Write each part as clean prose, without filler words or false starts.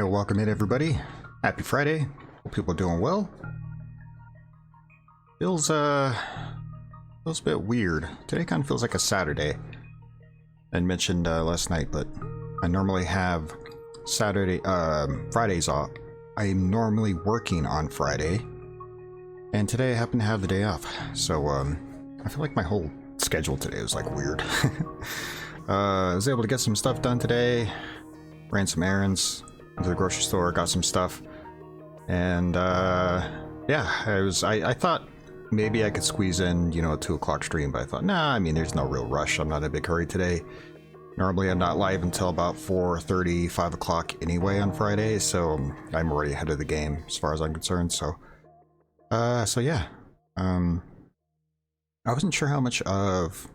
Welcome in everybody. Happy Friday. Hope people are doing well. Feels a bit weird. Today kind of feels like a Saturday. I mentioned last night, but I normally have Fridays off. I am normally working on Friday, and today I happen to have the day off. So I feel like my whole schedule today was like weird. I was able to get some stuff done today. Ran some errands. Went to the grocery store, got some stuff, and yeah, I thought maybe I could squeeze in, a 2 o'clock stream, but I thought, nah, I mean, there's no real rush. I'm not in a big hurry today. Normally, I'm not live until about 4:30, 5 o'clock anyway on Friday, so I'm already ahead of the game as far as I'm concerned. So yeah, I wasn't sure how much of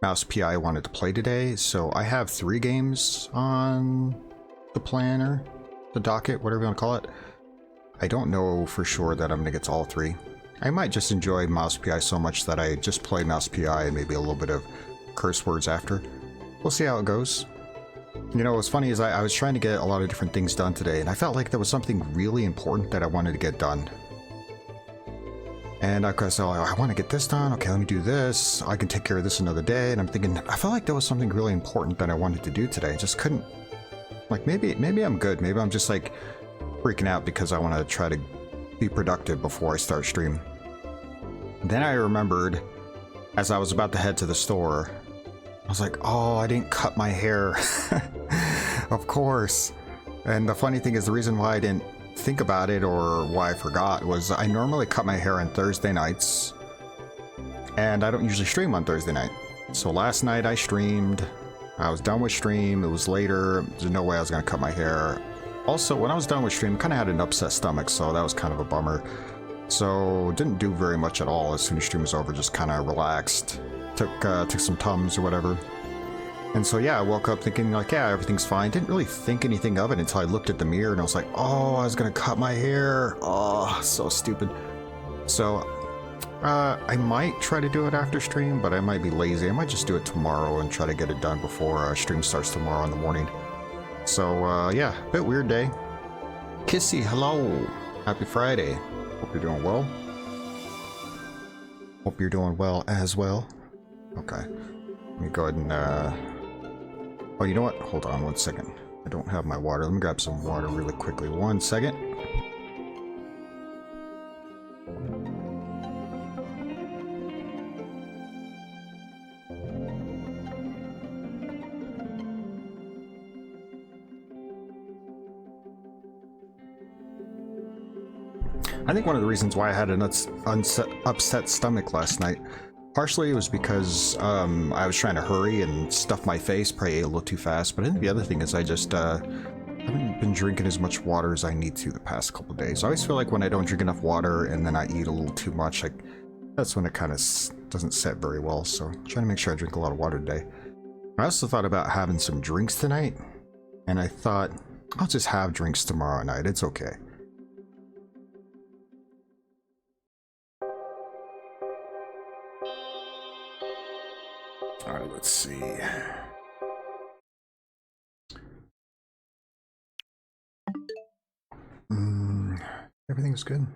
Mouse PI I wanted to play today, so I have 3 games on the planner, the docket, whatever you want to call it. I don't know for sure that I'm gonna get to all 3. I might just enjoy Mouse PI so much that I just play Mouse PI and maybe a little bit of curse words after. We'll see how it goes. What's funny is I was trying to get a lot of different things done today, and I felt like there was something really important that I wanted to get done. And I want to get this done. Okay, let me do this. I can take care of this another day. And I'm thinking, I felt like there was something really important that I wanted to do today. I just couldn't. Like, maybe I'm good. Maybe I'm just like freaking out because I want to try to be productive before I start stream. Then I remembered, as I was about to head to the store, I was like, oh, I didn't cut my hair. Of course. And the funny thing is, the reason why I didn't think about it or why I forgot was I normally cut my hair on Thursday nights, and I don't usually stream on Thursday night. So last night I streamed. I was done with stream. It was later. There's no way I was going to cut my hair. Also, when I was done with stream, I kind of had an upset stomach, so that was kind of a bummer. So didn't do very much at all as soon as stream was over. Just kind of relaxed. Took some Tums or whatever. And so yeah, I woke up thinking like, yeah, everything's fine. Didn't really think anything of it until I looked at the mirror and I was like, oh, I was going to cut my hair. Oh, so stupid. So I might try to do it after stream, but I might be lazy. I might just do it tomorrow and try to get it done before stream starts tomorrow in the morning. So yeah, bit weird day. Kissy, hello. Happy Friday. Hope you're doing well. Hope you're doing well as well. Okay. Let me go ahead and oh, you know what? Hold on 1 second. I don't have my water. Let me grab some water really quickly. 1 second. I think one of the reasons why I had an upset stomach last night, partially it was because I was trying to hurry and stuff my face, probably ate a little too fast, but I think the other thing is I just haven't been drinking as much water as I need to the past couple of days. I always feel like when I don't drink enough water and then I eat a little too much, like that's when it kind of doesn't set very well, so I'm trying to make sure I drink a lot of water today. I also thought about having some drinks tonight, and I thought, I'll just have drinks tomorrow night, it's okay. Alright, let's see. Everything's good.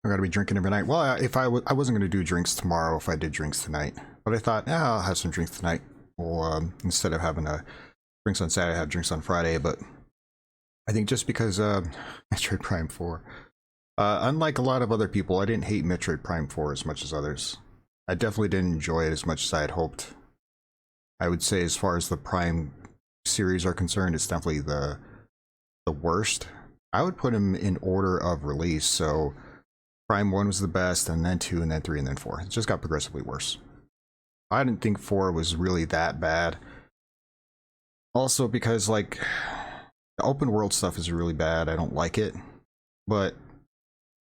I gotta be drinking every night. Well, if I wasn't gonna do drinks tomorrow if I did drinks tonight. But I thought, yeah, I'll have some drinks tonight. Or instead of having drinks on Saturday, I have drinks on Friday. But I think just because Metroid Prime 4. Unlike a lot of other people, I didn't hate Metroid Prime 4 as much as others. I definitely didn't enjoy it as much as I had hoped. I would say as far as the Prime series are concerned, it's definitely the worst. I would put them in order of release, so Prime 1 was the best, and then 2, and then 3, and then 4. It just got progressively worse. I didn't think 4 was really that bad. Also because, like, the open world stuff is really bad. I don't like it. But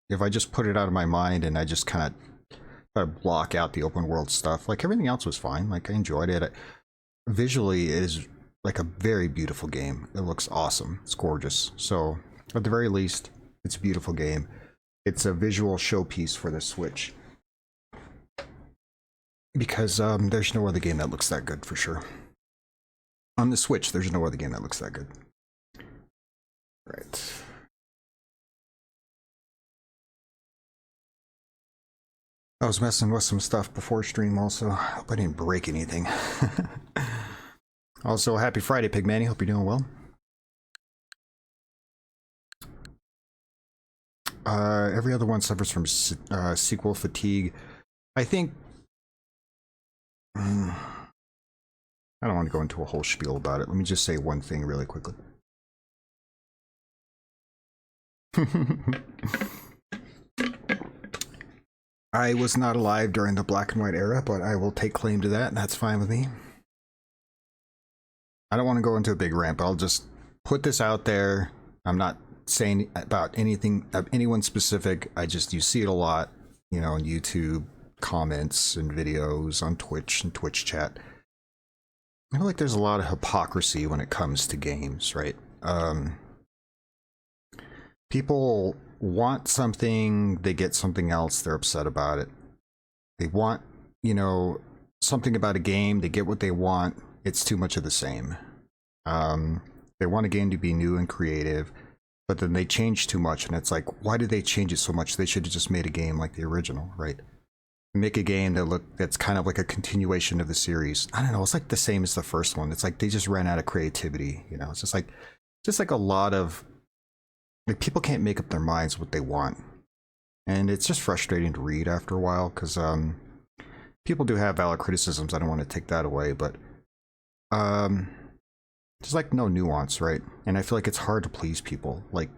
if I just put it out of my mind and I just kind of try to block out the open world stuff, like everything else was fine. Like I enjoyed it. Visually, it is like a very beautiful game. It looks awesome. It's gorgeous. So at the very least, it's a beautiful game. It's a visual showpiece for the Switch. Because there's no other game that looks that good for sure. On the Switch, there's no other game that looks that good. Right. I was messing with some stuff before stream also. Hope I didn't break anything. Also, happy Friday, Pigmanny. Hope you're doing well. Every other one suffers from sequel fatigue. I think... I don't want to go into a whole spiel about it. Let me just say one thing really quickly. I was not alive during the black and white era, but I will take claim to that, and that's fine with me. I don't want to go into a big rant, but I'll just put this out there. I'm not saying about anything, anyone specific. You see it a lot, you know, on YouTube, comments and videos, on Twitch and Twitch chat. I feel like there's a lot of hypocrisy when it comes to games, right? People want something, they get something else, they're upset about it. They want, you know, something about a game, they get what they want, it's too much of the same. They want a game to be new and creative, but then they change too much, and it's like, why did they change it so much? They should have just made a game like the original, right? Make a game that's kind of like a continuation of the series. I don't know, it's like the same as the first one. It's like they just ran out of creativity, you know? It's just like a lot of, like, people can't make up their minds what they want. And it's just frustrating to read after a while, because people do have valid criticisms. I don't want to take that away, but there's like no nuance, right? And I feel like it's hard to please people. Like,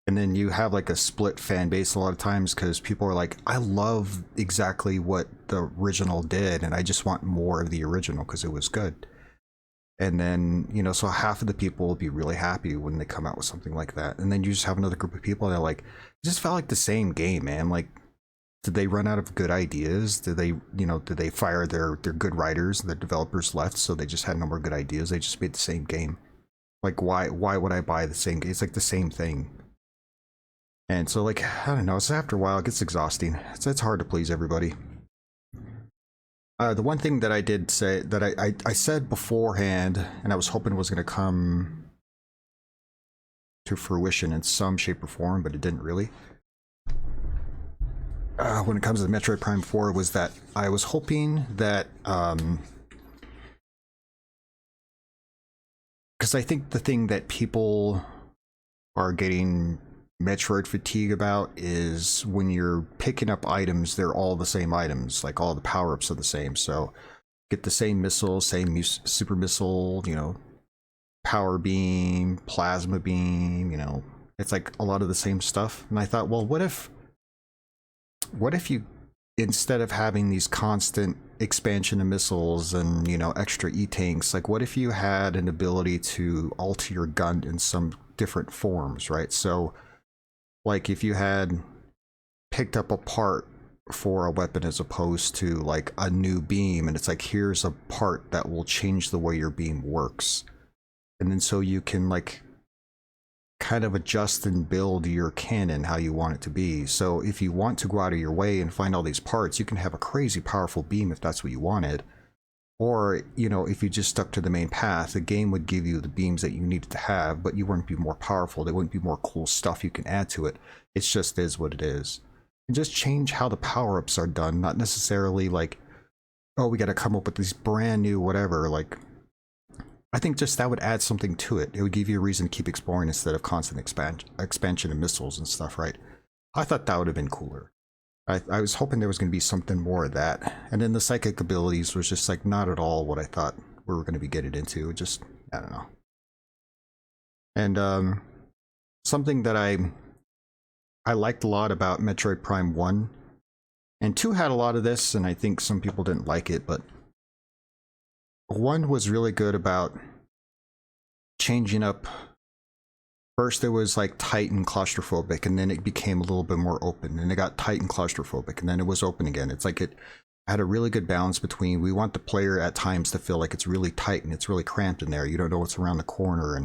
and then you have like a split fan base a lot of times, because people are like, I love exactly what the original did, and I just want more of the original because it was good. And then, you know, so half of the people will be really happy when they come out with something like that. And then you just have another group of people that are like, it just felt like the same game, man. Like, did they run out of good ideas? Did they fire their good writers and the developers left, so they just had no more good ideas? They just made the same game. Like, why would I buy the same game? It's like the same thing. And so, like, I don't know, so after a while it gets exhausting. It's hard to please everybody. The one thing that I did say, that I said beforehand, and I was hoping it was going to come to fruition in some shape or form, but it didn't really. When it comes to the Metroid Prime 4, was that I was hoping that, because I think the thing that people are getting Metroid fatigue about is when you're picking up items, they're all the same items, like all the power-ups are the same. So get the same missile, same super missile, you know, power beam, plasma beam, you know, it's like a lot of the same stuff. And I thought, well, what if you, instead of having these constant expansion of missiles and, you know, extra E-tanks, like what if you had an ability to alter your gun in some different forms, right? So like if you had picked up a part for a weapon as opposed to like a new beam, and it's like, here's a part that will change the way your beam works. And then so you can like kind of adjust and build your cannon how you want it to be. So if you want to go out of your way and find all these parts, you can have a crazy powerful beam if that's what you wanted. Or, you know, if you just stuck to the main path, the game would give you the beams that you needed to have, but you wouldn't be more powerful. There wouldn't be more cool stuff you can add to it. It just is what it is. And just change how the power-ups are done, not necessarily like, oh, we got to come up with these brand new whatever. Like, I think just that would add something to it. It would give you a reason to keep exploring instead of constant expansion of missiles and stuff, right? I thought that would have been cooler. I was hoping there was going to be something more of that. And then the psychic abilities was just like not at all what I thought we were going to be getting into. Just, I don't know. And something that I liked a lot about Metroid Prime 1 and 2 had a lot of this, and I think some people didn't like it, but 1 was really good about changing up. First it was like tight and claustrophobic, and then it became a little bit more open, and it got tight and claustrophobic, and then it was open again. It's like it had a really good balance between, we want the player at times to feel like it's really tight and it's really cramped in there. You don't know what's around the corner,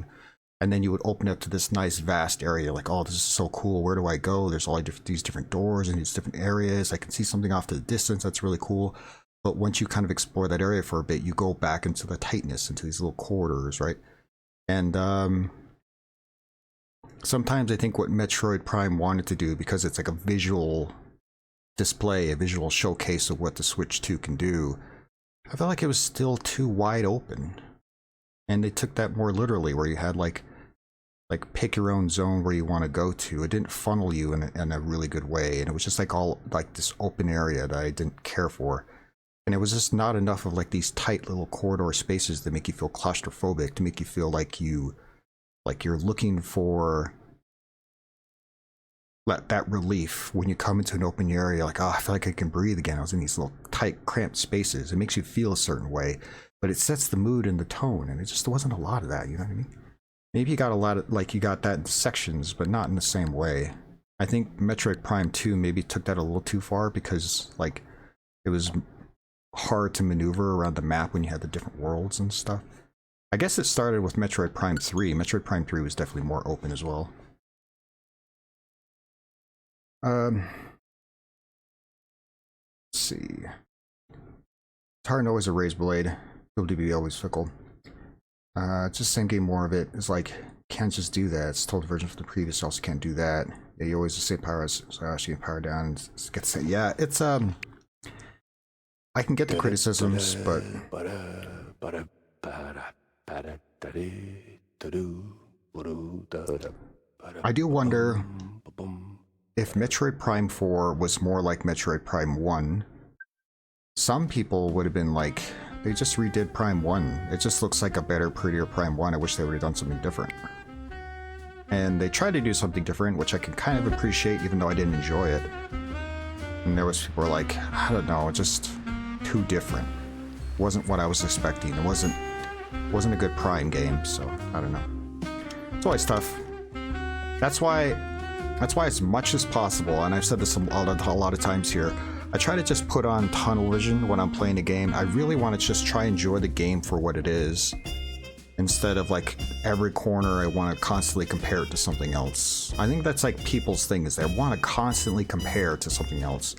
and then you would open up to this nice vast area, like, oh, this is so cool, where do I go? There's all these different doors and these different areas. I can see something off to the distance, that's really cool. But once you kind of explore that area for a bit, you go back into the tightness, into these little corridors, right? And sometimes I think what Metroid Prime wanted to do, because it's like a visual display, a visual showcase of what the Switch 2 can do, I felt like it was still too wide open. And they took that more literally, where you had like pick your own zone where you want to go to. It didn't funnel you in a really good way, and it was just like all like this open area that I didn't care for. And it was just not enough of like these tight little corridor spaces that make you feel claustrophobic, to make you feel like you're looking for that relief when you come into an open area. Like, oh, I feel like I can breathe again. I was in these little tight, cramped spaces. It makes you feel a certain way, but it sets the mood and the tone, and it just wasn't a lot of that. You know what I mean? Maybe you got a lot of, like, you got that in sections, but not in the same way. I think Metroid Prime 2 maybe took that a little too far, because like it was hard to maneuver around the map when you had the different worlds and stuff. I guess it started with Metroid Prime 3. Metroid Prime 3 was definitely more open as well. Let's see. It's hard to always a razor blade. People to be always fickle. Just same game, more of it. It's like, can't just do that. It's told version from the previous, also can't do that. Yeah, you always just say power, so actually power down and get set. Yeah, it's I can get the criticisms, but I do wonder if Metroid Prime 4 was more like Metroid Prime 1. Some people would have been like, they just redid Prime 1. It just looks like a better, prettier Prime 1. I wish they would have done something different. And they tried to do something different, which I can kind of appreciate, even though I didn't enjoy it. And there was people who were like, I don't know, just too different. Wasn't what I was expecting. It wasn't a good Prime game, so I don't know. It's always tough. That's why as much as possible, and I've said this a lot of times here, I try to just put on tunnel vision when I'm playing a game. I really want to just try and enjoy the game for what it is, instead of like every corner I want to constantly compare it to something else. I think that's like people's thing, is they want to constantly compare it to something else.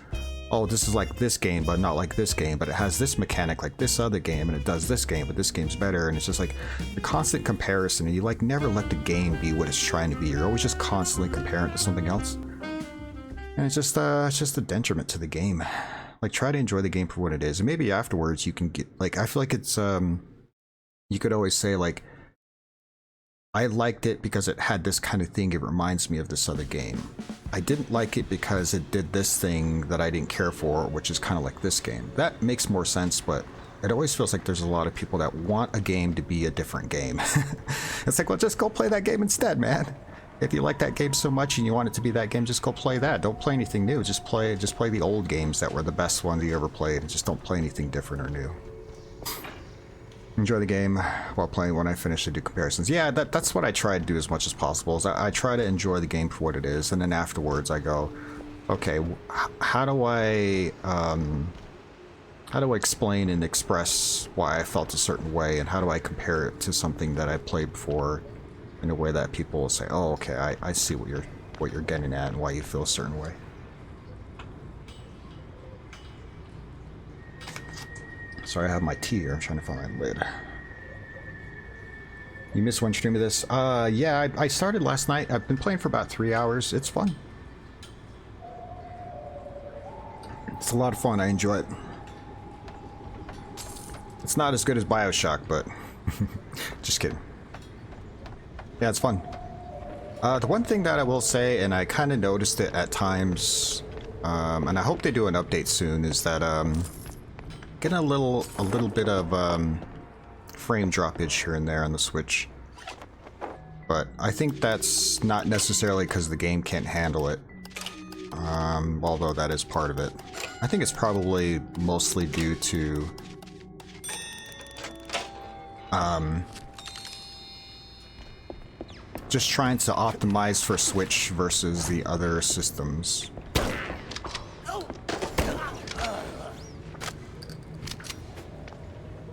Oh, this is like this game, but not like this game, but it has this mechanic like this other game, and it does this game, but this game's better. And it's just like the constant comparison, and you like never let the game be what it's trying to be. You're always just constantly comparing it to something else. And it's just a detriment to the game. Like, try to enjoy the game for what it is, and maybe afterwards you can get, like, I feel like it's you could always say like, I liked it because it had this kind of thing, it reminds me of this other game. I didn't like it because it did this thing that I didn't care for, which is kind of like this game. That makes more sense, but it always feels like there's a lot of people that want a game to be a different game. It's like, well, just go play that game instead, man. If you like that game so much and you want it to be that game, just go play that. Don't play anything new. Just play the old games that were the best ones you ever played, and just don't play anything different or new. Enjoy the game while playing. When I finish, to do comparisons. Yeah, that's what I try to do as much as possible. Is I try to enjoy the game for what it is, and then afterwards I go, okay, how do I explain and express why I felt a certain way, and how do I compare it to something that I played before in a way that people will say, oh, okay, I see what you're getting at and why you feel a certain way. Sorry, I have my tea here. I'm trying to find my lid. You missed one stream of this? Yeah, I started last night. I've been playing for about 3 hours. It's fun. It's a lot of fun. I enjoy it. It's not as good as BioShock, but just kidding. Yeah, it's fun. The one thing that I will say, and I kind of noticed it at times, and I hope they do an update soon, is that getting a little bit of frame droppage here and there on the Switch. But I think that's not necessarily because the game can't handle it, although that is part of it. I think it's probably mostly due to just trying to optimize for Switch versus the other systems.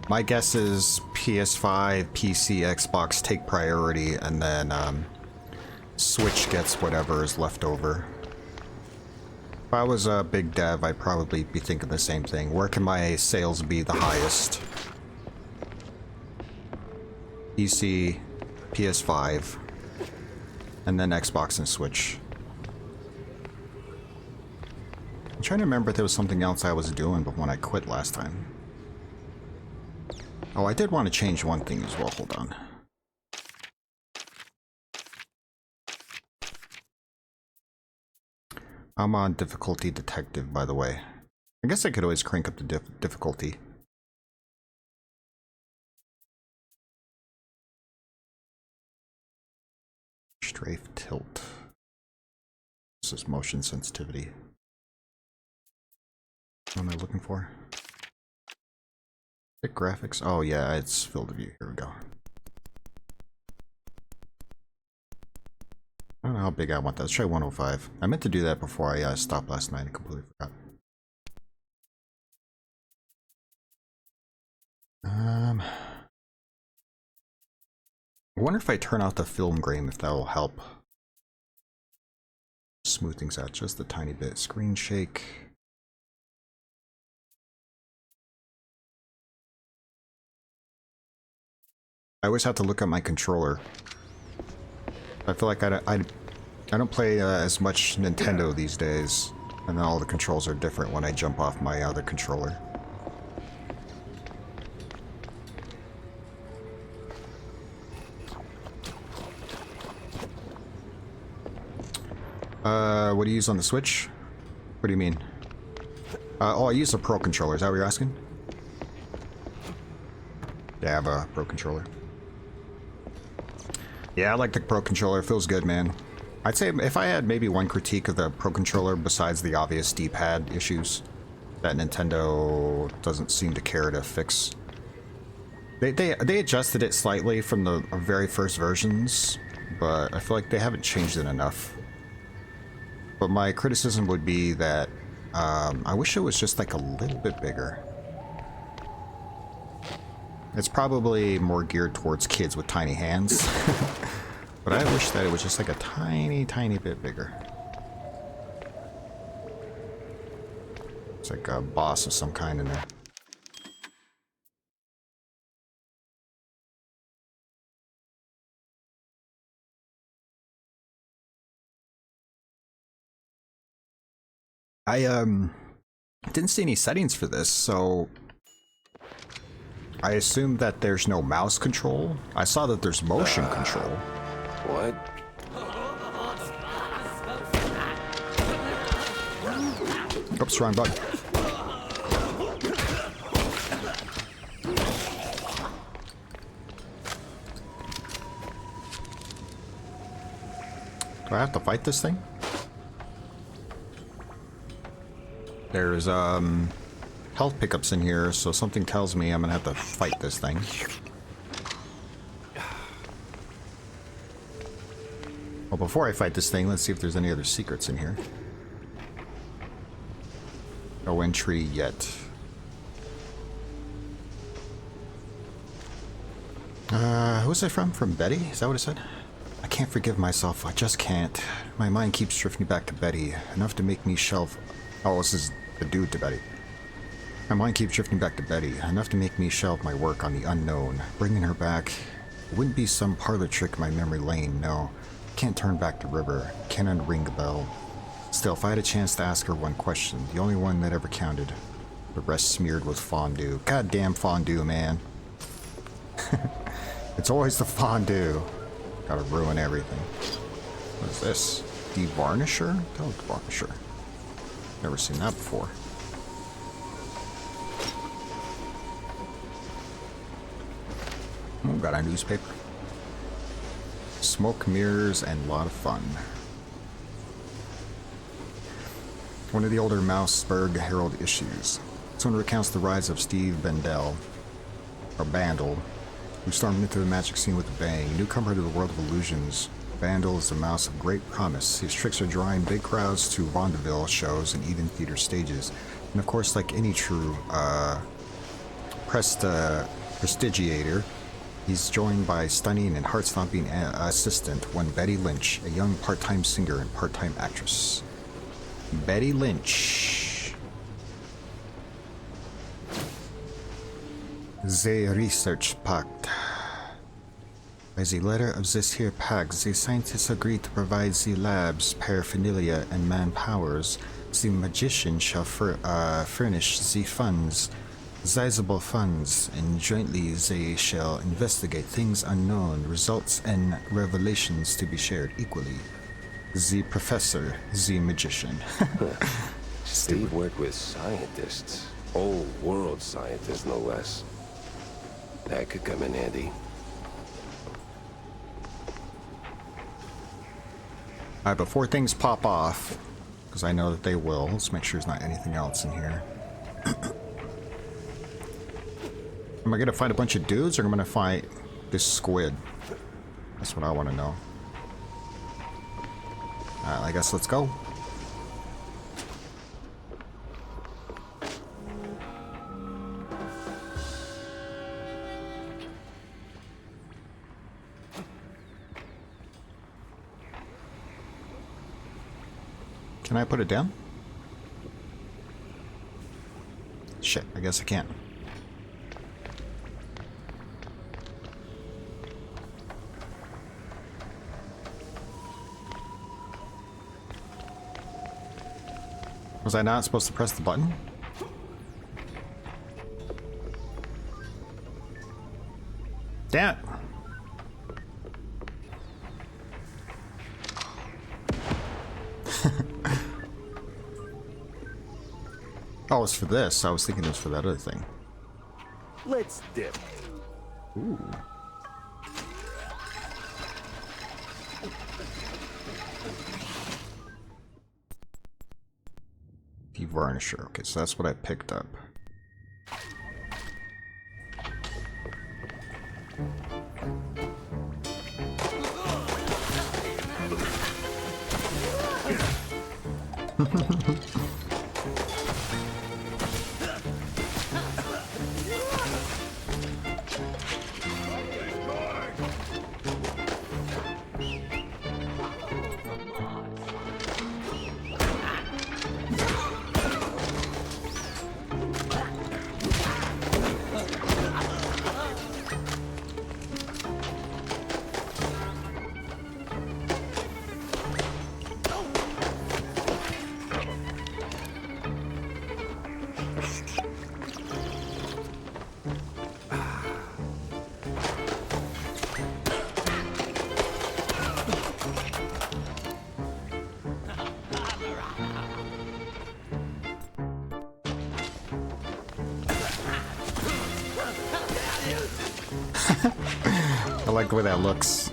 My guess is PS5, PC, Xbox take priority, and then Switch gets whatever is left over. If I was a big dev, I'd probably be thinking the same thing. Where can my sales be the highest? PC, PS5, And then Xbox and Switch. I'm trying to remember if there was something else I was doing but when I quit last time. Oh, I did want to change one thing as well. Hold on. I'm on difficulty detective, by the way. I guess I could always crank up the difficulty. Strafe tilt. This is motion sensitivity. What am I looking for? Pick graphics. Oh yeah, it's field of view. Here we go. I don't know how big I want that. Let's try 105. I meant to do that before I stopped last night. I completely forgot. I wonder if I turn out the film grain, if that will help smooth things out just a tiny bit. Screen shake. I always have to look at my controller. I feel like I don't play as much Nintendo these days, and then all the controls are different when I jump off my other controller. What do you use on the Switch? What do you mean? Oh, I use a Pro controller. Is that what you're asking? Yeah, I have a Pro controller. Yeah, I like the Pro controller. It feels good, man. I'd say if I had maybe one critique of the Pro controller besides the obvious D-pad issues that Nintendo doesn't seem to care to fix. They adjusted it slightly from the very first versions, but I feel like they haven't changed it enough. But my criticism would be that I wish it was just like a little bit bigger. It's probably more geared towards kids with tiny hands. But I wish that it was just like a tiny, tiny bit bigger. It's like a boss of some kind in there. I didn't see any settings for this, so I assume that there's no mouse control. I saw that there's motion control. What? Oops, wrong button. Do I have to fight this thing? There's health pickups in here, so something tells me I'm gonna have to fight this thing. Well, before I fight this thing, let's see if there's any other secrets in here. No entry yet. Who's that from? From Betty? Is that what it said? I can't forgive myself. I just can't. My mind keeps drifting back to Betty. Enough to make me shelve... Oh, this is the dude to Betty. My mind keeps drifting back to Betty. Enough to make me shelve my work on the unknown. Bringing her back... It wouldn't be some parlor trick in my memory lane, no. Can't turn back the river. Can't unring a bell. Still, if I had a chance to ask her one question, the only one that ever counted, the rest smeared with fondue. Goddamn fondue, man. It's always the fondue. Gotta ruin everything. What is this? Devarnisher? Oh, varnisher. Never seen that before. Oh, got a newspaper. Smoke, mirrors, and a lot of fun. One of the older Mouseburg Herald issues. This one recounts the rise of Steve Bandel, who stormed into the magic scene with a bang. Newcomer to the world of illusions, Bandel is a mouse of great promise. His tricks are drawing big crowds to vaudeville shows and even theater stages. And of course, like any true prestigiator, he's joined by stunning and heart-stomping assistant, one Betty Lynch, a young part-time singer and part-time actress. Betty Lynch. The research pact. By the letter of this here pact, the scientists agreed to provide the labs, paraphernalia, and manpowers. The magician shall furnish the funds, sizable funds, and jointly they shall investigate things unknown, results and revelations to be shared equally. The professor, the magician. Steve worked with scientists. Old world scientists, no less. That could come in handy. Alright, before things pop off, because I know that they will, let's make sure there's not anything else in here. Am I gonna fight a bunch of dudes, or am I gonna fight this squid? That's what I want to know. Alright, I guess let's go. Can I put it down? Shit, I guess I can't. Was I not supposed to press the button? Damn it! Oh, it's for this. I was thinking it was for that other thing. Let's dip. Ooh. Varnisher. Okay, so that's what I picked up. I like the way that looks.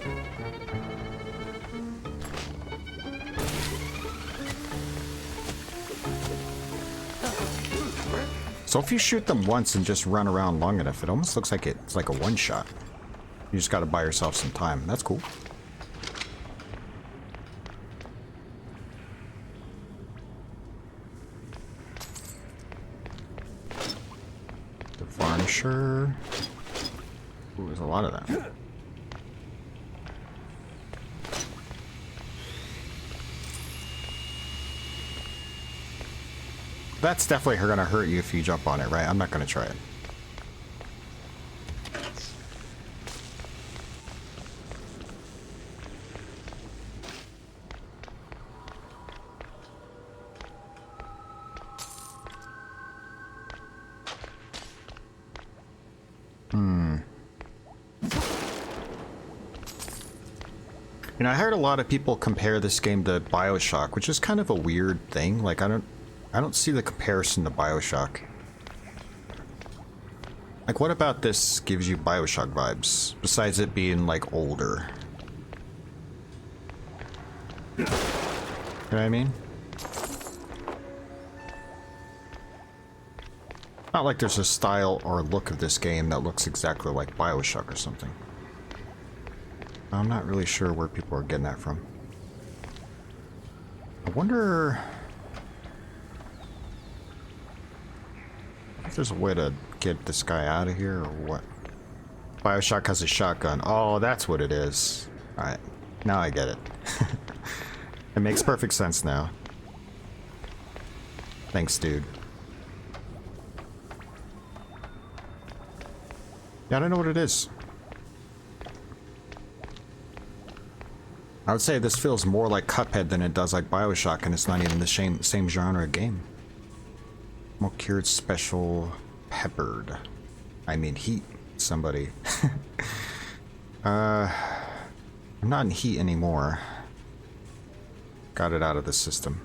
So if you shoot them once and just run around long enough, it almost looks like it's like a one-shot. You just gotta buy yourself some time. That's cool. The varnisher. Ooh, there's a lot of that. That's definitely gonna hurt you if you jump on it, right? I'm not gonna try it. You know, I heard a lot of people compare this game to BioShock, which is kind of a weird thing. Like, I don't see the comparison to BioShock. Like, what about this gives you BioShock vibes, besides it being, like, older? You know what I mean? Not like there's a style or look of this game that looks exactly like BioShock or something. I'm not really sure where people are getting that from. I wonder if there's a way to get this guy out of here or what. BioShock has a shotgun. Oh, that's what it is. Alright, now I get it. It makes perfect sense now. Thanks, dude. Yeah, I don't know what it is. I would say this feels more like Cuphead than it does like Bioshock, and it's not even the same genre of game. More cured special peppered. I mean heat, somebody. I'm not in heat anymore. Got it out of the system.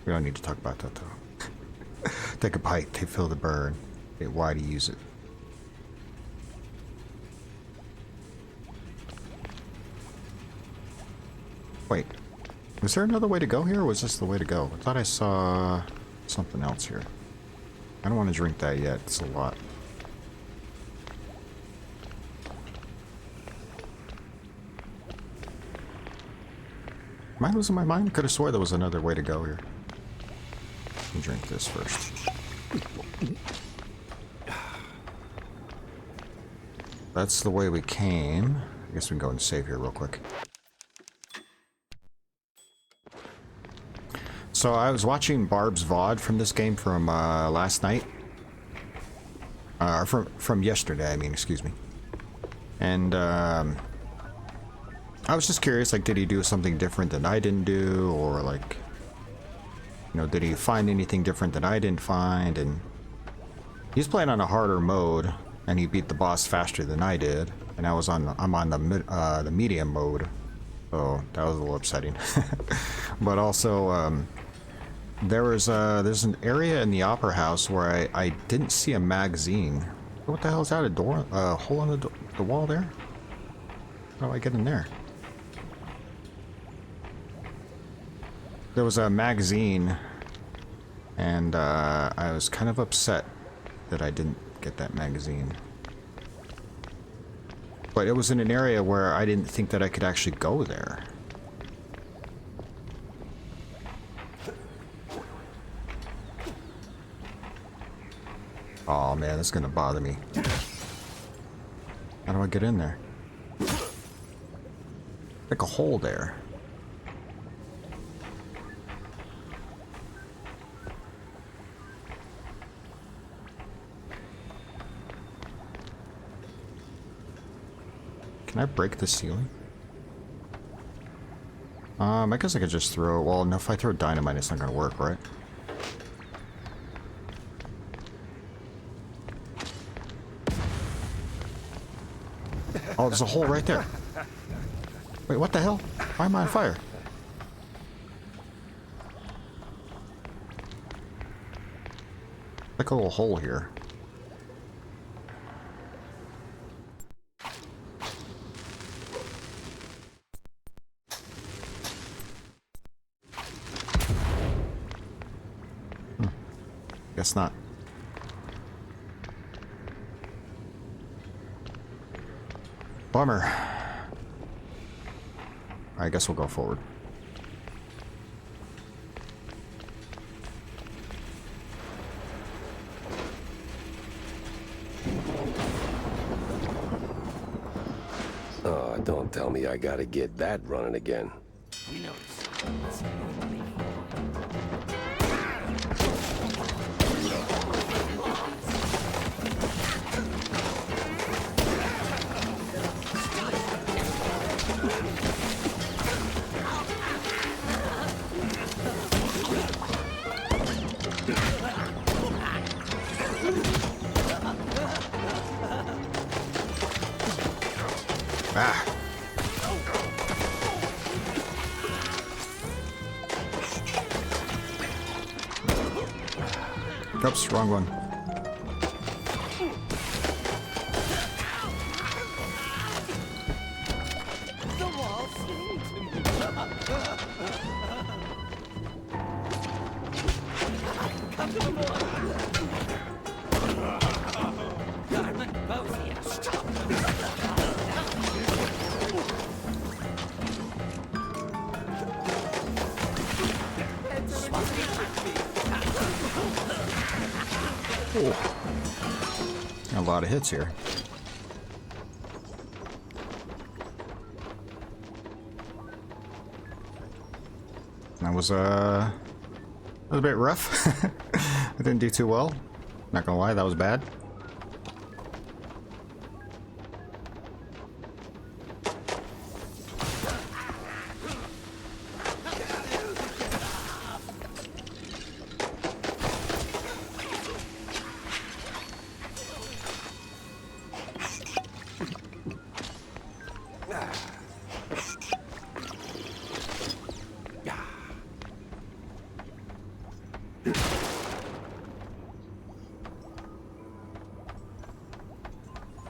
We don't need to talk about that though. Take a bite, they feel the burn. Wait, why do you use it? Wait, was there another way to go here, or was this the way to go? I thought I saw something else here. I don't want to drink that yet, it's a lot. Am I losing my mind? I could have swore there was another way to go here. Let me drink this first. That's the way we came. I guess we can go and save here real quick. So I was watching Barb's VOD from this game from last night. From yesterday, I mean, excuse me. And I was just curious, like, did he do something different than I didn't do? Or like, you know, did he find anything different that I didn't find? And he's playing on a harder mode, and he beat the boss faster than I did. And I'm on the medium mode. So that was a little upsetting. But also, there's an area in the Opera House where I didn't see a magazine. What the hell is that? A door? A hole in the wall there? How do I get in there? There was a magazine, and I was kind of upset that I didn't get that magazine. But it was in an area where I didn't think that I could actually go there. Oh man, that's gonna bother me. How do I get in there? Like a hole there. Can I break the ceiling? I guess I could just throw... Well, no, if I throw dynamite, it's not gonna work, right? Oh, there's a hole right there. Wait, what the hell? Why am I on fire? Like a little hole here. Guess not. Bummer. I guess we'll go forward. Oh, don't tell me I gotta get that running again. We know it's Ah. Oops, wrong one. the wall sing to me. Come to the board. Garment Bosia, stop. A lot of hits here. That was a bit rough. I didn't do too well. Not gonna lie, that was bad.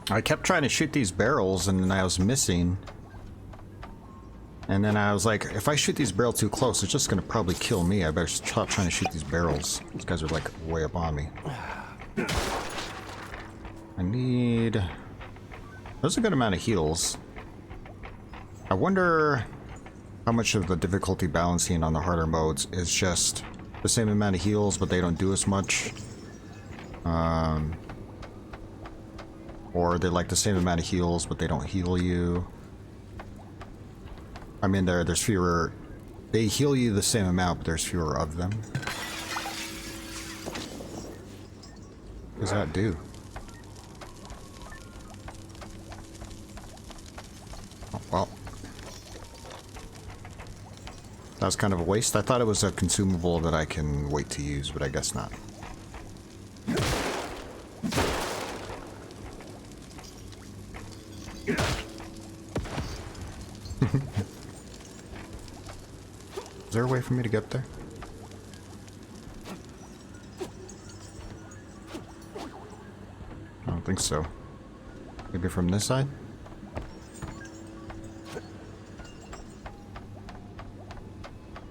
I kept trying to shoot these barrels and then I was missing. And then I was like, if I shoot these barrels too close, it's just gonna probably kill me. I better stop trying to shoot these barrels. These guys are like way up on me. I need... There's a good amount of heals. I wonder how much of the difficulty balancing on the harder modes is just the same amount of heals, but they don't do as much. Or they're like the same amount of heals, but they don't heal you. I mean, there's fewer... They heal you the same amount, but there's fewer of them. What does that do? Oh, well. That was kind of a waste. I thought it was a consumable that I can wait to use, but I guess not. Is there a way for me to get there? I don't think so. Maybe from this side?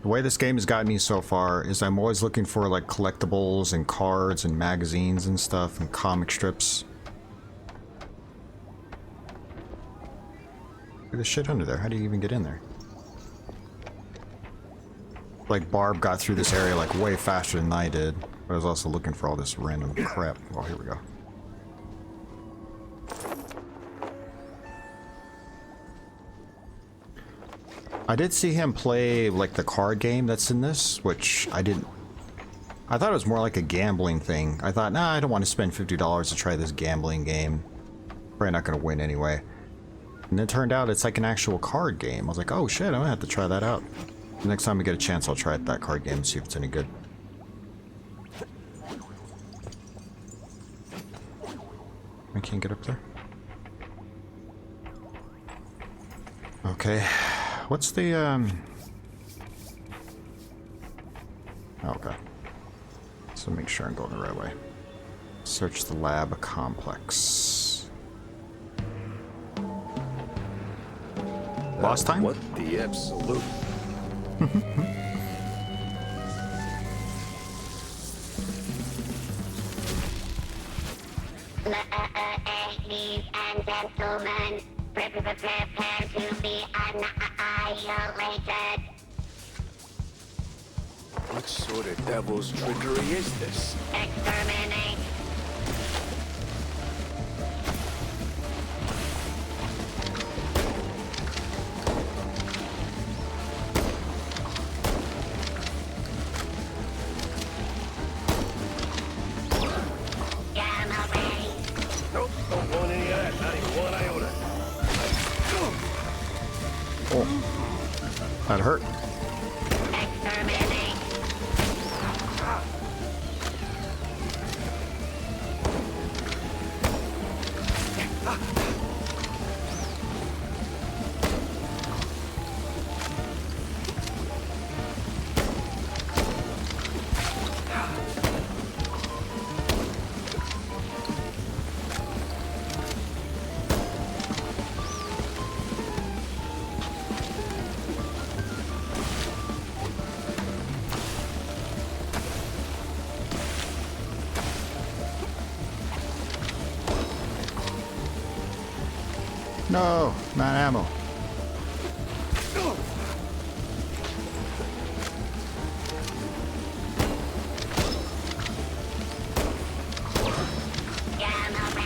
The way this game has gotten me so far is I'm always looking for like collectibles and cards and magazines and stuff and comic strips. Look at the shit under there. How do you even get in there? Like Barb got through this area like way faster than I did, but I was also looking for all this random crap. Oh, here we go. I did see him play like the card game that's in this, which I didn't. I thought it was more like a gambling thing. I thought, nah, I don't want to spend $50 to try this gambling game. Probably not going to win anyway. And it turned out it's like an actual card game. I was like, oh shit, I'm going to have to try that out. The next time I get a chance, I'll try that card game and see if it's any good. I can't get up there. Okay. What's the, okay. So make sure I'm going the right way. Search the lab complex. Boss time? What the absolute? Ladies and gentlemen, prepare to be annihilated. What sort of devil's trickery is this? Exterminate. Gamma ray. Nope, don't want any of that. Not even one iota. Oh. That hurt. Exterminate. No, not ammo. Gamma ray.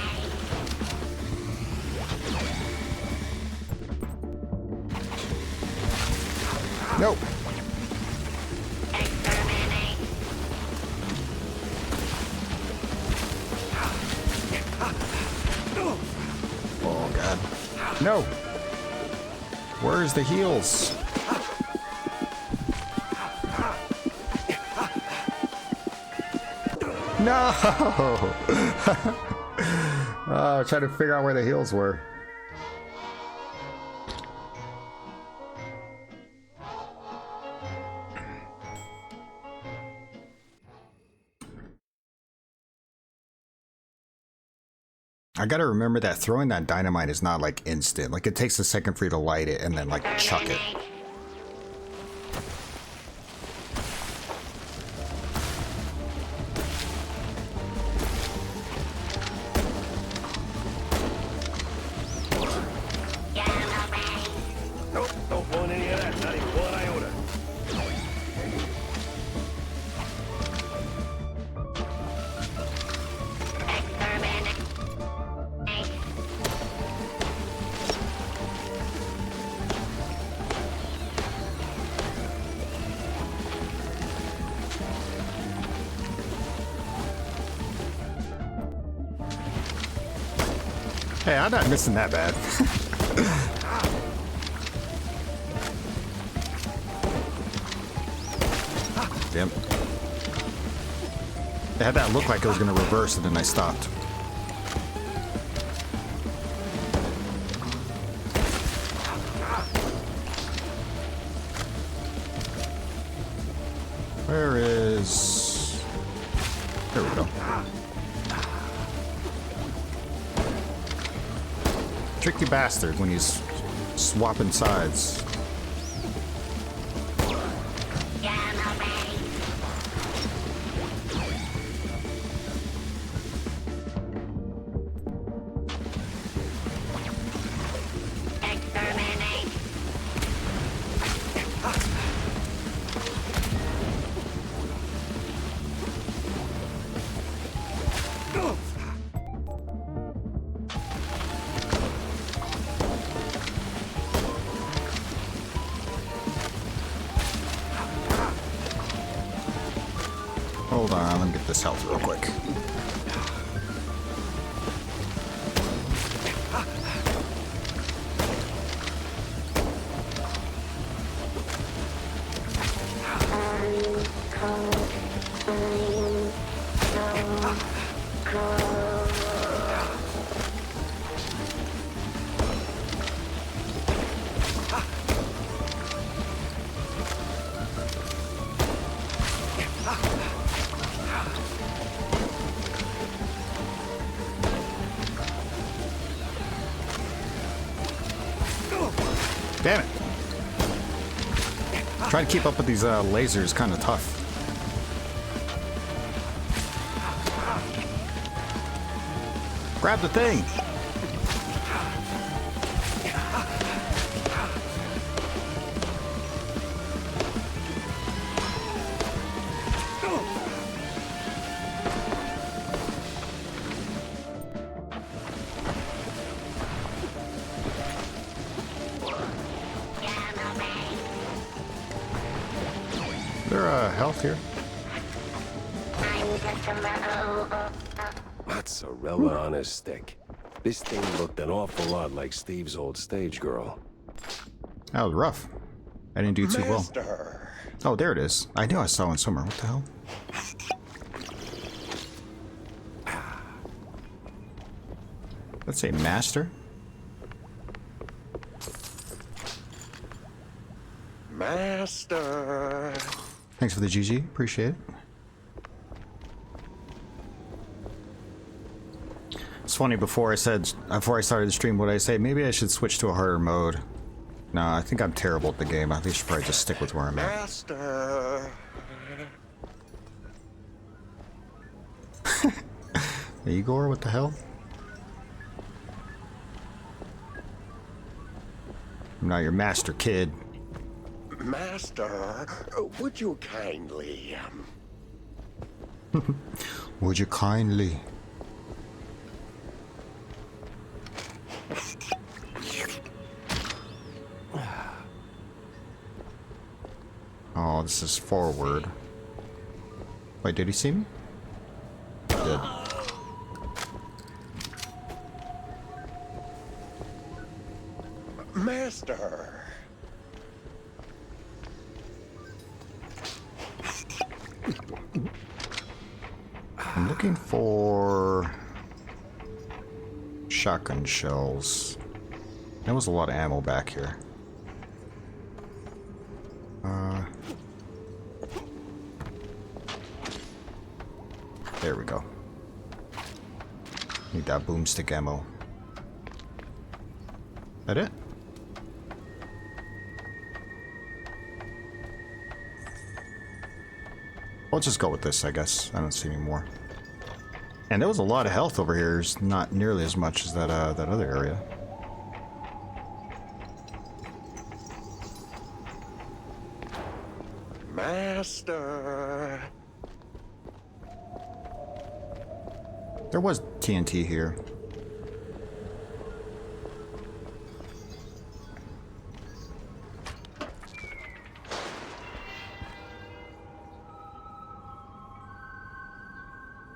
Nope. Exterminate. Oh god. No. Where's the heals? No. Oh, trying to figure out where the heals were. I gotta remember that throwing that dynamite is not like instant. Like it takes a second for you to light it and then like chuck it. Nope, don't want any of that. Not even one iota. Hey, I'm not missing that bad. Damn. It had that look like it was gonna reverse and then I stopped. Where is... There we go. Tricky bastard when he's swapping sides. Hold on, let me get this health real quick. Damn it. Trying to keep up with these lasers is kind of tough. Grab the thing. Is there health here? Mozzarella on a stick. This thing looked an awful lot like Steve's old stage girl. That was rough. I didn't do too well. Master. Oh, there it is. I knew I saw one somewhere. What the hell? Let's say master. Master. Thanks for the GG. Appreciate it. It's funny, before I started the stream, what did I say? Maybe I should switch to a harder mode. No, I think I'm terrible at the game. I think I should probably just stick with where I'm at. Master. Igor, what the hell? I'm not your master, kid. Master, would you kindly... Would you kindly? Oh, this is forward. Wait, did he see me? He did. Master. I'm looking for shotgun shells. There was a lot of ammo back here. There we go. Need that boomstick ammo. That it? I'll just go with this, I guess. I don't see any more. And there was a lot of health over here. It's not nearly as much as that other area. Master. There was TNT here.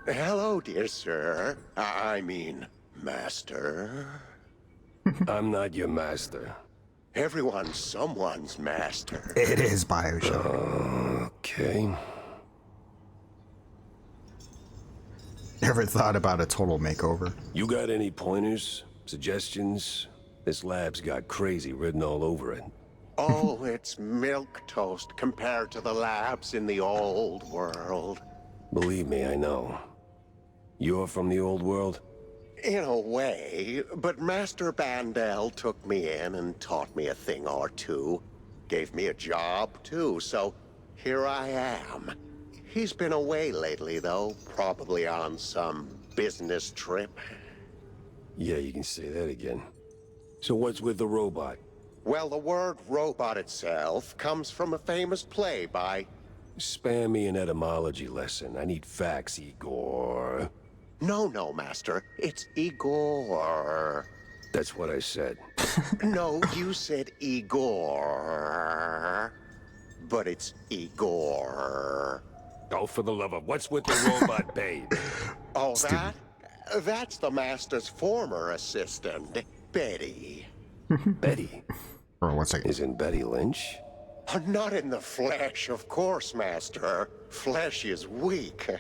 Hello, dear sir. I mean, master. I'm not your master. Everyone's someone's master. It is Bioshock. Okay. Ever thought about a total makeover? You got any pointers? Suggestions? This lab's got crazy written all over it. Oh, it's milk toast compared to the labs in the old world. Believe me, I know. You're from the old world? In a way, but Master Bandel took me in and taught me a thing or two. Gave me a job, too, so here I am. He's been away lately, though, probably on some business trip. Yeah, you can say that again. So what's with the robot? Well, the word robot itself comes from a famous play by... Spare me an etymology lesson. I need facts, Igor. No, Master. It's Igor. That's what I said. No, you said Igor. But it's Igor. Oh, for the love of... What's with the robot, babe? Oh, that's the Master's former assistant, Betty. Betty? Hold on 1 second. Isn't Betty Lynch? Not in the flesh, of course, Master. Flesh is weak.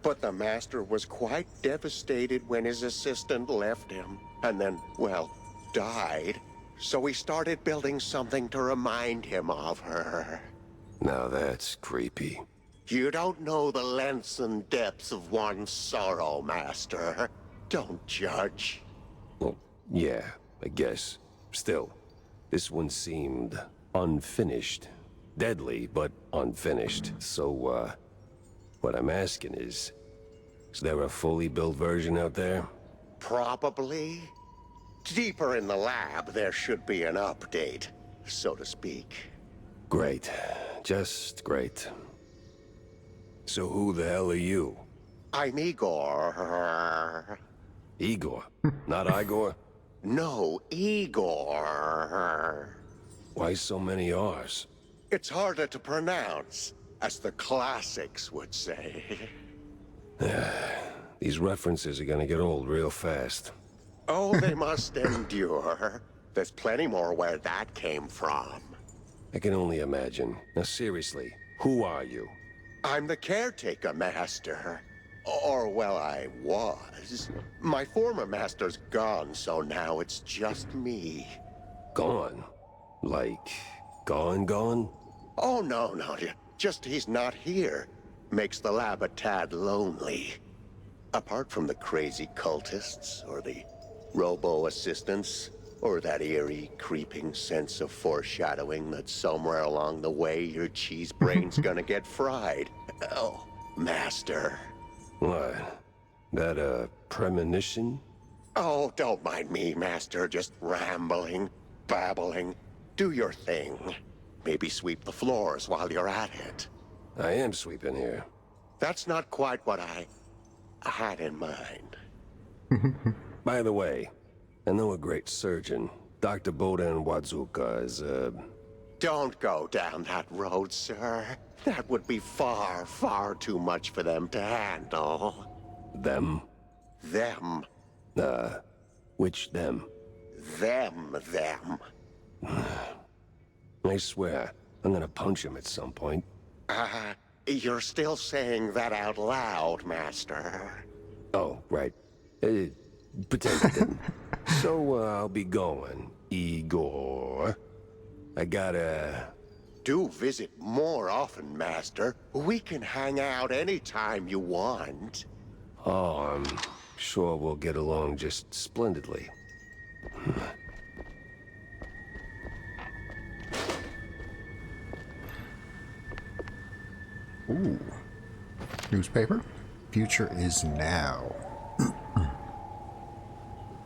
But the Master was quite devastated when his assistant left him. And then, well, died. So he started building something to remind him of her. Now that's creepy. You don't know the lengths and depths of one's sorrow, Master. Don't judge. Well, yeah, I guess. Still, this one seemed unfinished. Deadly, but unfinished. So, what I'm asking is there a fully built version out there? Probably. Deeper in the lab, there should be an update, so to speak. Great. Just great. So who the hell are you? I'm Igor. Igor? Not Igor? No, Igor. Why so many R's? It's harder to pronounce, as the classics would say. These references are gonna get old real fast. Oh, they must endure. There's plenty more where that came from. I can only imagine. Now seriously, who are you? I'm the caretaker, Master. Or, well, I was. My former master's gone, so now it's just me. Gone? Like, gone? Oh, no, just he's not here. Makes the lab a tad lonely. Apart from the crazy cultists, or the robo-assistants, or that eerie, creeping sense of foreshadowing that somewhere along the way your cheese brain's gonna get fried. Oh, Master. What? That a premonition? Oh, don't mind me, Master. Just rambling, babbling. Do your thing. Maybe sweep the floors while you're at it. I am sweeping here. That's not quite what I had in mind. By the way, I know a great surgeon. Dr. Bodan Wadzuka is, Don't go down that road, sir. That would be far, far too much for them to handle. them? Them. Which them? Them. I swear, I'm gonna punch him at some point. You're still saying that out loud, Master. Oh, right. Pretend I didn't. So, I'll be going, Igor. I gotta... Do visit more often, Master. We can hang out anytime you want. Oh, Sure we'll get along just splendidly. Ooh. Newspaper. Future is now.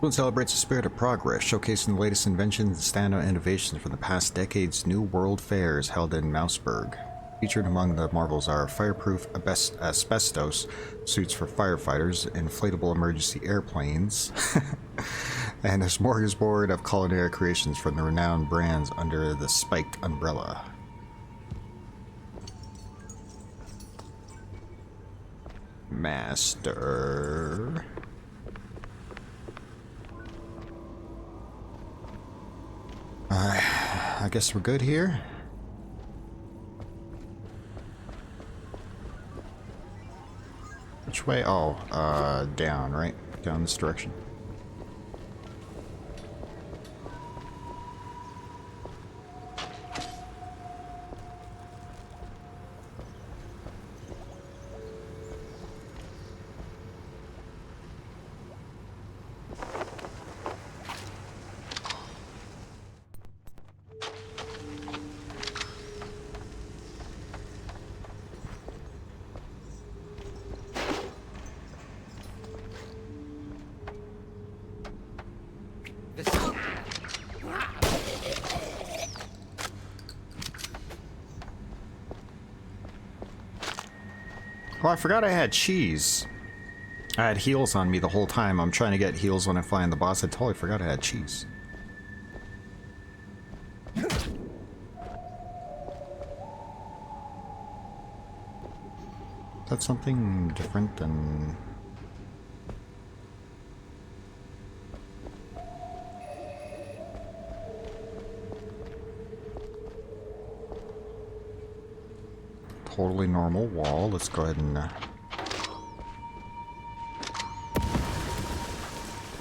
One celebrates the spirit of progress, showcasing the latest inventions and standout innovations from the past decade's new world fairs held in Mouseburg. Featured among the marvels are fireproof asbestos suits for firefighters, inflatable emergency airplanes, and a smorgasbord of culinary creations from the renowned brands under the spiked umbrella. Master. I guess we're good here. Which way? Oh, down, right? Down this direction. Oh, I forgot I had cheese. I had heals on me the whole time. I'm trying to get heals when I find the boss. I totally forgot I had cheese. That's something different than... Totally normal wall. Let's go ahead and take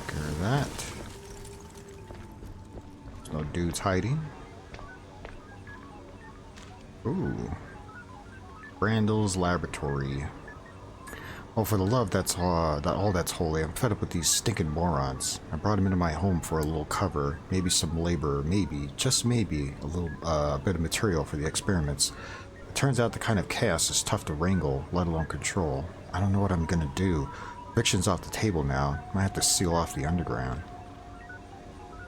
care of that. There's no dudes hiding. Ooh. Brandel's laboratory. Oh, for the love that's all that's holy. I'm fed up with these stinking morons. I brought them into my home for a little cover, maybe some labor, maybe, just maybe, a little bit of material for the experiments. It turns out the kind of chaos is tough to wrangle, let alone control. I don't know what I'm gonna do. Fiction's off the table now. Might have to seal off the underground.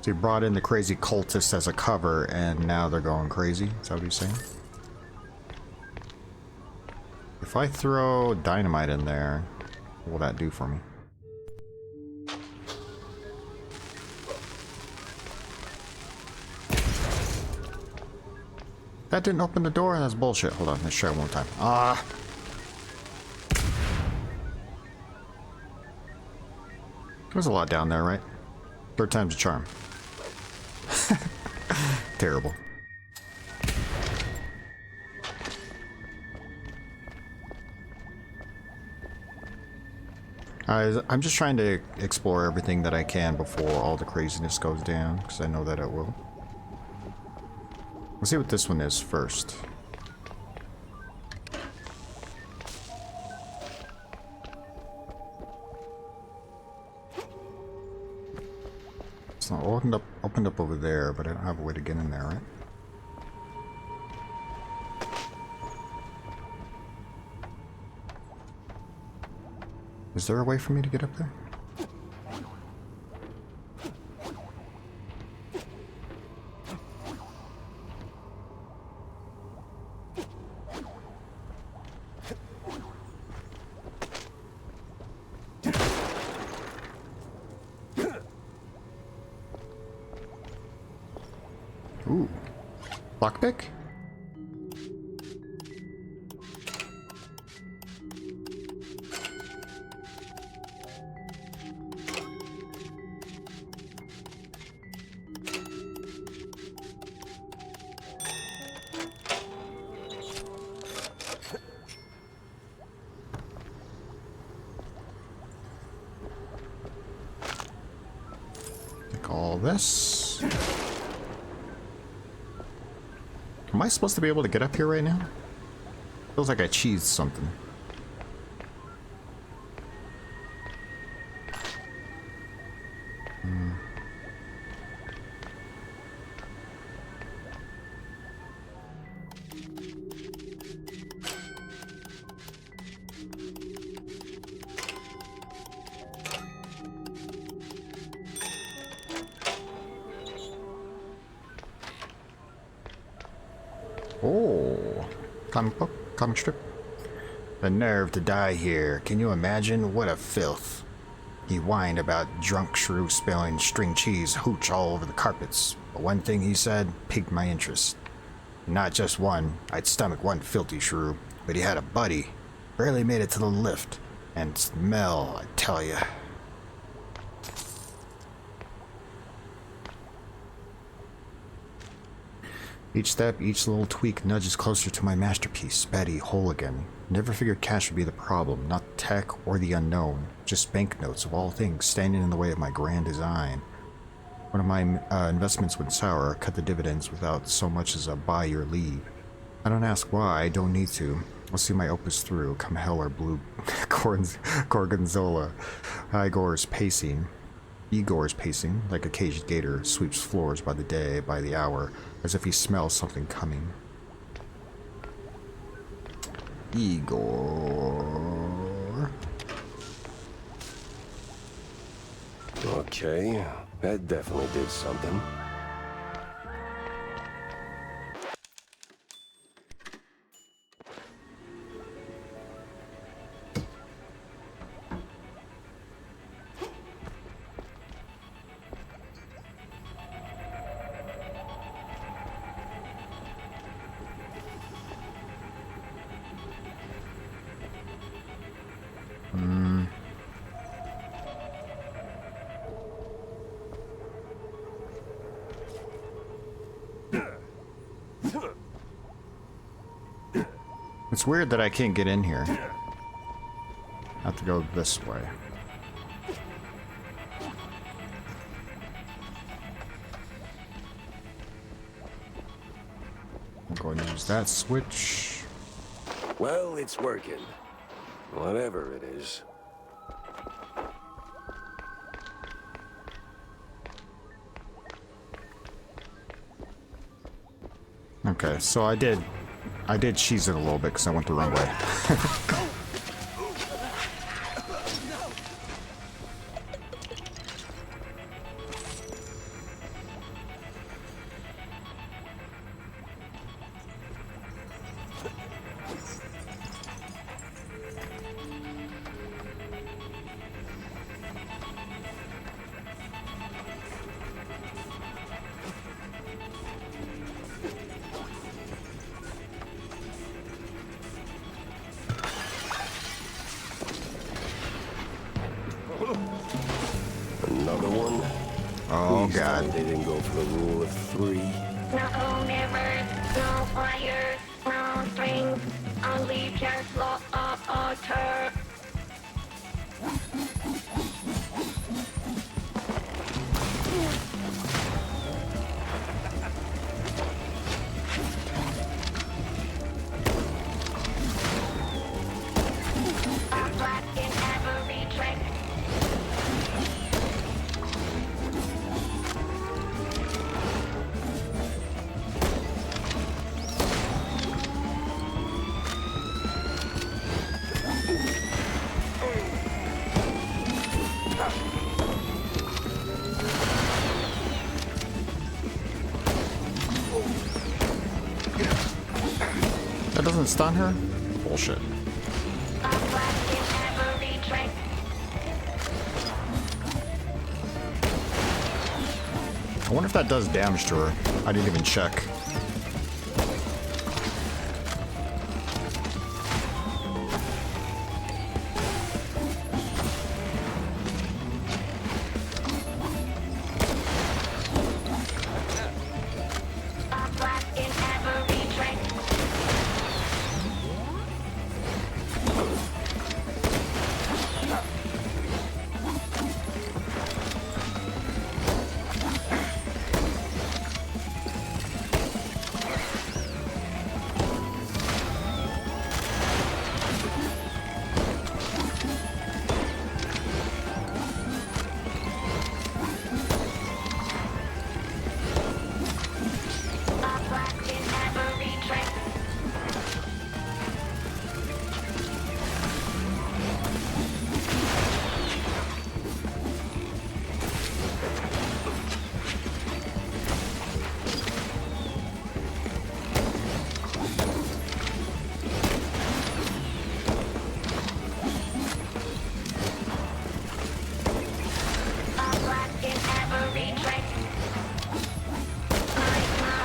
So you brought in the crazy cultists as a cover, and now they're going crazy? Is that what you're saying? If I throw dynamite in there, what will that do for me? That didn't open the door? That's bullshit. Hold on, let's try it one more time. Ah! There's a lot down there, right? Third time's a charm. Terrible. I'm just trying to explore everything that I can before all the craziness goes down, because I know that it will. Let's see what this one is first. It's not opened up over there, but I don't have a way to get in there, right? Is there a way for me to get up there? Ooh. Lockpick? Take all this. Am I supposed to be able to get up here right now? Feels like I cheesed something. Oh, comic book, comic strip. The nerve to die here. Can you imagine? What a filth. He whined about drunk shrew spilling string cheese hooch all over the carpets. But one thing he said piqued my interest. Not just one. I'd stomach one filthy shrew, but he had a buddy. Barely made it to the lift. And smell, I tell ya. Each step, each little tweak nudges closer to my masterpiece, Betty, whole again. Never figured cash would be the problem, not tech or the unknown. Just banknotes of all things standing in the way of my grand design. One of my investments went sour, cut the dividends without so much as a buy your leave. I don't ask why, I don't need to. I'll see my opus through, come hell or blue Gorgonzola. Igor's pacing, like a caged gator, sweeps floors by the day, by the hour, as if he smells something coming. Igor. Okay, that definitely did something. It's weird that I can't get in here. I have to go this way. I'm going to use that switch. Well, it's working. Whatever it is. Okay, so I did cheese it a little bit because I went the wrong way. Another one? Oh, Please God. tell me they didn't go for the rule of 3. No mirrors, no wires, no strings, only pure slaughter. A flat in every trick. That doesn't stun her? Bullshit. A flat in every trick. I wonder if that does damage to her. I didn't even check. A flat in every trick.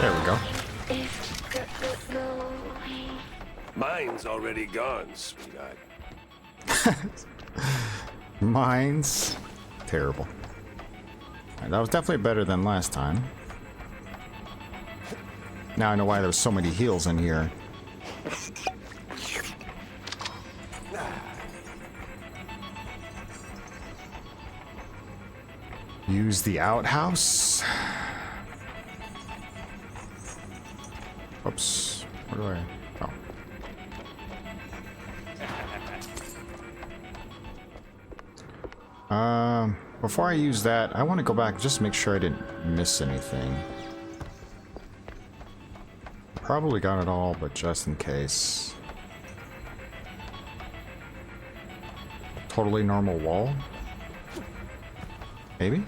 There we go. Mine's already gone, sweetheart. Mine's terrible. That was definitely better than last time. Now I know why there's so many heals in here. Use the outhouse. Oops. Where do I? Oh. Before I use that, I want to go back just to make sure I didn't miss anything. Probably got it all, but just in case. Totally normal wall? Maybe?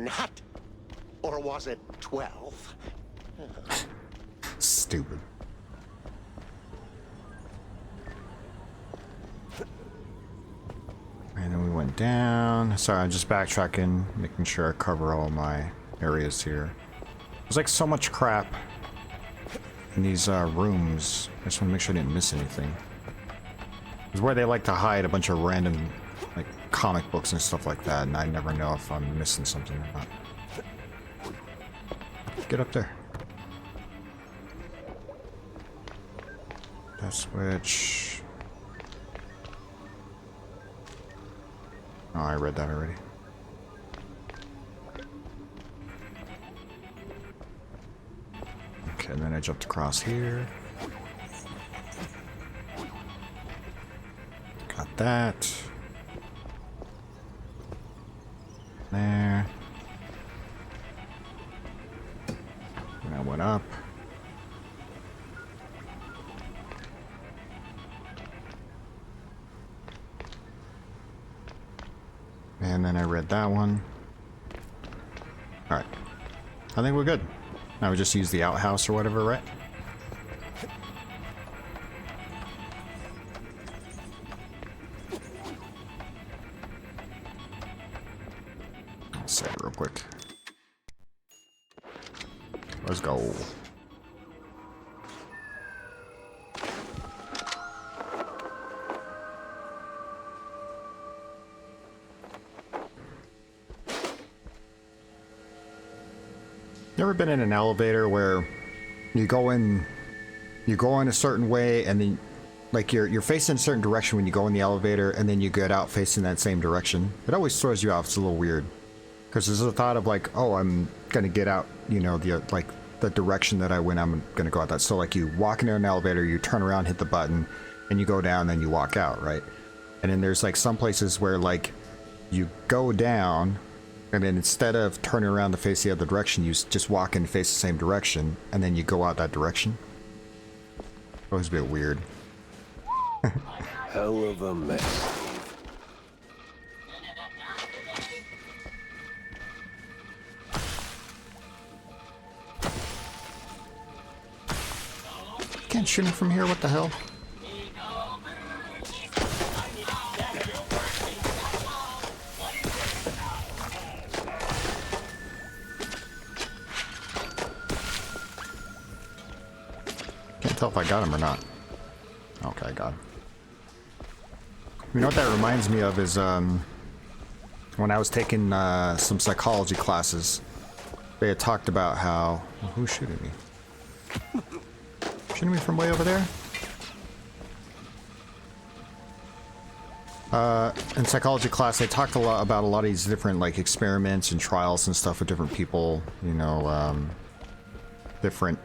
Hut. Or was it 12? Stupid. And then we went down. Sorry, I'm just backtracking, making sure I cover all my areas here. There's like so much crap in these rooms. I just want to make sure I didn't miss anything. It's where they like to hide a bunch of random like comic books and stuff like that, and I never know if I'm missing something or not. Get up there. That switch. Oh, I read that already. Okay, and then I jumped across here. Got that. There. And I went up. And then I read that one. Alright. I think we're good. Now we just use the outhouse or whatever, right? I'll say it real quick. Let's go. You ever been in an elevator where you go in a certain way and then like you're facing a certain direction when you go in the elevator and then you get out facing that same direction? It always throws you off. It's a little weird because there's a thought of like, oh, I'm gonna get out, you know, the direction that I went, I'm gonna go out that. So like you walk into an elevator, you turn around, hit the button, and you go down, then you walk out, right? And then there's like some places where like you go down. And then instead of turning around to face the other direction, you just walk in and face the same direction, and then you go out that direction. Always a bit weird. Hell of a mess. Can't shoot him from here, what the hell? Tell if I got him or not. Okay, I got him. You know what that reminds me of is when I was taking some psychology classes, they had talked about how who's shooting me? Shooting me from way over there? In psychology class, they talked a lot about a lot of these different like experiments and trials and stuff with different people. You know, different.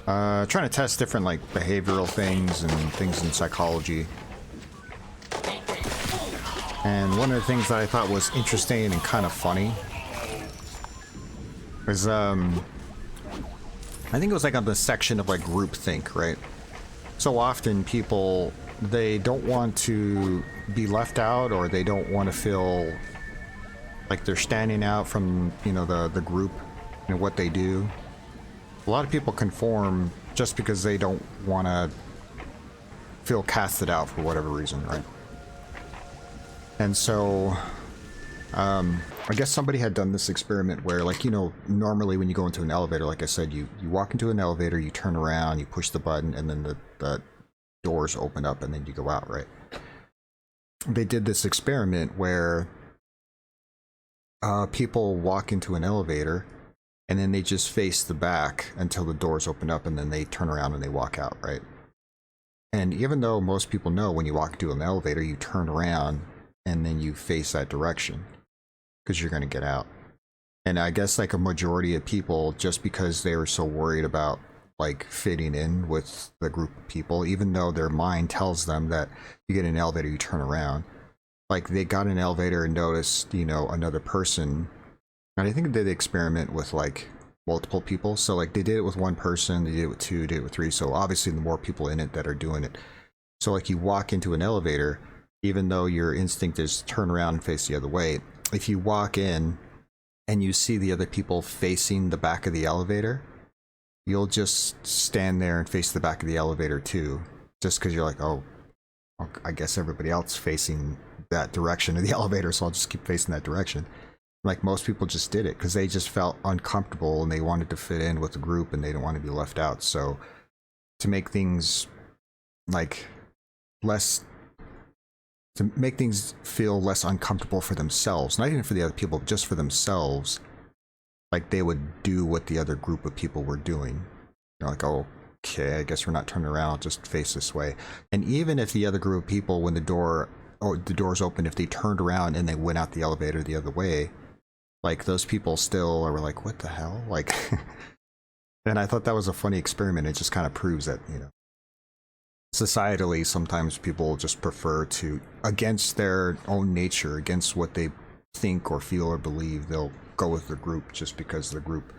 Trying to test different like behavioral things and things in psychology. And one of the things that I thought was interesting and kind of funny was I think it was like on the section of like groupthink, right? So often people they don't want to be left out, or they don't want to feel like they're standing out from, you know, the group and what they do. A lot of people conform just because they don't want to feel casted out for whatever reason, right? And so I guess somebody had done this experiment where, like, you know, normally when you go into an elevator, like I said, you walk into an elevator, you turn around, you push the button, and then the doors open up, and then you go out, right? They did this experiment where people walk into an elevator, and then they just face the back until the doors open up, and then they turn around and they walk out, right? And even though most people know when you walk into an elevator, you turn around and then you face that direction because you're going to get out. And I guess like a majority of people, just because they were so worried about like fitting in with the group of people, even though their mind tells them that you get in an elevator, you turn around, like they got in an elevator and noticed, you know, another person. And I think they did the experiment with like multiple people. So like they did it with one person, they did it with two, did it with three. So obviously the more people in it that are doing it. So like you walk into an elevator, even though your instinct is turn around and face the other way, if you walk in and you see the other people facing the back of the elevator, you'll just stand there and face the back of the elevator too, just because you're like, oh, I guess everybody else facing that direction of the elevator, so I'll just keep facing that direction. Like most people just did it because they just felt uncomfortable and they wanted to fit in with the group and they didn't want to be left out. So to make things like to make things feel less uncomfortable for themselves, not even for the other people, just for themselves, like they would do what the other group of people were doing. You're like, oh, okay, I guess we're not turning around, I'll just face this way. And even if the other group of people, when the doors open, if they turned around and they went out the elevator the other way, like those people still are like, what the hell? Like, and I thought that was a funny experiment. It just kind of proves that, you know, societally, sometimes people just prefer to, against their own nature, against what they think or feel or believe, they'll go with the group just because the group,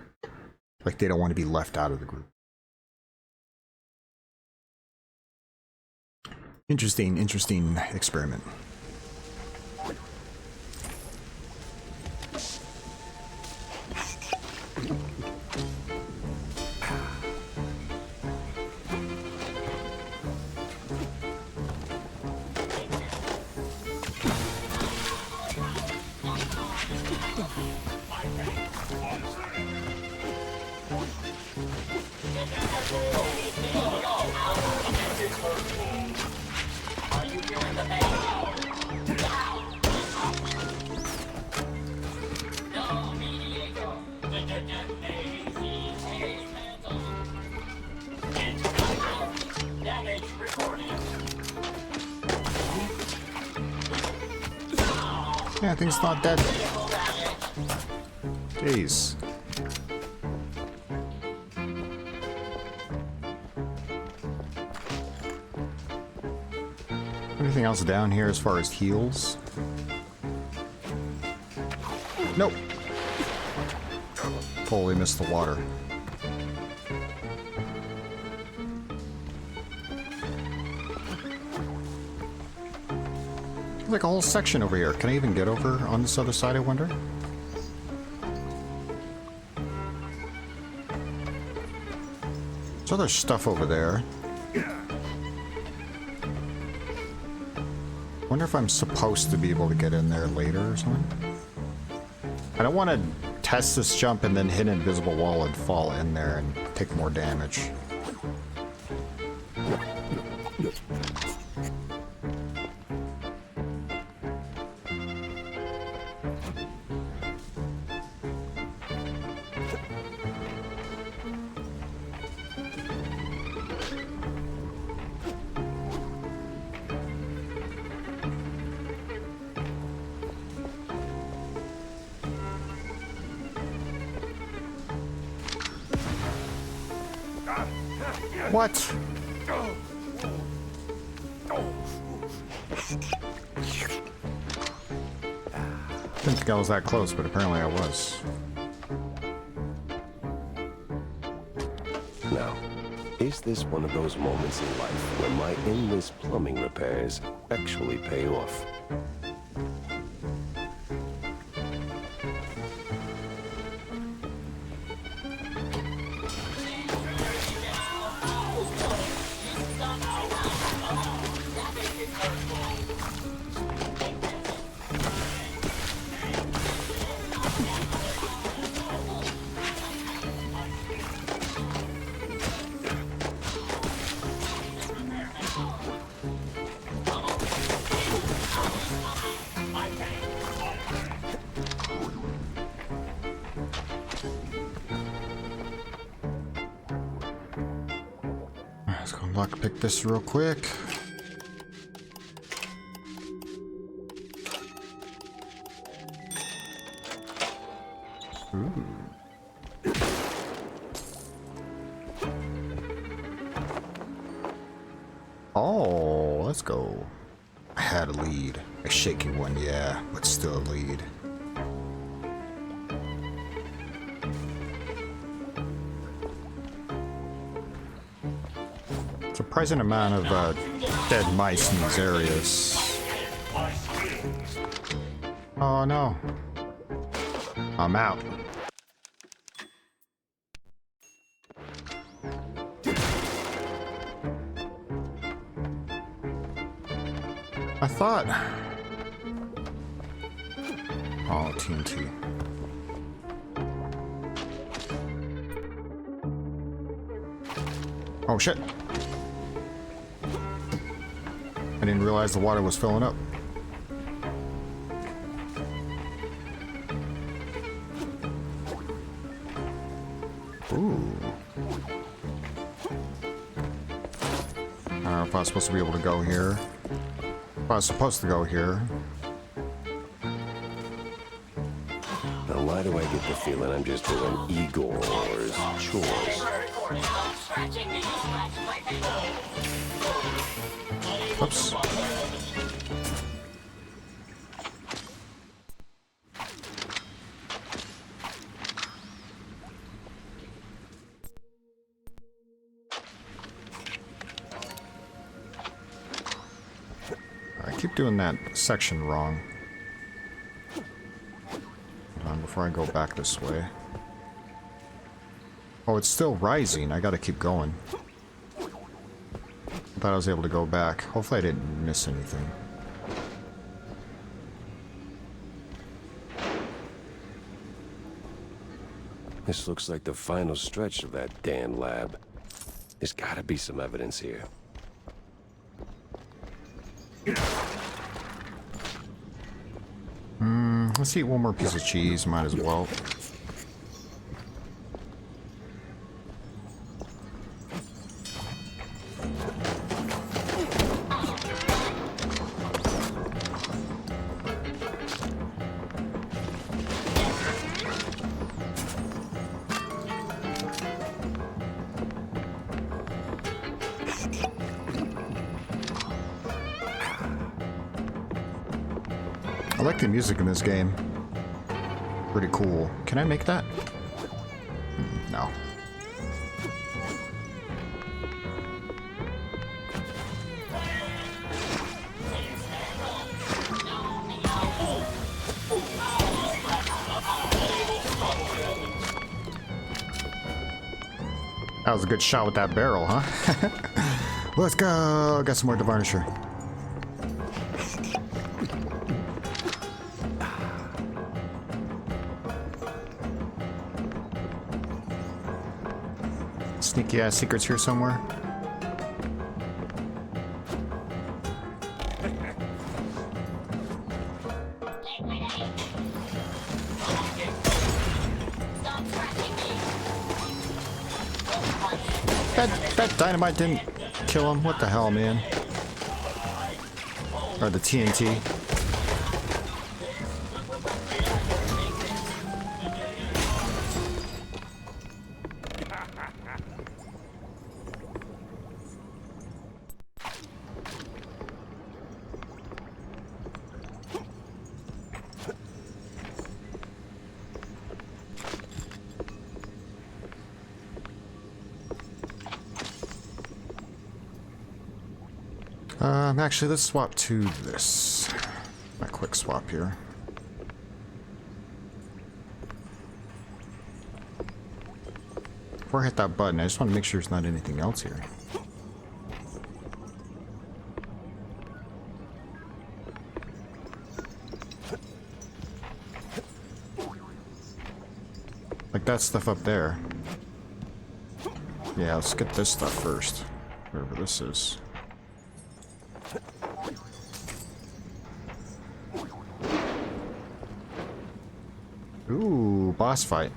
like they don't want to be left out of the group. Interesting experiment. Yeah, I think it's not dead. Jeez. Anything else down here as far as heals? Nope. Totally missed the water. Like a whole section over here. Can I even get over on this other side, I wonder? There's other stuff over there. Wonder if I'm supposed to be able to get in there later or something. I don't want to test this jump and then hit an invisible wall and fall in there and take more damage. What? Didn't think I was that close, but apparently I was. Now, is is this one of those moments in life where my endless plumbing repairs actually pay off? Let's go lockpick this real quick. Ooh. Oh, let's go. I had a lead. A shaky one, yeah, but still a lead. Surprising amount of dead mice in these areas. Oh no. I'm out. I thought... Oh, TNT. Oh shit. I didn't realize the water was filling up. Ooh. I don't know if I was supposed to be able to go here. If I was supposed to go here. Now, why do I get the feeling I'm just doing Igor's chores? Oops. I keep doing that section wrong. Hold on, before I go back this way. Oh, it's still rising. I gotta keep going. I thought I was able to go back. Hopefully I didn't miss anything. This looks like the final stretch of that damn lab. There's gotta be some evidence here. Let's eat one more piece of cheese. Might as well. I like the music in this game. Pretty cool. Can I make that? No. That was a good shot with that barrel, huh? Let's go! Got some more Varnisher. Sneaky ass secrets here somewhere. That dynamite didn't kill him. What the hell, man? Or the TNT. Actually, let's swap to this. A quick swap here. Before I hit that button, I just want to make sure there's not anything else here. Like that stuff up there. Yeah, let's get this stuff first. Whatever this is. Ooh, boss fight.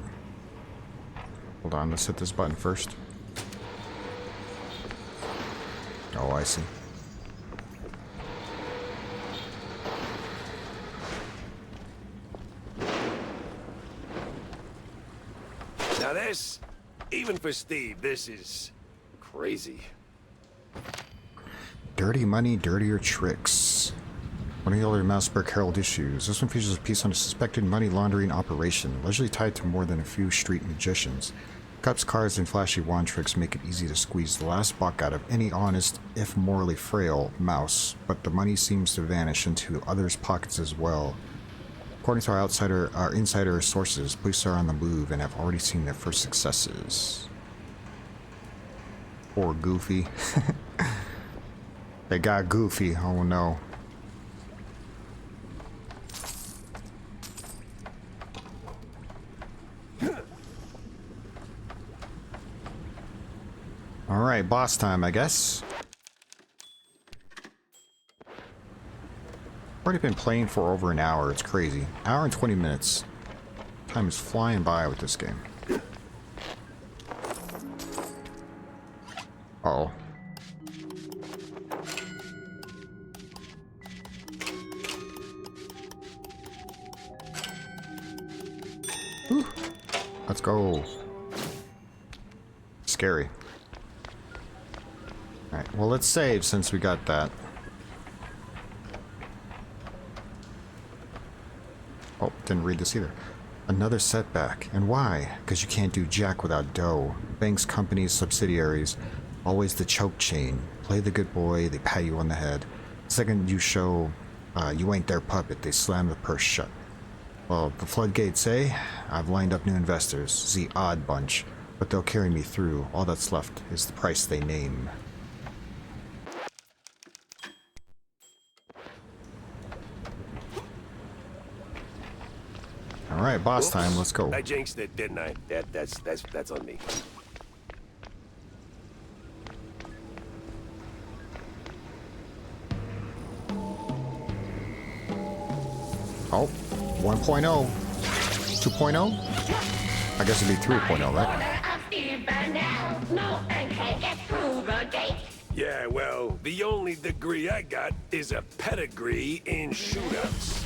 Hold on, let's hit this button first. Oh, I see. Now this, even for Steve, this is crazy. Dirty money, dirtier tricks. One of the older Mouseburg Herald issues. This one features a piece on a suspected money laundering operation, allegedly tied to more than a few street magicians. Cups, cards, and flashy wand tricks make it easy to squeeze the last buck out of any honest, if morally frail, mouse, but the money seems to vanish into others' pockets as well. According to our insider sources, police are on the move and have already seen their first successes. Poor Goofy. They got Goofy, oh no. Alright, boss time, I guess. Already been playing for over an hour, it's crazy. Hour and 20 minutes. Time is flying by with this game. Uh-oh. Whew. Let's go. Scary. Alright, well let's save since we got that. Oh, didn't read this either. Another setback. And why? Because you can't do jack without dough. Banks, companies, subsidiaries. Always the choke chain. Play the good boy, they pat you on the head. Second you show you ain't their puppet, they slam the purse shut. Well, the floodgates say, I've lined up new investors, the odd bunch, but they'll carry me through. All that's left is the price they name. Alright, boss time, let's go. I jinxed it, didn't I? That's on me. Oh, 1.0. 2.0? I guess it'd be 3.0, right? Yeah, well, the only degree I got is a pedigree in shootouts.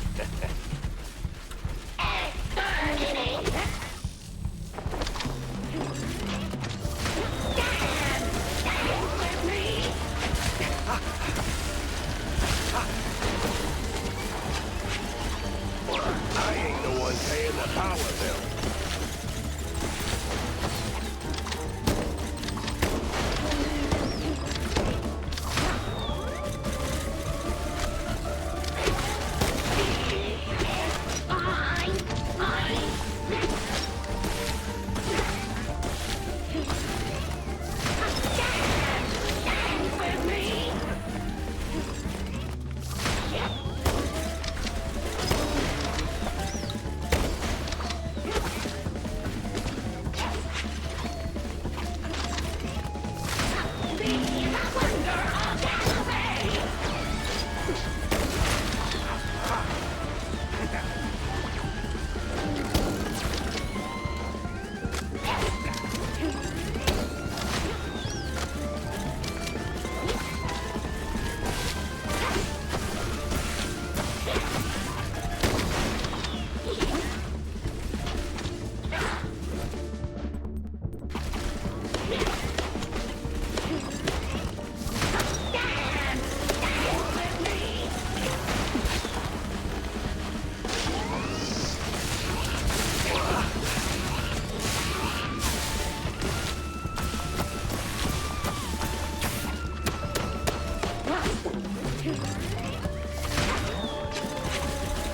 I ain't the one paying the power bill.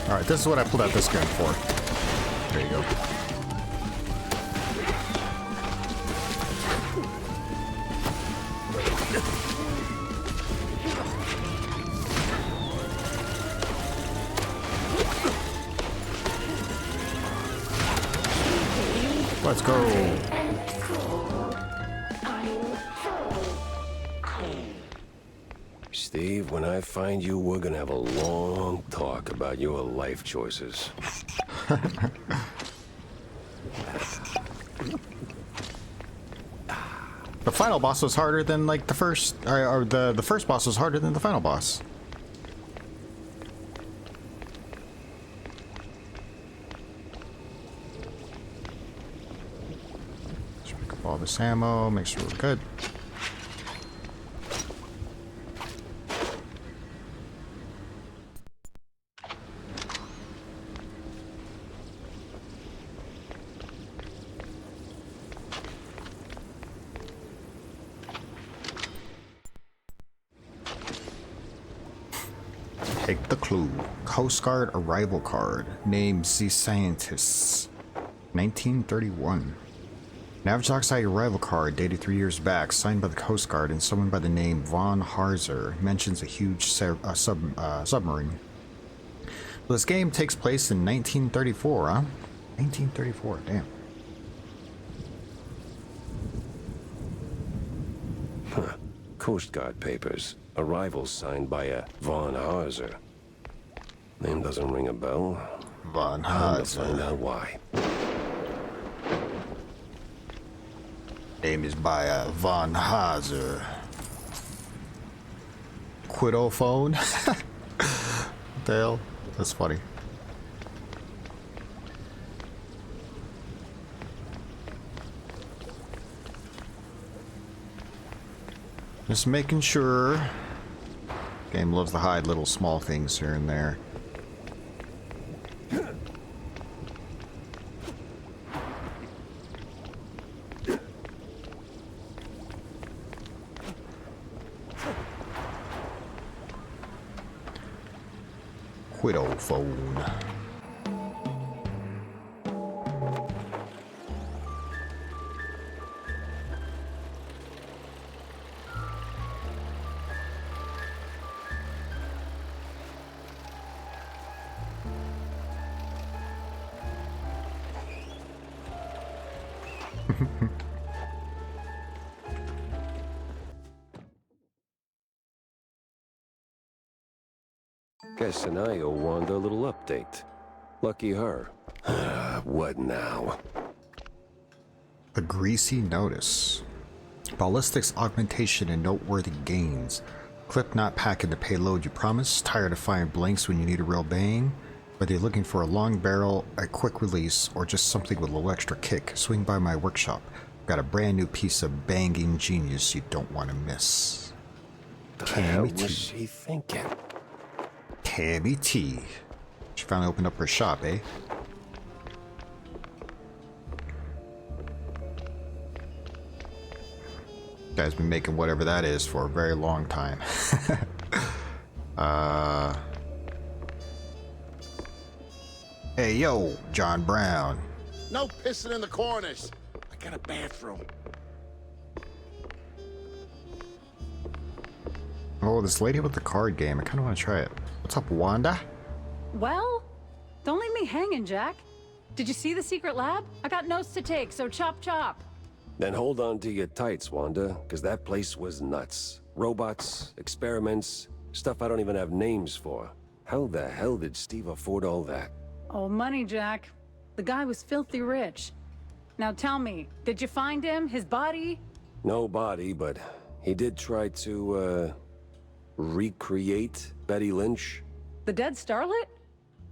Alright, this is what I pulled out this gun for. There you go. Let's go. Steve, when I find you, we're gonna have a long talk about your life choices. The final boss was harder than like the first, or the first boss was harder than the final boss. Let's pick up all this ammo, make sure we're good. Take the clue. Coast Guard arrival card. Name The Scientists. 1931. Average oxide arrival card dated 3 years back, signed by the Coast Guard and someone by the name Von Harzer. Mentions a huge submarine. Well, this game takes place in 1934, huh? 1934, damn. Coast Guard papers. Arrival signed by a Von Harzer. Name doesn't ring a bell. Von I'll find Harzer. out why. Name is by a Von Harzer. Quiddo phone? What the hell? That's funny. Just making sure. Game loves to hide little small things here and there. Quiddo phone. Guess and I owe Wanda a little update. Lucky her. What now? A greasy notice. Ballistics augmentation and noteworthy gains. Clip not packing the payload you promised. Tired of firing blanks when you need a real bang? Whether you're looking for a long barrel, a quick release, or just something with a little extra kick, swing by my workshop. Got a brand new piece of banging genius you don't want to miss. The hell was she thinking? Tammy T. She finally opened up her shop, eh? Guy's been making whatever that is for a very long time. Hey, yo, John Brown. No pissing in the corners. I got a bathroom. Oh, this lady with the card game. I kind of want to try it. What's up, Wanda? Well, don't leave me hanging, Jack. Did you see the secret lab? I got notes to take, so chop chop. Then hold on to your tights, Wanda, because that place was nuts. Robots, experiments, stuff I don't even have names for. How the hell did Steve afford all that? Oh, money, Jack. The guy was filthy rich. Now tell me, did you find him? His body? No body, but he did try to, recreate Betty Lynch. The dead starlet?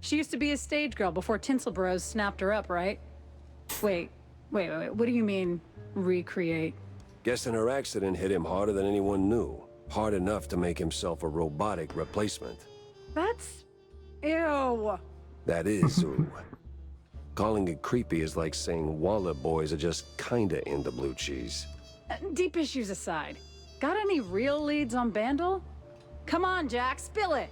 She used to be a stage girl before Tinsel Bros snapped her up, right? Wait. What do you mean, recreate? Guessing her accident hit him harder than anyone knew. Hard enough to make himself a robotic replacement. That's... ew. That is, ooh. Calling it creepy is like saying Waller boys are just kinda into blue cheese. Deep issues aside, got any real leads on Bandle? Come on, Jack, spill it.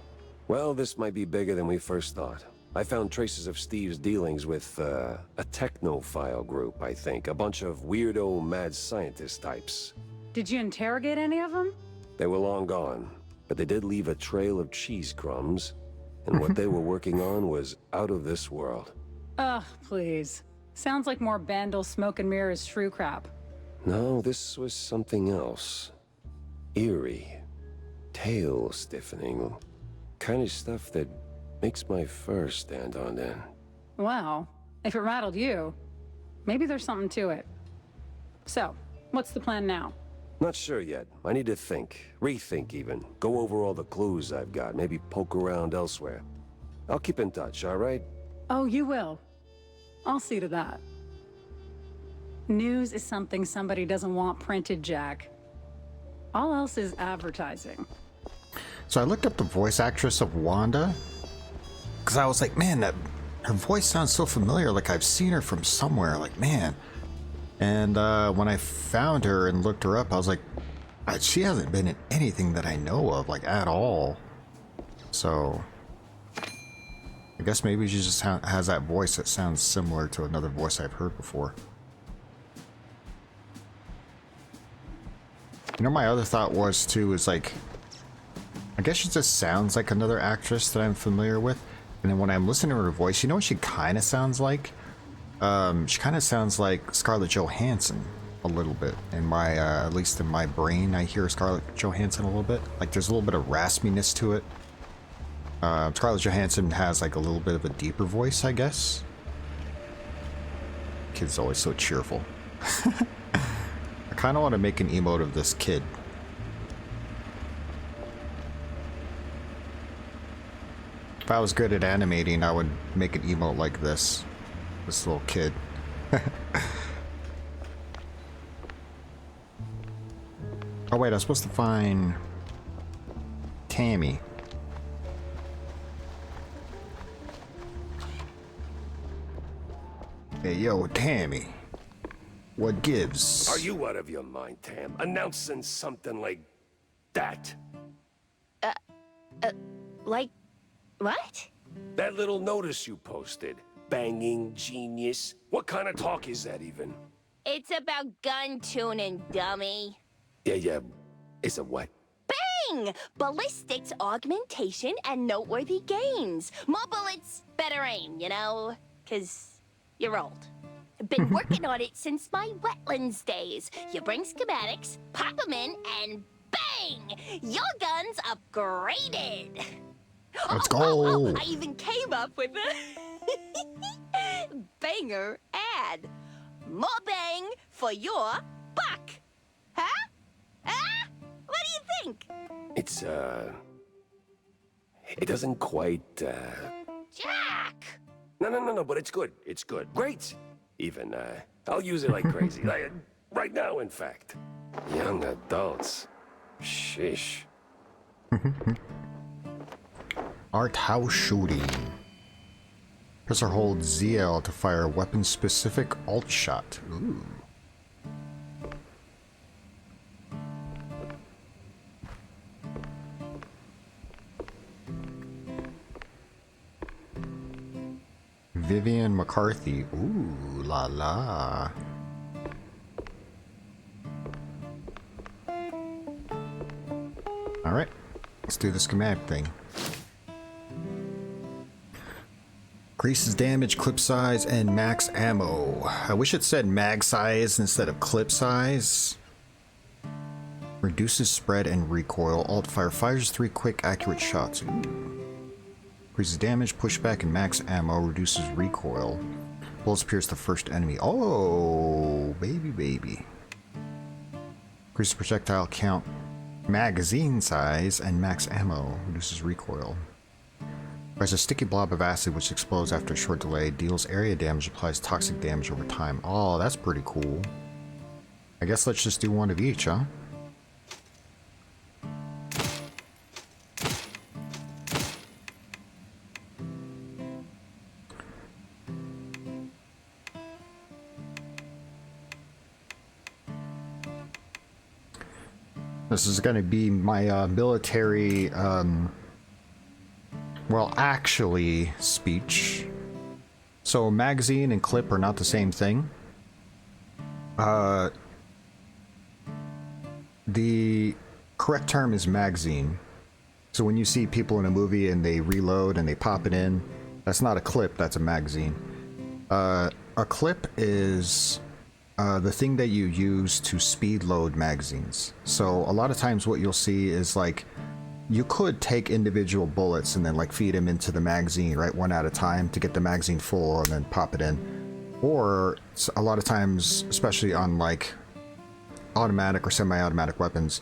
Well, this might be bigger than we first thought. I found traces of Steve's dealings with, a technophile group, I think. A bunch of weirdo mad scientist types. Did you interrogate any of them? They were long gone, but they did leave a trail of cheese crumbs. And what they were working on was out of this world. Ugh, please. Sounds like more Bandle smoke and mirrors shrew crap. No, this was something else. Eerie. Tail stiffening. Kind of stuff that makes my fur stand on end. Wow. If it rattled you, maybe there's something to it. So, what's the plan now? Not sure yet. I need to think. Rethink even. Go over all the clues I've got. Maybe poke around elsewhere. I'll keep in touch, all right? Oh, you will. I'll see to that. News is something somebody doesn't want printed, Jack. All else is advertising. So I looked up the voice actress of Wanda, because I was like, man, her voice sounds so familiar, like I've seen her from somewhere, like, man. And when I found her and looked her up, I was like, she hasn't been in anything that I know of, like, at all. So I guess maybe she just has that voice that sounds similar to another voice I've heard before. You know, my other thought was, too, is like, I guess she just sounds like another actress that I'm familiar with. And then when I'm listening to her voice, you know what she kind of sounds like? She kind of sounds like Scarlett Johansson a little bit. In my, at least in my brain, I hear Scarlett Johansson a little bit. Like, there's a little bit of raspiness to it. Scarlett Johansson has, like, a little bit of a deeper voice, I guess. Kid's always so cheerful. I kind of want to make an emote of this kid. If I was good at animating, I would make an emote like this. This little kid. Oh wait, I was supposed to find Tammy. Hey yo, Tammy. What gives? Are you out of your mind, Tam? Announcing something like that? Like, what? That little notice you posted. Banging genius. What kind of talk is that even? It's about gun tuning, dummy. Yeah. Is it what? Bang! Ballistics, augmentation, and noteworthy gains. More bullets, better aim, you know? 'Cause you're old. Been working on it since my wetlands days. You bring schematics, pop them in, and bang! Your gun's upgraded. Let's go. I even came up with a banger ad. More bang for your buck. Huh? Huh? What do you think? It's, it doesn't quite, Jack! No, but it's good. It's good. Great! Even, I'll use it like crazy. Like, right now, in fact. Young adults. Sheesh. Art house shooting. Press or hold ZL to fire a weapon-specific alt shot. Ooh. Vivian McCarthy. Ooh la la. Alright, let's do the schematic thing. Increases damage, clip size, and max ammo. I wish it said mag size instead of clip size. Reduces spread and recoil. Alt fire fires 3 quick, accurate shots. Ooh. Increases damage, pushback, and max ammo. Reduces recoil. Bullets pierce the first enemy. Oh, baby. Increases projectile count, magazine size, and max ammo. Reduces recoil. There's a sticky blob of acid which explodes after a short delay. Deals area damage, applies toxic damage over time. Oh, that's pretty cool. I guess let's just do one of each, huh? This is going to be my military well, actually, speech. So magazine and clip are not the same thing. The correct term is magazine. So when you see people in a movie and they reload and they pop it in, that's not a clip, that's a magazine. A clip is the thing that you use to speed load magazines. So a lot of times what you'll see is like, you could take individual bullets and then like feed them into the magazine, right, one at a time to get the magazine full and then pop it in. Or a lot of times, especially on like automatic or semi-automatic weapons,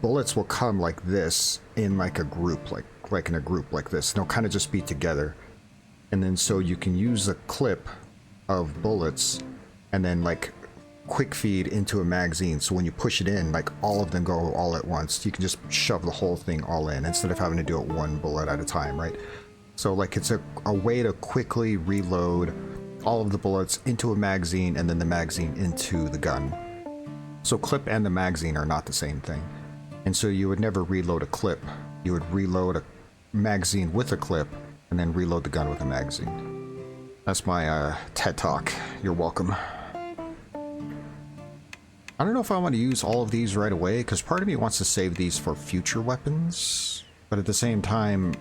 bullets will come like this in like a group, like in a group like this. They'll kind of just be together. And then so you can use a clip of bullets and then like quick feed into a magazine. So when you push it in, like all of them go all at once. You can just shove the whole thing all in instead of having to do it one bullet at a time, right? So like it's a way to quickly reload all of the bullets into a magazine and then the magazine into the gun. So clip and the magazine are not the same thing. And so you would never reload a clip. You would reload a magazine with a clip and then reload the gun with a magazine. That's my TED Talk. You're welcome. I don't know if I want to use all of these right away, because part of me wants to save these for future weapons. But at the same time,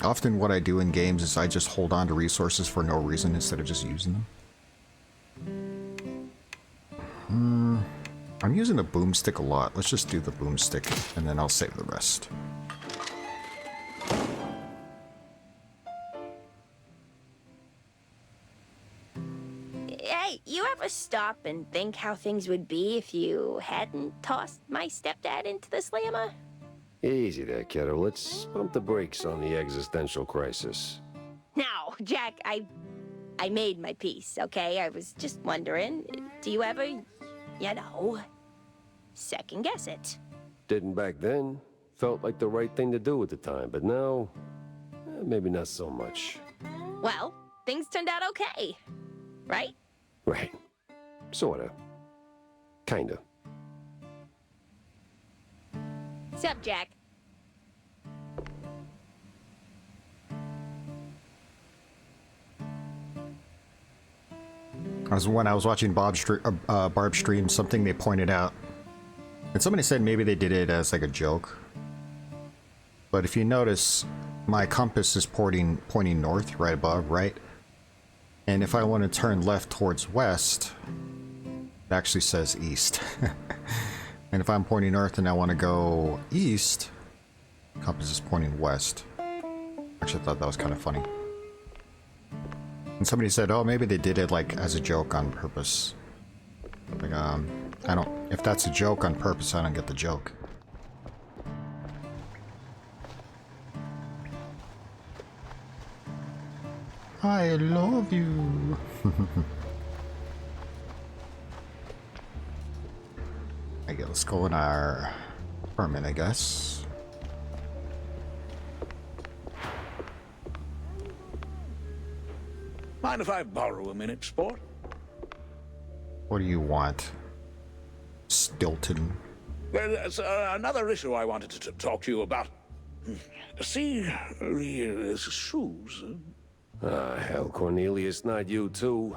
often what I do in games is I just hold on to resources for no reason instead of just using them. I'm using the boomstick a lot. Let's just do the boomstick, and then I'll save the rest. Hey, you ever stop and think how things would be if you hadn't tossed my stepdad into the slammer? Easy there, kiddo. Let's pump the brakes on the existential crisis. Now, Jack, I made my peace, okay? I was just wondering, do you ever, second guess it? Didn't back then. Felt like the right thing to do at the time, but now, maybe not so much. Well, things turned out okay, right? Right. Sorta. Kinda. Sup, Jack? When I was watching Barb's stream, something they pointed out, and somebody said maybe they did it as like a joke. But if you notice, my compass is pointing north, right above, right? And if I want to turn left towards west, it actually says east. And if I'm pointing north and I want to go east, compass is pointing west. Actually, I thought that was kind of funny. And somebody said, oh, maybe they did it like as a joke on purpose. Like, I don't, if that's a joke on purpose, I don't get the joke. I love you. Okay, let's go in our apartment, I guess. Mind if I borrow a minute, sport? What do you want, Stilton? Well, there's another issue I wanted to talk to you about. See, these shoes. Ah, hell, Cornelius, not you too.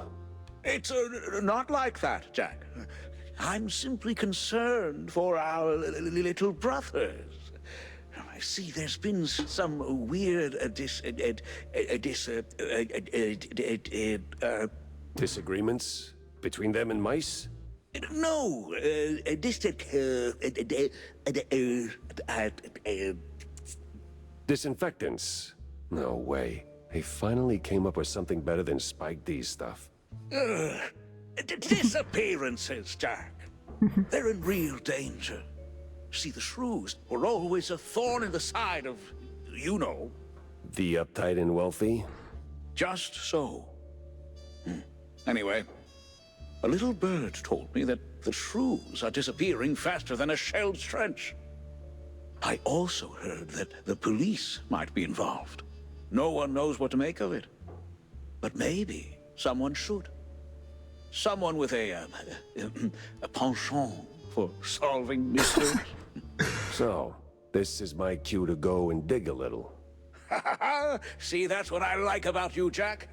It's not like that, Jack. I'm simply concerned for our little brothers. I see there's been some weird Disagreements between them and mice? no, Disinfectants? No way. They finally came up with something better than Spike D's stuff. disappearances, Jack. They're in real danger. See, the shrews were always a thorn in the side of, you know. The uptight and wealthy? Just so. Anyway, a little bird told me that the shrews are disappearing faster than a shelled trench. I also heard that the police might be involved. No one knows what to make of it. But maybe someone should. Someone with a penchant for solving mysteries. So, This is my cue to go and dig a little. See, that's what I like about you, Jack.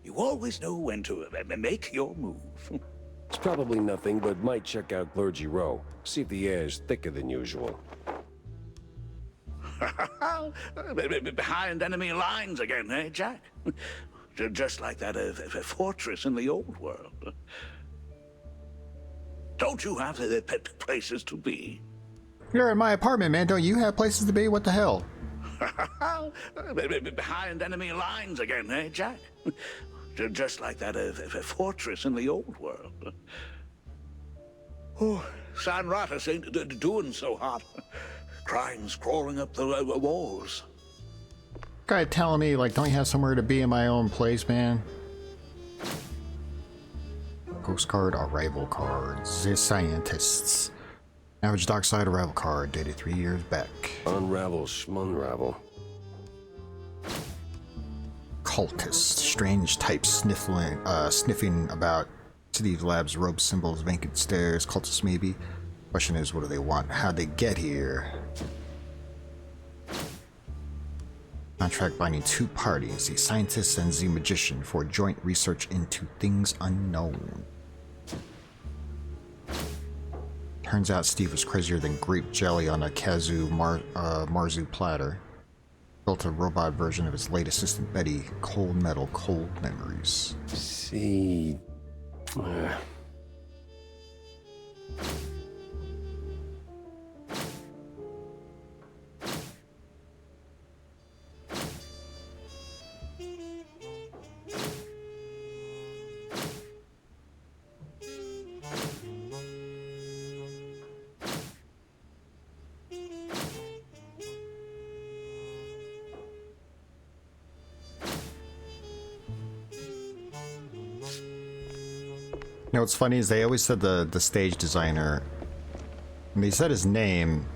You always know when to make your move. It's probably nothing, but might check out Clergy Row. See if the air's thicker than usual. Behind enemy lines again, eh, Jack? Just like that fortress in the old world. Don't you have places to be? You're in my apartment, man. Don't you have places to be? What the hell? Behind enemy lines again, eh, Jack? Just like that fortress in the old world. Oh, San Ratas ain't doing so hot. Crime's crawling up the walls. Guy telling me, like, don't you have somewhere to be in my own place, man? Ghost card, arrival card. The scientists. Average dockside arrival card, dated 3 years back. Unravel, schmunravel. Cultist, strange type sniffing about city labs, rope symbols, vacant stairs. Cultists maybe. Question is, what do they want? How'd they get here? Contract binding 2 parties, the scientist and the magician, for joint research into things unknown. Turns out Steve was crazier than grape jelly on a Marzu platter. Built a robot version of his late assistant Betty. Cold metal, cold memories. See... You know what's funny is they always said the stage designer, and they said his name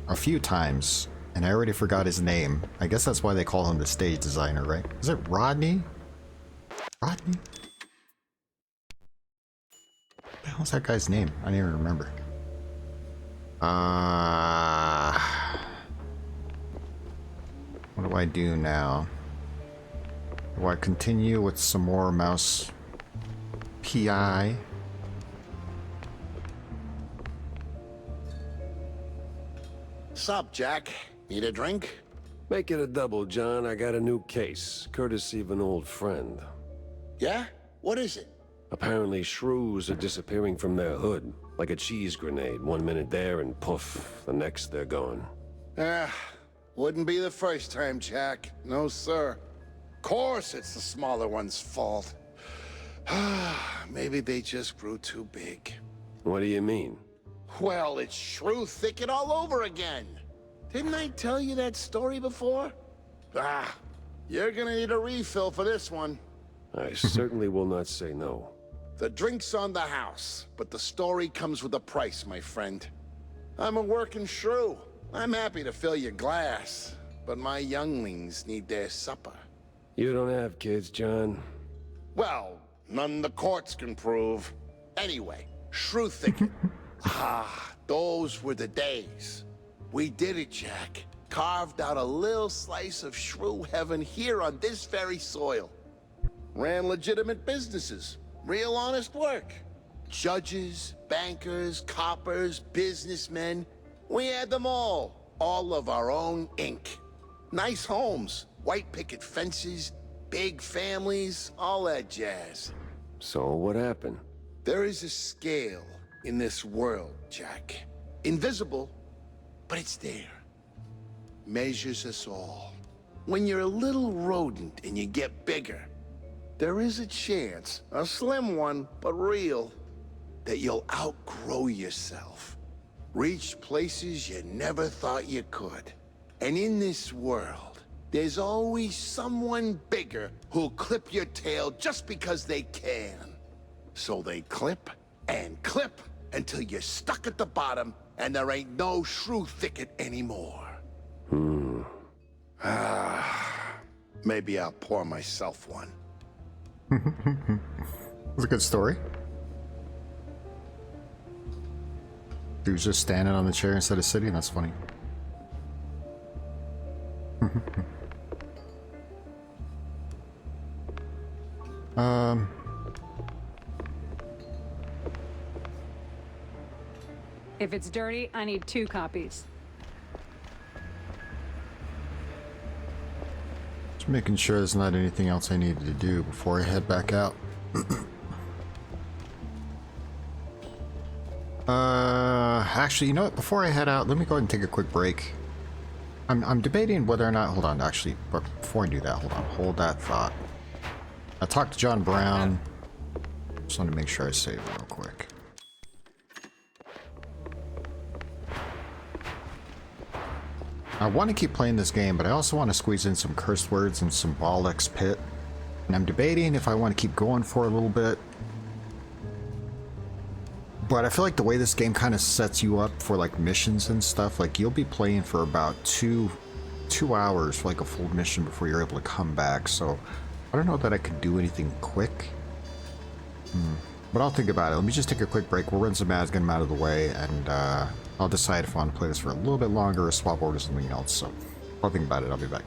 a few times, and I already forgot his name. I guess that's why they call him the stage designer, right? Is it Rodney? Rodney? What the hell's that guy's name? I don't even remember. What do I do now? Do I continue with some more mouse PI? Sup, Jack? Need a drink? Make it a double, John. I got a new case, courtesy of an old friend. Yeah? What is it? Apparently shrews are disappearing from their hood, like a cheese grenade. 1 minute there and poof, the next they're gone. Wouldn't be the first time, Jack. No, sir. Course it's the smaller one's fault. Maybe they just grew too big. What do you mean? Well, it's shrew thicket all over again. Didn't I tell you that story before? You're gonna need a refill for this one. I certainly will not say no. The drink's on the house, but the story comes with a price, my friend. I'm a working shrew. I'm happy to fill your glass, but my younglings need their supper. You don't have kids, John? Well, none the courts can prove. Anyway, shrew thicket. Those were the days. We did it, Jack. Carved out a little slice of shrew heaven here on this very soil. Ran legitimate businesses. Real honest work. Judges, bankers, coppers, businessmen. We had them all. All of our own ink. Nice homes, white picket fences, big families, all that jazz. So what happened? There is a scale in this world, Jack. Invisible, but it's there. Measures us all. When you're a little rodent and you get bigger, there is a chance, a slim one, but real, that you'll outgrow yourself. Reach places you never thought you could. And in this world, there's always someone bigger who'll clip your tail just because they can. So they clip and clip until you're stuck at the bottom and there ain't no shrew thicket anymore. Maybe I'll pour myself one. It's a good story. Dude's just standing on the chair instead of sitting. That's funny. If it's dirty, I need 2 copies. Just making sure there's not anything else I needed to do before I head back out. Actually, you know what? Before I head out, let me go ahead and take a quick break. I'm debating whether or not... Hold on, actually, but before I do that, hold that thought. I talked to John Brown. Just want to make sure I save real quick. I want to keep playing this game, but I also want to squeeze in some curse words and Symbolic's Pit. And I'm debating if I want to keep going for a little bit. But I feel like the way this game kind of sets you up for like missions and stuff, like you'll be playing for about two hours for like a full mission before you're able to come back. So I don't know that I could do anything quick. But I'll think about it. Let me just take a quick break. We'll run some ads, get them out of the way, and I'll decide if I want to play this for a little bit longer or swap over to something else. So I'll think about it. I'll be back.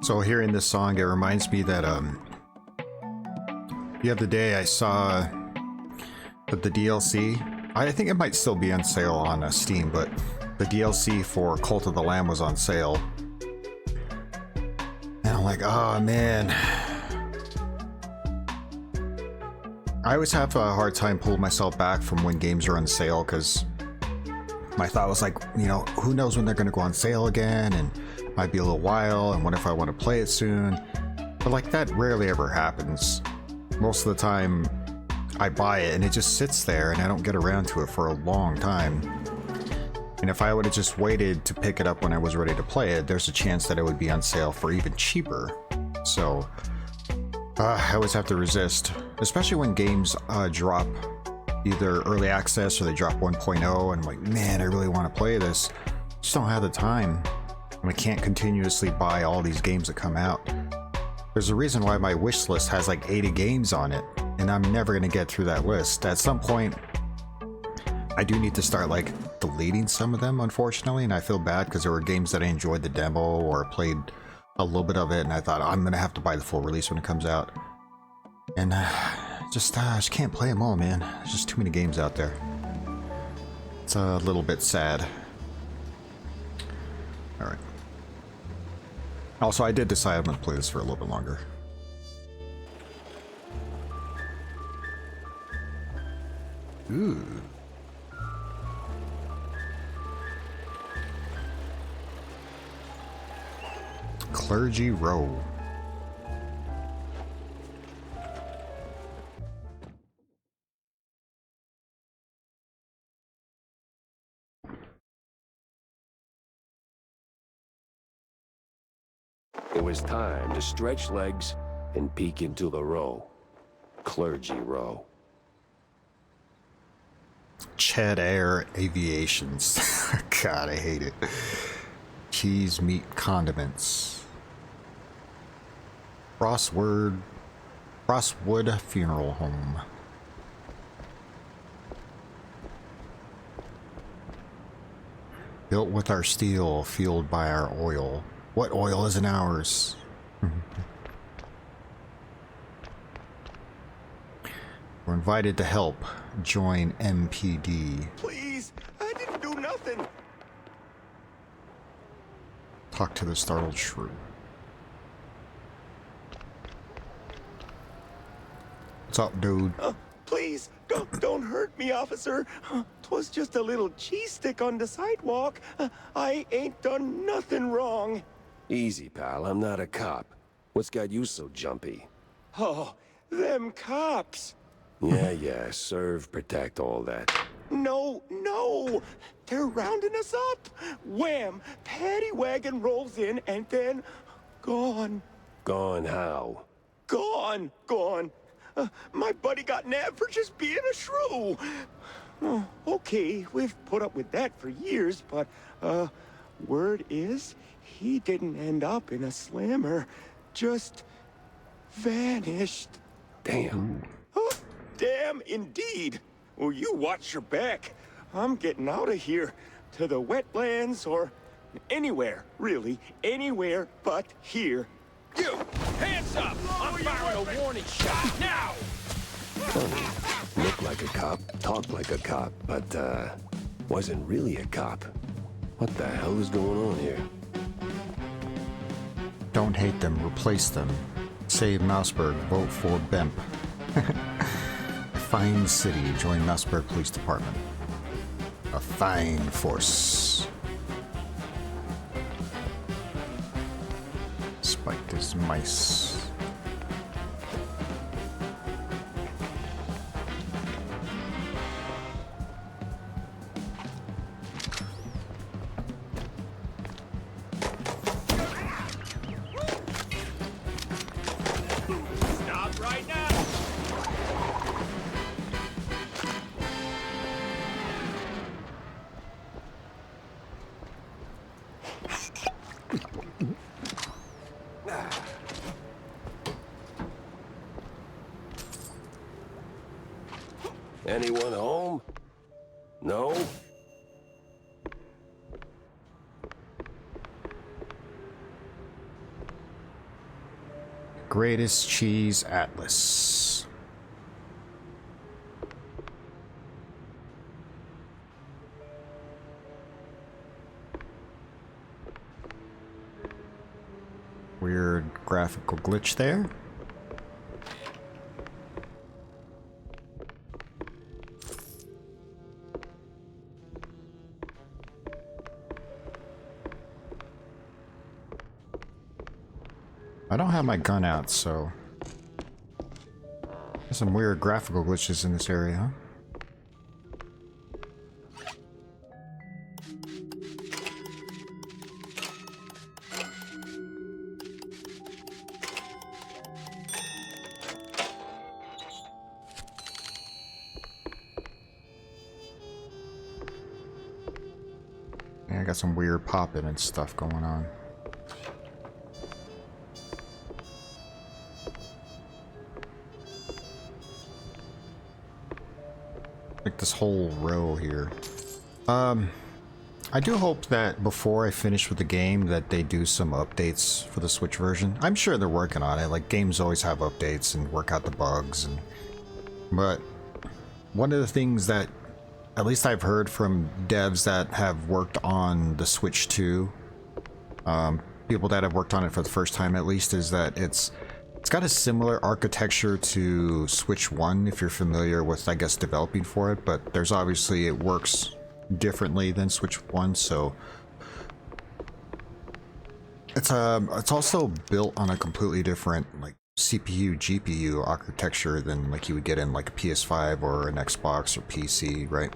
So hearing this song, it reminds me that the other day I saw that the DLC, I think it might still be on sale on Steam, but the DLC for Cult of the Lamb was on sale. And I'm like, oh man. I always have a hard time pulling myself back from when games are on sale, because my thought was like, you know, who knows when they're going to go on sale again, and it might be a little while, and what if I want to play it soon? But like, that rarely ever happens. Most of the time I buy it and it just sits there and I don't get around to it for a long time. And if I would have just waited to pick it up when I was ready to play it, there's a chance that it would be on sale for even cheaper. So I always have to resist, especially when games drop either early access or they drop 1.0, and I'm like, man, I really want to play this. Just don't have the time. And I can't continuously buy all these games that come out. There's a reason why my wish list has like 80 games on it, and I'm never going to get through that list. At some point, I do need to start like deleting some of them, unfortunately, and I feel bad because there were games that I enjoyed the demo or played a little bit of it, and I thought, I'm going to have to buy the full release when it comes out. And just can't play them all, man. There's just too many games out there. It's a little bit sad. Alright. Also, I did decide I'm going to play this for a little bit longer. Ooh. Clergy Row. It was time to stretch legs and peek into the row. Clergy Row. Chad Air Aviations. God, I hate it. Cheese, meat, condiments. Frostwood Funeral Home. Built with our steel, fueled by our oil. What oil isn't ours? We're invited to help. Join MPD. Please, I didn't do nothing. Talk to the startled shrew. What's up, dude? Please, don't hurt me, officer. 'Twas just a little cheese stick on the sidewalk. I ain't done nothing wrong. Easy, pal. I'm not a cop. What's got you so jumpy? Oh, them cops. Yeah, serve, protect, all that. No, they're rounding us up. Wham! Paddy wagon rolls in and then gone. Gone how? Gone. My buddy got nabbed for just being a shrew. Oh, okay, we've put up with that for years, but, word is, he didn't end up in a slammer. Just vanished. Damn. Oh, damn indeed. Well, you watch your back. I'm getting out of here. To the wetlands or anywhere, really. Anywhere but here. You! Hands up! I'm firing a warning shot now! Look like a cop, talk like a cop, but, wasn't really a cop. What the hell is going on here? Don't hate them, replace them. Save Mouseburg, vote for BEMP. Fine city, join Mouseburg Police Department. A fine force. Spiked as mice. Stop right now! Anyone home? No? greatest cheese atlas. Weird graphical glitch there. I don't have my gun out, so there's some weird graphical glitches in this area, huh? Yeah, I got some weird popping and stuff going on. Like this whole row here. I do hope that before I finish with the game that they do some updates for the Switch version. I'm sure they're working on it. Like, games always have updates and work out the bugs. But one of the things that at least I've heard from devs that have worked on the Switch 2, people that have worked on it for the first time at least, is that it's got a similar architecture to Switch 1 if you're familiar with, I guess, developing for it, but there's obviously, it works differently than Switch 1, so it's also built on a completely different like CPU GPU architecture than like you would get in like a PS5 or an Xbox or PC, right?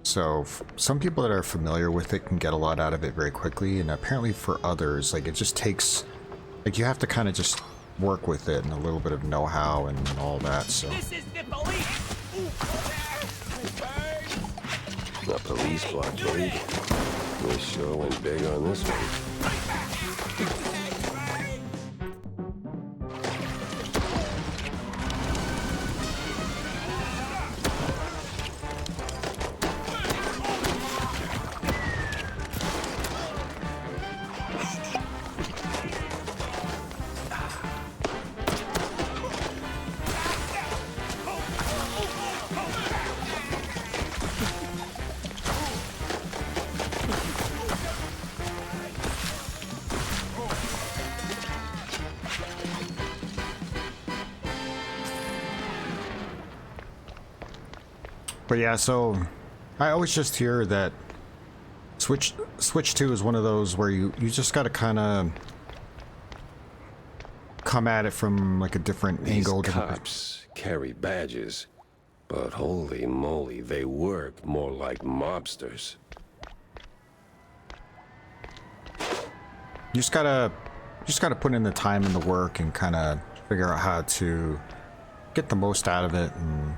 So some people that are familiar with it can get a lot out of it very quickly, and apparently for others, like, it just takes, like, you have to kind of just work with it and a little bit of know-how and all that. So This is the police! The police blockade. We sure went big on this one. but yeah, so I always just hear that Switch 2 is one of those where you just got to kind of come at it from like a different These angle. cops carry badges, but holy moly, they work more like mobsters. You just gotta put in the time and the work and kind of figure out how to get the most out of it and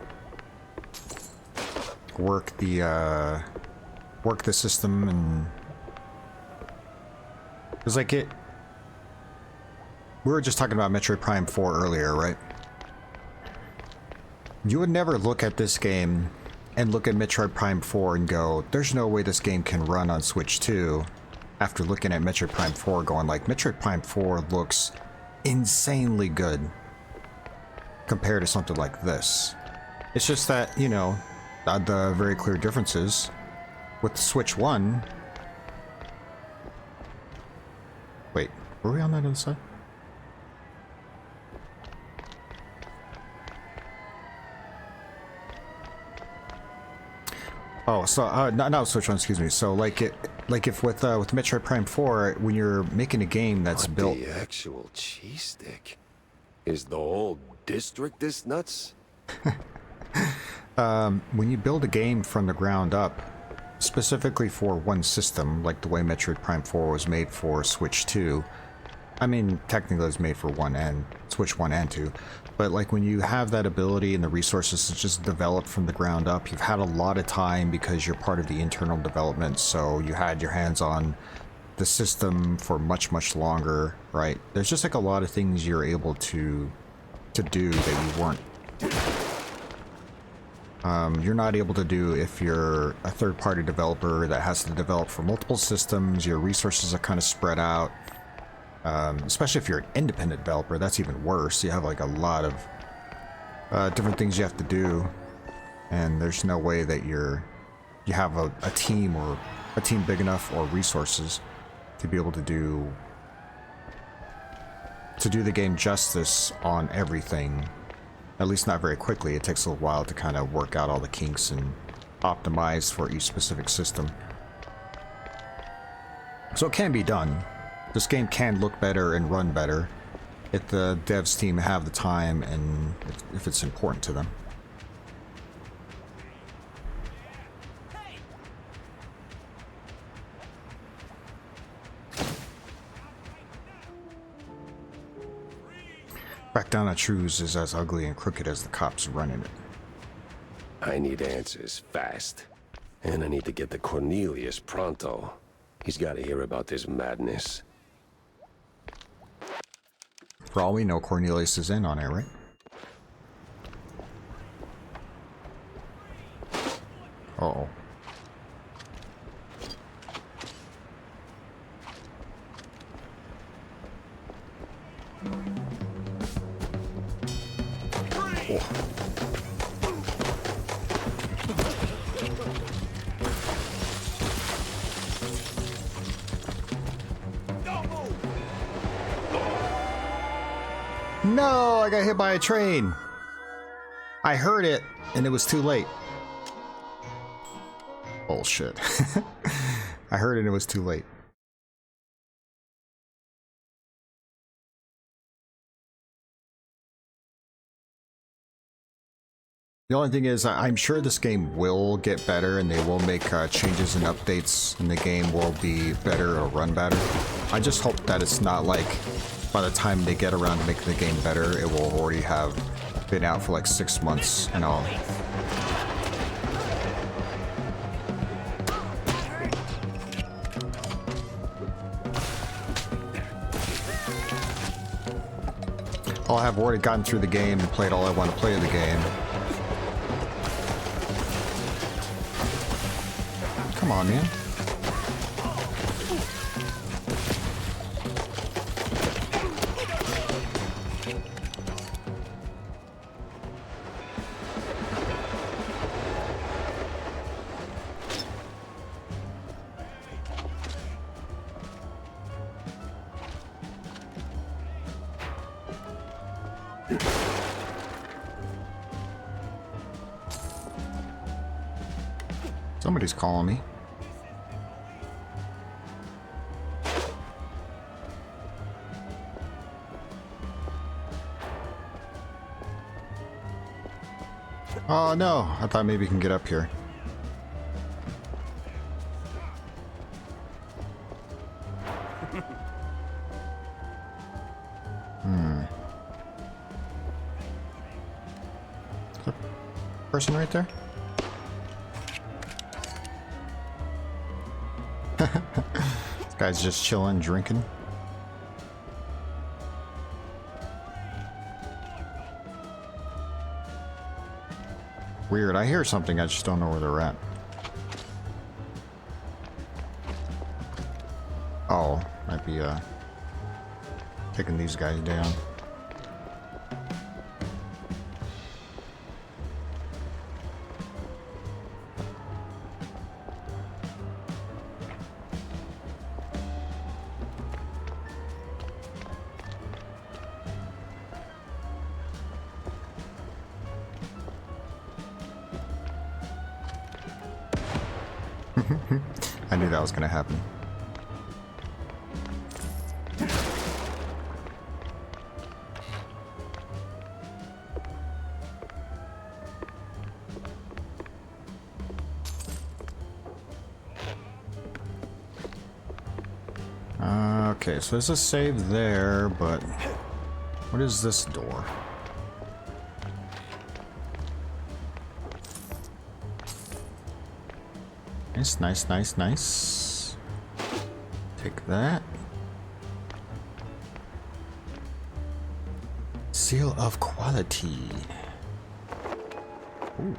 work the system. And it's like we were just talking about Metroid Prime 4 earlier, right? You would never look at this game and look at Metroid Prime 4 and go, there's no way this game can run on Switch 2, after looking at Metroid Prime 4 going like, Metroid Prime 4 looks insanely good compared to something like this. It's just that, you know, the very clear differences with the Switch 1. Wait, were we on that other side? Oh, so not Switch 1, excuse me. So like if with Metroid Prime 4, when you're making a game that's What built, the actual cheese stick? Is the whole district this nuts? when you build a game from the ground up, specifically for one system, like the way Metroid Prime 4 was made for Switch 2, I mean, technically it was made for Switch 1 and 2, but like when you have that ability and the resources to just develop from the ground up, you've had a lot of time because you're part of the internal development, so you had your hands on the system for much, much longer, right? There's just like a lot of things you're able to do that you weren't. You're not able to do if you're a third-party developer that has to develop for multiple systems. Your resources are kind of spread out. Especially if you're an independent developer, that's even worse. You have like a lot of different things you have to do, and there's no way that you have a team or a team big enough or resources to be able to do the game justice on everything. At least not very quickly. It takes a little while to kind of work out all the kinks and optimize for each specific system. So it can be done. This game can look better and run better if the devs team have the time and if it's important to them. Crackdown on Trues is as ugly and crooked as the cops running it. I need answers fast. And I need to get to Cornelius pronto. He's got to hear about this madness. For all we know, Cornelius is in on it, right? Uh-oh. No, I got hit by a train. I heard it, and it was too late. Bullshit. I heard it, and it was too late. The only thing is, I'm sure this game will get better, and they will make changes and updates, and the game will be better or run better. I just hope that it's not like, by the time they get around to making the game better, it will already have been out for like 6 months and all. I'll have already gotten through the game and played all I want to play of the game. Come on, man. Somebody's calling me. Oh no, I thought maybe you can get up here. Is that person right there? This guy's just chilling, drinking. Weird, I hear something, I just don't know where they're at. Oh, might be taking these guys down. I knew that was gonna happen. Okay, so there's a save there, but what is this door? Nice, nice, nice, nice. Take that. Seal of quality. Ooh.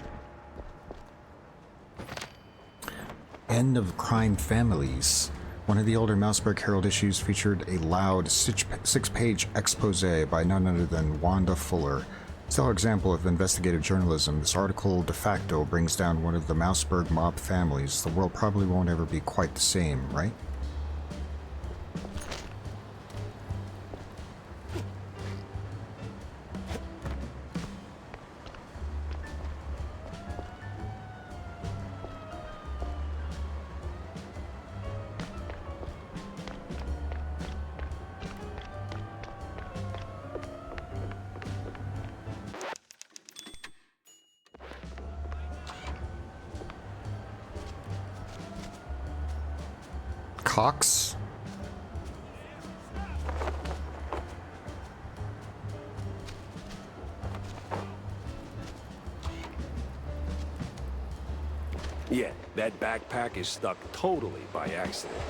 End of crime families. One of the older Mouseburg Herald issues featured a loud six-page expose by none other than Wanda Fuller. Stellar example of investigative journalism, this article de facto brings down one of the Mouseburg mob families. The world probably won't ever be quite the same, right? Cox? Yeah, that backpack is stuck totally by accident.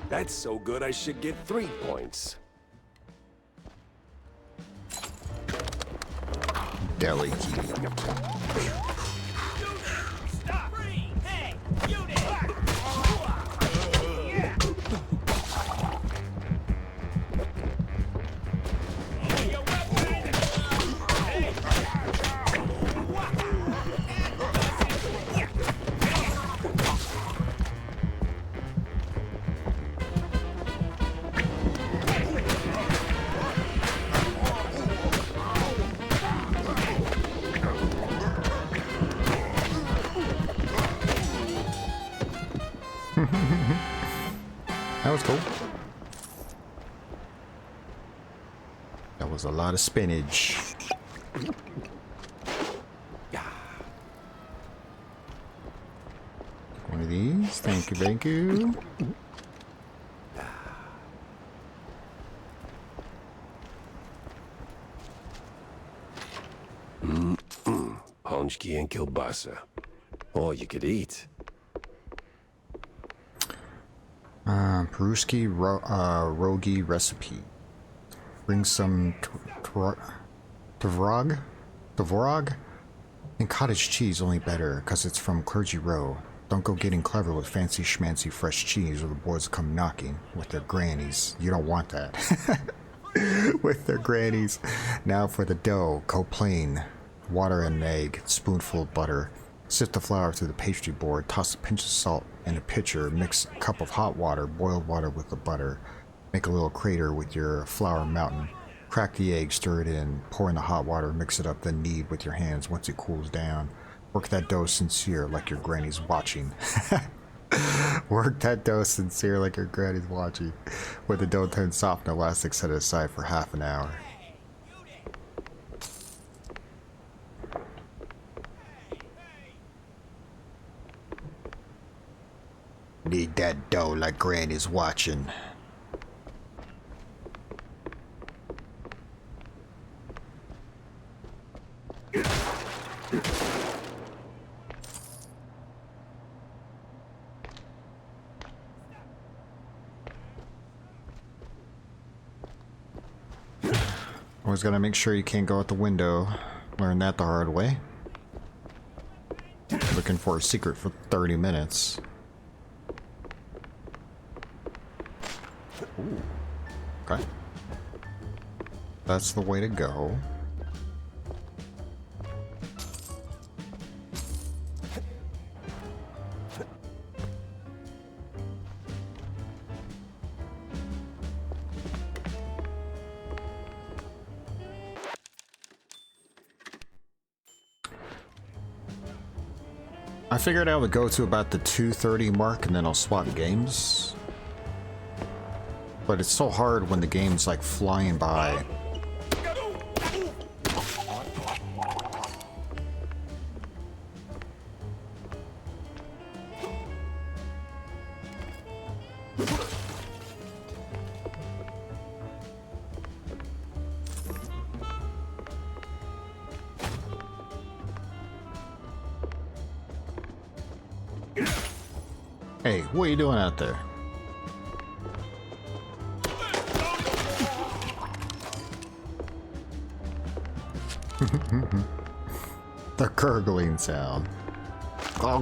That's so good I should get 3 points. Deli key. Stop! Hey, you there! Your weapon! Hey! That was cool. That was a lot of spinach. One of these. Thank you, thank you. Honchki and kielbasa. All you could eat. Peruski rogi recipe. Bring some tvorog and cottage cheese, only better because it's from Clergy Row. Don't go getting clever with fancy schmancy fresh cheese or the boys come knocking with their grannies. You don't want that. With their grannies. Now for the dough, go plain. Water and an egg, spoonful of butter. Sift the flour through the pastry board, toss a pinch of salt in a pitcher, mix a cup of hot water, boiled water with the butter. Make a little crater with your flour mountain. Crack the egg, stir it in, pour in the hot water, mix it up, then knead with your hands once it cools down. Work that dough sincere like your granny's watching. Work that dough sincere like your granny's watching. When the dough turns soft and elastic, set it aside for half an hour. Need that dough like granny's watching. Always gotta make sure you can't go out the window. Learned that the hard way. Looking for a secret for 30 minutes. Ooh. Okay. That's the way to go. I figured I would go to about the 2:30 mark and then I'll swap games. But it's so hard when the game's like flying by. Hey, what are you doing out there? The gurgling sound. I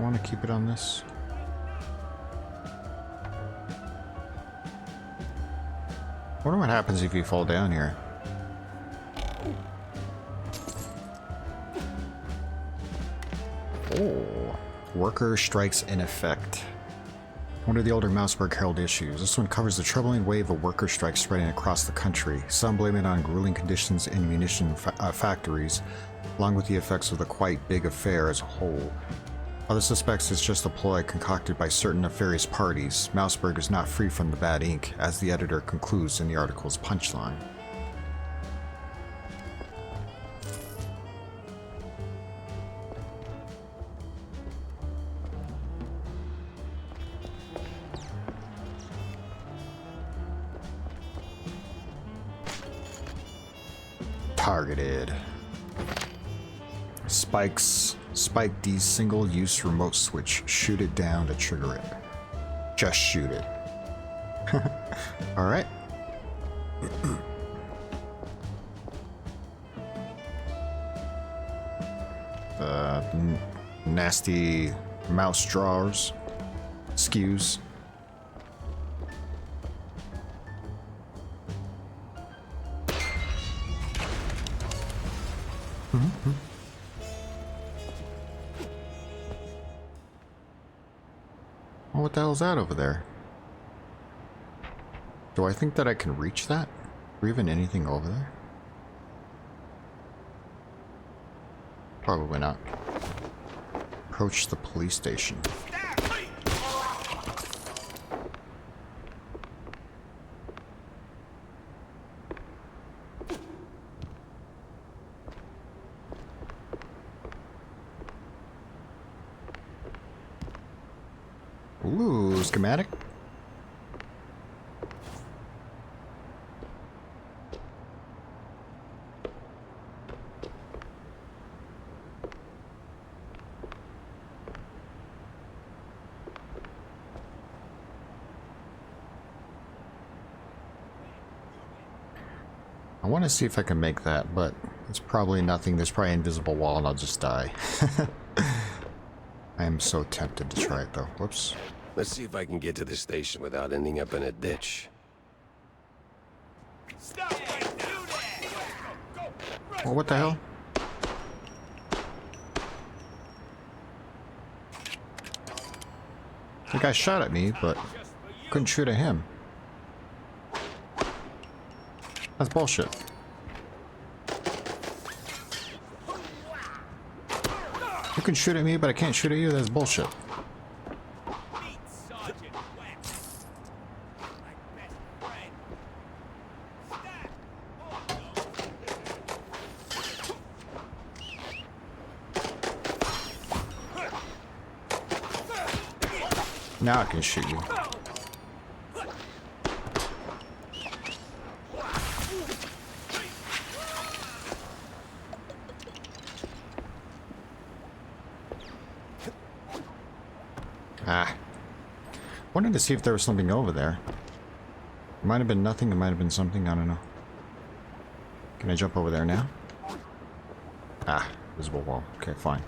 want to keep it on this. I wonder what happens if you fall down here. Oh, worker strikes in effect. One of the older Mouseburg Herald issues. This one covers the troubling wave of worker strikes spreading across the country. Some blame it on grueling conditions in munition factories, along with the effects of the quite big affair as a whole. Other suspects it's just a ploy concocted by certain nefarious parties. Mouseburg is not free from the bad ink, as the editor concludes in the article's punchline. Targeted. Spike D's single-use remote switch. Shoot it down to trigger it. Just shoot it. Alright. Nasty mouse drawers. Skews. Oh, what the hell is that over there? Do I think that I can reach that? Or even anything over there? Probably not. Approach the police station. Ooh, schematic. I want to see if I can make that, but it's probably nothing. There's probably an invisible wall and I'll just die. I am so tempted to try it though. Whoops. Let's see if I can get to the station without ending up in a ditch. Well, what the hell? The guy shot at me, but couldn't shoot at him. That's bullshit. You can shoot at me, but I can't shoot at you? That's bullshit. Now I can shoot you. Ah. Wanted to see if there was something over there. It might have been nothing, it might have been something, I don't know. Can I jump over there now? Ah, visible wall. Okay, fine.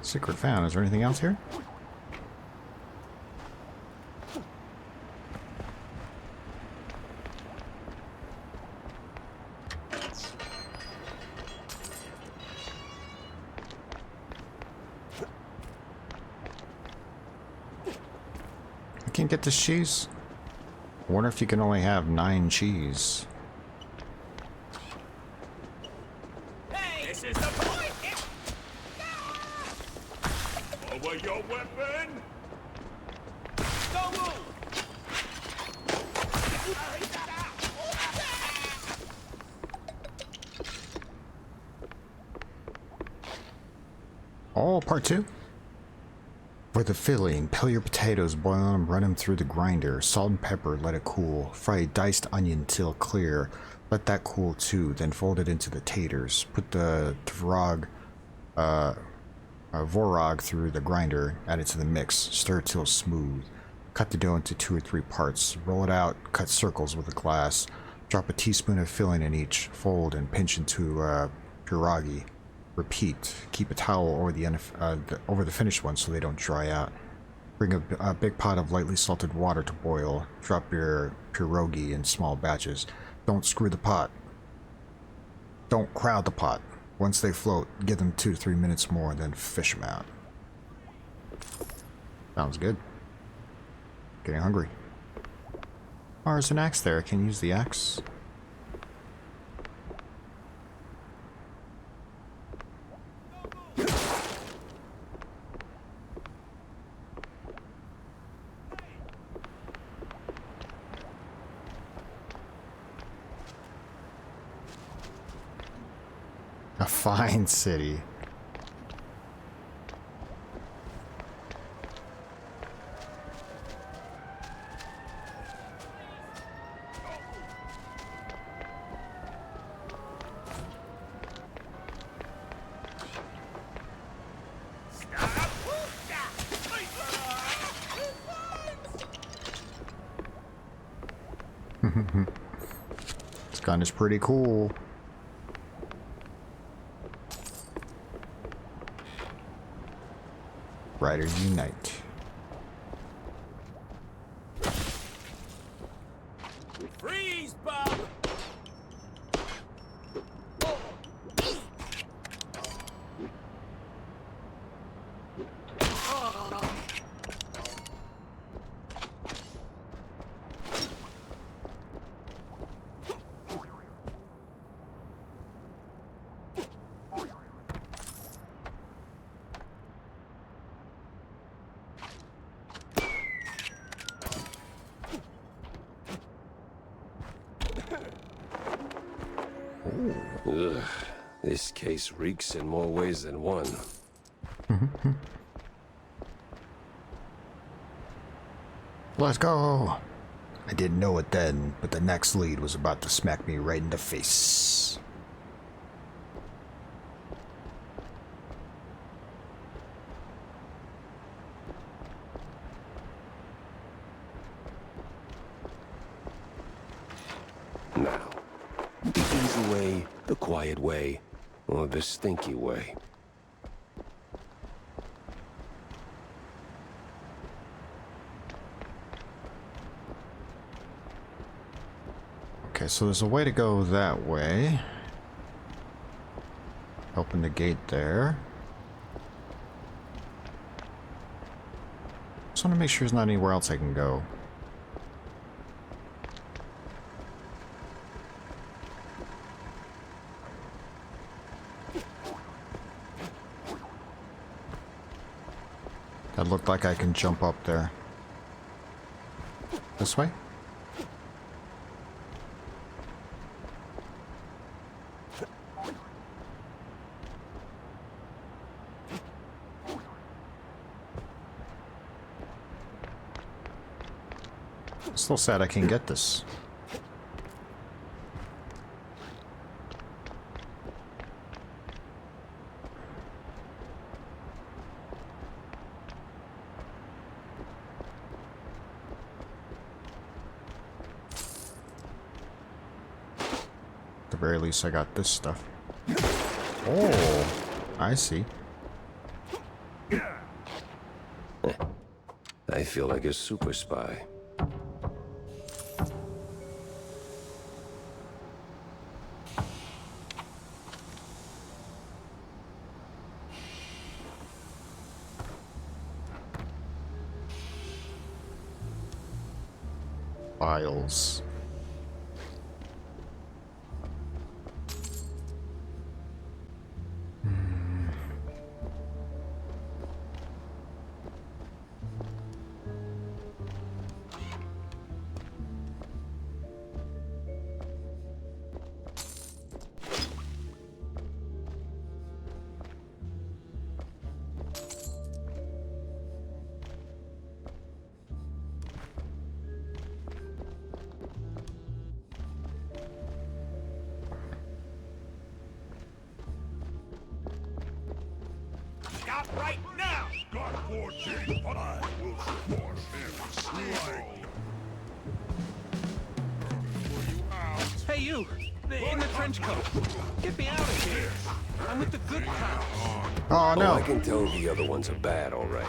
Secret found. Is there anything else here? I can't get this cheese. I wonder if you can only have 9 cheese. This is the point! Over your weapon! Don't move! Oh, part 2? For the filling, peel your potatoes, boil them, run them through the grinder. Salt and pepper, let it cool. Fry a diced onion till clear. Let that cool too, then fold it into the taters. Put the vorog through the grinder, add it to the mix. Stir till smooth. Cut the dough into 2 or 3 parts. Roll it out, cut circles with a glass. Drop a teaspoon of filling in each. Fold and pinch into pierogi. Repeat. Keep a towel over the finished ones so they don't dry out. Bring a big pot of lightly salted water to boil. Drop your pierogi in small batches. Don't screw the pot. Don't crowd the pot. Once they float, give them 2 to 3 minutes more, then fish them out. Sounds good. Getting hungry. Oh, there's an axe there. I can use the axe. A fine city. This gun is pretty cool. Riders unite. Freeze, Bob! Ugh, this case reeks in more ways than one. Let's go! I didn't know it then, but the next lead was about to smack me right in the face. Now, the easy way, the quiet way, or the stinky way. Okay, so there's a way to go that way. Open the gate there. Just want to make sure there's not anywhere else I can go. That looked like I can jump up there. This way? Still sad I can't get this. At the very least I got this stuff. Oh, I see. I feel like a super spy. Files. stop right now! God 14, I will support him. Hey, you! In the trench coat! Get me out of here! I'm with the good cops! Oh Oh, no! I can tell the other ones are bad, all right.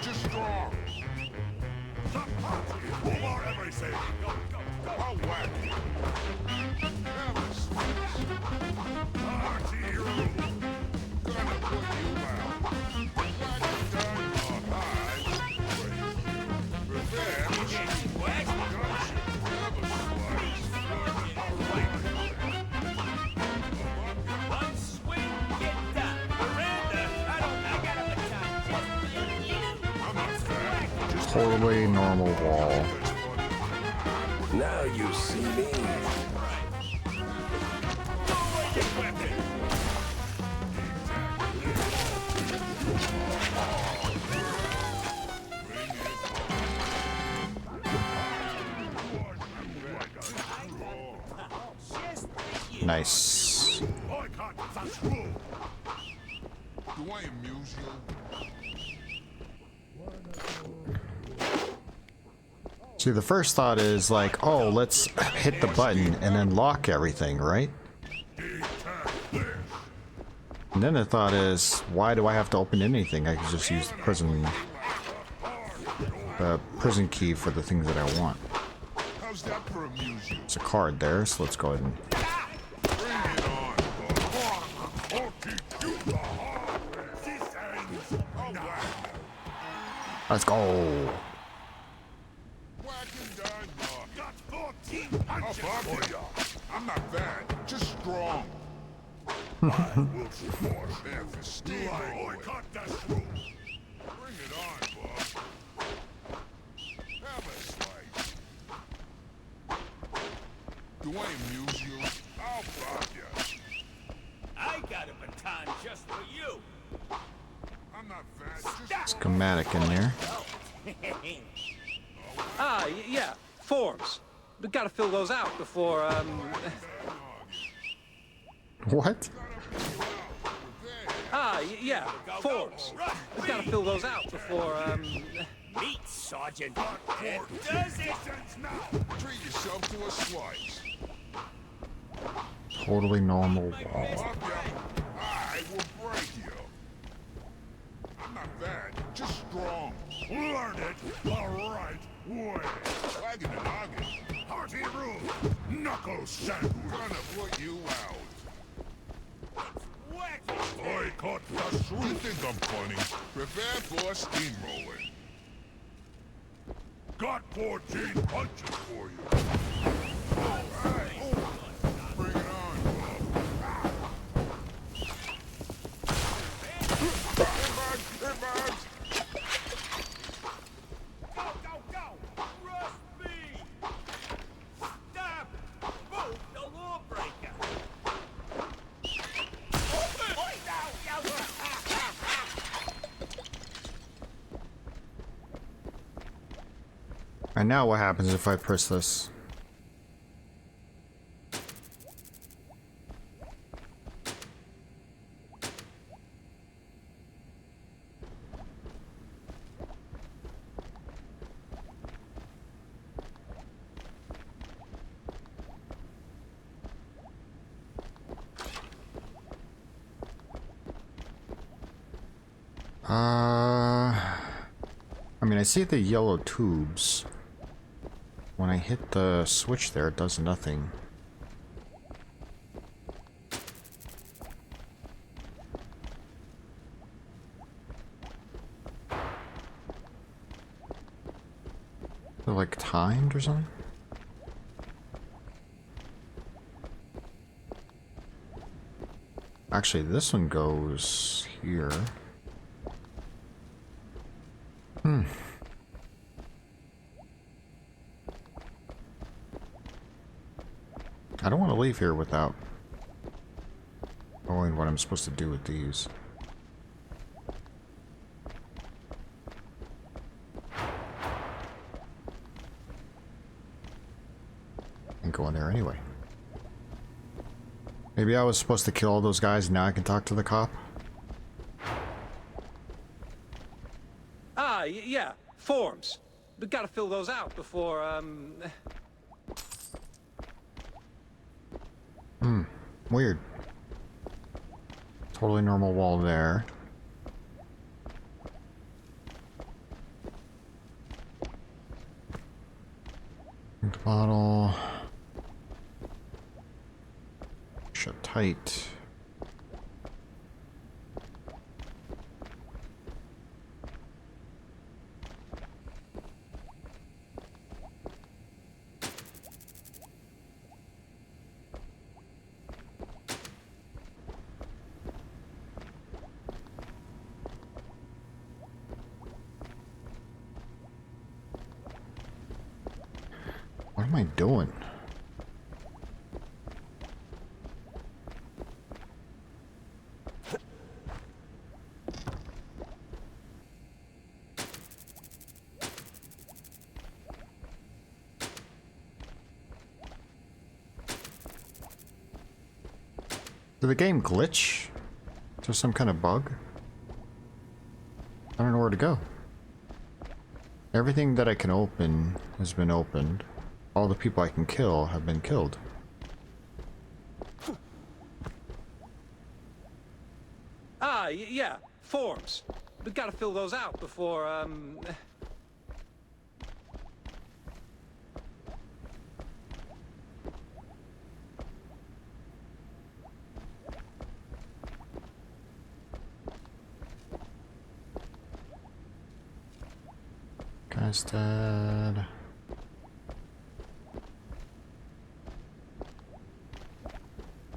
Just strong. Stop punching! Move on everything! Go, go, go! I'll whack you! Gonna put you out. One swing, get done! Miranda, I got a baton just for you! Totally normal wall. Now you see me. Nice. Boycott the rule! Do I amuse you? See, the first thought is like, oh, let's hit the button and then lock everything, right? And then the thought is, why do I have to open anything? I could just use the prison key for the things that I want. How's that for amuse you? It's a card there, so let's go ahead and... Bring it on, bud. I'll teach you the hard way. This ends now. Let's go! Whack and done, got 14 punches for ya. I'm not bad, just strong. I will support half a steamroll. Boycott that rule. Bring it on, bud. Have a slice. Do I amuse you? I'll pop ya. I got a baton just for you! I'm not fat, just Schematic in there. Yeah, forms. We gotta fill those out before, What? yeah, forms. We gotta fill those out before, meat, Sergeant. It does it now. Treat yourself to a slice. Totally normal wall. Pop ya. I will break you. I'm not bad, just strong. Learn it. All right. Way. Wagging the noggin. Hearty rule. Knuckle sandwich. Gonna put you out. Boycott the street. You think I'm funny? Prepare for steamrolling. Got 14 punches for you. All right. Bring it on, Bob. Inbound. Go, go, go! Rush me! Stop! Move the lawbreaker! And now what happens if I press this? I mean, I see the yellow tubes. When I hit the switch there, it does nothing. They're like timed or something? Actually, this one goes here. I don't want to leave here without knowing what I'm supposed to do with these. And go in there anyway. Maybe I was supposed to kill all those guys and now I can talk to the cop? Ah, yeah, forms. We gotta fill those out before, Weird. Totally normal wall there. Drink the bottle. Shut tight. What am I doing? Did the game glitch? Is there some kind of bug? I don't know where to go. Everything that I can open has been opened. All the people I can kill have been killed. ah, yeah, forms. We gotta fill those out before, Guy's dead.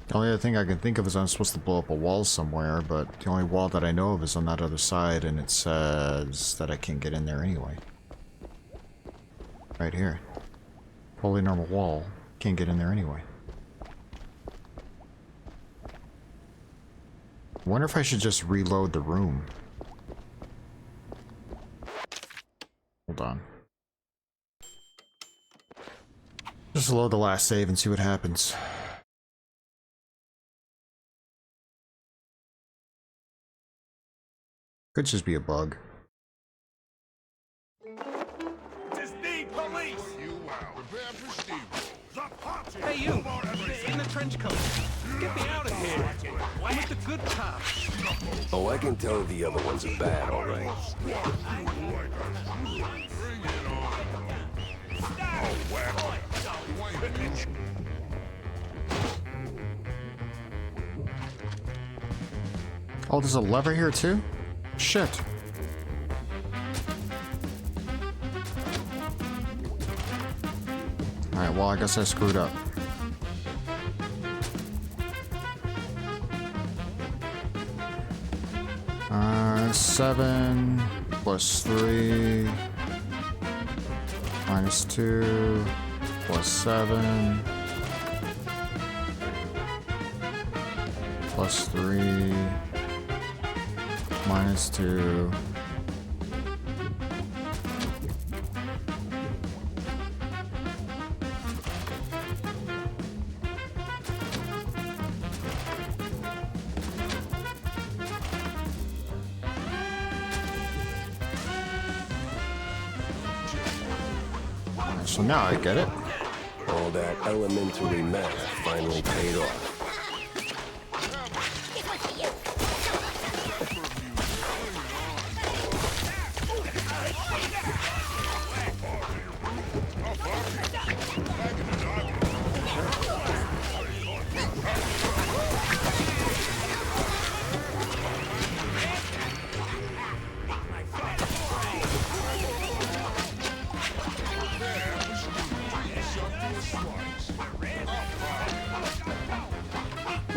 The only other thing I can think of is I'm supposed to blow up a wall somewhere, but the only wall that I know of is on that other side, and it says that I can't get in there anyway. Right here. Totally normal wall. Can't get in there anyway. I wonder if I should just reload the room. Hold on. Just load the last save and see what happens. Could just be a bug. This the police! You out. Prepare for steamroll. The party! hey, you! In the trench coat. Get me out of here. I'm with the good cops. Oh, I can tell the other ones are bad, all right. Bring it on. Oh, well. Wait. Oh, there's a lever here too? Shit. Alright, well, I guess I screwed up. Seven plus 3 minus 2 plus 7 plus 3 minus 2 So now I get it. All that elementary math finally paid off.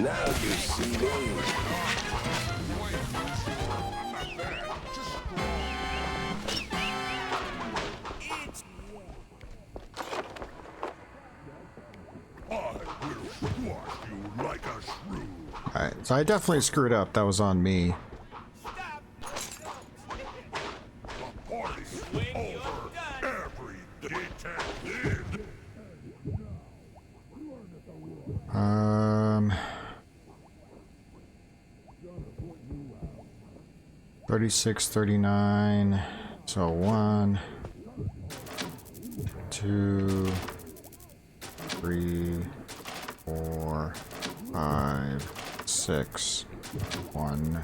Now you see me. Alright, so I definitely screwed up. That was on me. 36, 39. So 1, 2, 3, 4, 5, 6, 1.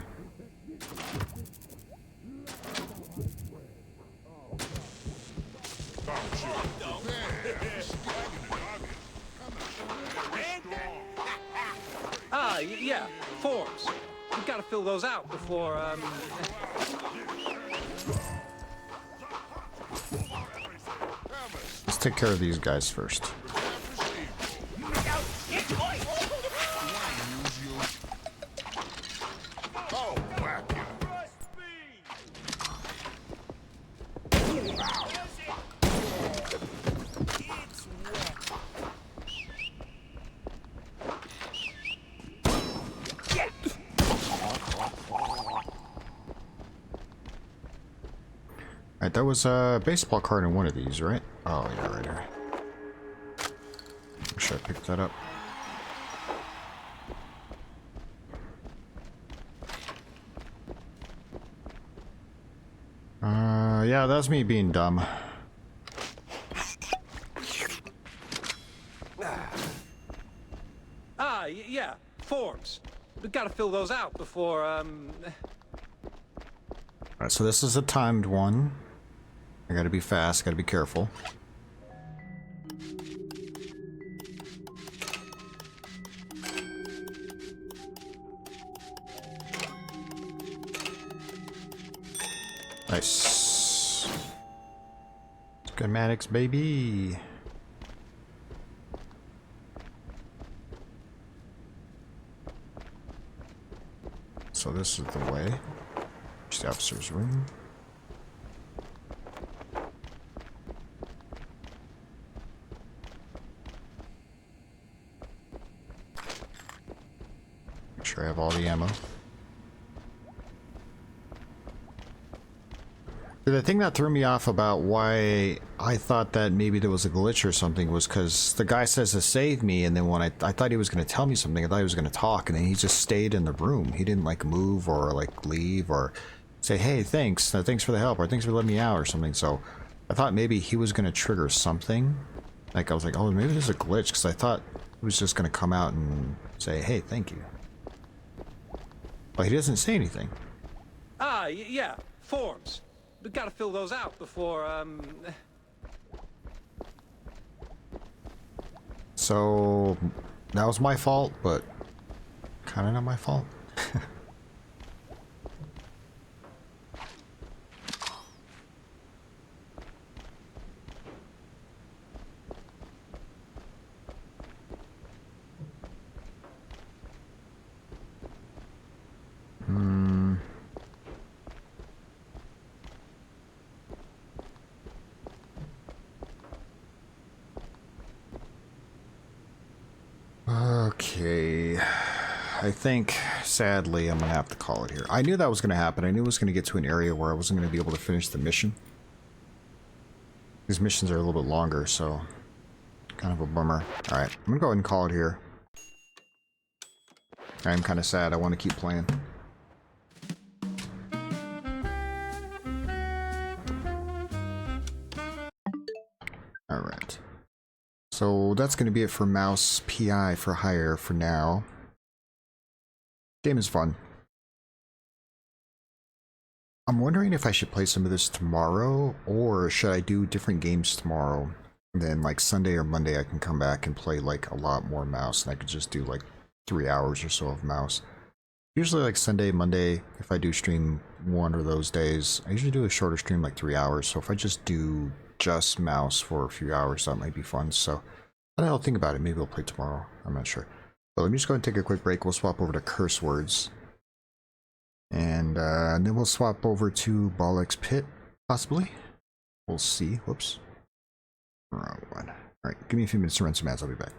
Yeah, forms. We've got to fill those out before, Let's take care of these guys first. Oh, whack you. Alright, that was a baseball card in one of these, right? Oh, yeah, right here. Wish I picked that up. Yeah, that's me being dumb. yeah, forms. We've got to fill those out before, Alright, so this is a timed one. I gotta be fast, gotta be careful. Nice. Schematics, baby. So this is the way. It's the officer's room. Make sure I have all the ammo. The thing that threw me off about why I thought that maybe there was a glitch or something was because the guy says to save me, and then when I thought he was going to tell me something, I thought he was going to talk, and then he just stayed in the room. He didn't like move or like leave or say, hey, thanks for the help, or thanks for letting me out or something. So I thought maybe he was going to trigger something. Like I was like, oh, maybe there's a glitch, because I thought he was just going to come out and say, hey, thank you. But he doesn't say anything. yeah, forms. We've got to fill those out before, So that was my fault, but kind of not my fault. Okay, I think, sadly, I'm gonna have to call it here. I knew that was gonna happen. I knew it was gonna get to an area where I wasn't gonna be able to finish the mission. These missions are a little bit longer, so kind of a bummer. Alright, I'm gonna go ahead and call it here. I'm kind of sad. I want to keep playing. Alright. So that's going to be it for Mouse PI for hire for now. Game is fun. I'm wondering if I should play some of this tomorrow, or should I do different games tomorrow? And then like Sunday or Monday I can come back and play like a lot more Mouse, and I could just do like 3 hours or so of Mouse. Usually like Sunday, Monday, if I do stream one of those days, I usually do a shorter stream, like 3 hours. So if I just do just Mouse for a few hours, that might be fun. So I don't know, think about it. Maybe we'll play tomorrow. I'm not sure. But let me just go ahead and take a quick break. We'll swap over to curse words. And then we'll swap over to Bollock's Pit, possibly. We'll see. Whoops. Wrong one. Alright, give me a few minutes to run some ads. I'll be back.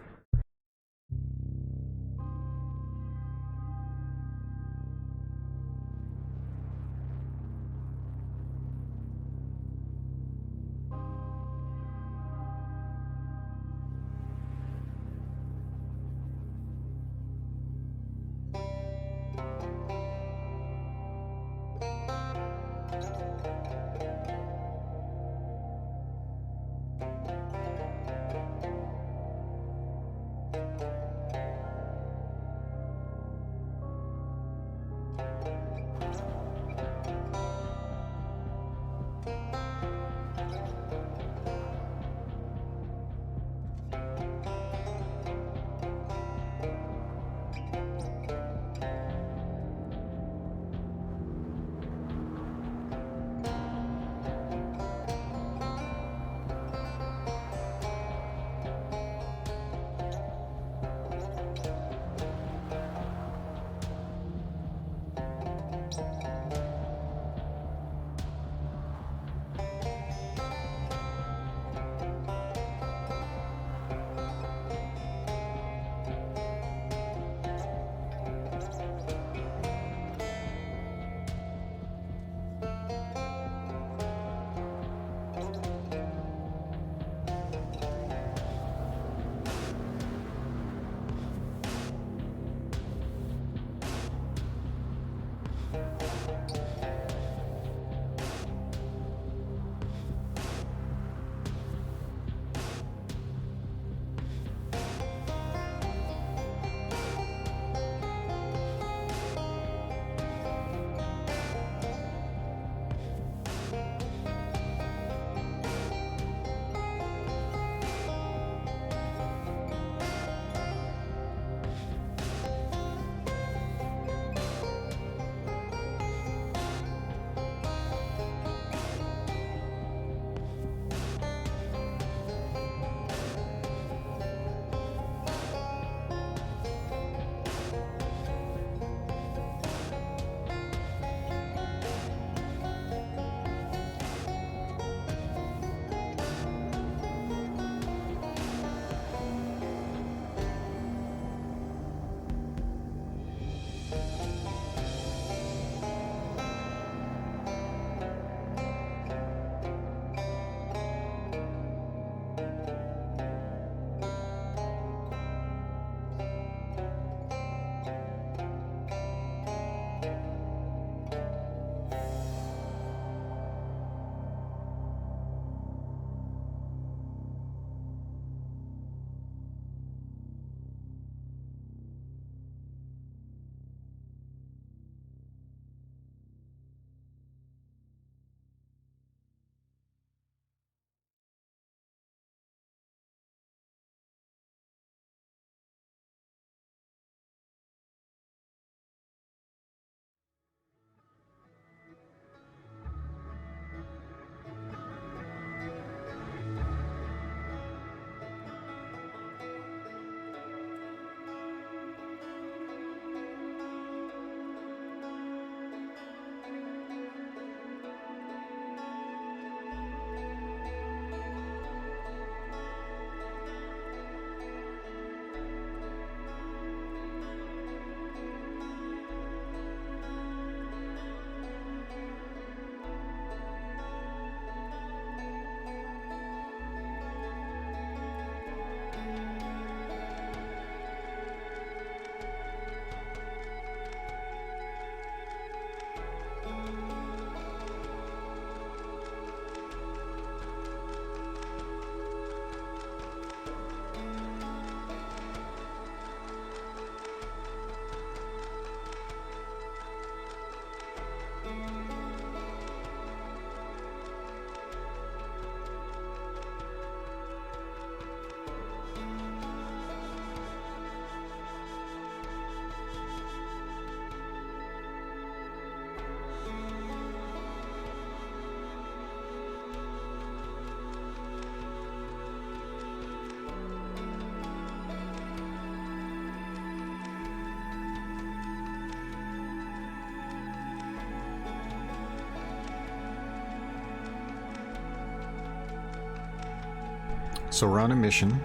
So we're on a mission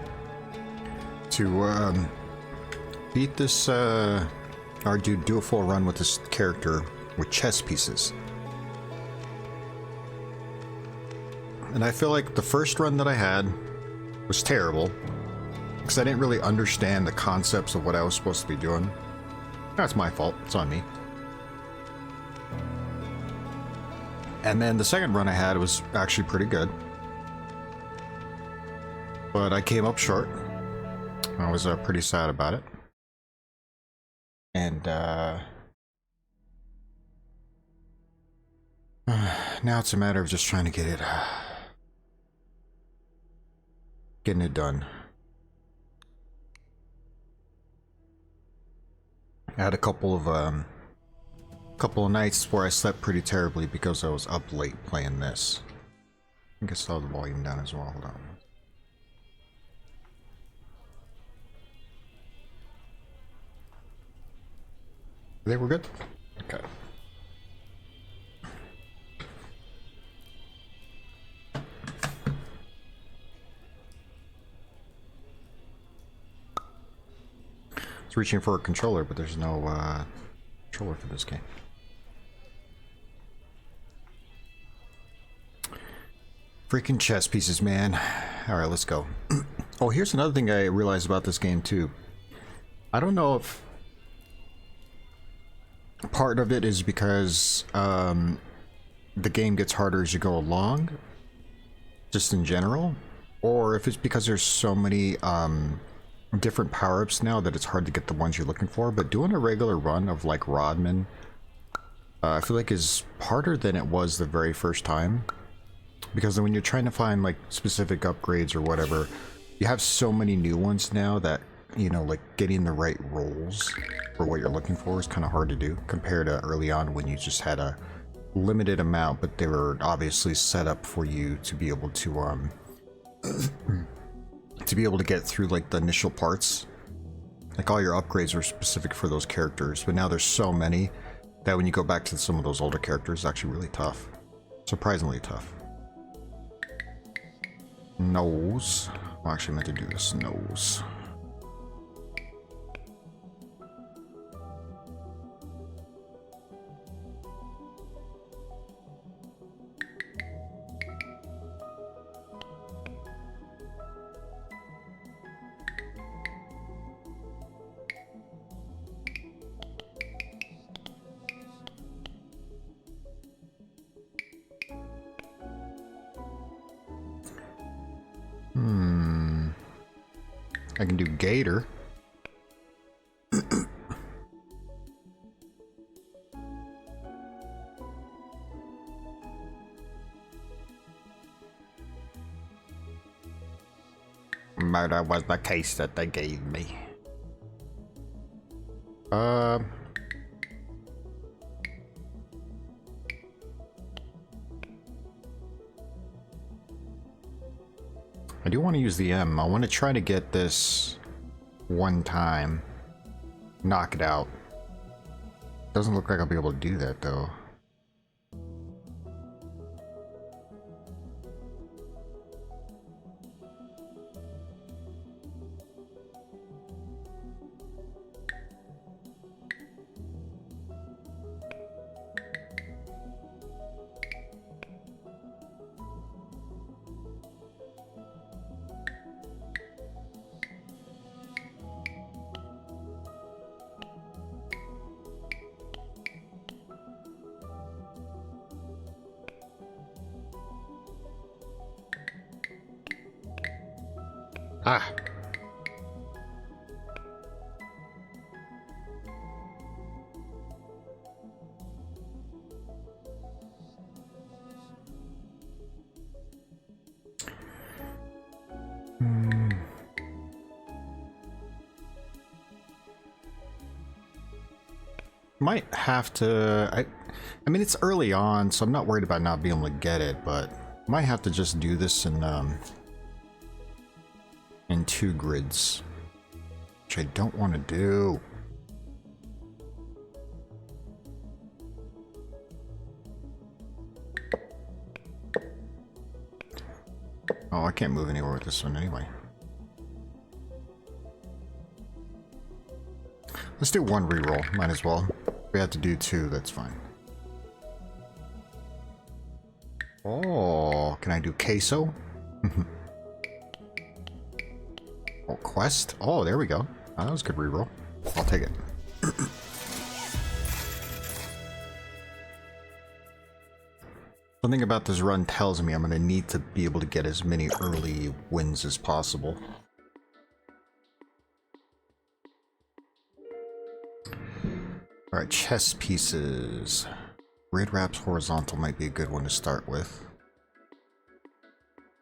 to beat this, or do a full run with this character with chess pieces. And I feel like the first run that I had was terrible because I didn't really understand the concepts of what I was supposed to be doing. That's my fault. It's on me. And then the second run I had was actually pretty good. But I came up short. I was pretty sad about it. And now it's a matter of just trying to get it, getting it done. I had a couple of nights where I slept pretty terribly because I was up late playing this. I think I saw the volume down as well. Hold on. They were good? Okay. It's reaching for a controller, but there's no controller for this game. Freaking chess pieces, man. Alright, let's go. Oh, here's another thing I realized about this game, too. I don't know if part of it is because the game gets harder as you go along, just in general, or if it's because there's so many different power-ups now that it's hard to get the ones you're looking for. But doing a regular run of like Rodman, I feel like is harder than it was the very first time, because when you're trying to find like specific upgrades or whatever, you have so many new ones now that, you know, like getting the right rolls for what you're looking for is kind of hard to do compared to early on when you just had a limited amount, but they were obviously set up for you to be able to get through like the initial parts. Like all your upgrades are specific for those characters, but now there's so many that when you go back to some of those older characters, it's actually really tough. Surprisingly tough. Nose. I actually meant to do this. Nose. I can do Gator. Murder was the case that they gave me. I do want to use the M. I want to try to get this one time. Knock it out. Doesn't look like I'll be able to do that though. Ah. Might have to. I mean, it's early on, so I'm not worried about not being able to get it, but might have to just do this in 2 grids, which I don't want to do. Oh, I can't move anywhere with this one anyway. Let's do 1 reroll, might as well. If we have to do 2, that's fine. Oh, can I do queso? Oh, quest? Oh, there we go. Oh, that was a good reroll. I'll take it. Something about this run tells me I'm going to need to be able to get as many early wins as possible. Alright, chess pieces. Grid wraps horizontal might be a good one to start with.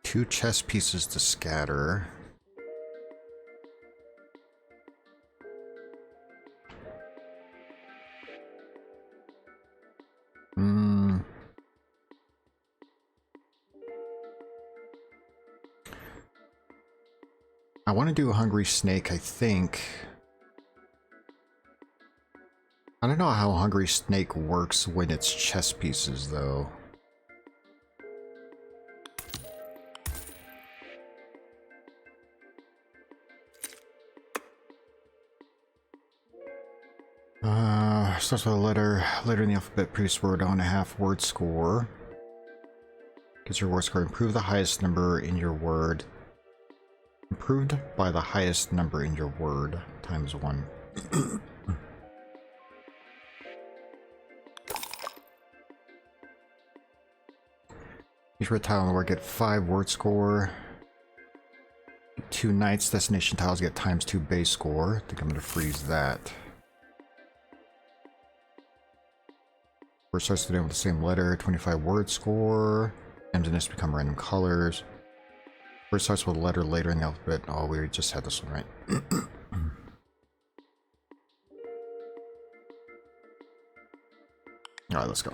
2 chess pieces to scatter. I want to do a hungry snake, I think. I don't know how hungry snake works when it's chess pieces, though. Starts with a letter. Letter in the alphabet, previous word on a half word score. Gets your word score. Improve the highest number in your word. Improved by the highest number in your word times 1. Each red tile on the word get 5 word score. 2 knights destination tiles get ×2 base score. I think I'm going to freeze that. Word starts the name with the same letter, 25 word score. Names in this become random colors. Word starts with a letter later in the alphabet. Oh, we just had this one right. Alright, let's go.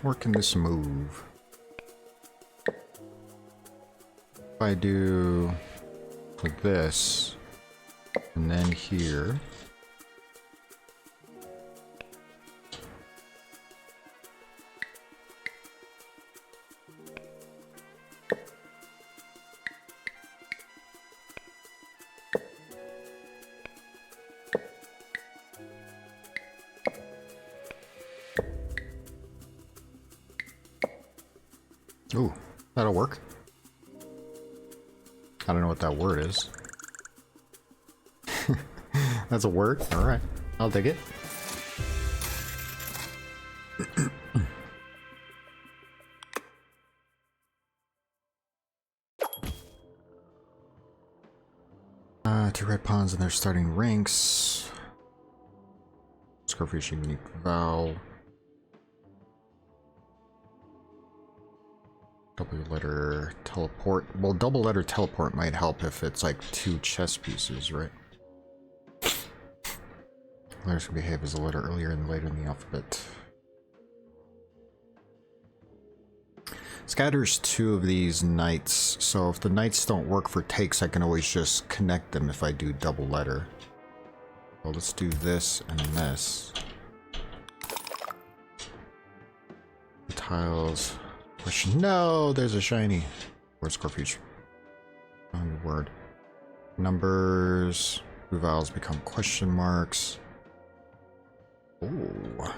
Where can this move? If I do like this, and then here. Ooh, that'll work. I don't know what that word is. That's a word? Alright, I'll dig it. Two red pawns and their starting ranks. Scarfish unique vowel. Double letter teleport. Well, double letter teleport might help if it's like 2 chess pieces, right? Letters can behave as a letter earlier and later in the alphabet. Scatters 2 of these knights, so if the knights don't work for takes, I can always just connect them if I do double letter. Well, let's do this and this. The tiles. No, there's a shiny. Where's Scorpius? Word. Numbers. Vowels become question marks. Oh.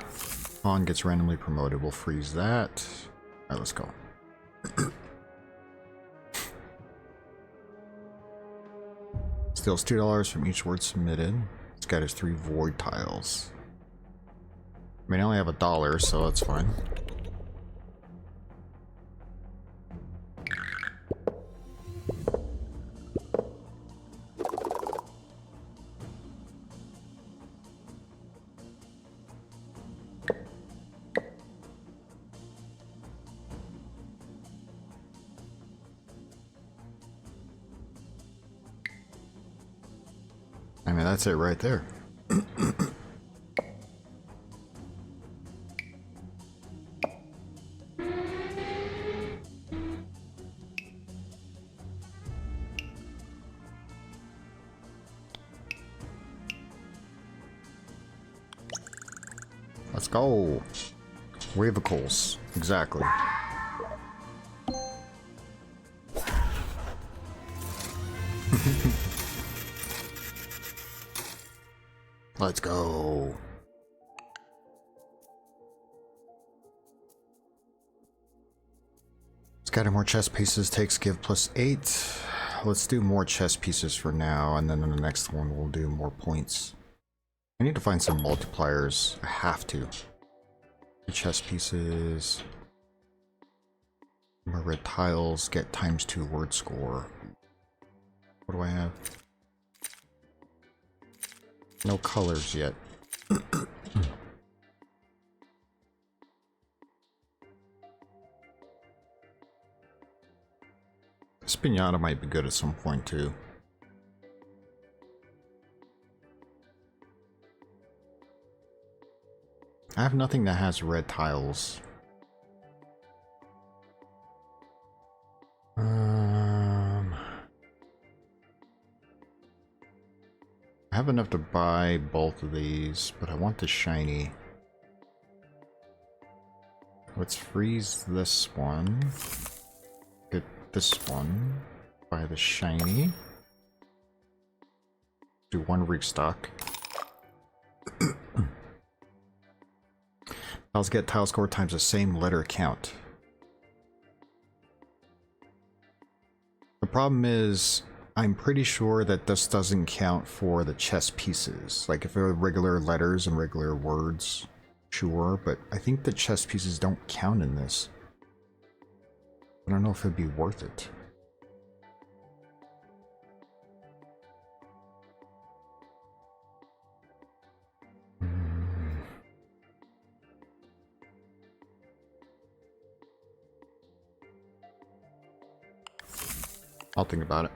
Pawn gets randomly promoted. We'll freeze that. Alright, let's go. Steals $2 from each word submitted. Scatters 3 void tiles. I mean, I only have $1, so that's fine. I mean, that's it right there. Let's go. Wavicles. Exactly. Let's go. Scatter more chess pieces takes give +8. Let's do more chess pieces for now, and then in the next one we'll do more points. I need to find some multipliers. I have to. Chess pieces. More red tiles get ×2 word score. What do I have? No colors yet. This pinata might be good at some point too. I have nothing that has red tiles. I have enough to buy both of these, but I want the shiny. Let's freeze this one. Get this one. Buy the shiny. Do one restock. Tiles get tile score times the same letter count. The problem is, I'm pretty sure that this doesn't count for the chess pieces. Like if they're regular letters and regular words, sure, but I think the chess pieces don't count in this. I don't know if it'd be worth it. I'll think about it.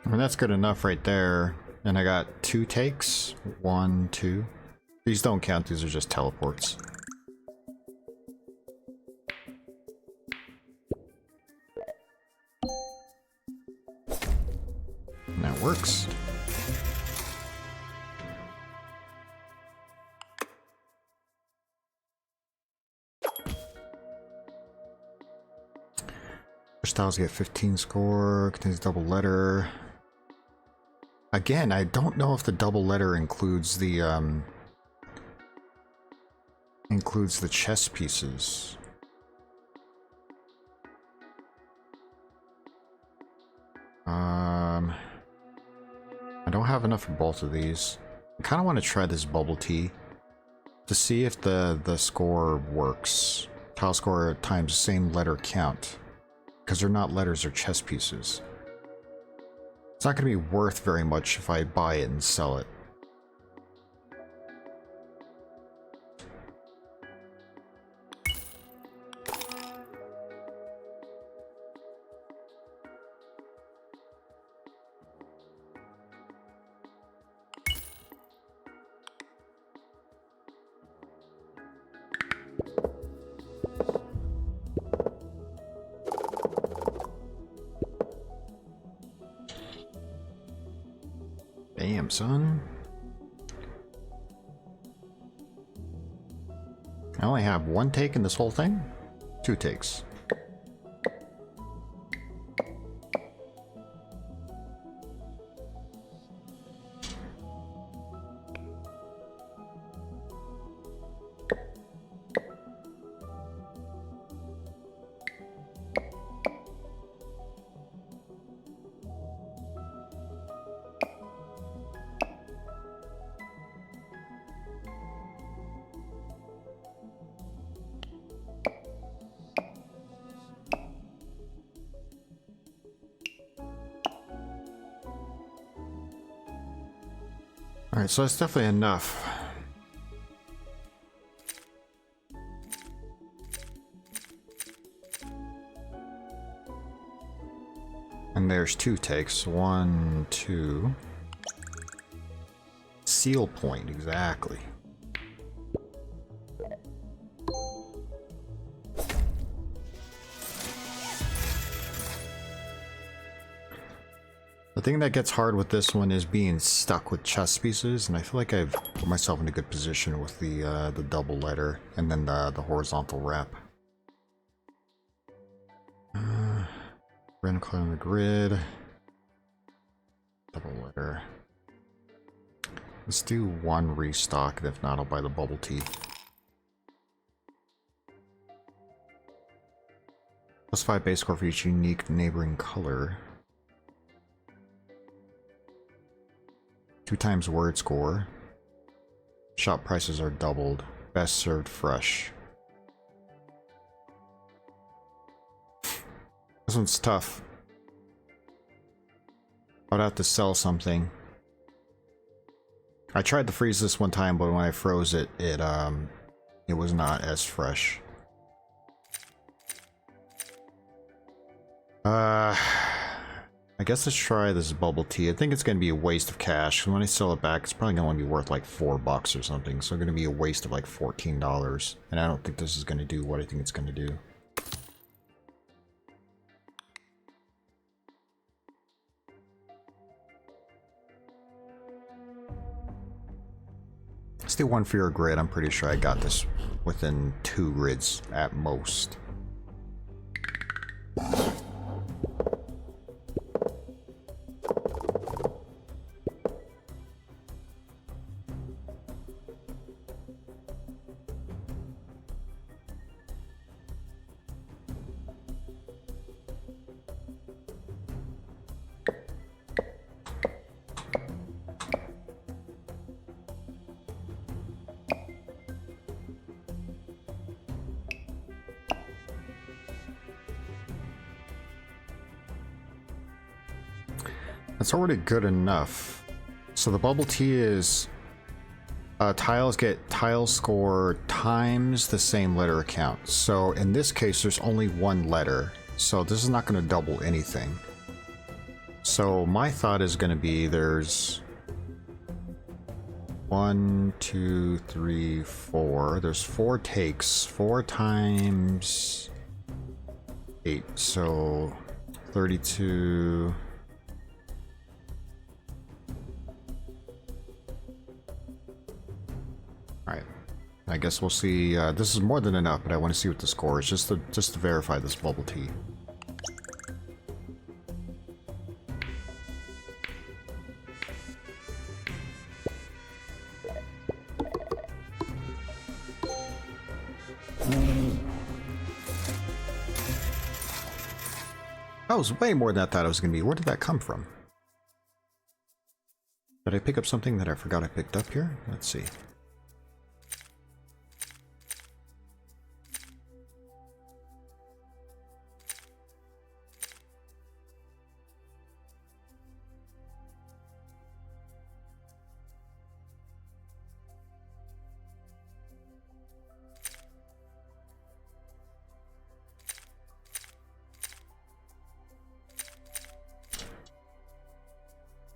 I mean, that's good enough right there. And I got 2 takes. 1, 2. These don't count, these are just teleports. And that works. First tiles get 15 score, contains double letter. Again, I don't know if the double letter includes the chess pieces. I don't have enough for both of these. I kind of want to try this bubble tea to see if the score works. Tile score times same letter count, because they're not letters or chess pieces. It's not going to be worth very much if I buy it and sell it. Damn, son. I only have 1 take in this whole thing? 2 takes. Alright, so that's definitely enough. And there's 2 takes. 1, 2. Seal point, exactly. The thing that gets hard with this one is being stuck with chess pieces, and I feel like I've put myself in a good position with the double letter and then the horizontal wrap. Random color on the grid. Double letter. Let's do one restock, and if not, I'll buy the bubble tea. Plus 5 base score for each unique neighboring color. 2 times word score. Shop prices are doubled. Best served fresh. This one's tough. I'd have to sell something. I tried to freeze this one time, but when I froze it, it was not as fresh. I guess let's try this bubble tea. I think it's going to be a waste of cash. When I sell it back, it's probably going to only be worth like $4 or something. So it's going to be a waste of like $14. And I don't think this is going to do what I think it's going to do. Let's do one for your grid. I'm pretty sure I got this within 2 grids at most. That's already good enough. So the bubble tea is tiles get tile score times the same letter count. So in this case, there's only 1 letter. So this is not going to double anything. So my thought is going to be there's 1, 2, 3, 4. There's 4 takes. 4 times 8. So 32. Alright, I guess we'll see. This is more than enough, but I want to see what the score is, just to verify this bubble tea. That was way more than I thought it was going to be. Where did that come from? Did I pick up something that I forgot I picked up here? Let's see.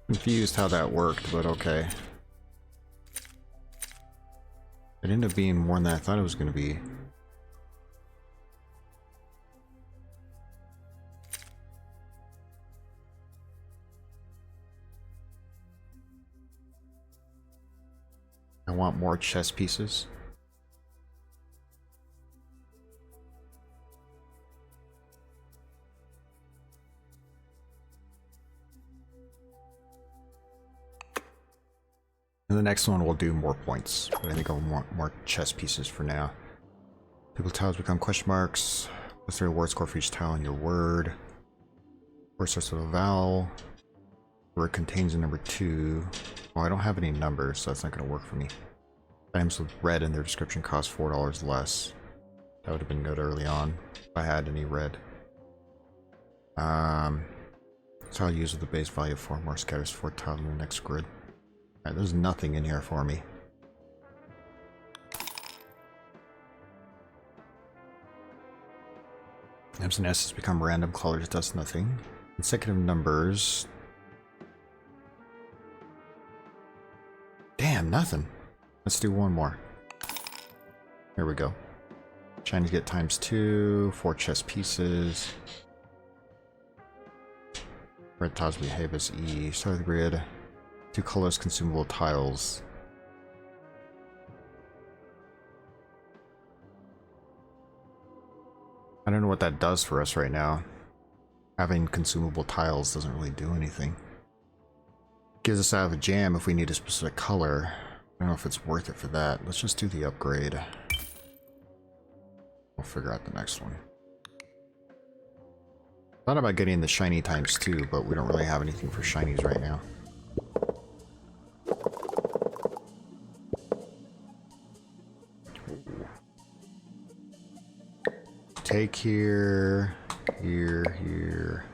Confused how that worked, but okay. It ended up being more than I thought it was going to be. I want more chess pieces. And the next one will do more points, but I think I'll want more chess pieces for now. People tiles become question marks. What's the word score for each tile in your word? Word starts with a vowel. Word contains a number 2. Oh, I don't have any numbers, so that's not going to work for me. Items with red in their description cost $4 less. That would have been good early on if I had any red. Tile used with the base value of 4 more scatters 4 tiles in the next grid. Alright, there's nothing in here for me. M's and S's become random colors, does nothing. Consecutive numbers. Damn, nothing. Let's do one more. Here we go. Trying to get times 2, 4 chess pieces. Red tiles behave as E. Start the grid. 2 colors consumable tiles. I don't know what that does for us right now. Having consumable tiles doesn't really do anything. Gives us out of a jam if we need a specific color. I don't know if it's worth it for that. Let's just do the upgrade. We'll figure out the next one. Thought about getting the shiny ×2, but we don't really have anything for shinies right now. Take here, here.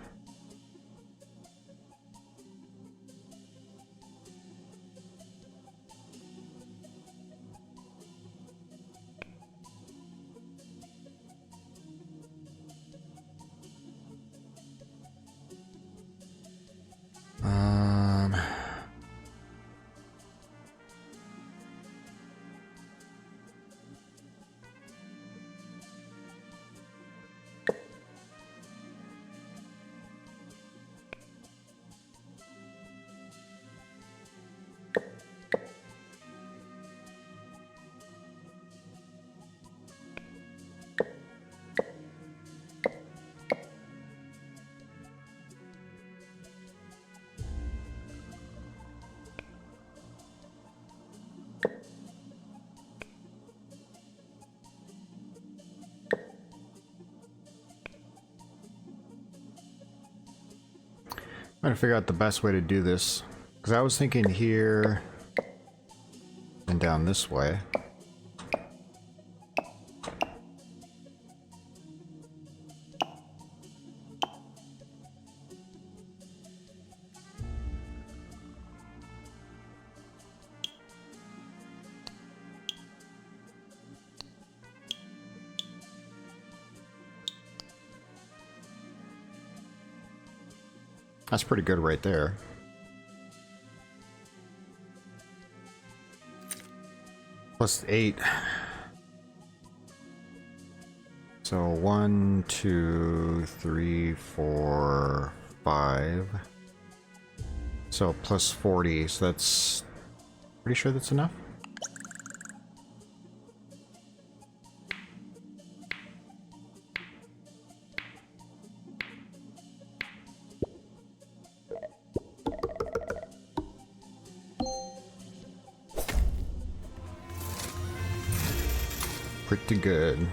I'm trying to figure out the best way to do this, because I was thinking here and down this way. That's pretty good right there. Plus 8. So 1, 2, 3, 4, 5. So plus 40. So that's pretty sure that's enough. Pretty good.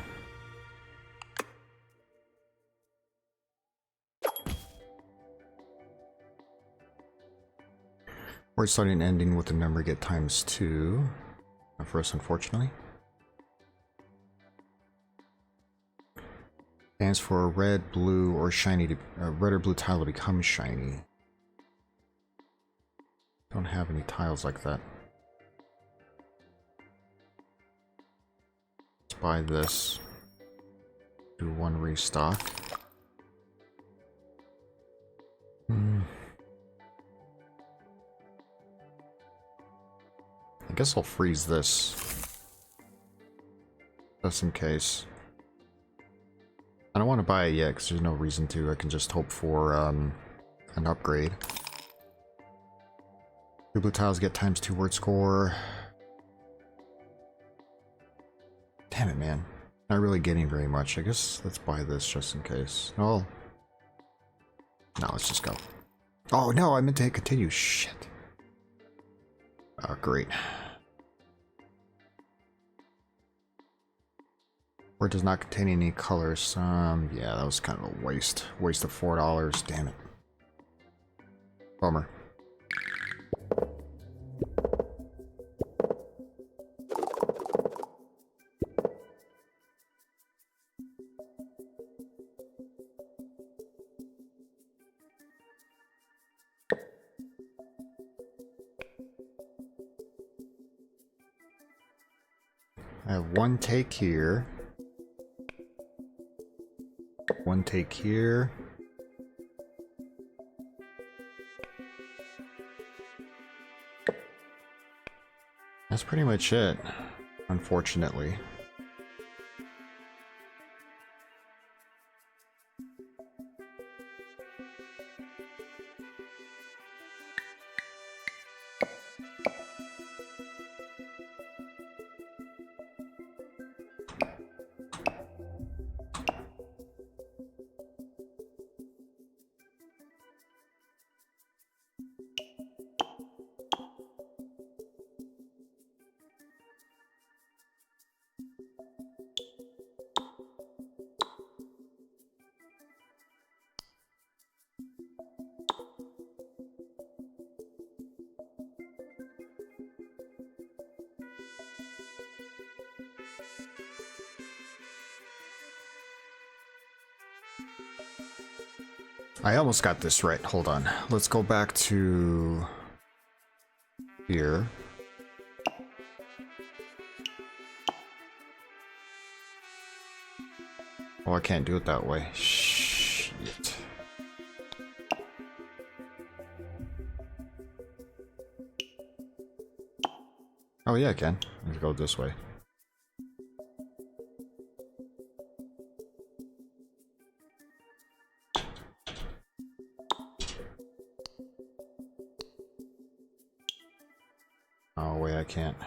We're starting and ending with the number get ×2. Not for us, unfortunately. Stands for red, blue, or shiny to red or blue tile to become shiny. Don't have any tiles like that. Buy this, do 1 restock. I guess I'll freeze this just in case. I don't want to buy it yet because there's no reason to. I can just hope for an upgrade. 2 blue tiles get ×2 word score. Damn it, man. Not really getting very much. I guess let's buy this just in case. Oh. No, let's just go. Oh, no, I meant to hit continue. Shit. Oh, great. Word does not contain any colors. Yeah, that was kind of a waste. Waste of $4. Damn it. Bummer. I have 1 take here. 1 take here. That's pretty much it, unfortunately. I almost got this right. Hold on. Let's go back to here. Oh, I can't do it that way. Shit. Oh yeah, I can. Let's go this way. Oh wait, I can't.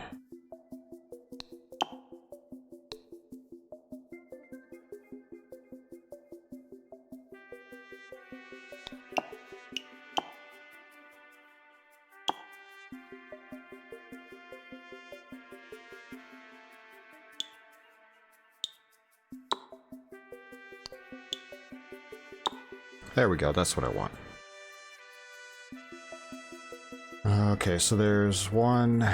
There we go, that's what I want. Okay, so there's 1,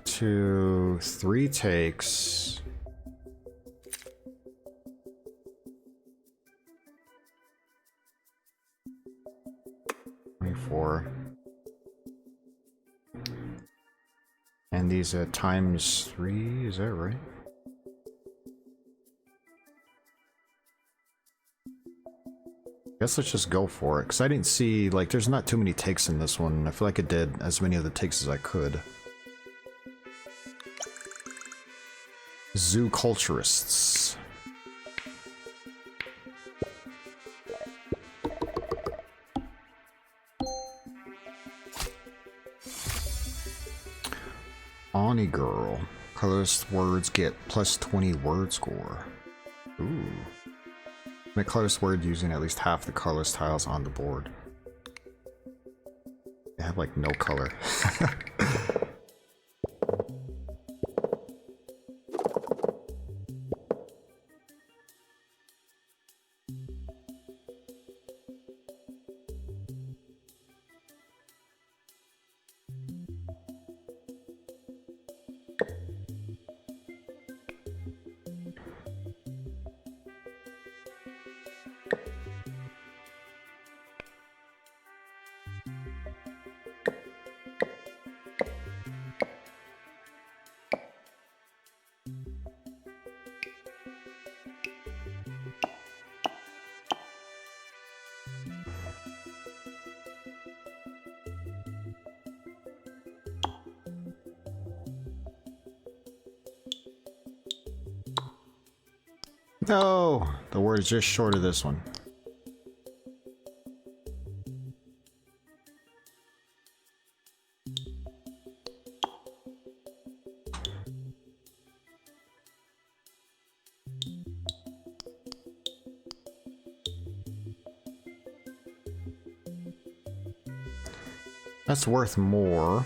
2, 3 takes. And these times 3, is that right? Guess let's just go for it, because I didn't see, like, there's not too many takes in this one. I feel like I did as many of the takes as I could. Zoo culturists. Oni girl. Colorless words get plus 20 word score. Ooh. Make colorless word using at least half the colorless tiles on the board. They have like no color. No, the word is just short of this one. That's worth more.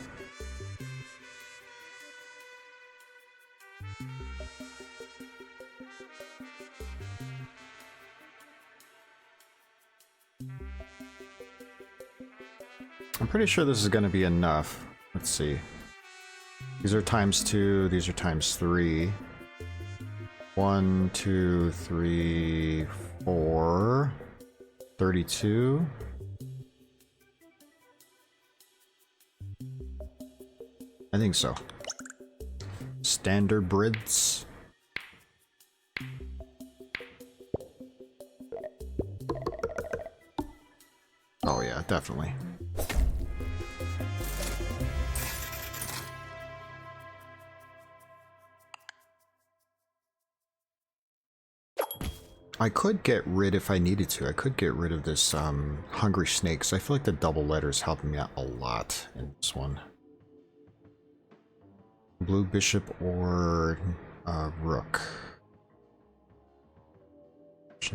I'm pretty sure this is going to be enough. Let's see. These are times 2, these are times 3. 1, 2, 3, 4. 32. I think so. Standard breeds. Oh yeah, definitely. I could get rid, if I needed to, I could get rid of this hungry snakes. I feel like the double letters helping me out a lot in this one. Blue bishop or rook.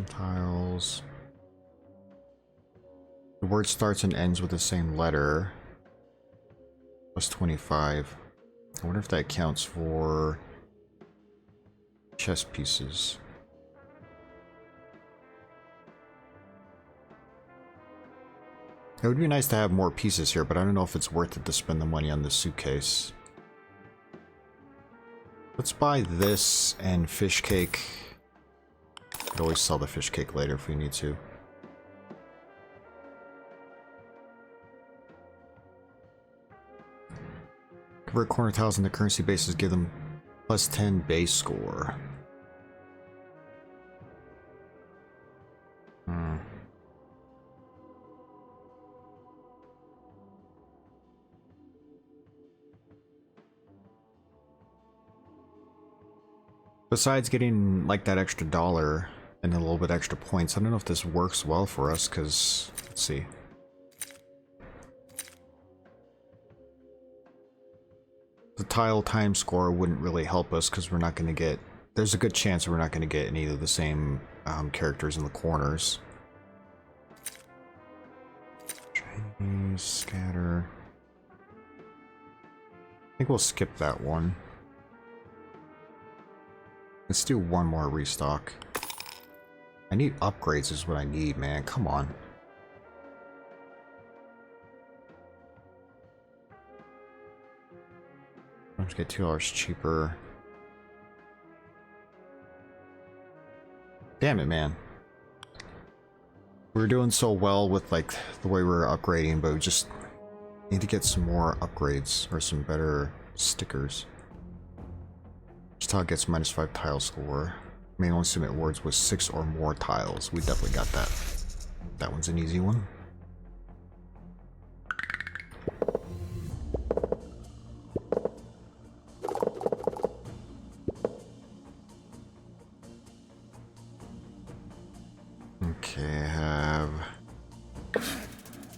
Tiles. The word starts and ends with the same letter. Plus 25. I wonder if that counts for chess pieces. It would be nice to have more pieces here, but I don't know if it's worth it to spend the money on this suitcase. Let's buy this and fish cake. Could always sell the fish cake later if we need to. Convert corner tiles into currency bases, give them plus 10 base score. Besides getting like that extra dollar and a little bit extra points, I don't know if this works well for us because, let's see. The tile time score wouldn't really help us because we're not going to get, there's a good chance we're not going to get any of the same characters in the corners. Chinese, scatter. I think we'll skip that one. Let's do one more restock. I need upgrades is what I need, man. Come on. Let's get $2 cheaper. Damn it, man. We were doing so well with like the way we were upgrading, but we just need to get some more upgrades or some better stickers. Each tile gets -5 tile score. May only submit words with 6 or more tiles. We definitely got that. That one's an easy one. Okay, I have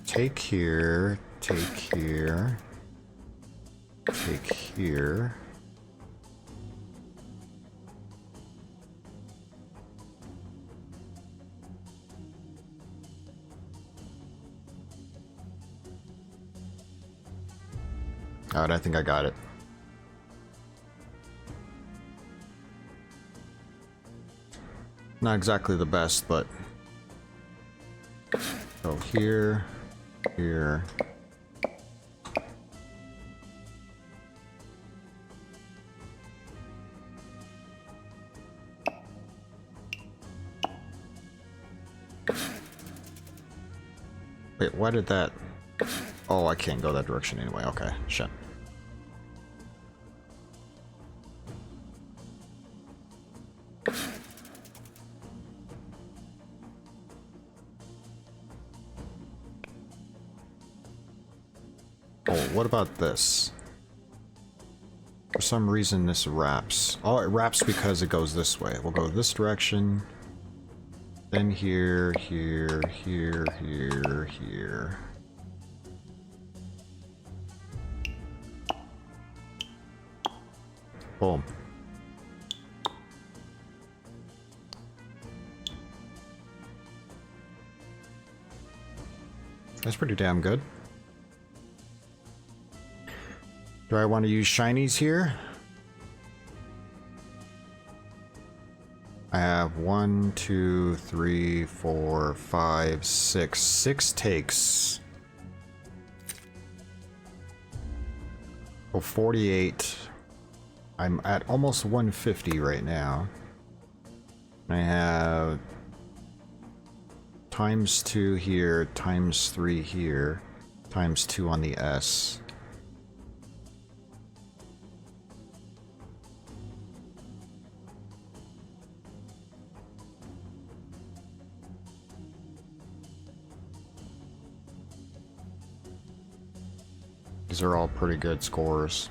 take here, take here, take here. Alright, I think I got it. Not exactly the best, but go here, here. Wait, why did that? Oh, I can't go that direction anyway. Okay, shit. Oh, what about this? For some reason this wraps. Oh, it wraps because it goes this way. We'll go this direction. Then here, here, here, here, here. Boom. That's pretty damn good. Do I want to use shinies here? I have 1, 2, 3, 4, 5, 6. 6 takes. Oh, 48. I'm at almost 150 right now. I have ×2 here, ×3 here, ×2 on the S. These are all pretty good scores.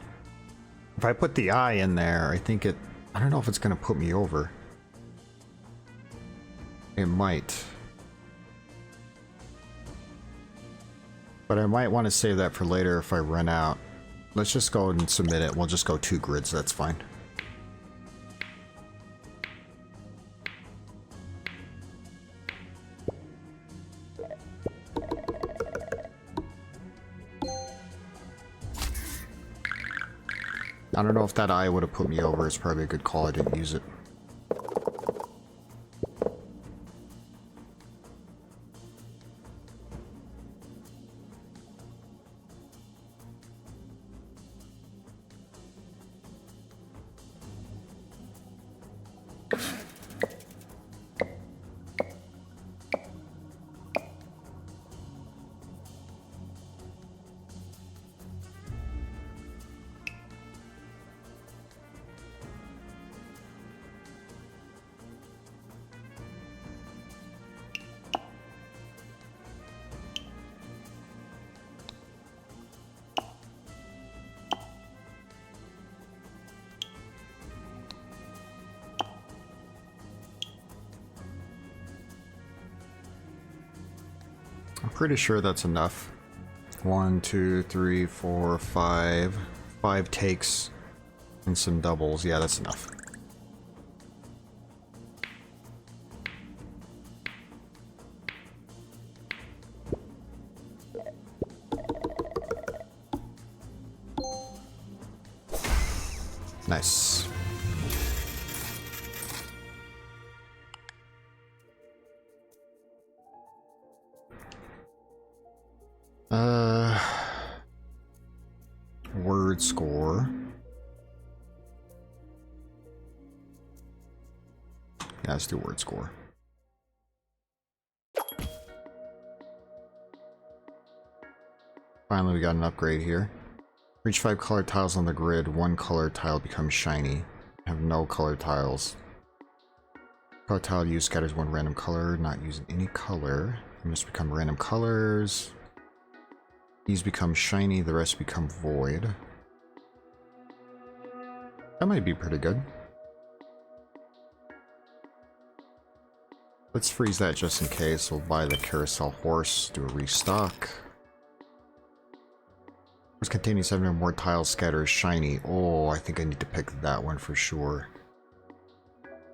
If I put the I in there, I think it... I don't know if it's going to put me over. It might. But I might want to save that for later if I run out. Let's just go and submit it. We'll just go 2 grids, that's fine. I don't know if that eye would have put me over. It's probably a good call. I didn't use it. I'm pretty sure that's enough. 1, 2, 3, 4, 5. 5 takes and some doubles. Yeah, that's enough. Nice. Word score. Yeah, let's do word score. Finally, we got an upgrade here. Reach 5 colored tiles on the grid. 1 colored tile becomes shiny. Have no colored tiles. Color tile used scatters 1 random color, not using any color. They must become random colors. These become shiny, the rest become void. That might be pretty good. Let's freeze that just in case. We'll buy the carousel horse, do a restock. Horse containing 7 or more tiles scatters shiny. Oh, I think I need to pick that one for sure.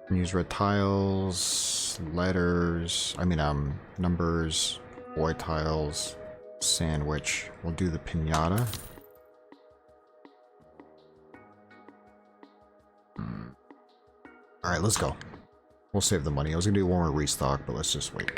Use red tiles, letters, numbers, void tiles, sandwich. We'll do the pinata. Alright, let's go. We'll save the money. I was gonna do one more restock, but let's just wait.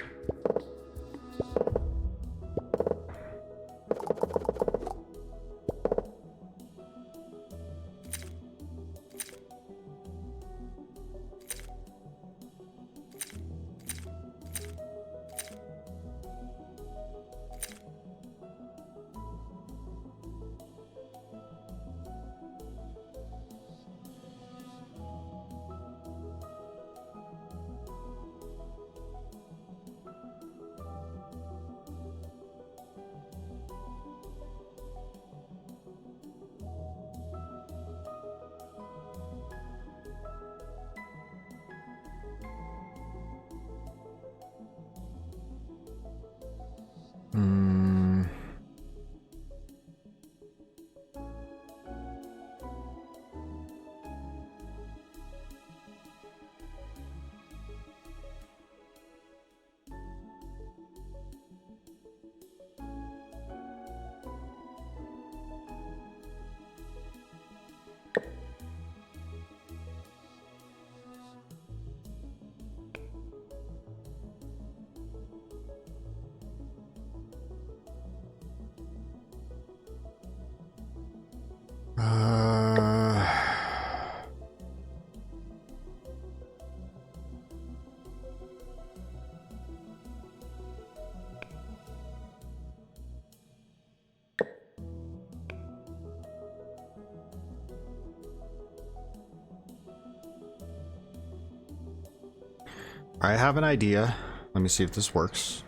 I have an idea. Let me see if this works.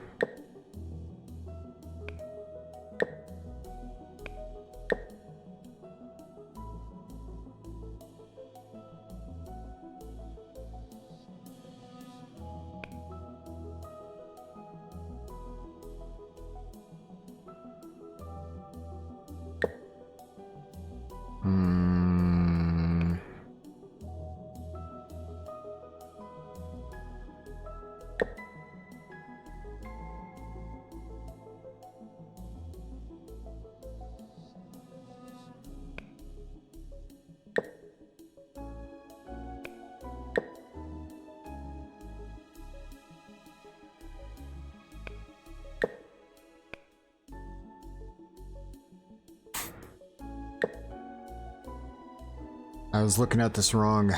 I was looking at this wrong.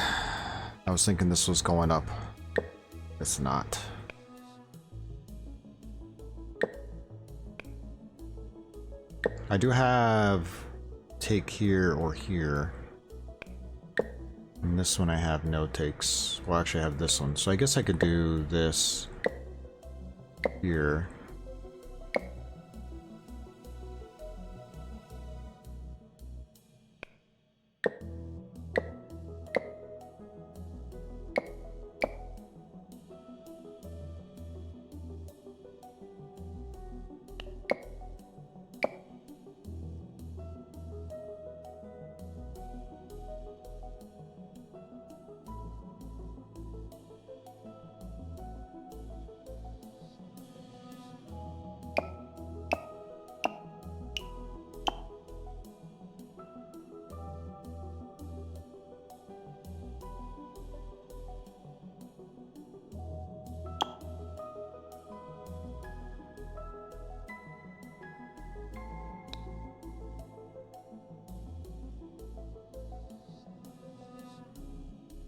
I was thinking this was going up. It's not. I do have take here or here. And this one I have no takes. Well, actually I have this one. So I guess I could do this here.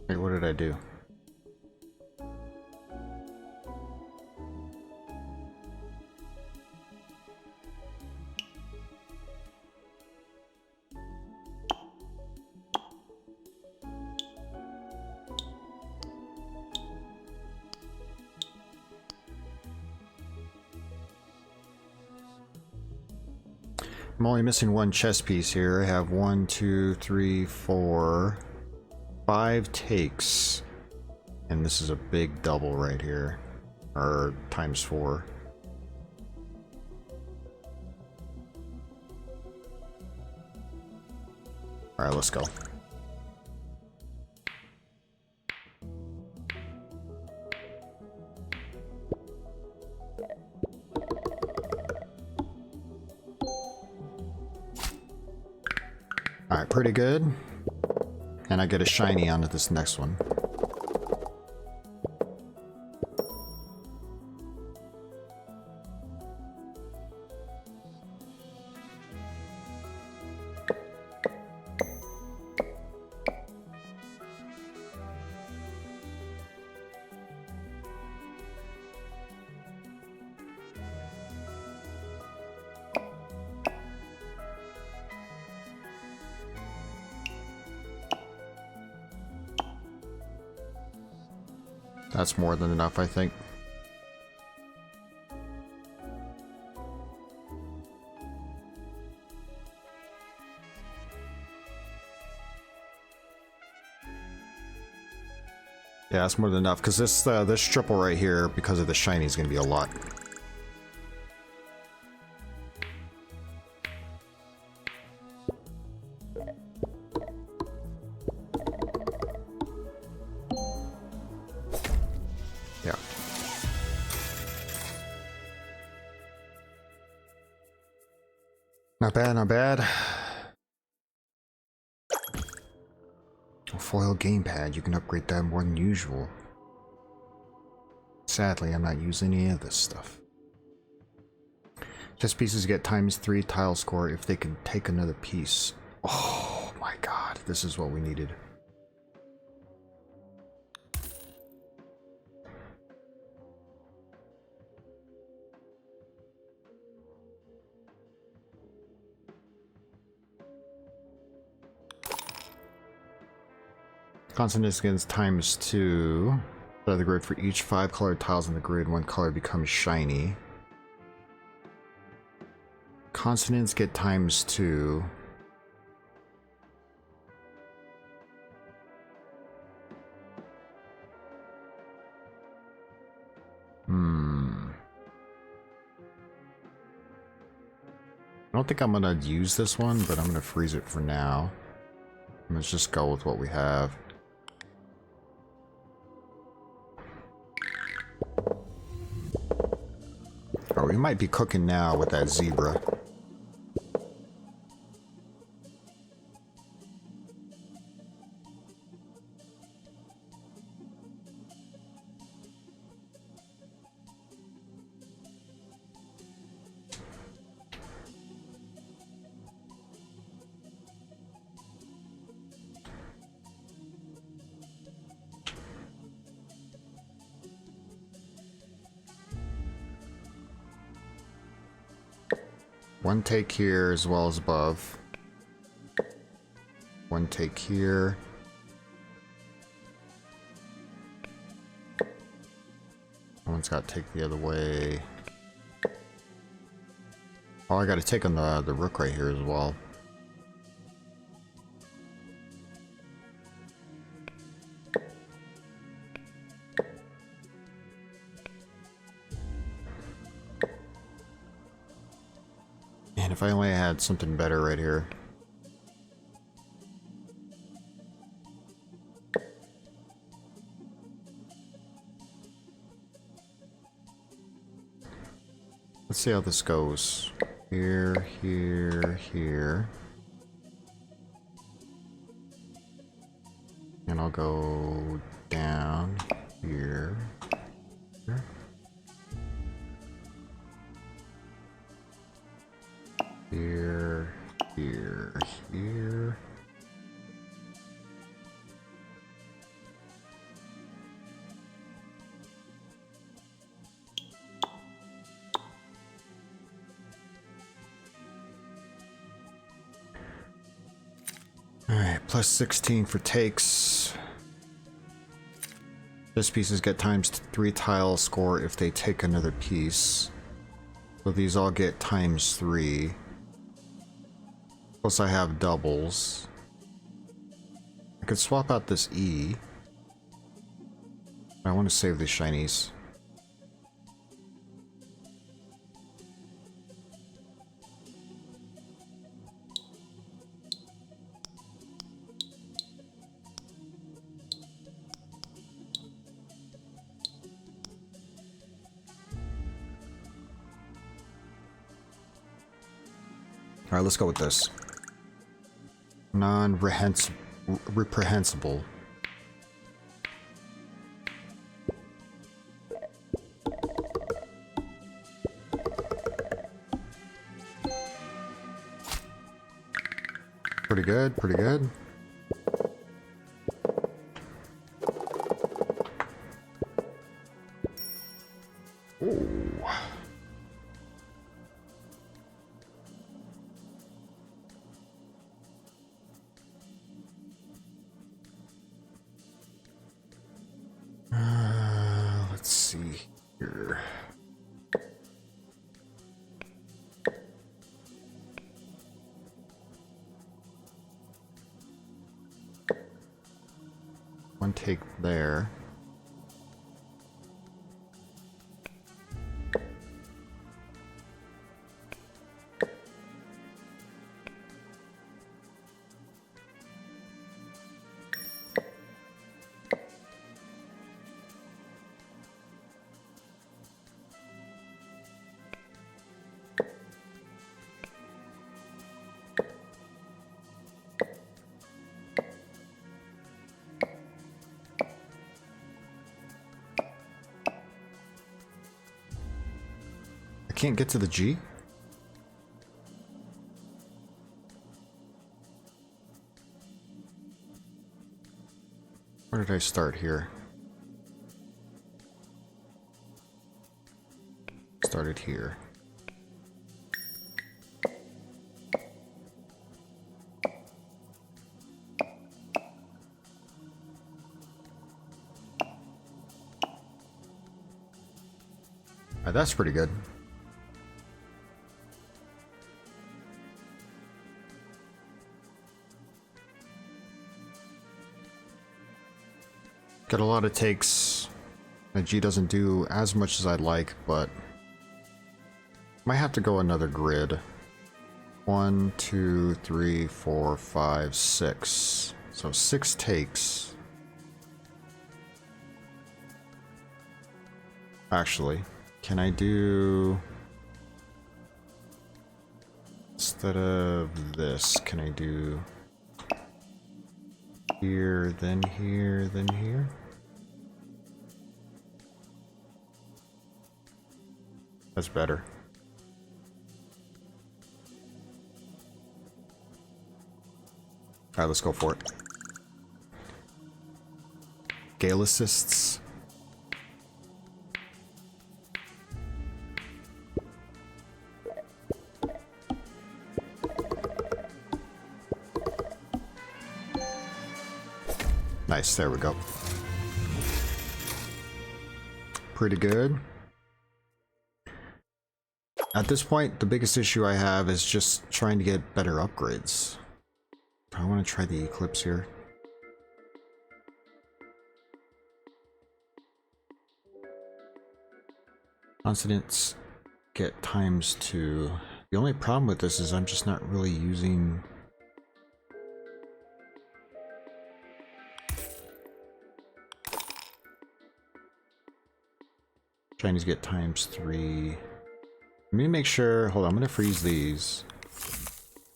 Wait, what did I do? I'm only missing one chess piece here. I have 1, 2, 3, 4, 5 takes. And this is a big double right here. Or times 4. Alright, let's go. Alright, pretty good. And I get a shiny onto this next one. That's more than enough, I think. Yeah, that's more than enough, because this triple right here, because of the shiny, is going to be a lot. Yeah. Not bad, not bad. A foil gamepad, you can upgrade that more than usual. Sadly, I'm not using any of this stuff. Chess pieces get ×3 tile score if they can take another piece. Oh my god, this is what we needed. Consonants against ×2. Out of the grid for each 5 colored tiles in the grid, one color becomes shiny. Consonants get ×2. I don't think I'm gonna use this one, but I'm gonna freeze it for now. Let's just go with what we have. Oh, we might be cooking now with that zebra. One take here as well as above. One take here. One's got to take the other way. Oh, I got to take on the rook right here as well. Man, if I only had something better right here. Let's see how this goes. Here, here, here. And I'll go down here. Here. Here, here, here. plus 16 for takes. This pieces get times 3 tile score if they take another piece. So these all get times 3. Plus I have doubles. I could swap out this E. I want to save the shinies. Alright, let's go with this. Non-reprehensible. Pretty good, pretty good. Ooh. Let's see here. One take there. Can't get to the G? Where did I start here? Started here. That's pretty good. Got a lot of takes. My G doesn't do as much as I'd like, but might have to go another grid. 1, 2, 3, 4, 5, 6. So 6 takes. Actually, can I do... Instead of this, can I do... Here, then here, then here? That's better. Alright, let's go for it. Gale assists. Nice, there we go. Pretty good. At this point, the biggest issue I have is just trying to get better upgrades. I want to try the Eclipse here. Consonants get ×2. The only problem with this is I'm just not really using... Chinese get ×3. Let me make sure, hold on, I'm gonna freeze these.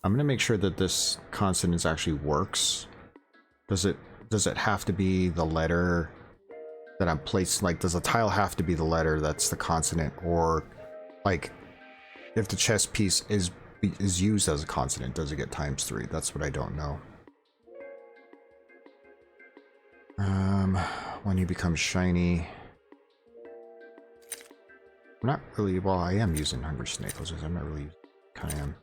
I'm gonna make sure that this consonant actually works. Does it have to be the letter that I'm placed, like, does the tile have to be the letter that's the consonant, or like if the chess piece is used as a consonant, does it get ×3? That's what I don't know. When you become shiny, I'm not really, well, I am using Hungry Snake. I'm not really, kind of am.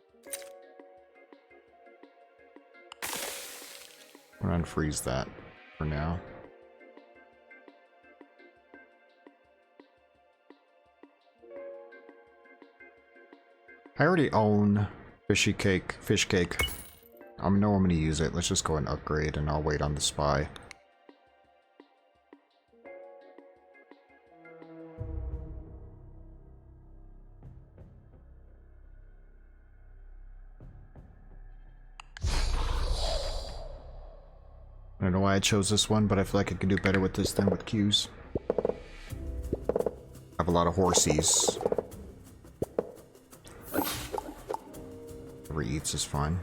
I'm gonna unfreeze that for now. I already own fish cake. I know I'm gonna use it. Let's just go and upgrade, and I'll wait on the spy. I don't know why I chose this one, but I feel like I can do better with this than with Q's. I have a lot of horsies. Whatever he eats is fine.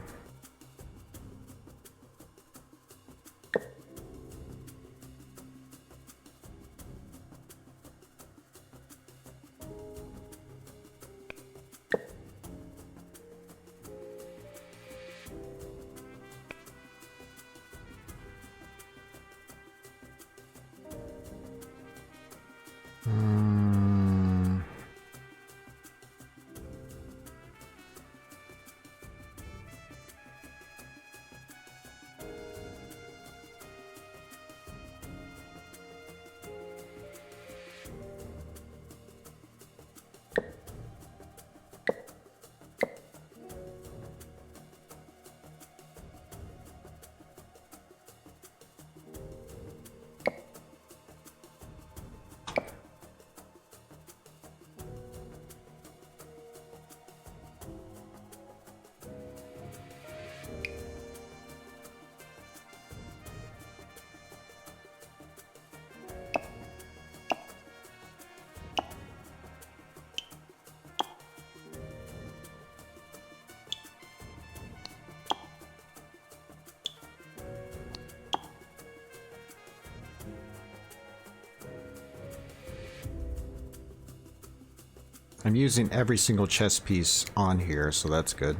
I'm using every single chess piece on here, so that's good.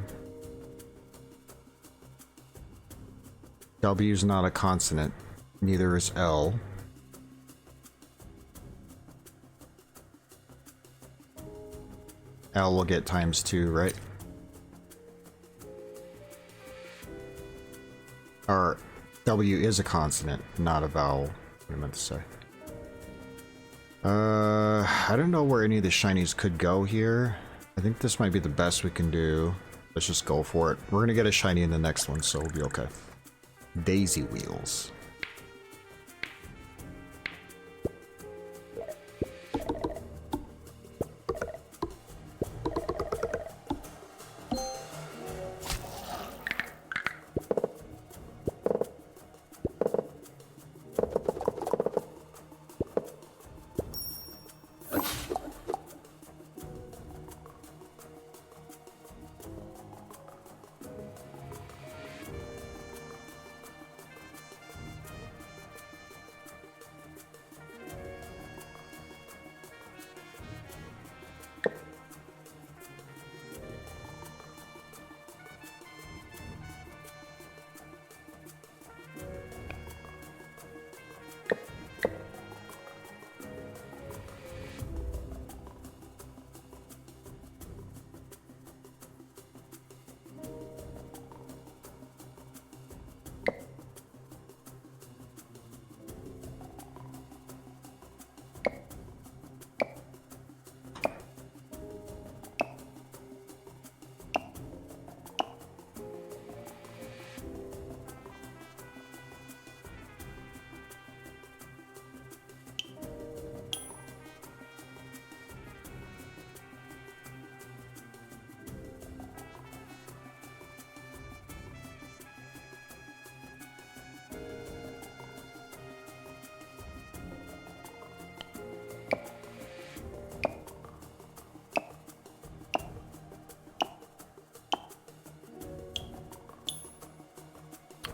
W is not a consonant. Neither is L. L will get ×2, right? Or W is a consonant, not a vowel. What I meant to say. I don't know where any of the shinies could go here. I think this might be the best we can do. Let's just go for it. We're gonna get a shiny in the next one, so we'll be okay. Daisy wheels.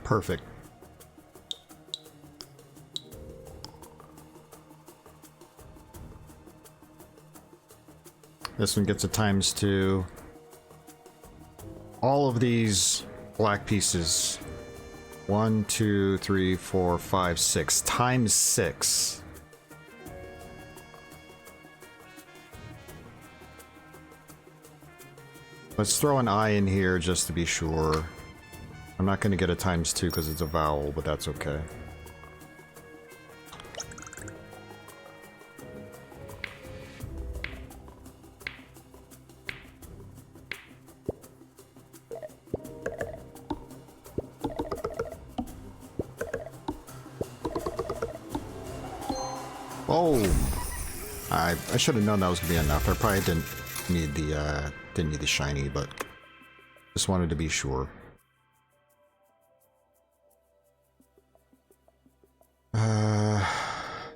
Perfect. This one gets a ×2. All of these black pieces. 1, 2, 3, 4, 5, 6. ×6. Let's throw an I in here just to be sure. I'm not gonna get a ×2 because it's a vowel, but that's okay. Oh, I should have known that was gonna be enough. I probably didn't need the shiny, but just wanted to be sure.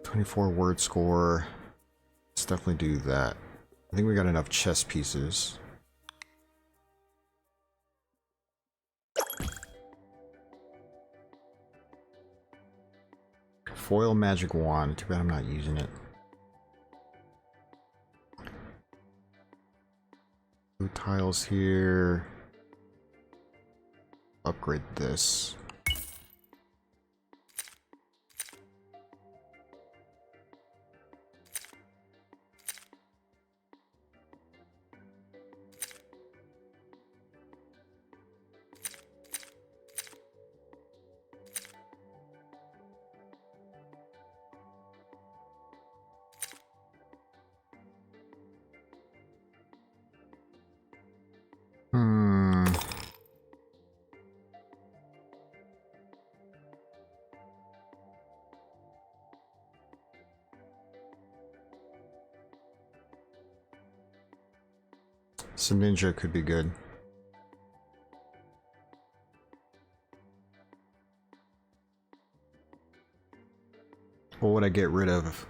24 word score. Let's definitely do that. I think we got enough chess pieces. Foil magic wand. Too bad I'm not using it. Two tiles here. Upgrade this. So ninja could be good. What would I get rid of?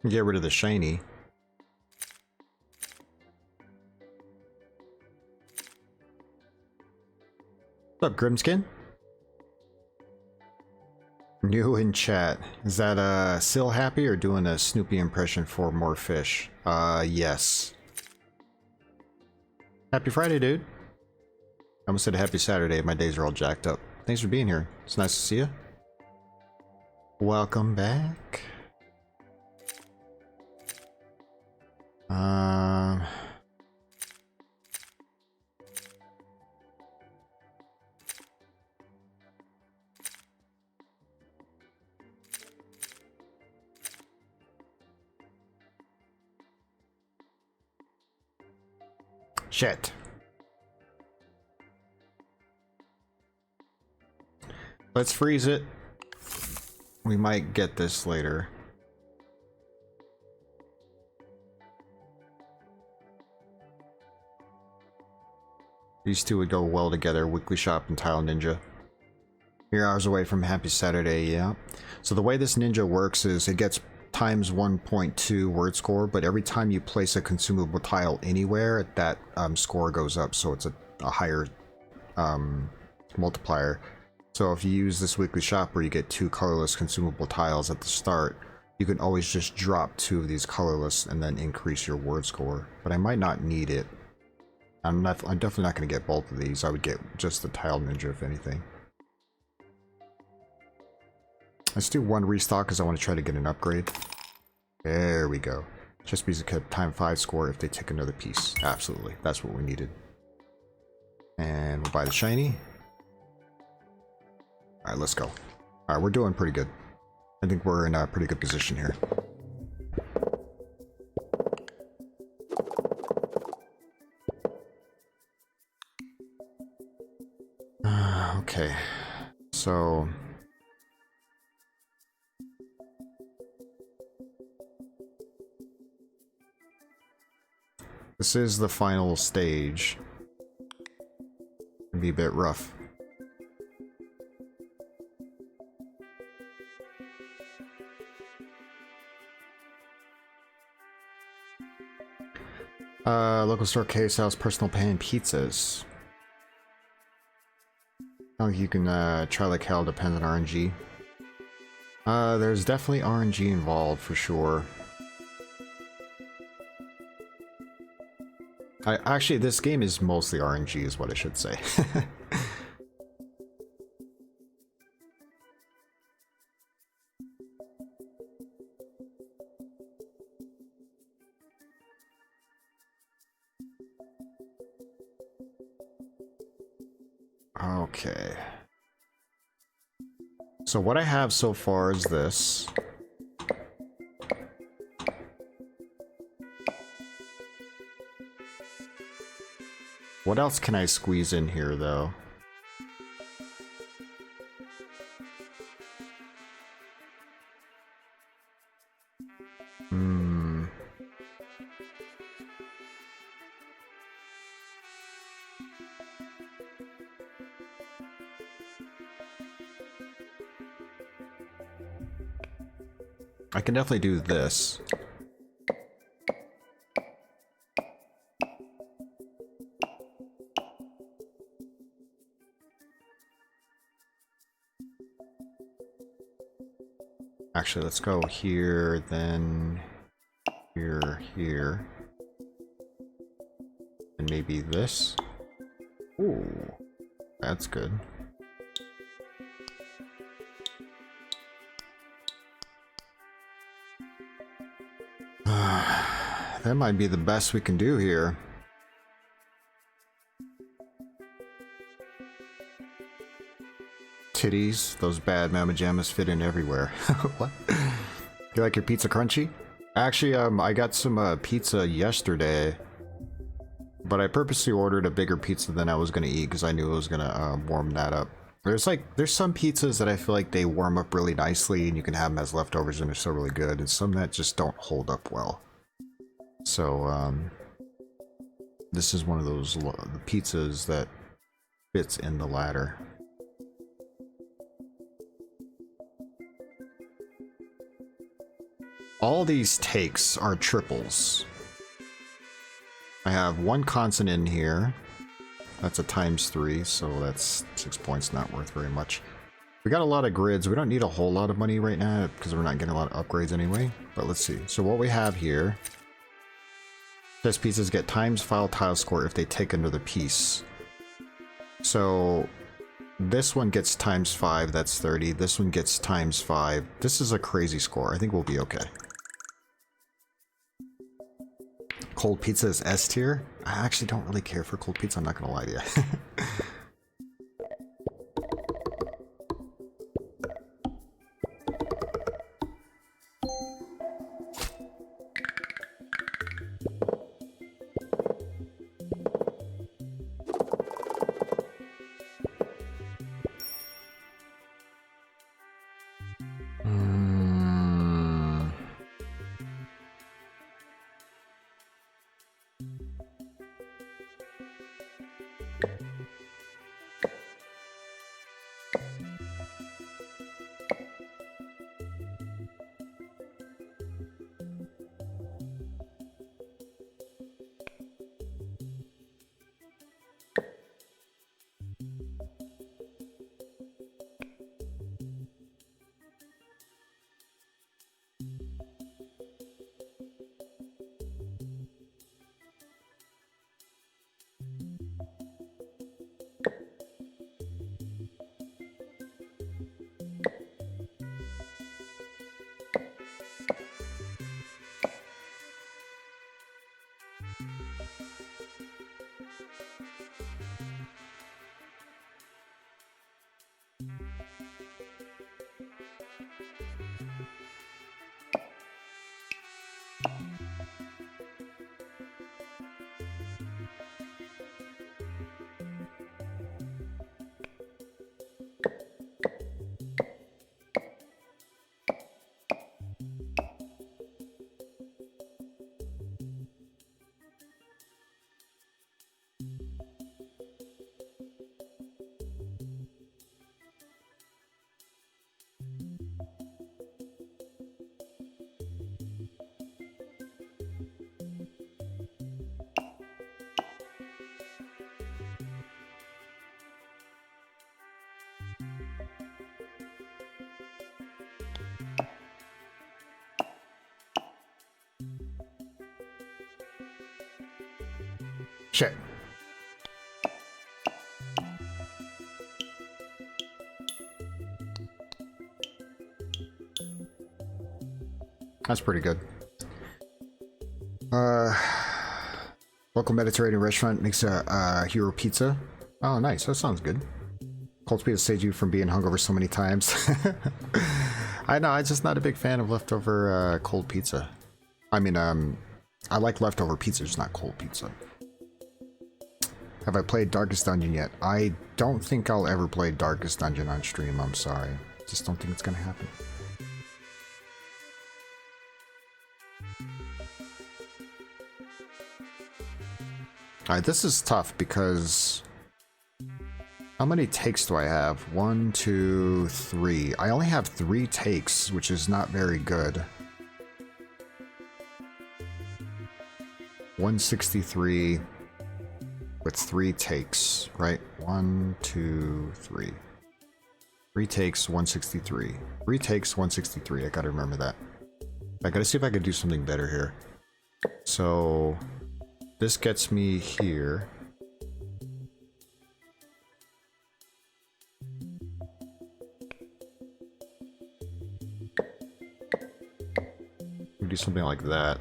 Get rid of the shiny. What's up, Grimskin? New in chat. Is that still happy or doing a Snoopy impression for more fish? Yes. Happy Friday, dude. I almost said happy Saturday. My days are all jacked up. Thanks for being here. It's nice to see you. Welcome back. Shit. Let's freeze it. We might get this later. These two would go well together, Weekly Shop and Tile Ninja. You're hours away from Happy Saturday, yeah. So the way this ninja works is it gets times 1.2 word score, but every time you place a consumable tile anywhere, that score goes up, so it's a higher multiplier. So if you use this Weekly Shop where you get 2 colorless consumable tiles at the start, you can always just drop 2 of these colorless and then increase your word score. But I might not need it. I'm definitely not going to get both of these. I would get just the Tile Ninja if anything. Let's do 1 restock because I want to try to get an upgrade. There we go. Chess piece could time 5 score if they take another piece. Absolutely. That's what we needed. And we'll buy the shiny. Alright, let's go. Alright, we're doing pretty good. I think we're in a pretty good position here. Okay. So... this is the final stage. It'll be a bit rough. Local store case sells personal pan pizzas. Oh, you can try like hell, depends on RNG. There's definitely RNG involved for sure. Actually, this game is mostly RNG is what I should say. Okay. So what I have so far is this. What else can I squeeze in here, though? I can definitely do this. Actually, let's go here, then here, here. And maybe this. Ooh, that's good. That might be the best we can do here. Titties, those bad mama jammas fit in everywhere. What? You like your pizza crunchy? Actually, I got some pizza yesterday, but I purposely ordered a bigger pizza than I was gonna eat because I knew it was gonna warm that up. There's some pizzas that I feel like they warm up really nicely and you can have them as leftovers and they're still really good, and some that just don't hold up well. So, this is one of those pizzas that fits in the latter. All these takes are triples. I have one constant in here. That's a ×3, so that's 6 points, not worth very much. We got a lot of grids. We don't need a whole lot of money right now because we're not getting a lot of upgrades anyway. But let's see. So what we have here, chess pieces get times file tile score if they take another piece. So this one gets ×5, that's 30. This one gets ×5. This is a crazy score. I think we'll be okay. Cold pizza is S tier? I actually don't really care for cold pizza, I'm not gonna lie to you. Shit. That's pretty good. Local Mediterranean restaurant makes a hero pizza. Oh, nice. That sounds good. Cold pizza saved you from being hungover so many times. I know, I'm just not a big fan of leftover cold pizza. I mean, I like leftover pizza, just not cold pizza. Have I played Darkest Dungeon yet? I don't think I'll ever play Darkest Dungeon on stream, I'm sorry. Just don't think it's gonna happen. Alright, this is tough because... How many takes do I have? 1, 2, 3. I only have 3 takes, which is not very good. 163 with 3 takes, right? 1, 2, 3. 3 takes, 163. 3 takes, 163. I gotta remember that. I gotta see if I can do something better here. So this gets me here. We do something like that.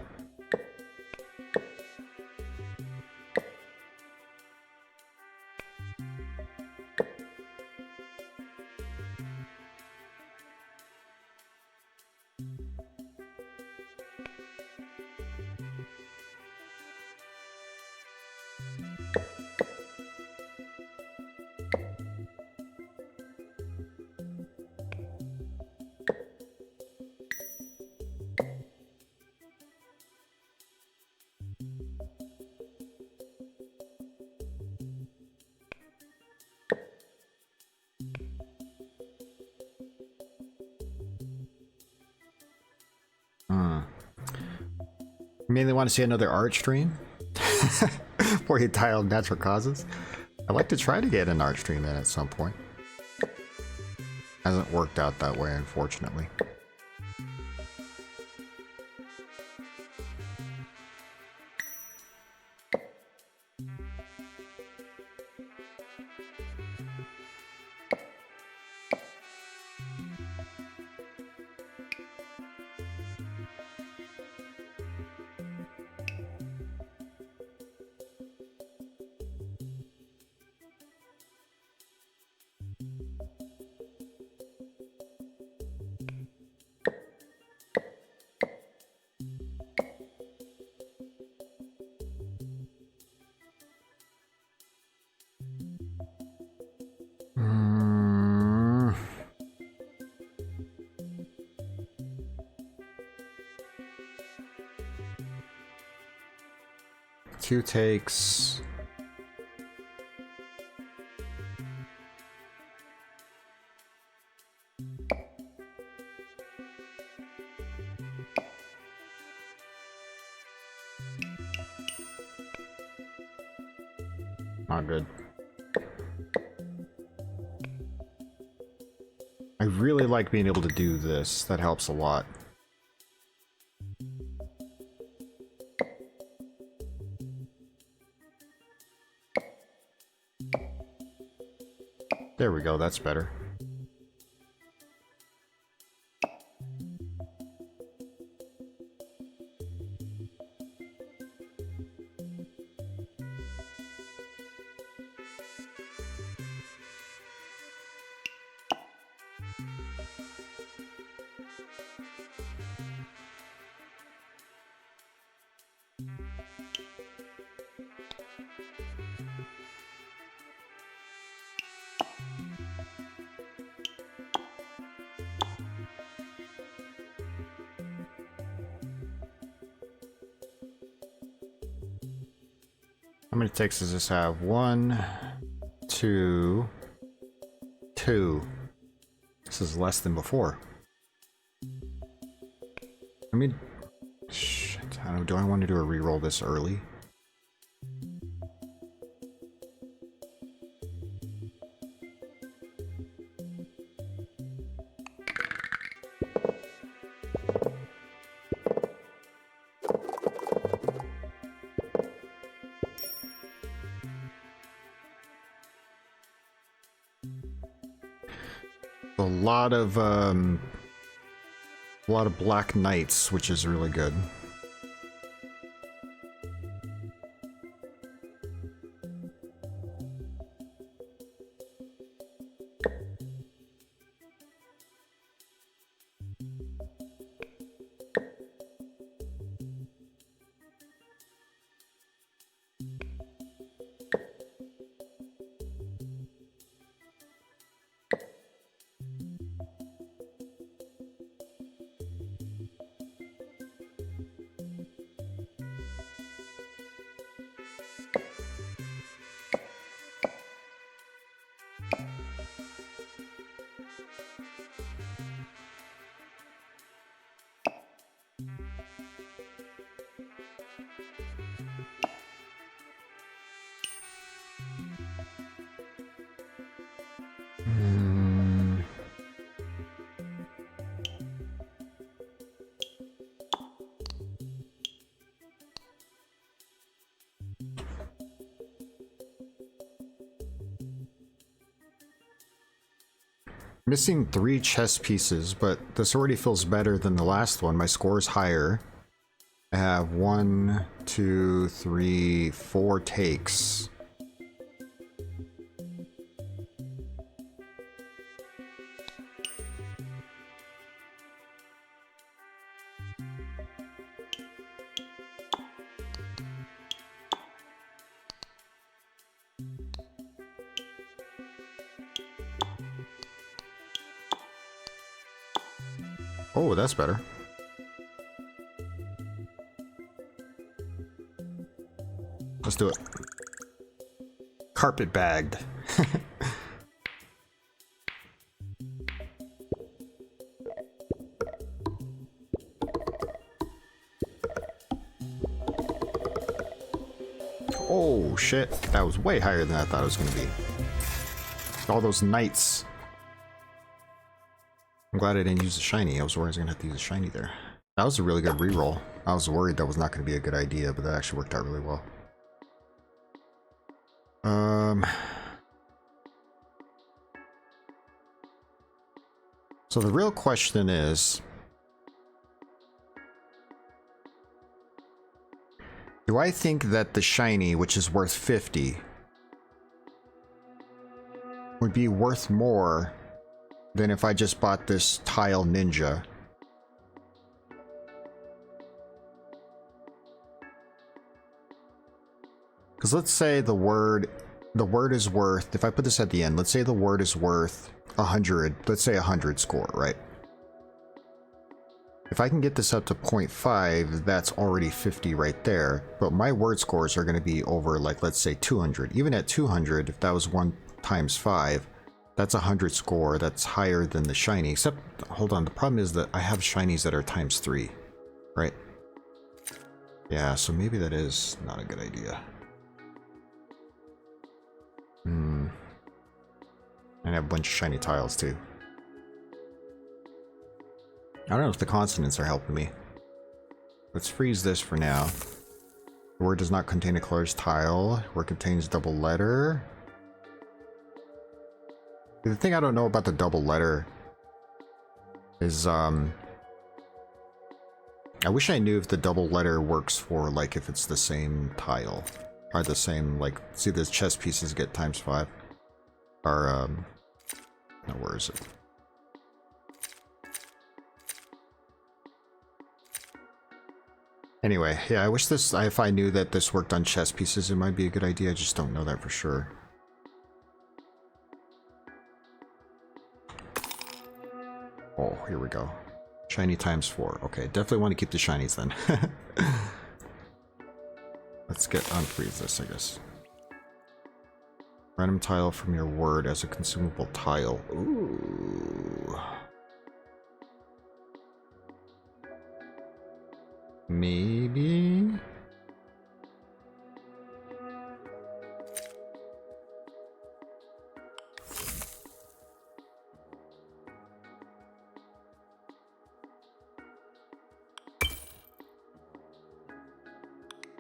Mainly want to see another art stream before you die of natural causes. I'd like to try to get an art stream in at some point. Hasn't worked out that way, unfortunately. Two takes. Not good. I really like being able to do this. That helps a lot. There we go, that's better. How many takes does this have? 1, 2, 2. This is less than before. I mean, shit. I don't know, do I want to do a reroll this early? A lot of Black Knights, which is really good. Missing 3 chess pieces, but this already feels better than the last one. My score is higher. I have 1, 2, 3, 4 takes. Oh, that's better. Let's do it. Carpet bagged. Oh shit, that was way higher than I thought it was gonna be. All those knights. I'm glad I didn't use the shiny. I was worried I was gonna have to use a shiny there. That was a really good reroll. I was worried that was not gonna be a good idea, but that actually worked out really well. So the real question is, do I think that the shiny, which is worth 50, would be worth more than if I just bought this tile ninja? Because let's say the word is worth, if I put this at the end, let's say the word is worth 100, let's say 100 score, right? If I can get this up to 0.5, that's already 50 right there, but my word scores are going to be over, like, let's say 200. Even at 200, if that was 1 times 5, that's 100 score. That's higher than the shiny, except, hold on, the problem is that I have shinies that are times 3, right? Yeah, so maybe that is not a good idea. And I have a bunch of shiny tiles too. I don't know if the consonants are helping me. Let's freeze this for now. The word does not contain a color's tile. Word contains double letter. The thing I don't know about the double letter is, I wish I knew if the double letter works for, like, if it's the same tile. Or the same, like, see those chess pieces get times 5. Or, no, where is it? Anyway, yeah, I wish this, if I knew that this worked on chess pieces, it might be a good idea. I just don't know that for sure. Oh, here we go. Shiny times 4. Okay, definitely want to keep the shinies then. Let's get unfreeze this, I guess. Random tile from your word as a consumable tile. Ooh. Maybe?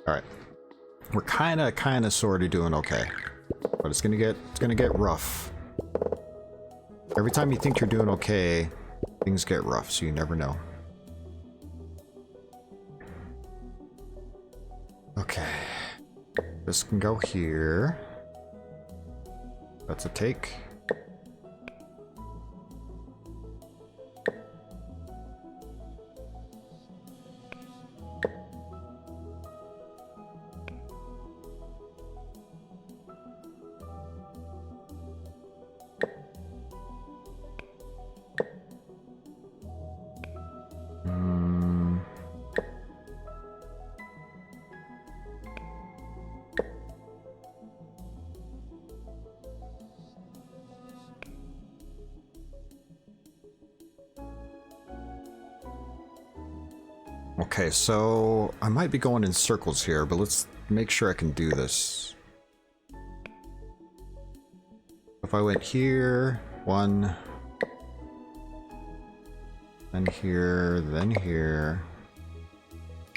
Alright. We're kinda sorta doing okay. But it's gonna get rough. Every time you think you're doing okay, things get rough, so you never know. Okay. This can go here. That's a take. Okay, so I might be going in circles here, but let's make sure I can do this. If I went here, one, then here,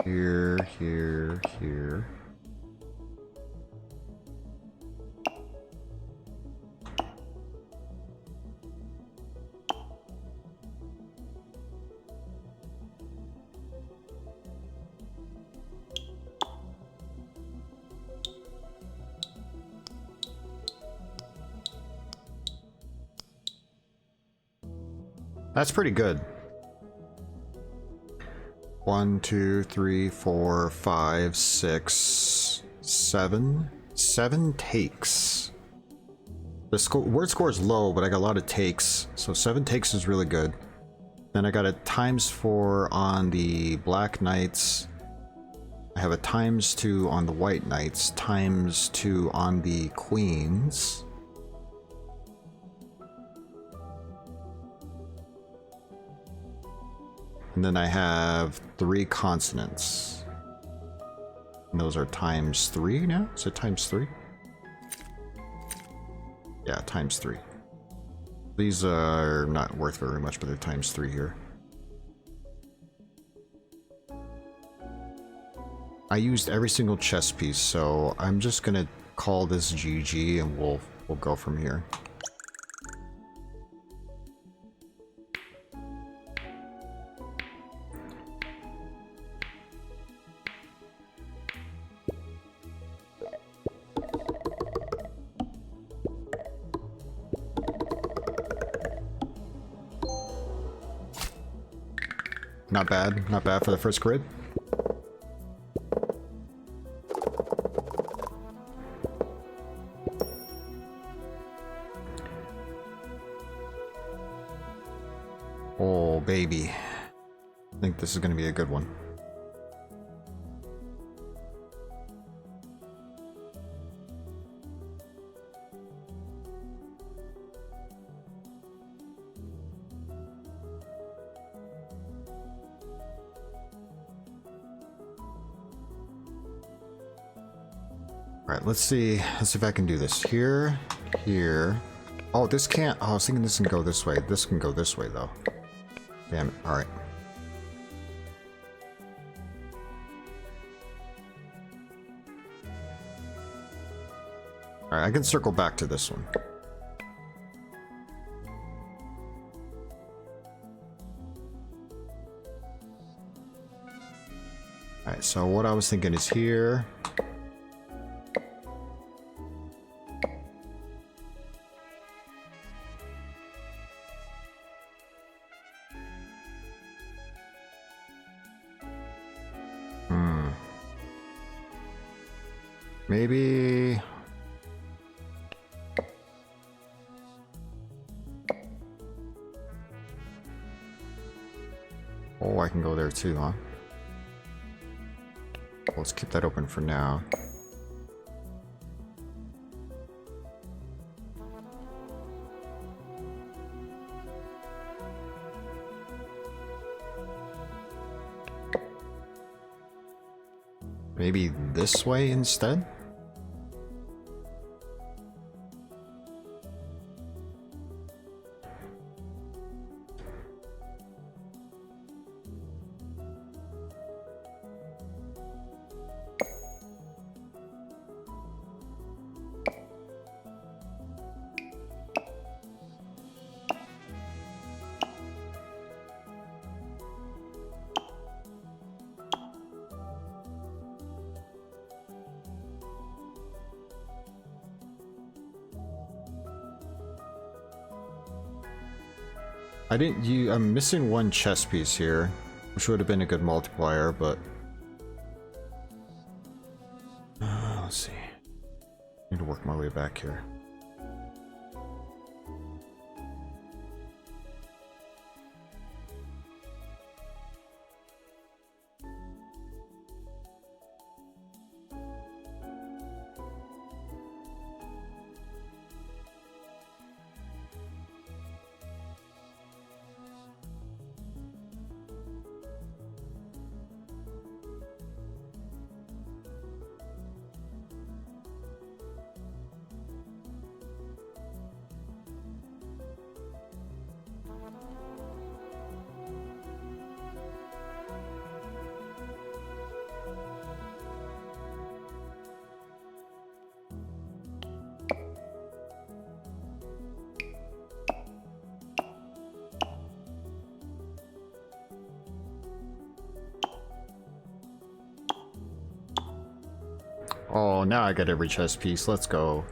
here, here. That's pretty good. 1, 2, 3, 4, 5, 6, 7. 7 takes. The word score is low, but I got a lot of takes, so 7 takes is really good. Then I got a ×4 on the Black Knights. I have a ×2 on the White Knights, ×2 on the Queens. And then I have 3 consonants. And those are ×3 now? Is it ×3? Yeah, ×3. These are not worth very much, but they're ×3 here. I used every single chess piece, so I'm just gonna call this GG and we'll go from here. Not bad for the first grid. Oh, baby. I think this is going to be a good one. Alright, let's see if I can do this. Here, here. Oh, this can't. Oh, I was thinking this can go this way. This can go this way, though. Damn it. Alright. Alright, I can circle back to this one. Alright, so what I was thinking is here. Maybe... Oh, I can go there too, huh? Let's keep that open for now. Maybe this way instead? I'm missing one chess piece here, which would have been a good multiplier, but... let's see. I need to work my way back here. Oh, now I got every chest piece. Let's go.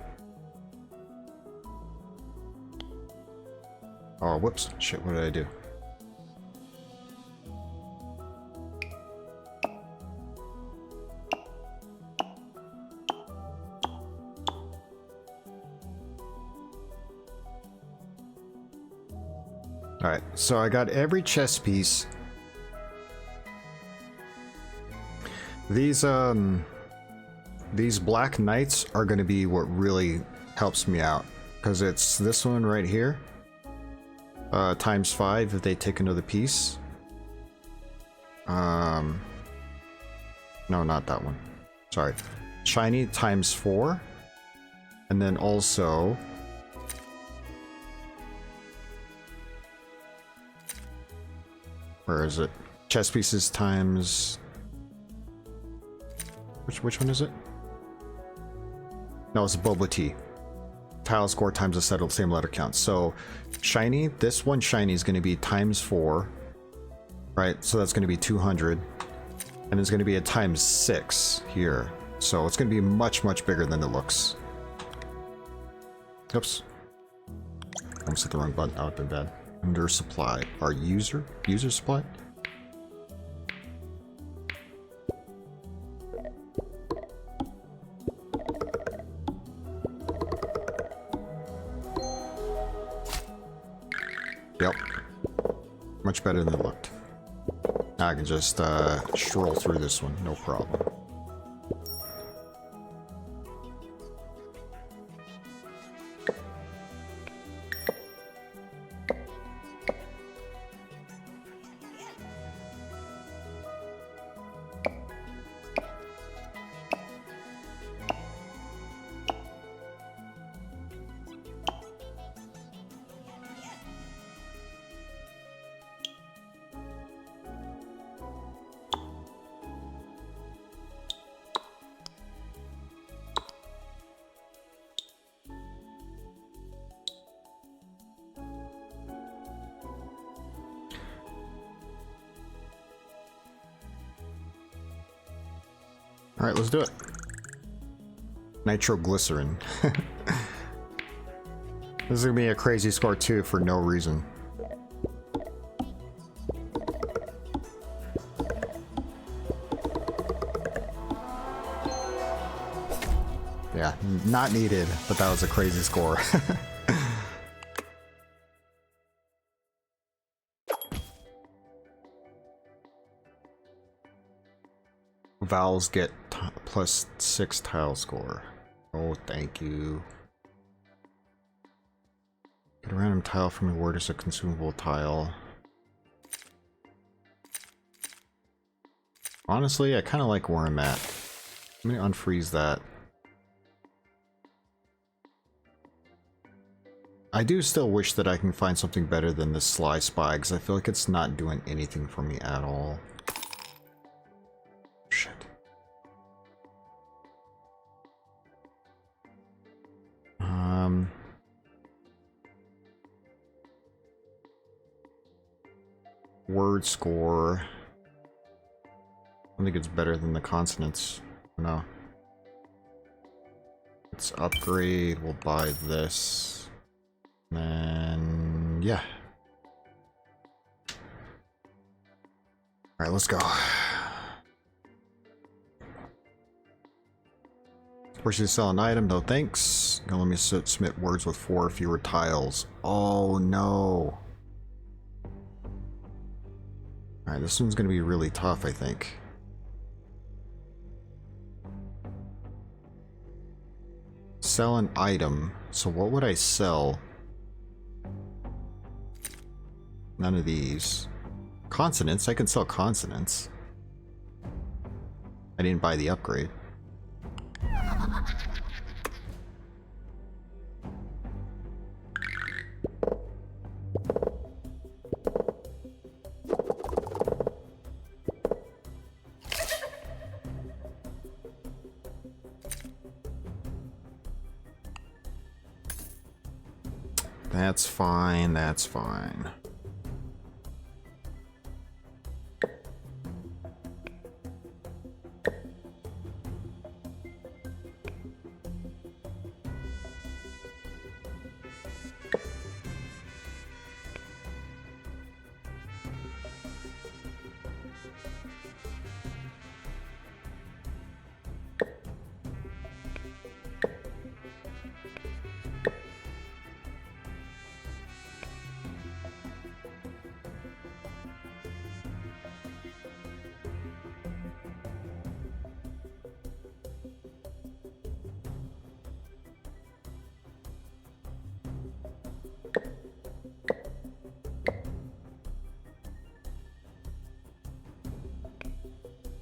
Oh, whoops. Shit, what did I do? Alright, so I got every chest piece. These black knights are going to be what really helps me out, because it's this one right here, times 5 if they take another piece. No, not that one. Sorry. Shiny times 4, and then also where is it? Chest pieces times... Which one is it? No, it's a boba tea. Tile score times a set of the same letter count. So, shiny, this one shiny is going to be times 4. Right? So that's going to be 200. And it's going to be a times 6 here. So it's going to be much, much bigger than it looks. Oops. Almost hit the wrong button. That would have been bad. Under supply. Our user supply? Yep. Much better than it looked. Now I can just stroll through this one, no problem. Alright, let's do it. Nitroglycerin. This is gonna be a crazy score too for no reason. Yeah, not needed, but that was a crazy score. Vowels get plus 6 tile score. Oh, thank you. Get a random tile from your word as a consumable tile. Honestly, I kind of like where I'm at. Let me unfreeze that. I do still wish that I can find something better than this Sly Spy, because I feel like it's not doing anything for me at all. Shit. Word score. I think it's better than the consonants. No. Let's upgrade. We'll buy this. And yeah. Alright, let's go. Wish you to sell an item? No thanks. Gonna let me submit words with 4 or fewer tiles. Oh no. Alright, this one's gonna be really tough, I think. Sell an item. So what would I sell? None of these. Consonants? I can sell consonants. I didn't buy the upgrade. That's fine, that's fine.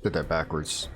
Did that backwards.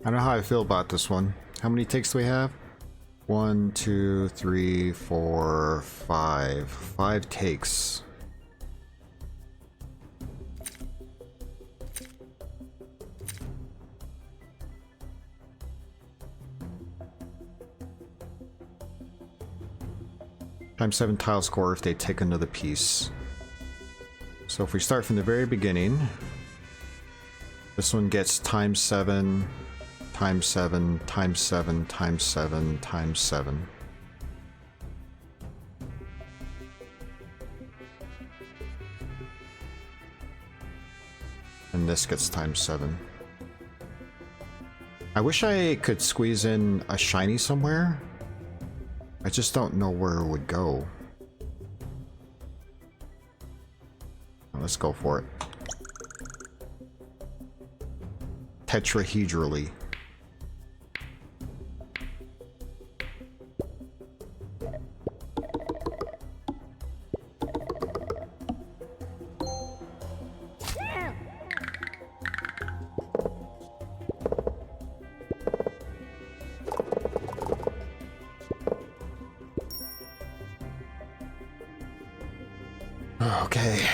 I don't know how I feel about this one. How many takes do we have? 1, 2, 3, 4, 5. 5 takes. Times 7 tile score if they take another piece. So if we start from the very beginning, this one gets times 7, times 7, times 7, times 7, times 7. And this gets times 7. I wish I could squeeze in a shiny somewhere. I just don't know where it would go. Let's go for it. Tetrahedrally. Okay.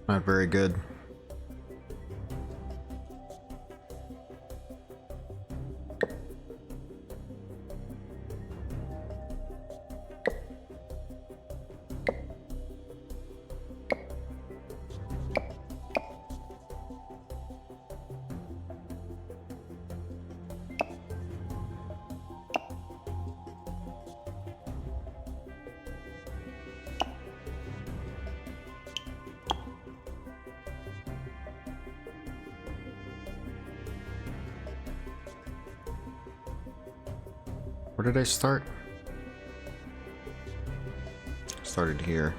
Not very good. Where did I start? Started here.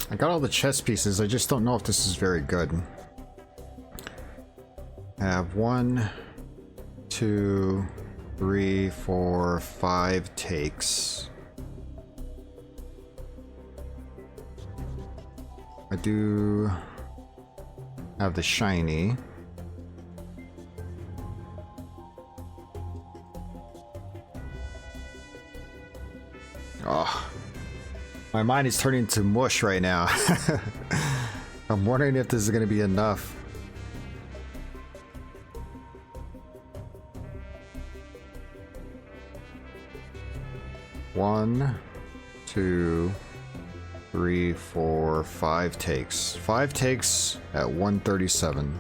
I got all the chess pieces, I just don't know if this is very good. I have 1, 2, 3, 4, 5 takes. I do have the shiny. Oh. My mind is turning to mush right now. I'm wondering if this is going to be enough. One, 2, 3, 4, 5 takes. 5 takes at 137.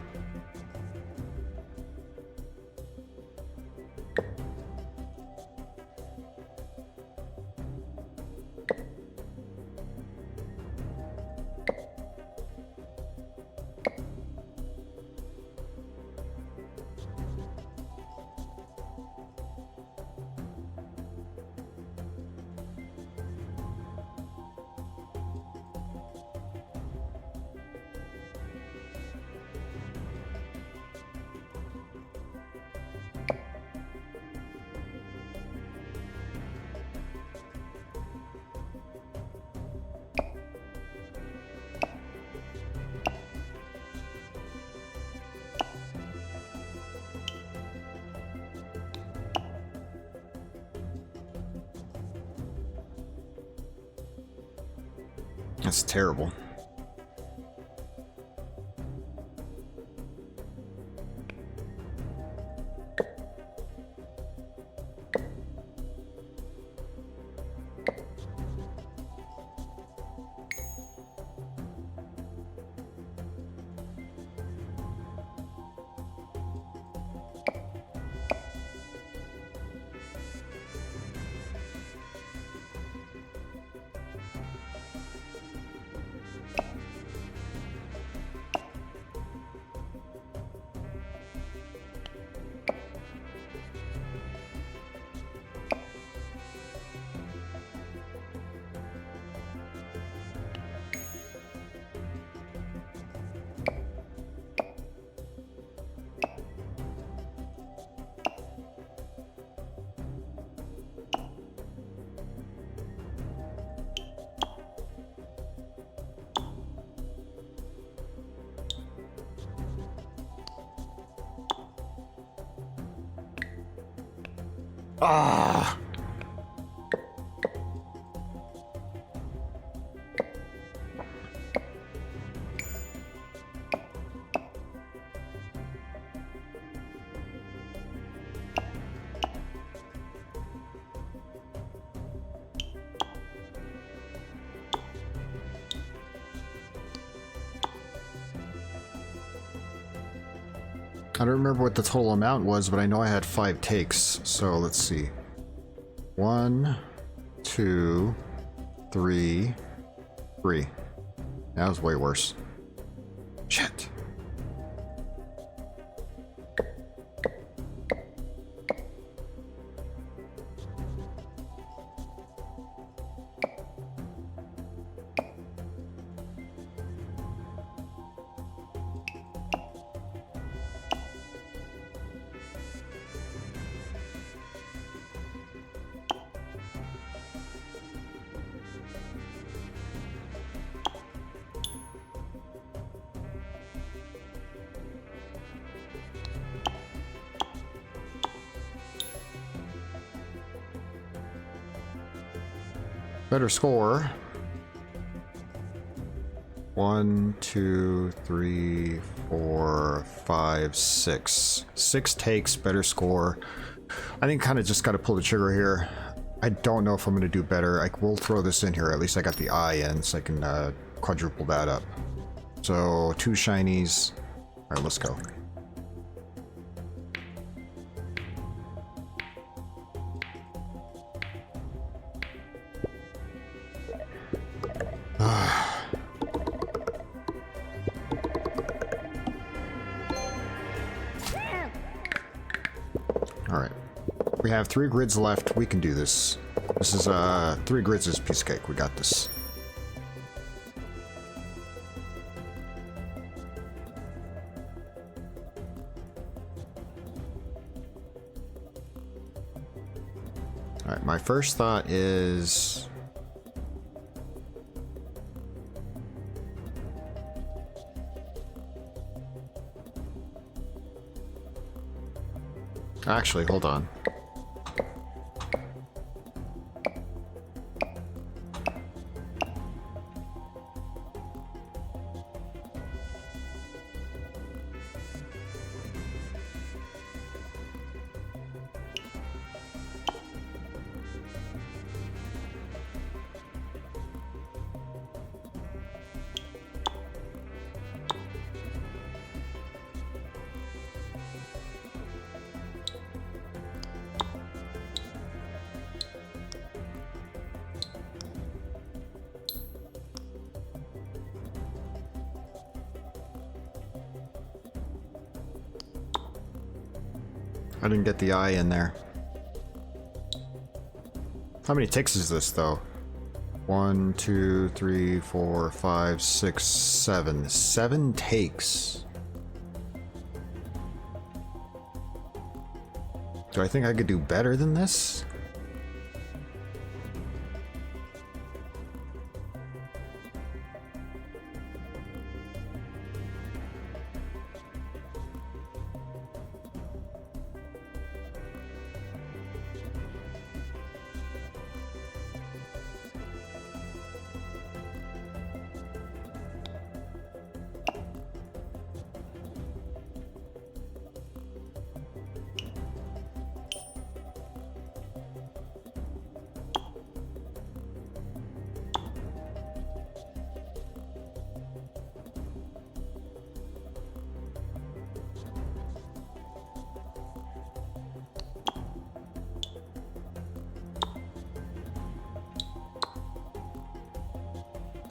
That's terrible. Ah. I don't remember what the total amount was, but I know I had 5 takes. So let's see. 1, 2, 3, 3. That was way worse. Shit. Better score. 1, 2, 3, 4, 5, 6. 6 takes, better score. I think kind of just got to pull the trigger here. I don't know if I'm going to do better. I will throw this in here. At least I got the eye in, so I can quadruple that up. So 2 shinies. All right, let's go. Alright. We have 3 grids left. We can do this. This is 3 grids is a piece of cake. We got this. Alright, my first thought is... Actually, hold on. I didn't get the eye in there. How many ticks is this, though? 1, 2, 3, 4, 5, 6, 7. 7 takes. Do I think I could do better than this?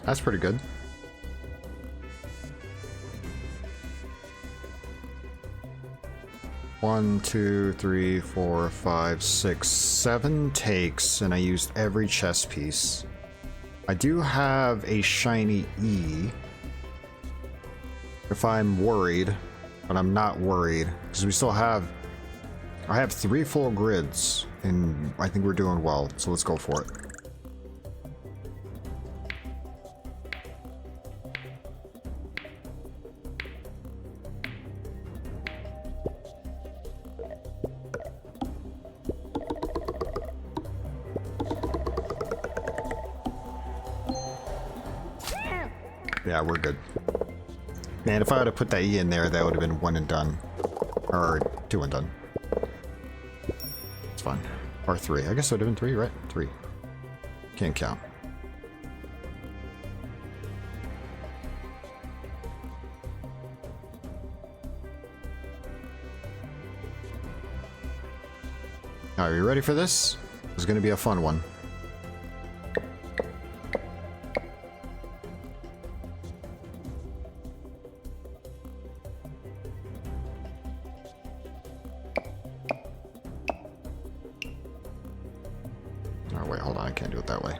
That's pretty good. One, 2, 3, 4, 5, 6, 7 takes, and I used every chess piece. I do have a shiny E. If I'm worried, but I'm not worried, because we still have... I have 3 full grids, and I think we're doing well, so let's go for it. Yeah, we're good. Man, if I would have put that E in there, that would have been 1 and done. Or 2 and done. It's fine. Or 3. I guess it would have been 3, right? 3. Can't count. Are you ready for this? This is gonna be a fun one. Oh wait, hold on, I can't do it that way.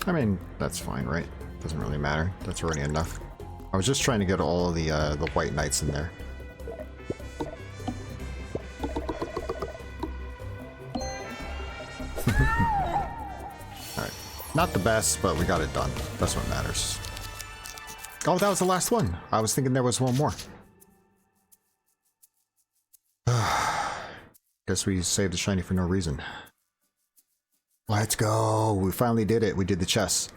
I mean, that's fine, right? Doesn't really matter. That's already enough. I was just trying to get all of the white knights in there. Alright. Not the best, but we got it done. That's what matters. Oh, that was the last one. I was thinking there was one more. Guess we saved the shiny for no reason. Let's go. We finally did it. We did the chest.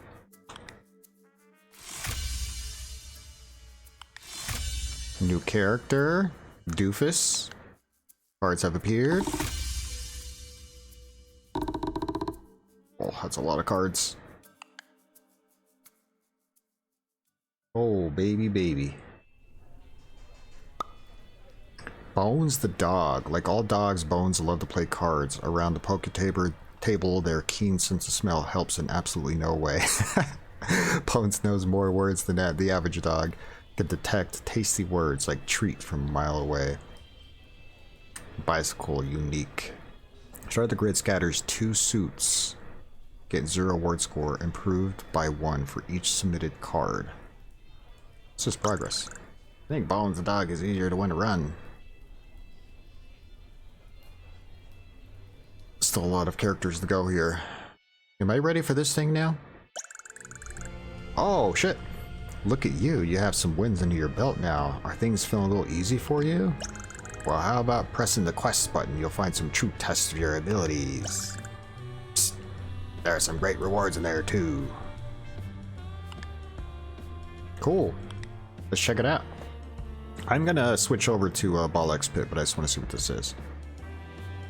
New character. Doofus. Cards have appeared. Oh, that's a lot of cards. Oh, baby, baby. Bones the dog. Like all dogs, Bones love to play cards. Around the poker table, their keen sense of smell helps in absolutely no way. Bones knows more words than the average dog. Can detect tasty words like treat from a mile away. Bicycle, unique. Start the grid scatters 2 suits. Get 0 word score, improved by 1 for each submitted card. This is progress. I think Bones the dog is easier to win a run. Still a lot of characters to go here. Am I ready for this thing now? Oh, shit. Look at you. You have some wins under your belt now. Are things feeling a little easy for you? Well, how about pressing the quest button? You'll find some true tests of your abilities. Psst. There are some great rewards in there, too. Cool. Let's check it out. I'm gonna switch over to Bollock's Pit, but I just want to see what this is.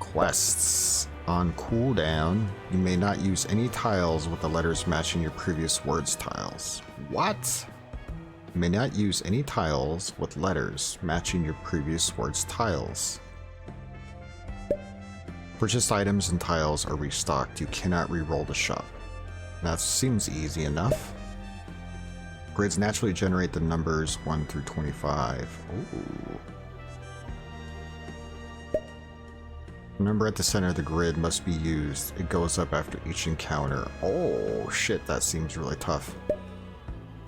Quests. On cooldown, you may not use any tiles with the letters matching your previous words tiles. What? You may not use any tiles with letters matching your previous words tiles. Purchased items and tiles are restocked. You cannot re-roll the shop. That seems easy enough. Grids naturally generate the numbers 1 through 25. Ooh. The number at the center of the grid must be used. It goes up after each encounter. Oh shit, that seems really tough.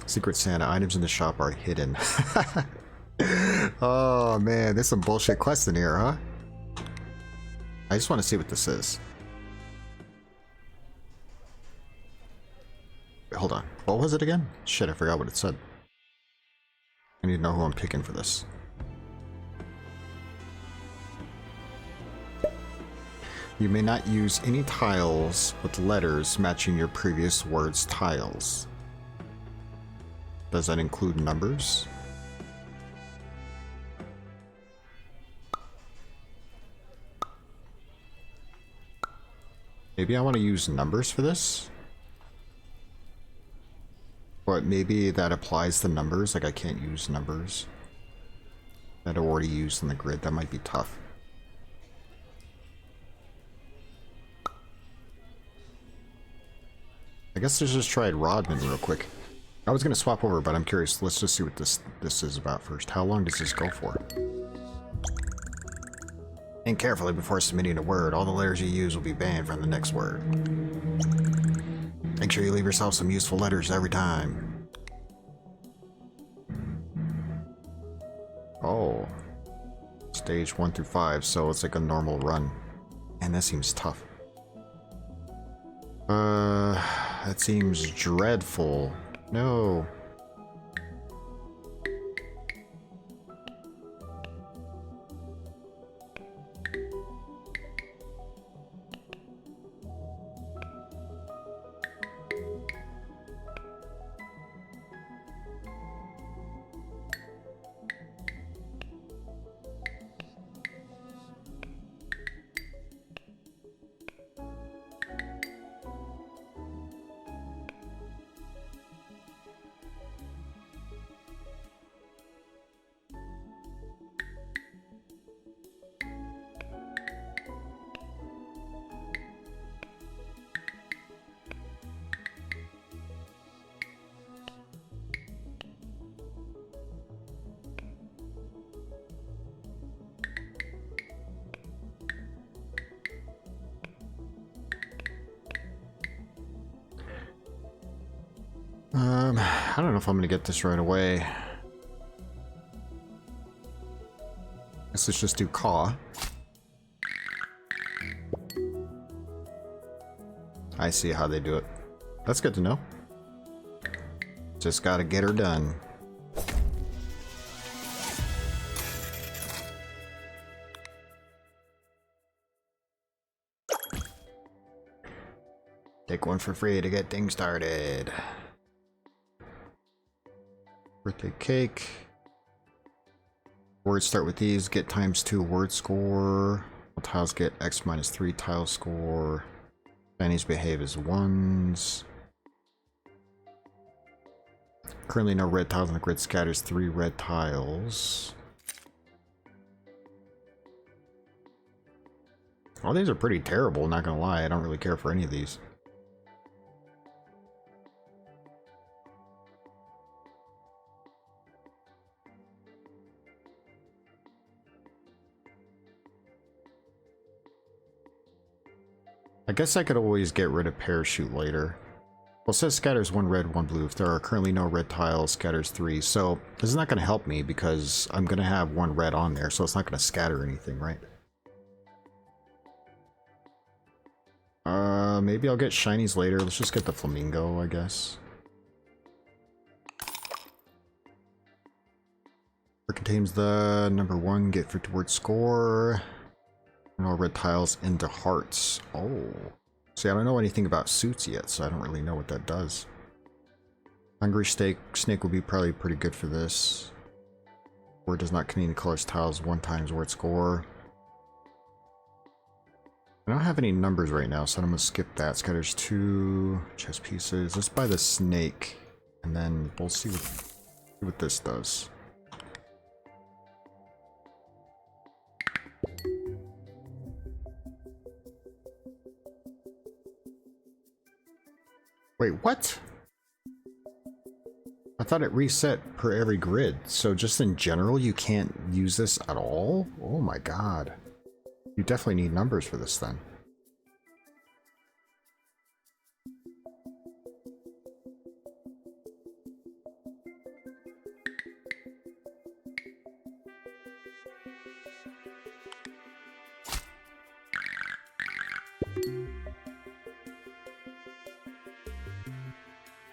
Secret Santa, items in the shop are hidden. Oh man, there's some bullshit quests in here, huh? I just want to see what this is. Wait, hold on. What was it again? Shit, I forgot what it said. I need to know who I'm picking for this. You may not use any tiles with letters matching your previous word's tiles. Does that include numbers? Maybe I want to use numbers for this? But maybe that applies to numbers, like I can't use numbers that are already used in the grid. That might be tough. I guess let's just try Rodman real quick. I was gonna swap over, but I'm curious. Let's just see what this is about first. How long does this go for? Think carefully before submitting a word. All the letters you use will be banned from the next word. Make sure you leave yourself some useful letters every time. Oh. Stage 1 through 5, so it's like a normal run. And that seems tough. That seems dreadful. No. I don't know if I'm gonna get this right away. Guess let's just do caw. I see how they do it. That's good to know. Just gotta get her done. Take one for free to get things started. Birthday cake. Words start with these. Get ×2 word score. All tiles get X -3 tile score. Shinies behave as ones. Currently no red tiles on the grid. Scatters 3 red tiles. All these are pretty terrible, not gonna lie. I don't really care for any of these. I guess I could always get rid of parachute later. Well, it says scatters 1 red, 1 blue. If there are currently no red tiles, scatters 3. So this is not going to help me because I'm going to have 1 red on there, so it's not going to scatter anything, right? Maybe I'll get shinies later. Let's just get the flamingo, I guess. It contains the number 1, get 50 word score. No red tiles into hearts. Oh. See, I don't know anything about suits yet, so I don't really know what that does. Hungry snake will be probably pretty good for this. Word does not contain the colors tiles 1 times word score. I don't have any numbers right now, so I'm gonna skip that. Scatters 2 chess pieces. Let's buy the snake, and then we'll see what this does. Wait, what? I thought it reset per every grid, so just in general you can't use this at all? Oh my god. You definitely need numbers for this then.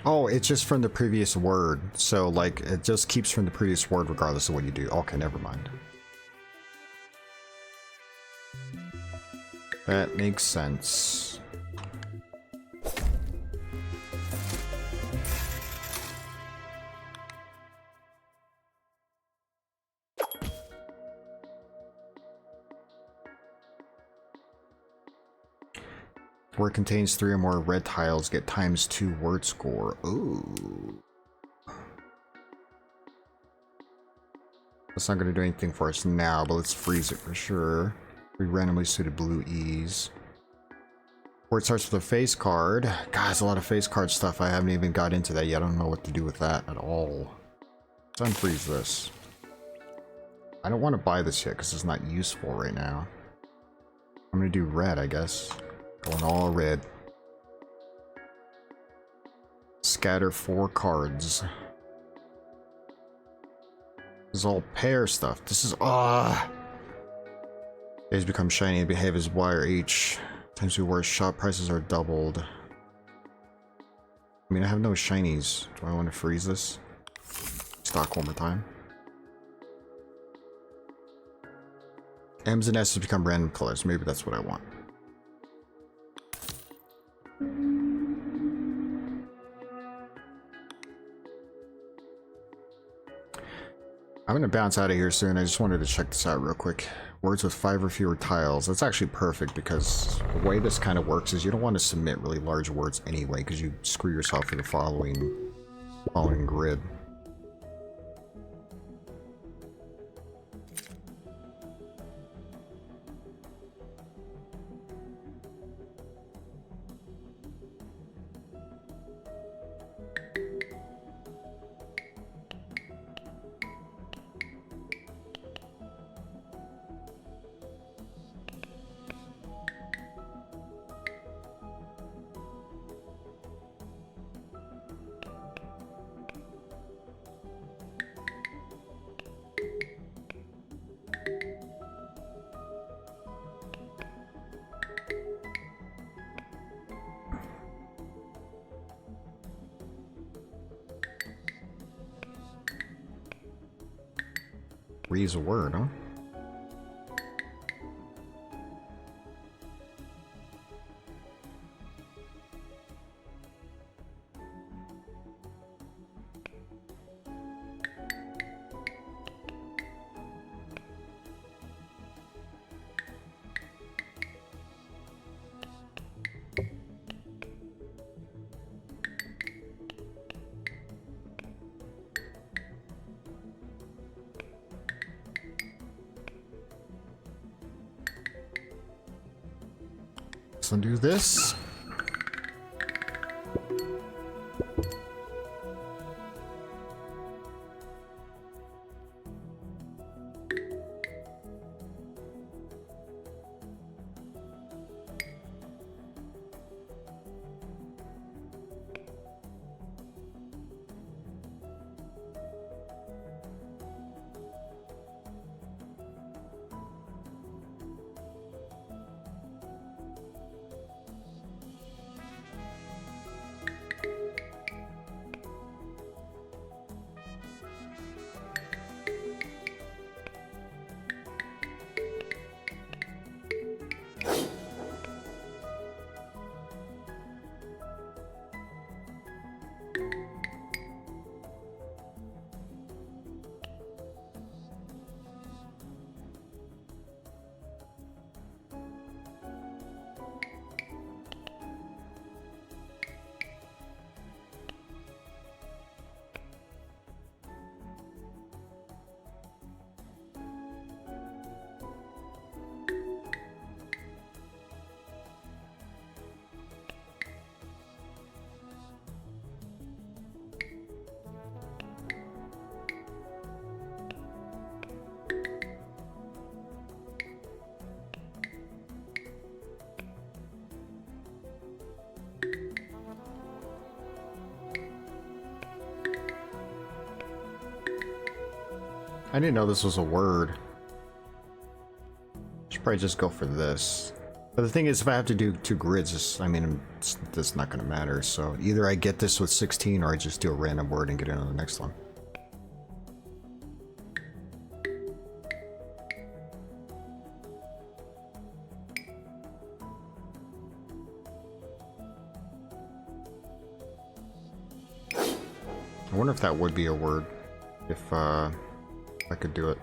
Oh, it's just from the previous word. So, like, it just keeps from the previous word regardless of what you do. Okay, never mind. That makes sense. Word contains 3 or more red tiles, get ×2 word score. Ooh. That's not going to do anything for us now, but let's freeze it for sure. 3 randomly suited blue E's. Word starts with a face card. God, there's a lot of face card stuff. I haven't even got into that yet. I don't know what to do with that at all. Let's unfreeze this. I don't want to buy this yet because it's not useful right now. I'm going to do red, I guess. Going all red. Scatter 4 cards. This is all pair stuff. This is Days become shiny and behave as Y or H. Times we wear shop prices are doubled. I mean, I have no shinies. Do I want to freeze this? Stock one more time. M's and S's become random colors. Maybe that's what I want. I'm gonna bounce out of here soon. I just wanted to check this out real quick. Words with 5 or fewer tiles. That's actually perfect because the way this kind of works is you don't want to submit really large words anyway because you screw yourself for the following grid. 3 is a word, huh? Let's undo this. I didn't know this was a word. Should probably just go for this. But the thing is, if I have to do 2 grids, I mean, it's not going to matter. So either I get this with 16 or I just do a random word and get into the next one. I wonder if that would be a word, if I could do it.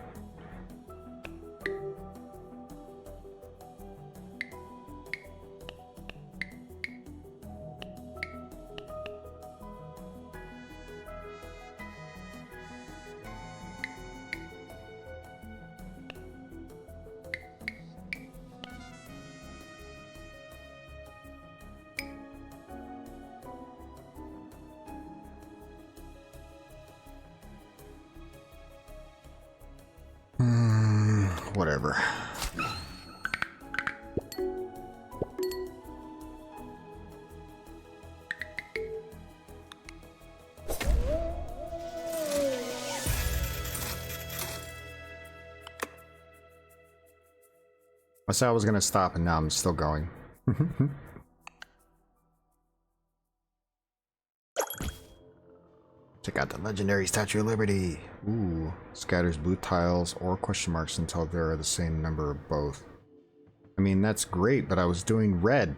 Whatever. I said I was gonna stop and now I'm still going. Check out the legendary Statue of Liberty. Ooh. Scatters blue tiles or question marks until there are the same number of both. I mean, that's great, but I was doing red.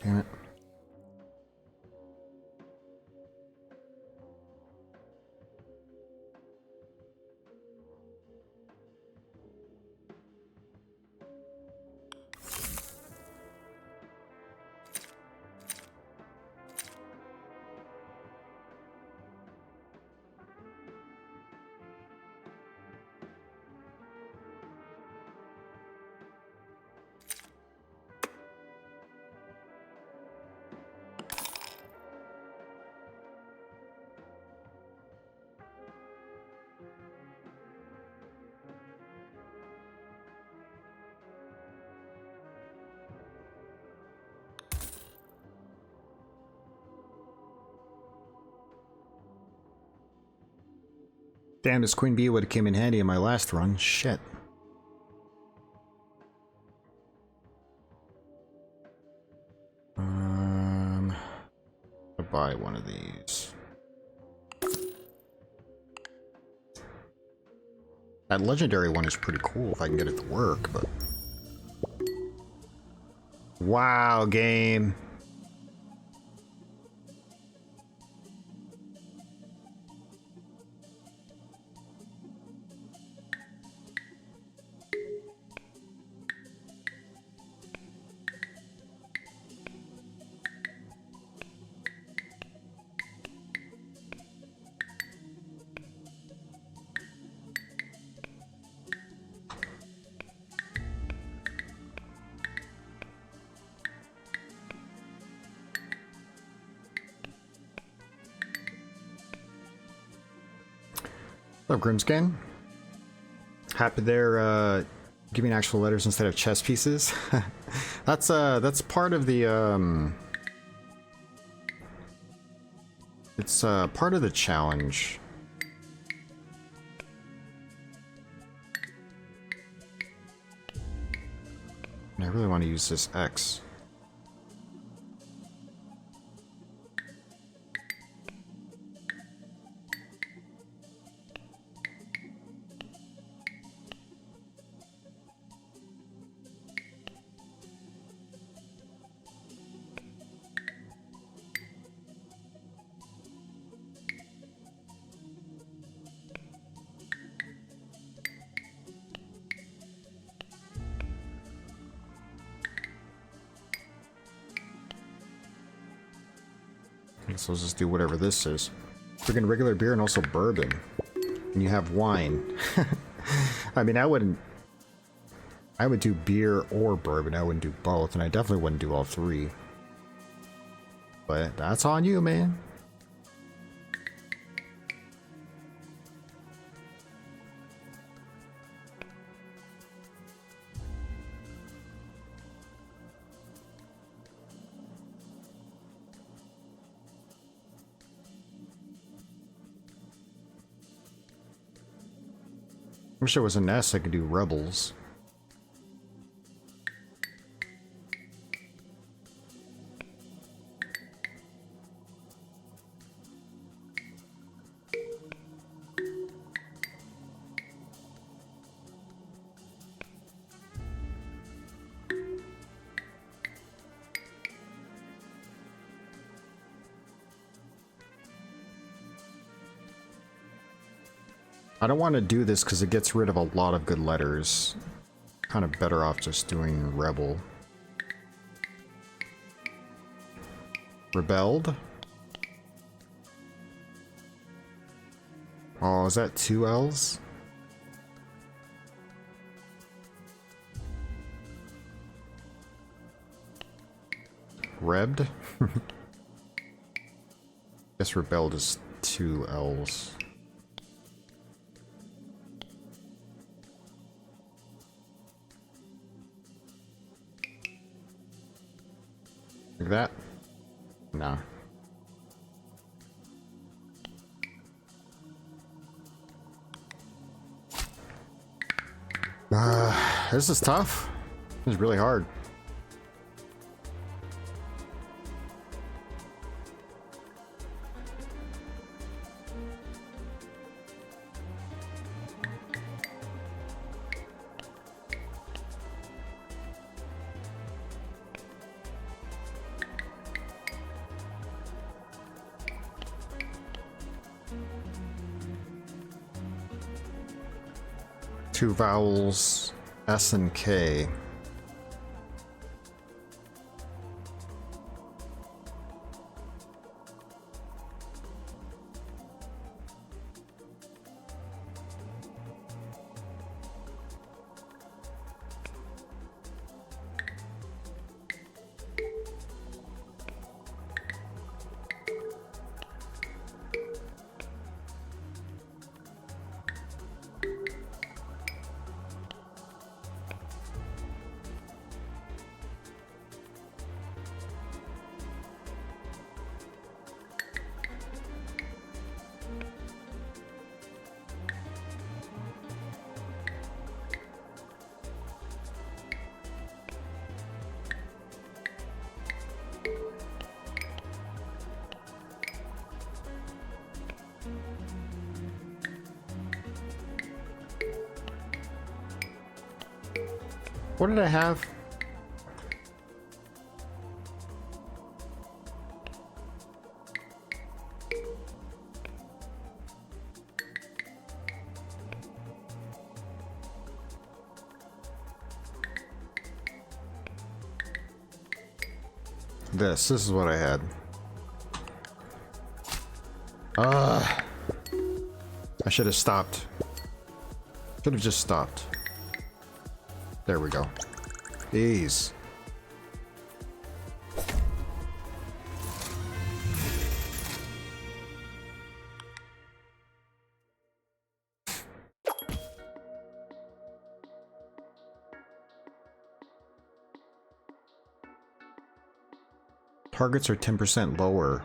Damn it. Damn, this Queen Bee would have came in handy in my last run. Shit. I'll buy one of these. That legendary one is pretty cool if I can get it to work, but... Wow, game. Hello, Grimscan. Happy they're giving actual letters instead of chess pieces. That's part of the it's part of the challenge. And I really want to use this X. So let's just do whatever this is. Freaking regular beer and also bourbon. And you have wine. I mean, I would do beer or bourbon. I wouldn't do both, and I definitely wouldn't do all three. But that's on you, man. I wish there was an S I could do rebels. I don't want to do this because it gets rid of a lot of good letters. Kind of better off just doing rebel. Rebelled. Oh, is that two L's? Rebbed? Guess rebelled is two L's. Like that? No. This is tough. This is really hard. Two vowels, S and K. What did I have? This is what I had. I should have stopped. Should have just stopped. There we go. Ease. Targets are 10% lower.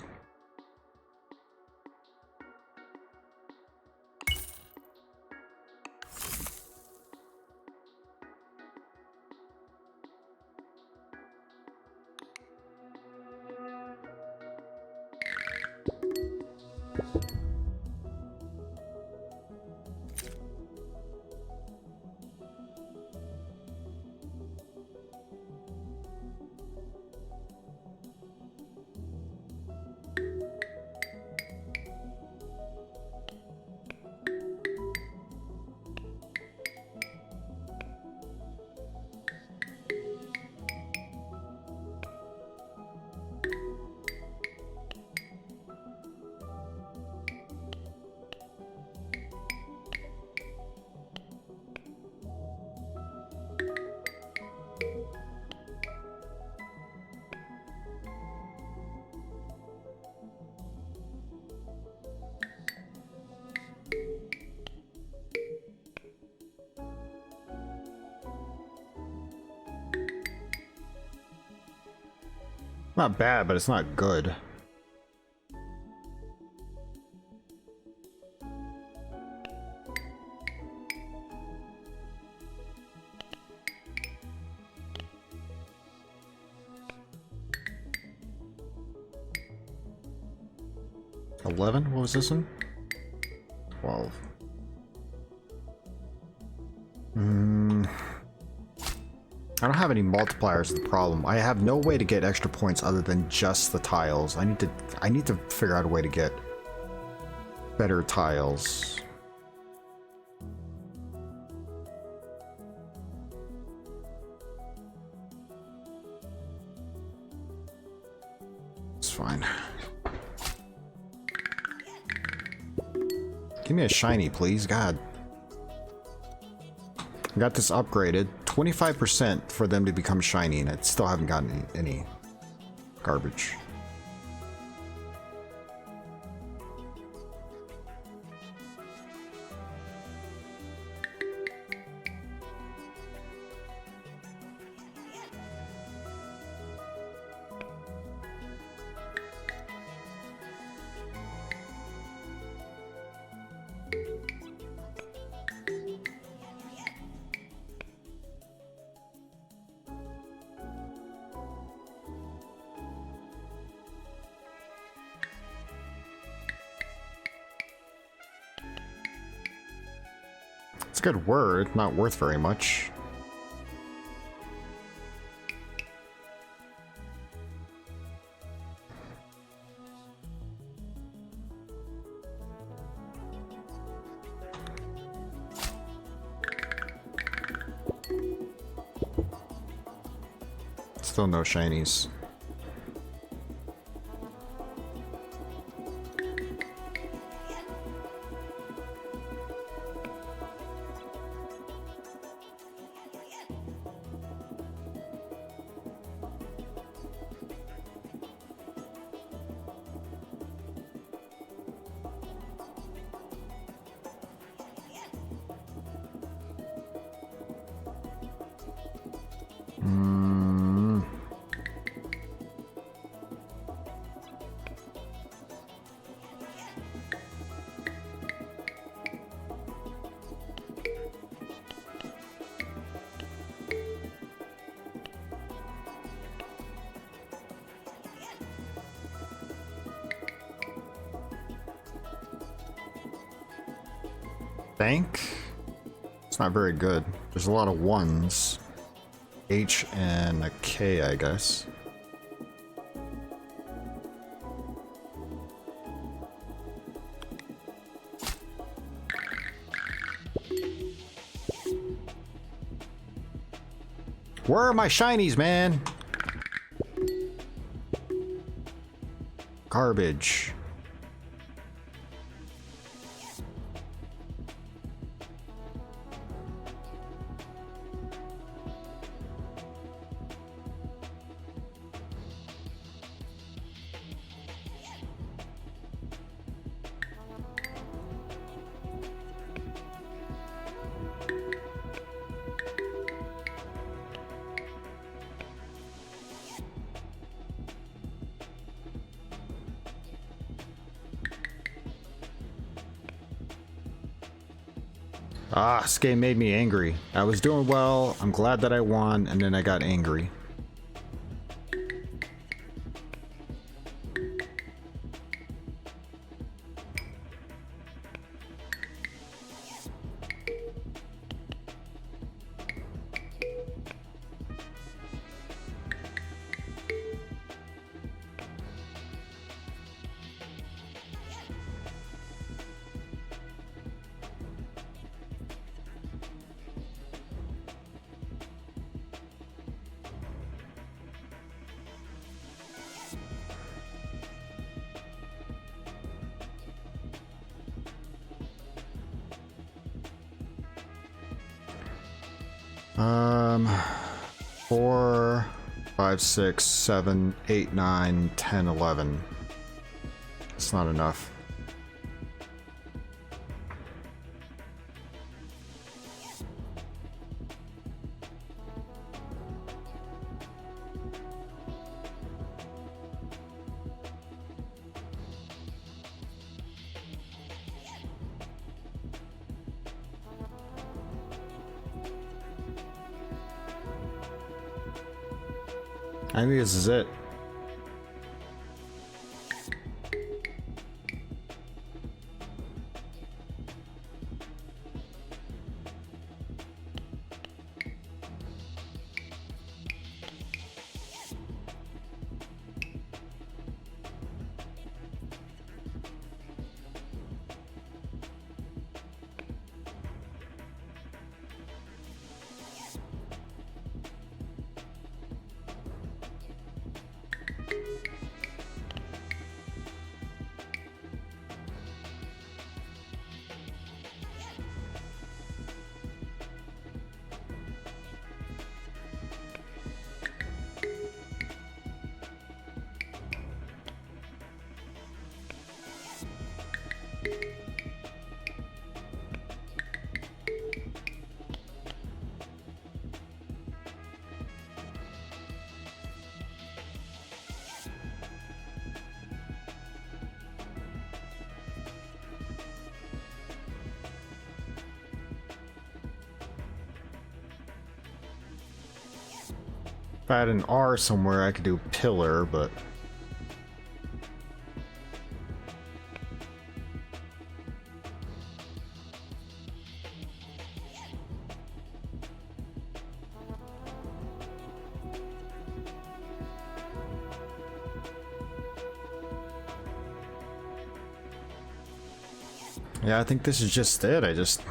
Not bad, but it's not good. $11? What was this one? 12. I don't have any multipliers, is the problem. I have no way to get extra points other than just the tiles. I need to figure out a way to get better tiles. It's fine. Give me a shiny, please. God. I got this upgraded. 25% for them to become shiny, and I still haven't gotten any garbage. It's a good word, not worth very much. Still no shinies. Bank? It's not very good. There's a lot of ones. H and a K, I guess. Where are my shinies, man? Garbage. Ah, this game made me angry. I was doing well, I'm glad that I won, and then I got angry. Um, 4, 5, 6, 7, 8, 9, 10, 11. It's not enough. I think this is it. If I had an R somewhere, I could do pillar, but... yeah, I think this is just it. I just...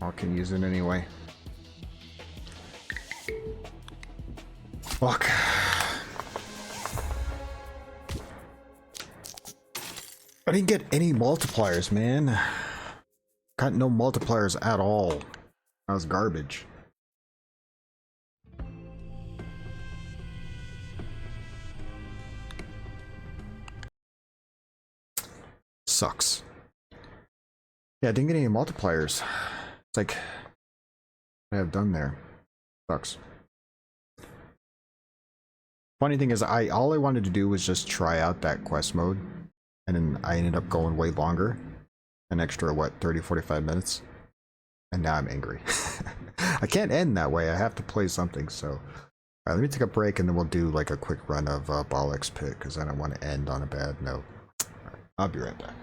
I can use it anyway. Fuck. didn't get any multipliers, man. Got no multipliers at all. That was garbage. Sucks. Yeah, I didn't get any multipliers. It's like, what I have done there. Sucks. Funny thing is, all I wanted to do was just try out that quest mode, and then I ended up going way longer, an extra what, 30-45 minutes, and now I'm angry. I can't end that way. I have to play something. So, all right, let me take a break, and then we'll do like a quick run of Bollocks Pit because I don't want to end on a bad note. All right, I'll be right back.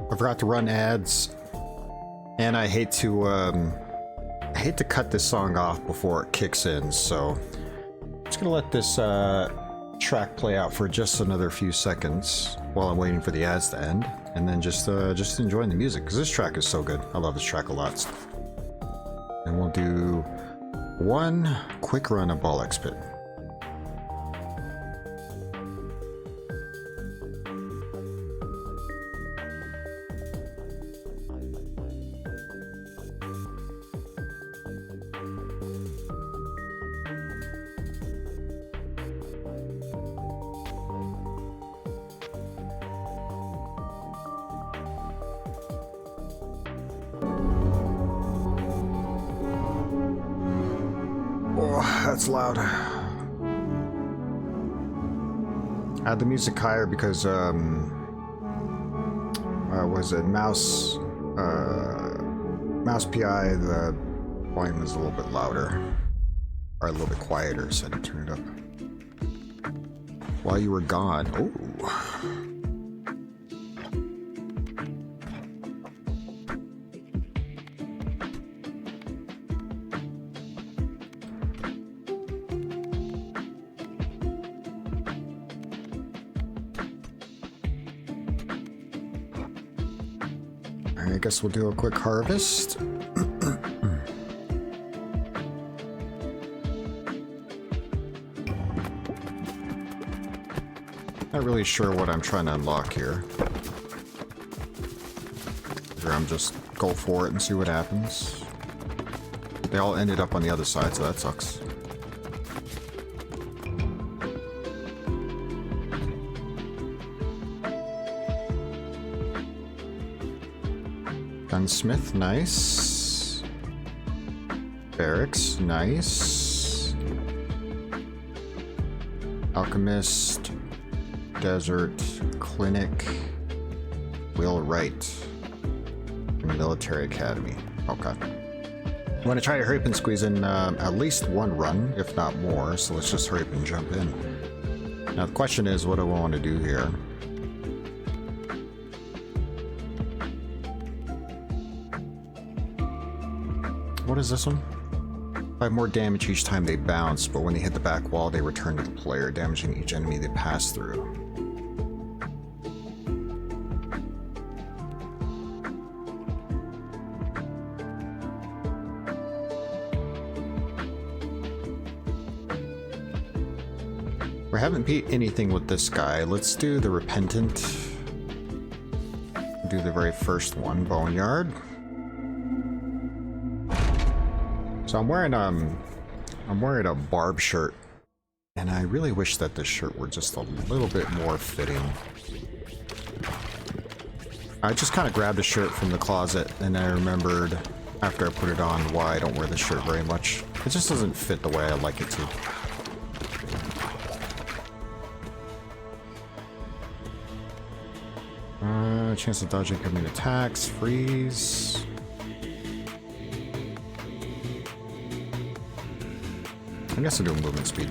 I forgot to run ads, and I hate to cut this song off before it kicks in, so I'm just gonna let this track play out for just another few seconds while I'm waiting for the ads to end, and then just enjoying the music, because this track is so good. I love this track a lot. And we'll do one quick run of Bollocks Pit. That's loud. I had the music higher because was it Mouse PI, the volume is a little bit louder. Or a little bit quieter, so I didn't turn it up. While you were gone. Oh. I guess we'll do a quick harvest. Not really sure what I'm trying to unlock here. Or I'm just go for it and see what happens. They all ended up on the other side, so that sucks. Gunsmith, nice. Barracks, nice. Alchemist, Desert, Clinic, Wheelwright, and Military Academy. Okay. I'm going to try to hurry up and squeeze in at least one run, if not more, so let's just hurry up and jump in. Now the question is, what do I want to do here? What is this one? 5 more damage each time they bounce, but when they hit the back wall, they return to the player, damaging each enemy they pass through. We haven't beat anything with this guy. Let's do the Repentant. Do the very first one, Boneyard. So I'm wearing a barb shirt, and I really wish that this shirt were just a little bit more fitting. I just kind of grabbed a shirt from the closet, and I remembered after I put it on why I don't wear this shirt very much. It just doesn't fit the way I like it to. Chance of dodging incoming attacks, freeze. I guess I'll do movement speed.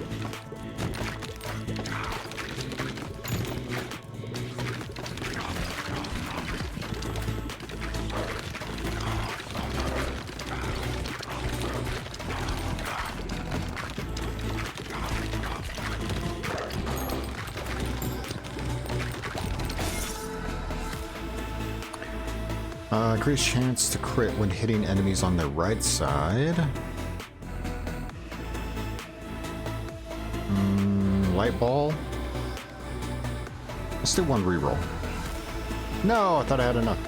Increased chance to crit when hitting enemies on their right side. Light ball. Let's do one reroll. No, I thought I had enough.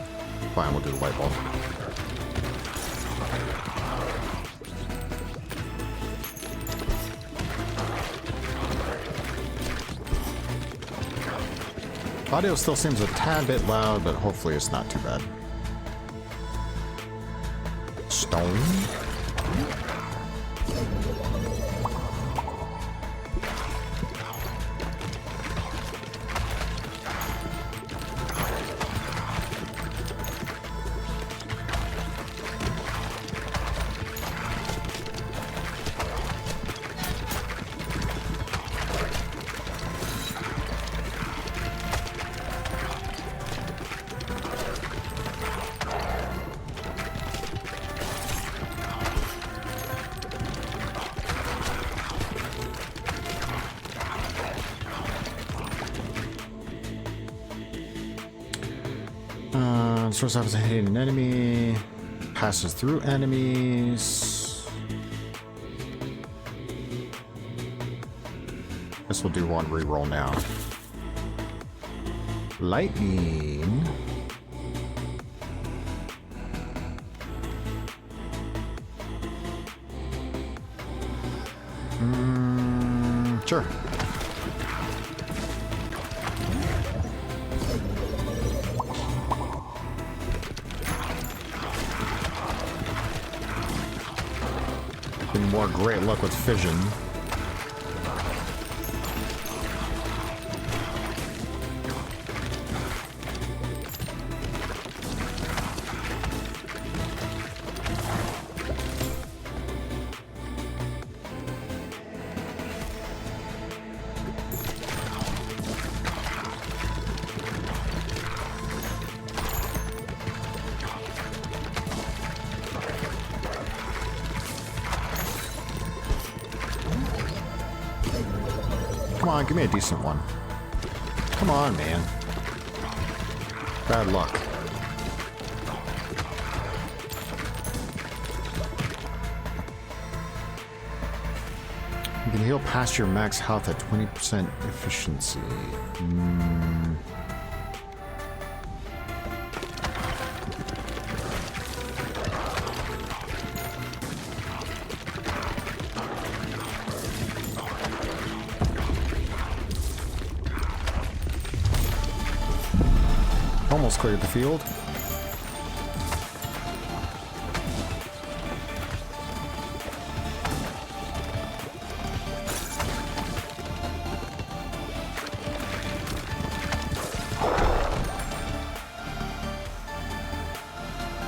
Fine, we'll do the light ball. Audio still seems a tad bit loud, but hopefully it's not too bad. Stone. Source happens to hit an enemy, passes through enemies. Guess we'll do one reroll now. Lightning. Sure. More great luck with fission. Come on, give me a decent one. Come on, man. Bad luck. You can heal past your max health at 20% efficiency. Almost cleared the field.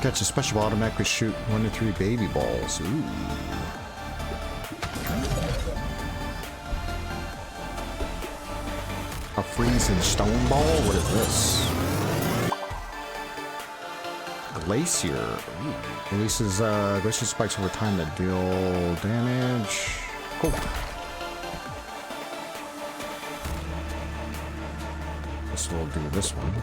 Catch a special, automatically shoot 1 to 3 baby balls. Ooh. A freezing stone ball? What is this? Glacier. Ooh. Releases glacier spikes over time that deal damage. Cool. Guess we'll do this one.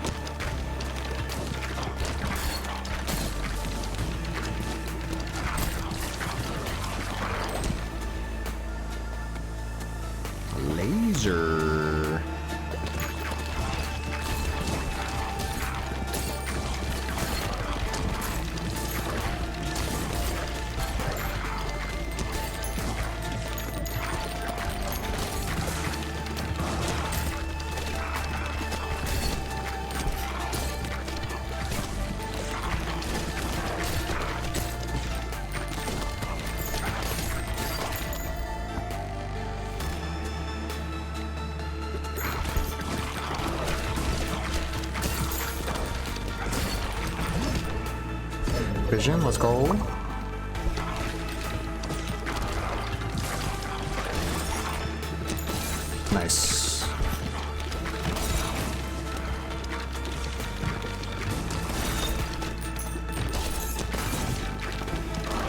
Laser. Vision, let's go. Nice.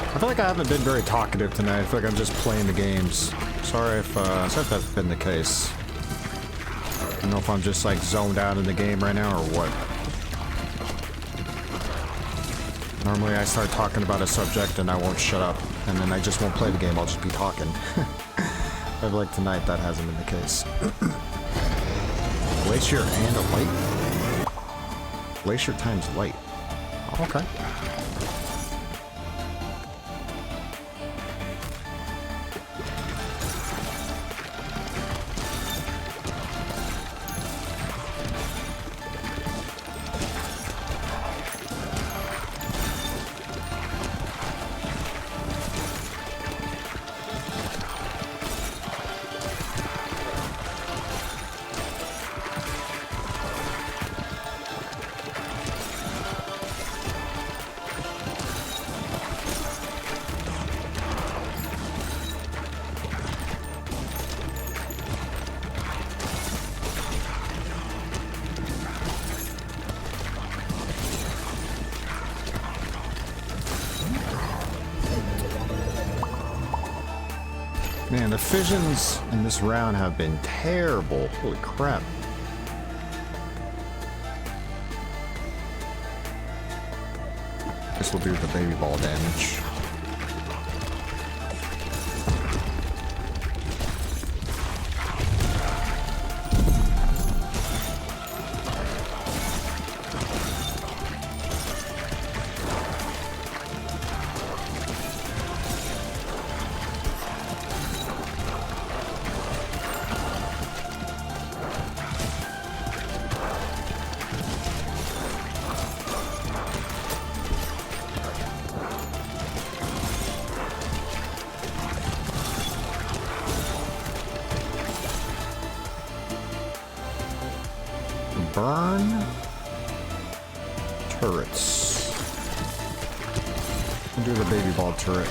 I feel like I haven't been very talkative tonight. I feel like I'm just playing the games. Sorry if that's been the case. I don't know if I'm just like zoned out in the game right now or what. Normally I start talking about a subject and I won't shut up, and then I just won't play the game, I'll just be talking. I feel like tonight that hasn't been the case. Glacier and a light? Glacier times light. Okay. Man, the fissions in this round have been terrible. Holy crap. This will do the baby ball damage. Burn turrets. We'll do the baby ball turret.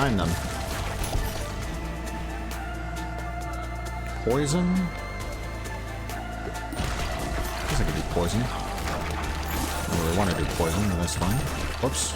behind them. Poison? I guess I could do poison. I don't really want to do poison, but that's fine. Whoops.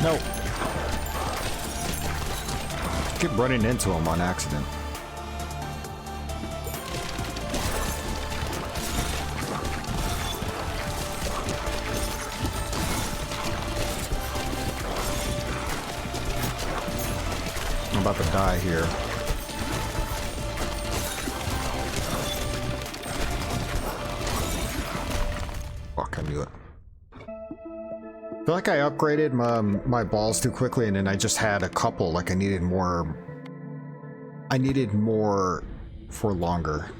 No. Keep running into him on accident. I'm about to die here. Fuck, I knew it. I feel like I upgraded my balls too quickly, and then I just had a couple. Like I needed more for longer.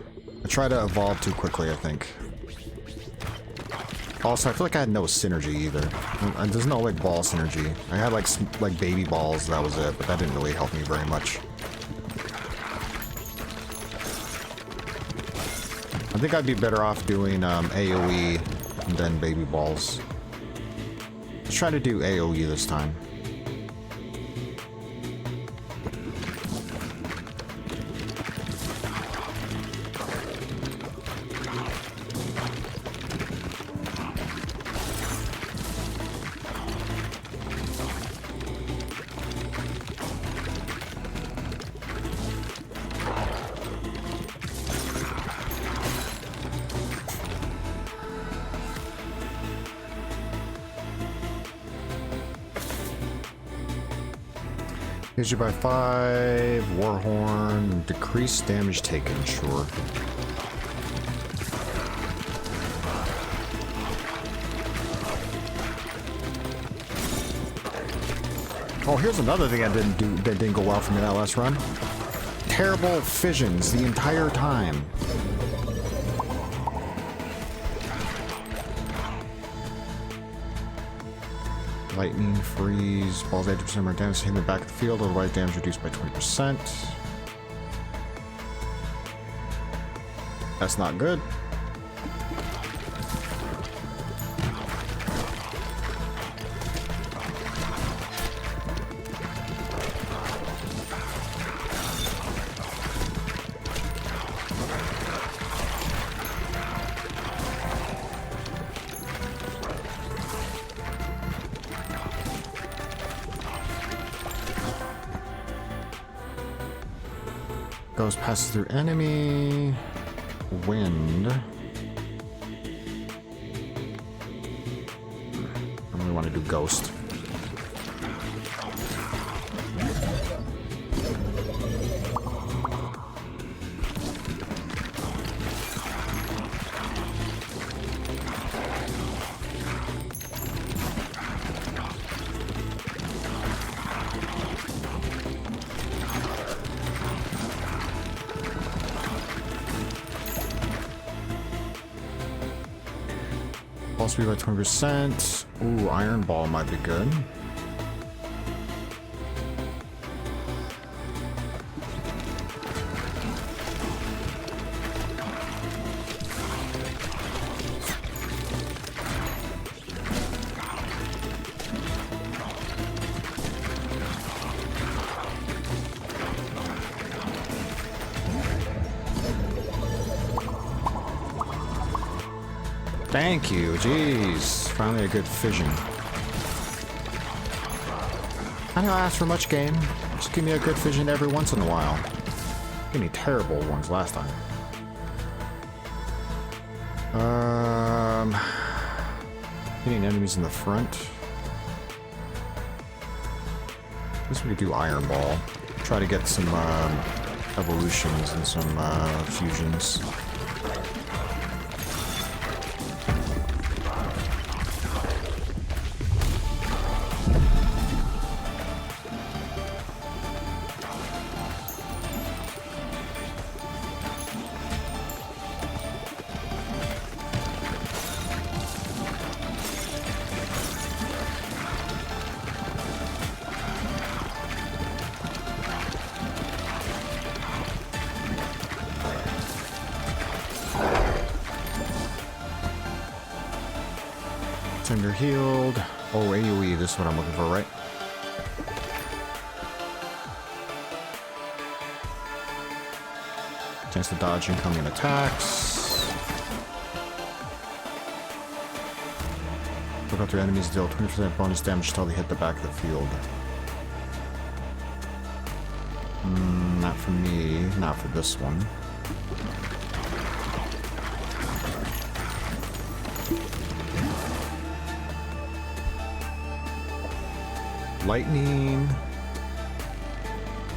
I tried to evolve too quickly, I think. Also, I feel like I had no synergy either. There's no like ball synergy. I had like baby balls, that was it, but that didn't really help me very much. I think I'd be better off doing AoE than baby balls. Let's try to do AoE this time. Hits you by 5, Warhorn, decrease damage taken, sure. Oh, here's another thing that didn't go well for me that last run. Terrible fissions the entire time. Lightning, freeze, balls 80% more damage hitting the back of the field, otherwise damage reduced by 20%. That's not good. Goes passes through enemy. Wind. I really want to do ghost. Ball speed by 20%. Ooh, Iron Ball might be good. Thank you, jeez. Finally a good fission. I don't ask for much, game. Just give me a good fission every once in a while. Give me terrible ones last time. Hitting enemies in the front. I guess we could do Iron Ball. Try to get some evolutions and some fusions. Time you're healed. Oh, AoE, this is what I'm looking for, right? Chance to dodge incoming attacks. Look out, your enemies deal 20% bonus damage until they hit the back of the field. Not for me, not for this one. Lightning.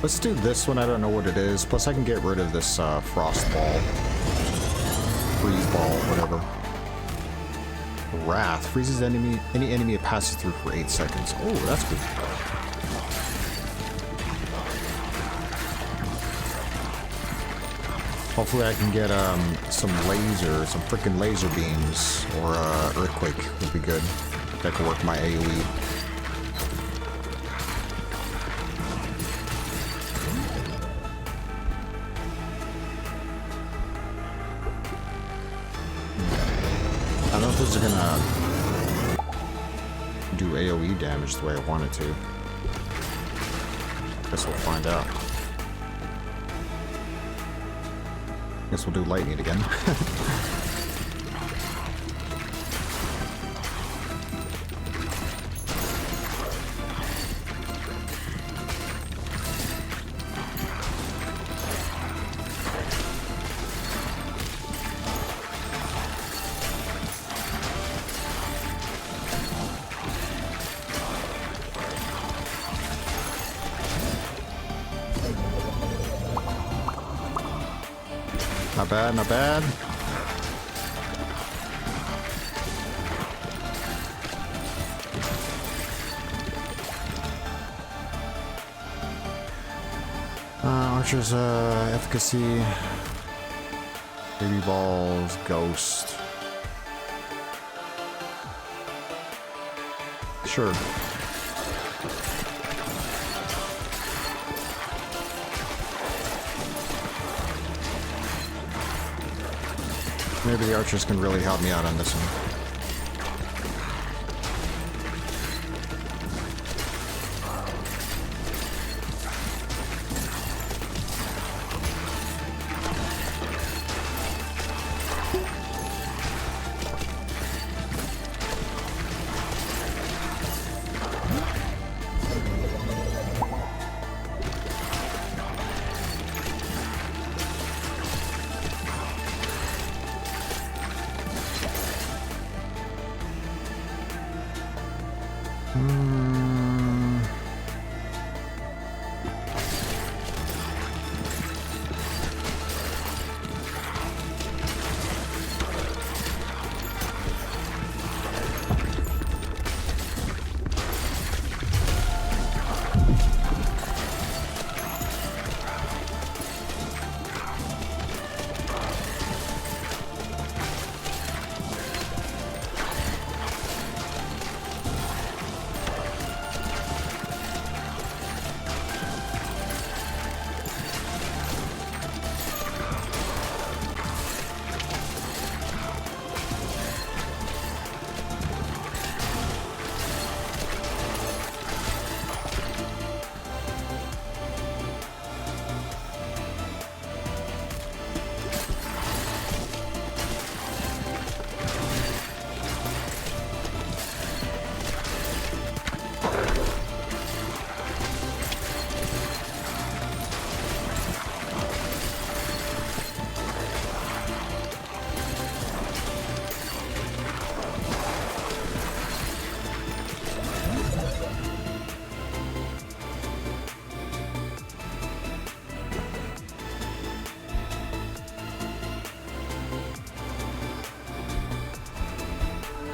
Let's do this one. I don't know what it is. Plus, I can get rid of this frost ball, freeze ball, whatever. Wrath freezes any enemy it passes through for 8 seconds. Oh, that's good. Hopefully, I can get some freaking laser beams, or earthquake would be good. That could work my AoE. I don't know if this is gonna do AoE damage the way I want it to. Guess we'll find out. Guess we'll do lightning again. Not bad, not bad. Archer's efficacy. Baby balls, ghost. Sure. Maybe the archers can really help me out on this one.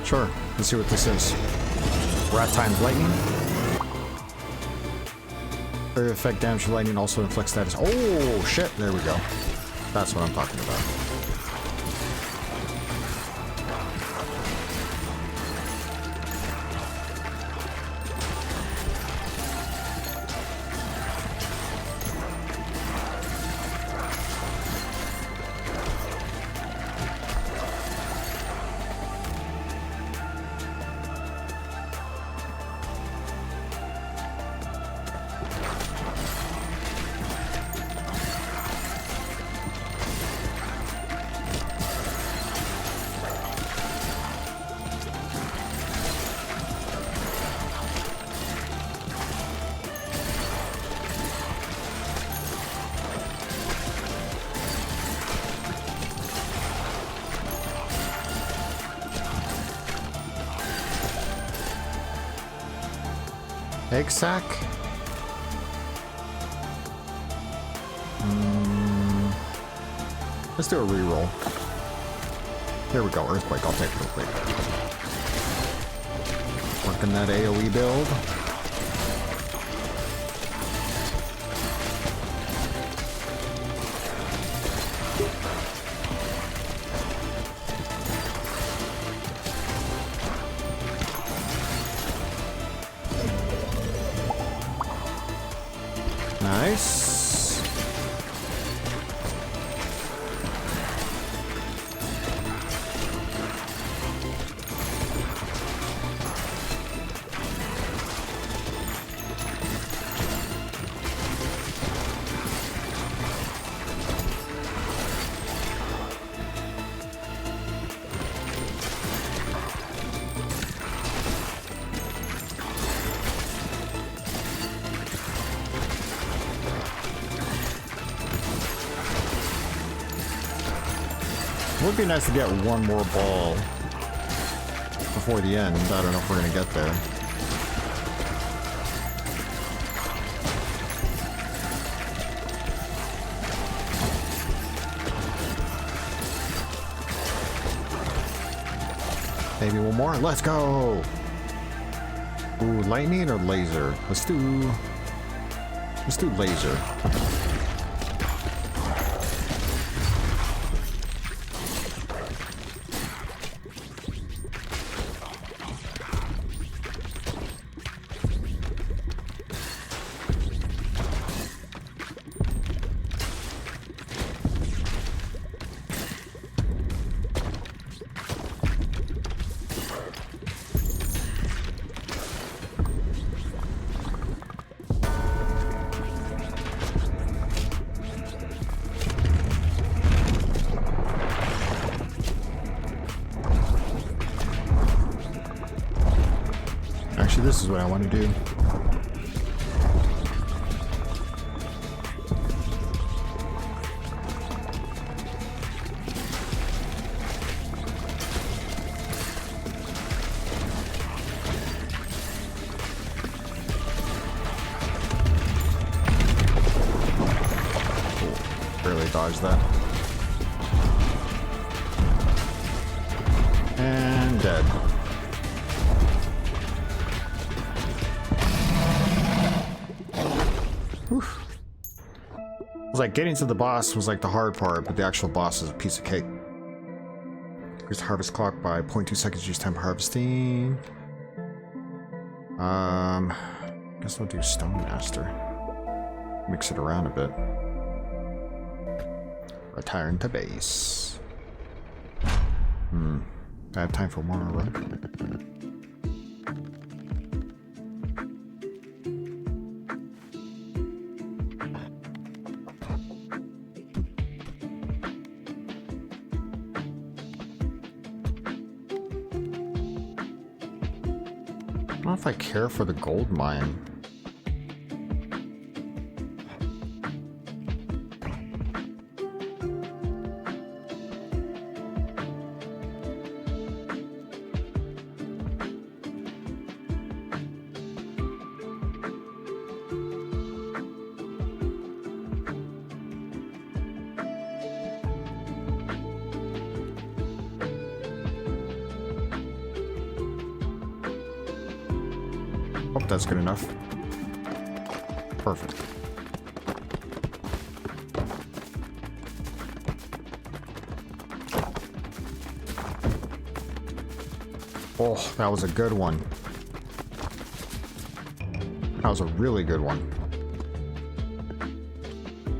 Sure, let's see what this is. Rat times lightning. Area effect damage to lightning also inflicts status. Oh shit, there we go. That's what I'm talking about. egg sack? Let's do a reroll. Here we go, earthquake. I'll take earthquake. Working that AoE build. Nice. It would be nice to get one more ball before the end. I don't know if we're gonna get there. Maybe one more. Let's go. Ooh, lightning or laser? Let's do laser. Actually, this is what I want to do. Barely dodged that. And dead. It was like getting to the boss was like the hard part, but the actual boss is a piece of cake. Increase the harvest clock by 0.2 seconds each time harvesting. Guess we'll do Stone Master. Mix it around a bit. Return to base. I have time for one more run. I don't know if I care for the gold mine. Hope that's good enough. Perfect. Oh, that was a good one. That was a really good one.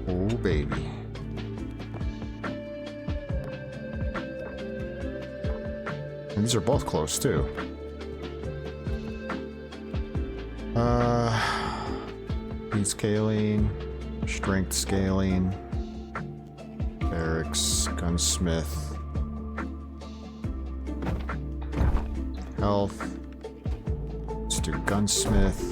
Oh, baby. And these are both close, too. Speed scaling, strength scaling, barracks, gunsmith, health. Let's do gunsmith.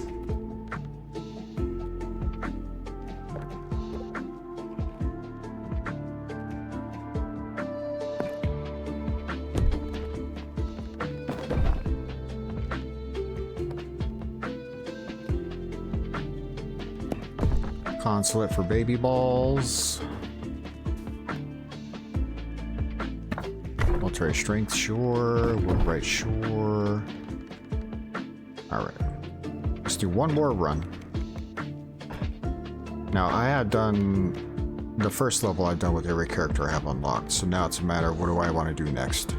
Consulate for baby balls. Military strength, sure. Work right, sure. Alright. Let's do one more run. Now, I had done the first level I've done with every character I have unlocked, so now it's a matter of what do I want to do next.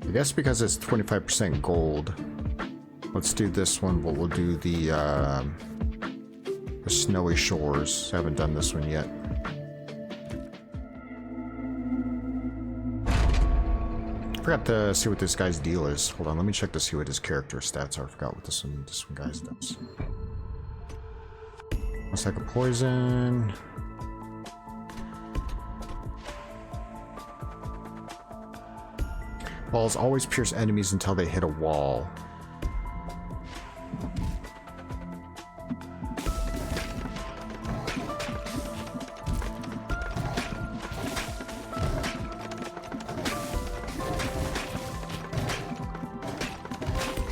I guess because it's 25% gold, let's do this one, but we'll do the Snowy Shores. I haven't done this one yet. I forgot to see what this guy's deal is. Hold on, let me check to see what his character stats are. I forgot what this one guy's does. 1 second poison. Balls always pierce enemies until they hit a wall.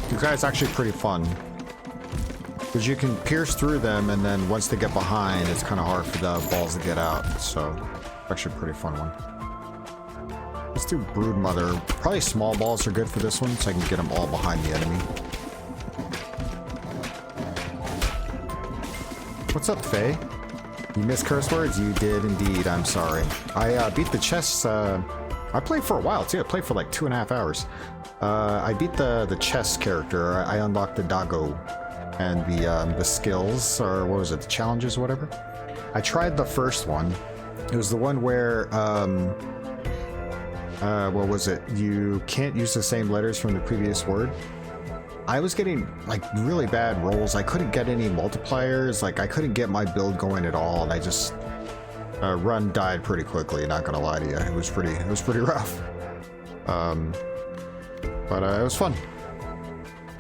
These guys are actually pretty fun, because you can pierce through them, and then once they get behind, it's kind of hard for the balls to get out. So, actually a pretty fun one. Let's do Broodmother. Probably small balls are good for this one, so I can get them all behind the enemy. What's up, Faye? You missed curse words? You did indeed. I'm sorry. I beat the chess. I played for a while too. I played for like 2.5 hours. I beat the chess character. I unlocked the Dago and the skills, or what was it? The challenges, or whatever. I tried the first one. It was the one where what was it? You can't use the same letters from the previous word. I was getting like really bad rolls. I couldn't get any multipliers. Like I couldn't get my build going at all, and I just run died pretty quickly. Not gonna lie to you, it was pretty rough. But it was fun.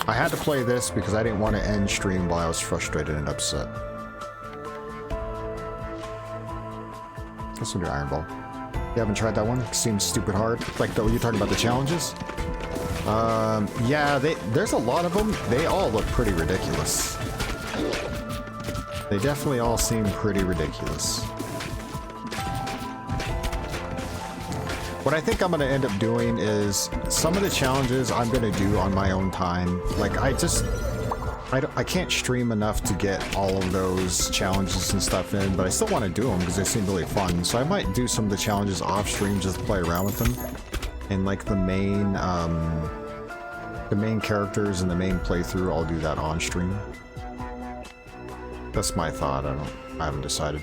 I had to play this because I didn't want to end stream while I was frustrated and upset. Let's do Iron Ball. You haven't tried that one? It seems stupid hard. Like you're talking about the challenges? Yeah, there's a lot of them. They all look pretty ridiculous. They definitely all seem pretty ridiculous. What I think I'm going to end up doing is some of the challenges I'm going to do on my own time. Like I can't stream enough to get all of those challenges and stuff in, but I still want to do them because they seem really fun. So I might do some of the challenges off stream just to play around with them. And like the main characters and the main playthrough, I'll do that on stream. That's my thought. I haven't decided.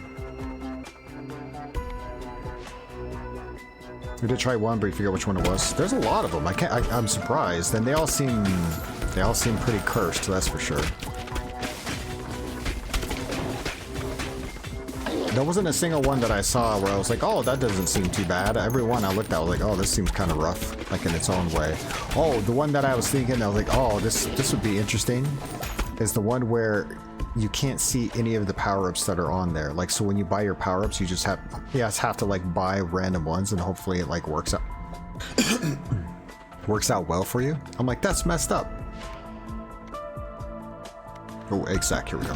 We did try one, but you forget which one it was. There's a lot of them. I'm surprised, and they all seem pretty cursed. That's for sure. There wasn't a single one that I saw where I was like, oh, that doesn't seem too bad. Every one I looked at, I was like, oh, this seems kind of rough, like in its own way. Oh, the one that I was thinking, I was like, oh, this would be interesting, is the one where you can't see any of the power-ups that are on there. Like, so when you buy your power-ups, you just have to like buy random ones, and hopefully it like works out works out well for you. I'm like, that's messed up. Oh, exact, here we go.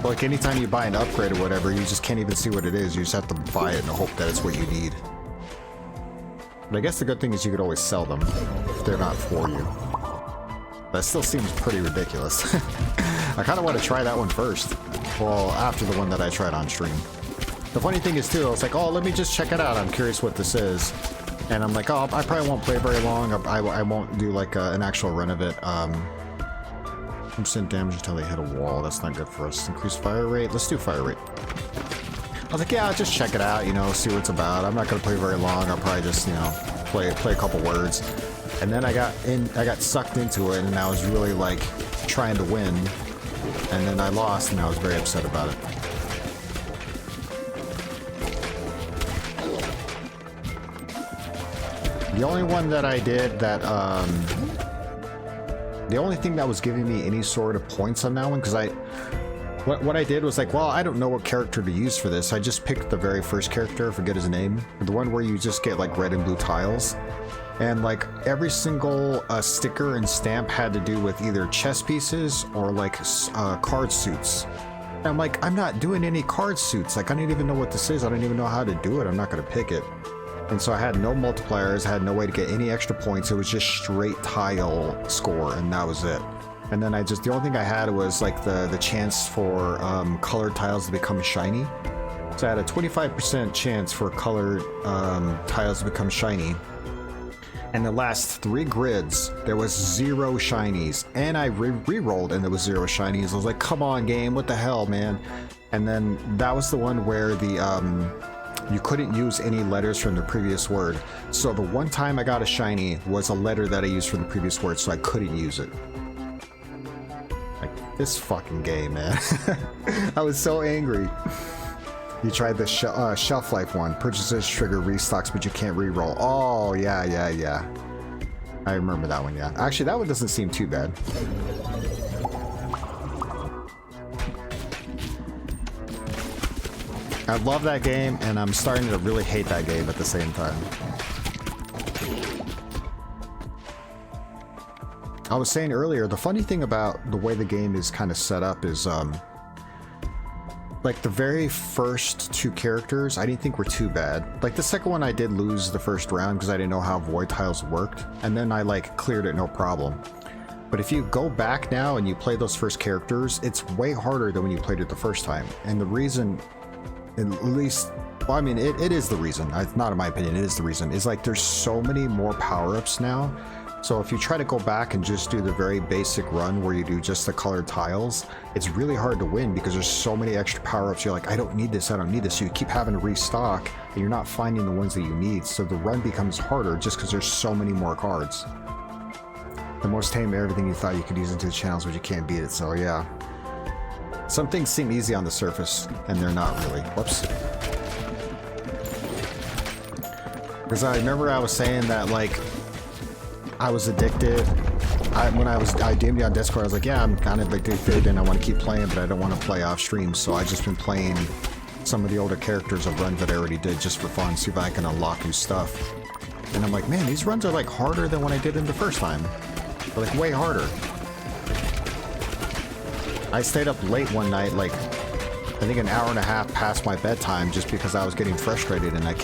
Like anytime you buy an upgrade or whatever, you just can't even see what it is. You just have to buy it and hope that it's what you need. But I guess the good thing is you could always sell them if they're not for you. That still seems pretty ridiculous. I kind of want to try that one first. Well, after the one that I tried on stream. The funny thing is too, I was like, oh, let me just check it out. I'm curious what this is. And I'm like, oh, I probably won't play very long. I won't do like an actual run of it. Percent damage until they hit a wall. That's not good for us. Increase fire rate. Let's do fire rate. I was like, yeah, I'll just check it out, you know, see what it's about. I'm not gonna play very long. I'll probably just, you know, play a couple words. And then I got sucked into it, and I was really like trying to win. And then I lost, and I was very upset about it. The only one that I did that The only thing that was giving me any sort of points on that one, because what I did was like, well, I don't know what character to use for this. I just picked the very first character, I forget his name, the one where you just get like red and blue tiles. And like every single sticker and stamp had to do with either chess pieces or like card suits. And I'm like, I'm not doing any card suits. Like I don't even know what this is. I don't even know how to do it. I'm not going to pick it. And so I had no multipliers. I had no way to get any extra points. It was just straight tile score, and that was it. And then the only thing I had was like the chance for colored tiles to become shiny. So I had a 25% chance for colored tiles to become shiny. And the last 3 grids, there was 0 shinies. And I re-rolled and there was 0 shinies. I was like, come on, game, what the hell, man? And then that was the one where you couldn't use any letters from the previous word. So the one time I got a shiny was a letter that I used from the previous word, so I couldn't use it. Like, this fucking game, man. I was so angry. You tried the shelf life one. Purchases trigger restocks, but you can't re-roll. Oh, yeah. I remember that one, yeah. Actually, that one doesn't seem too bad. I love that game, and I'm starting to really hate that game at the same time. I was saying earlier, the funny thing about the way the game is kind of set up is, like the very first 2 characters I didn't think were too bad. Like the second one I did lose the first round because I didn't know how void tiles worked, and then I like cleared it no problem. But if you go back now and you play those first characters, it's way harder than when you played it the first time. And the reason, at least, well, I mean, it is the reason, it's not in my opinion, it is the reason, is like there's so many more power-ups now. So if you try to go back and just do the very basic run where you do just the colored tiles, it's really hard to win because there's so many extra power-ups. You're like, I don't need this. So you keep having to restock and you're not finding the ones that you need. So the run becomes harder just because there's so many more cards. The most tame everything you thought you could use into the channels, but you can't beat it. So yeah. Some things seem easy on the surface and they're not really. Whoops. Because I remember I was saying that like, I was addicted. When I DM'd you on Discord, I was like, yeah, I'm kind of addicted and I want to keep playing, but I don't want to play off stream. So I just been playing some of the older characters of runs that I already did just for fun, see if I can unlock new stuff. And I'm like, man, these runs are like harder than when I did them the first time. They're like way harder. I stayed up late one night, like I think an hour and a half past my bedtime just because I was getting frustrated and I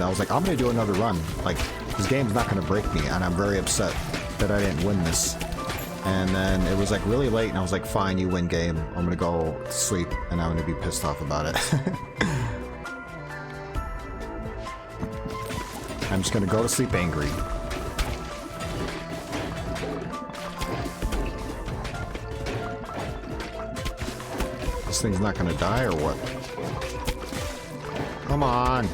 was like, I'm going to do another run. Like, this game's not going to break me, and I'm very upset that I didn't win this. And then it was like really late, and I was like, fine, you win game. I'm going to go to sleep, and I'm going to be pissed off about it. I'm just going to go to sleep angry. This thing's not going to die, or what? Come on.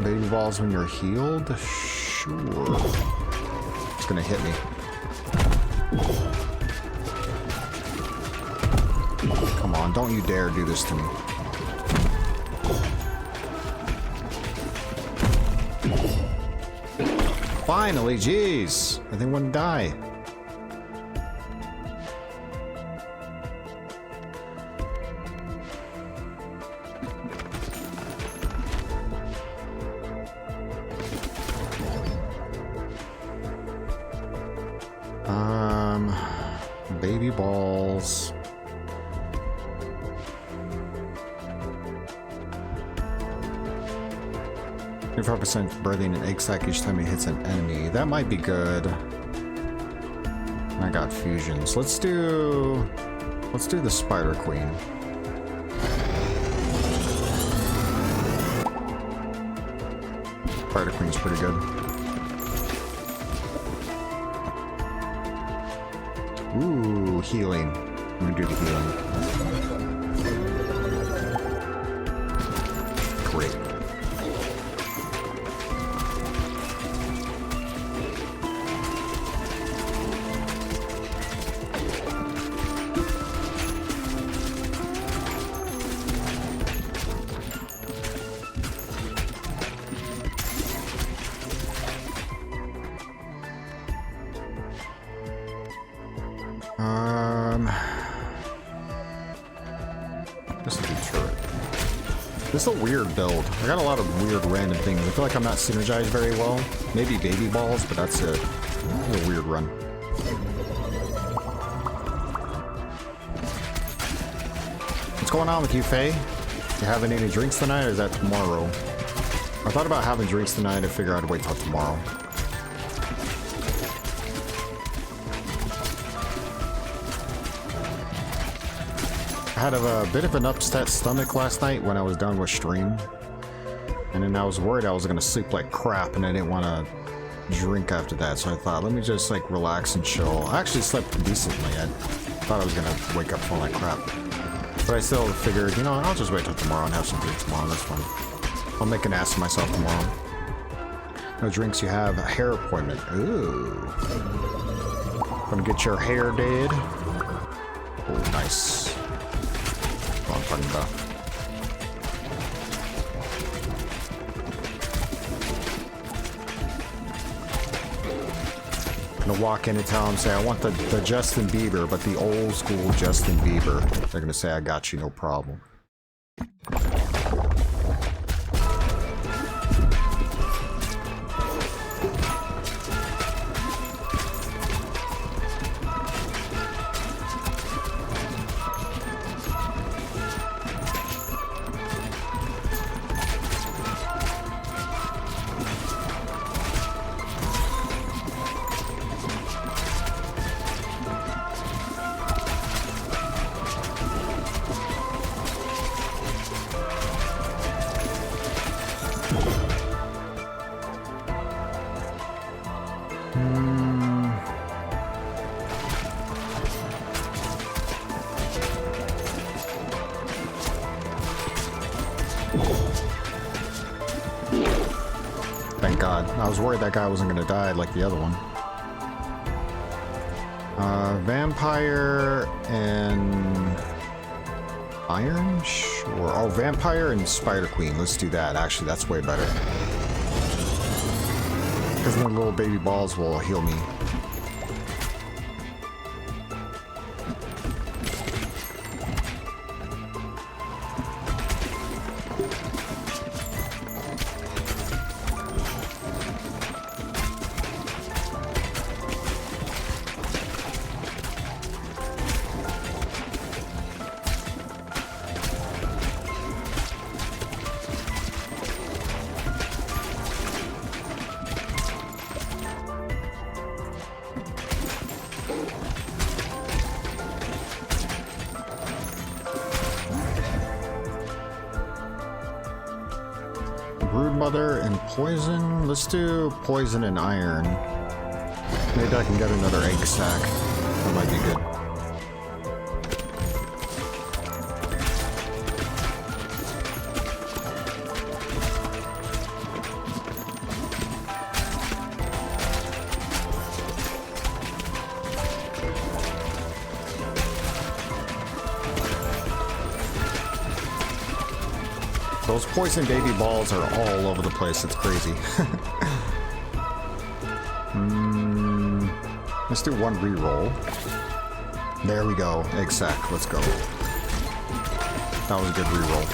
Baby balls when you're healed? Sure. It's gonna hit me. Come on, don't you dare do this to me. Finally, jeez. I think wouldn't die. Baby balls. %, birthing an egg sac each time it hits an enemy. That might be good. I got fusions. Let's do the Spider Queen. Spider Queen's pretty good. Ooh, healing. I'm gonna do the healing. Great. This is a turret. This is a weird build. I got a lot of weird random things. I feel like I'm not synergized very well. Maybe baby balls, but that's it. It's a weird run. What's going on with you, Faye? You having any drinks tonight, or is that tomorrow? I thought about having drinks tonight. I figure I'd wait till tomorrow. I had a bit of an upset stomach last night when I was done with stream. And then I was worried I was going to sleep like crap, and I didn't want to drink after that. So I thought, let me just like relax and chill. I actually slept decently. I thought I was going to wake up feeling like crap. But I still figured, you know, I'll just wait till tomorrow and have some drinks tomorrow. That's fine. I'll make an ass of myself tomorrow. No drinks, you have a hair appointment. Ooh. Gonna get your hair did. Oh, nice. What I'm talking about. Gonna walk into town and say, I want the Justin Bieber, but the old school Justin Bieber. They're gonna say, I got you, no problem. Thank God. I was worried that guy wasn't going to die like the other one. Vampire and Iron? Sure. Oh, Vampire and Spider Queen. Let's do that. Actually, that's way better. Because the little baby balls will heal me. Broodmother and poison. Let's do poison and iron. Maybe I can get another egg sack. That might be good. Those poison baby balls are all over the place. It's crazy. Let's do one reroll. There we go. Egg sack. Let's go. That was a good reroll.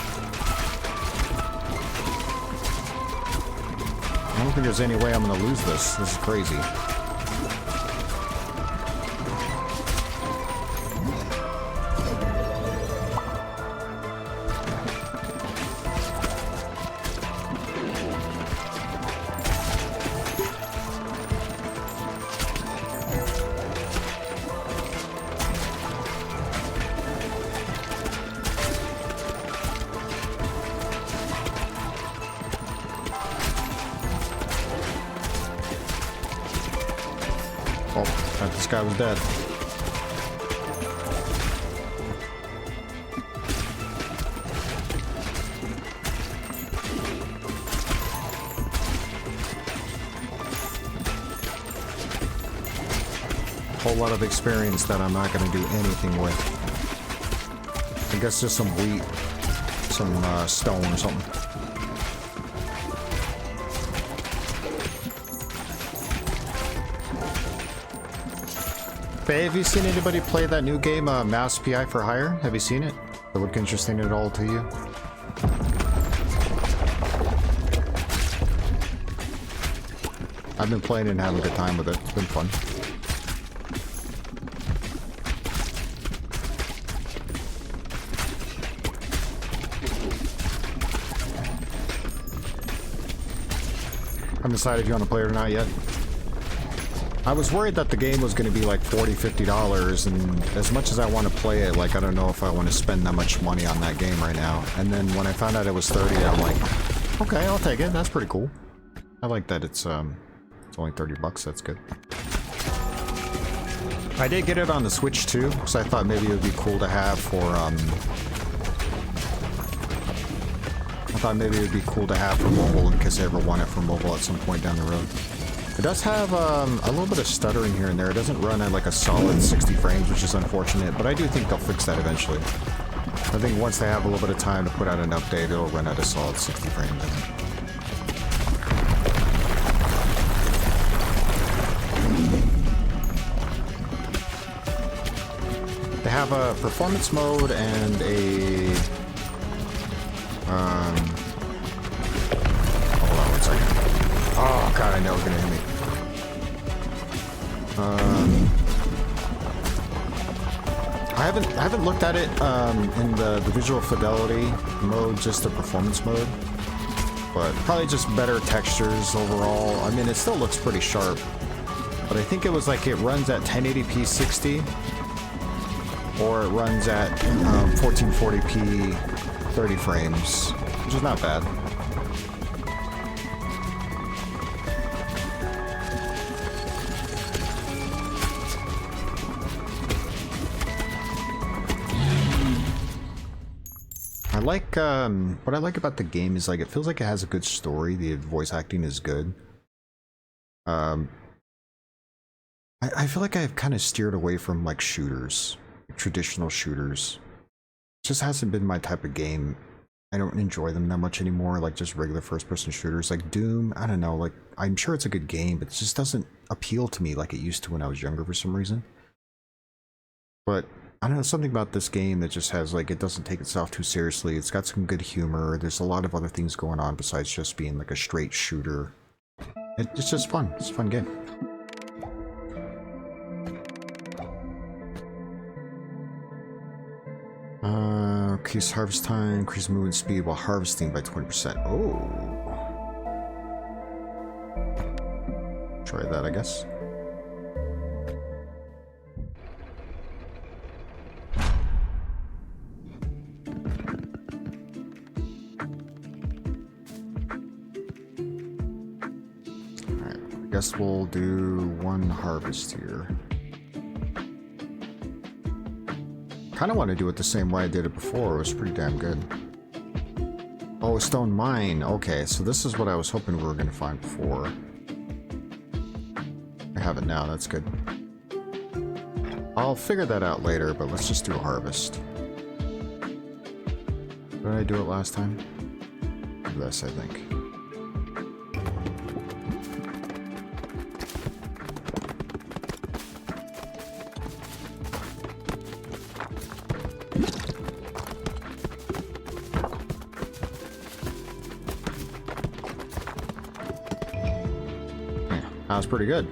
I don't think there's any way I'm going to lose this. This is crazy. Oh, thought this guy was dead. Whole lot of experience that I'm not going to do anything with. I guess just some wheat, some stone or something. Faye, have you seen anybody play that new game, Mouse PI for Hire? Have you seen it? Does it look interesting at all to you? I've been playing it and having a good time with it. It's been fun. I haven't decided if you want to play it or not yet. I was worried that the game was going to be like $40, $50, and as much as I want to play it, like I don't know if I want to spend that much money on that game right now. And then when I found out it was 30, I'm like, okay, I'll take it. That's pretty cool. I like that it's only 30 bucks. That's good. I did get it on the Switch too, because I thought maybe it would be cool to have for mobile in case I ever want it for mobile at some point down the road. It does have a little bit of stuttering here and there. It doesn't run at like a solid 60 frames, which is unfortunate, but I do think they'll fix that eventually. I think once they have a little bit of time to put out an update, it'll run at a solid 60 frames. They have a performance mode and a hold on 1 second. Oh god, I know it's gonna hit me. I haven't looked at it in the visual fidelity mode, just the performance mode, but probably just better textures overall. I mean, it still looks pretty sharp, but I think it was like it runs at 1080p 60, or it runs at 1440p 30 frames, which is not bad. I like, what I like about the game is like it feels like it has a good story. The voice acting is good. I feel like I've kind of steered away from like shooters, traditional shooters. It just hasn't been my type of game. I don't enjoy them that much anymore, like just regular first-person shooters. Like Doom, I don't know, like I'm sure it's a good game, but it just doesn't appeal to me like it used to when I was younger for some reason. But I don't know, something about this game that just has like, it doesn't take itself too seriously. It's got some good humor. There's a lot of other things going on besides just being like a straight shooter. It's just fun. It's a fun game. Increase harvest time, increase movement speed while harvesting by 20%. Oh. Try that, I guess. Alright, I guess we'll do one harvest here. I kind of want to do it the same way I did it before. It was pretty damn good. Oh, a stone mine. Okay, so this is what I was hoping we were going to find before. I have it now. That's good. I'll figure that out later, but let's just do a harvest. Did I do it last time? This, I think. That was pretty good.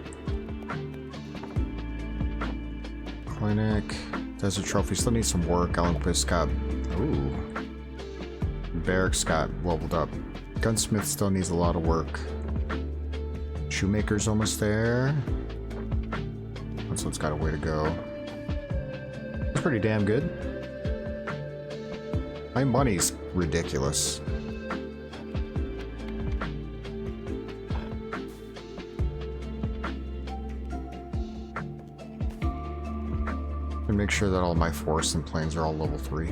Clinic, desert trophy, still needs some work. Olympus got, ooh. Barracks got leveled up. Gunsmith still needs a lot of work. Shoemaker's almost there. So it's got a way to go. It's pretty damn good. My money's ridiculous. And make sure that all my forests and plains are all level 3.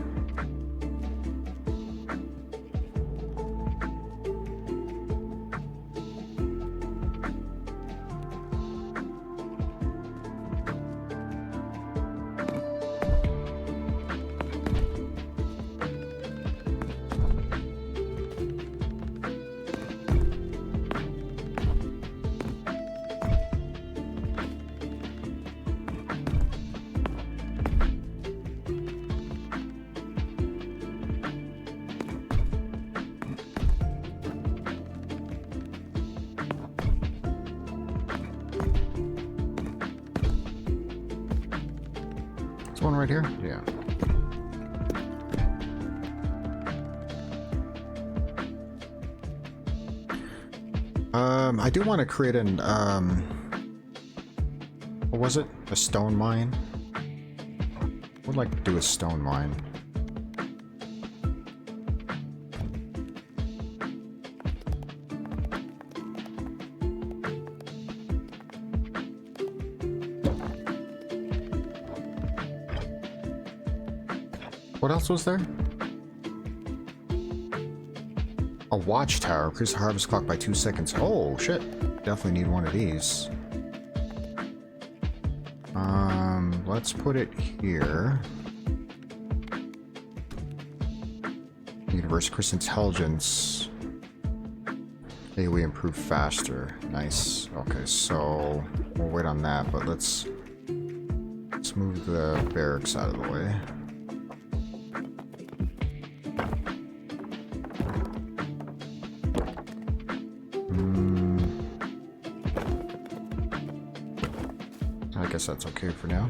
one right here? Yeah. I do want to create an, what was it? A stone mine? I would like to do a stone mine. What else was there? A watchtower. Increase the harvest clock by 2 seconds. Oh, shit. Definitely need one of these. Let's put it here. Universe Chris Intelligence. Maybe we improve faster. Nice. Okay, so we'll wait on that, but let's move the barracks out of the way. I guess that's okay for now.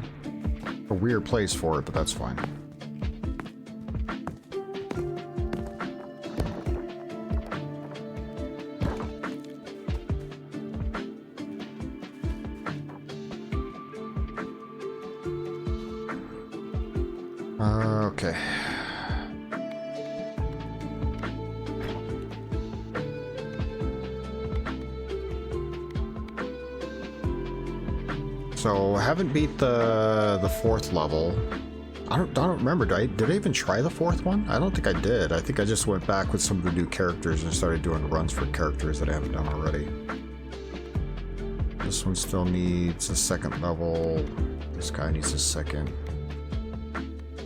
A weird place for it, but that's fine. Okay. So I haven't beat the fourth level. I don't remember. Did I even try the fourth one? I don't think I did. I think I just went back with some of the new characters and started doing runs for characters that I haven't done already. This one still needs a second level. This guy needs a second.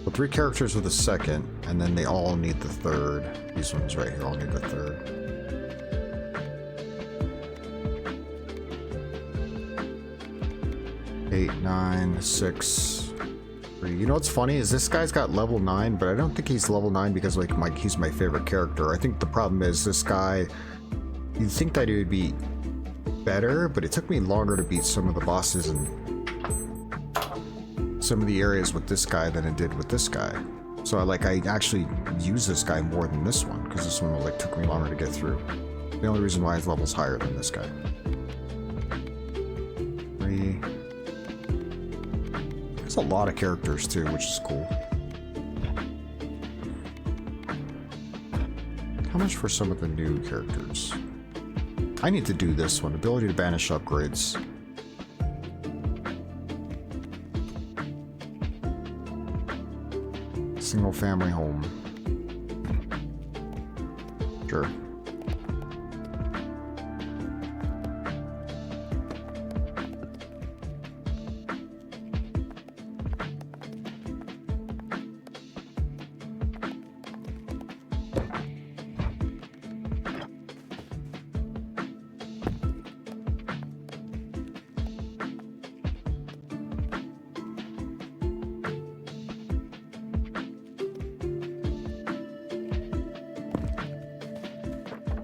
So 3 characters with a second, and then they all need the third. These ones right here all need the third. Eight, 9, 6, 3. You know what's funny is this guy's got level 9, but I don't think he's level 9 because like he's my favorite character. I think the problem is this guy. You'd think that he would be better, but it took me longer to beat some of the bosses and some of the areas with this guy than it did with this guy. So I actually use this guy more than this one because this one like took me longer to get through. The only reason why his level's higher than this guy. 3. There's a lot of characters too, which is cool. How much for some of the new characters? I need to do this one. Ability to banish upgrades. Single family home. Sure.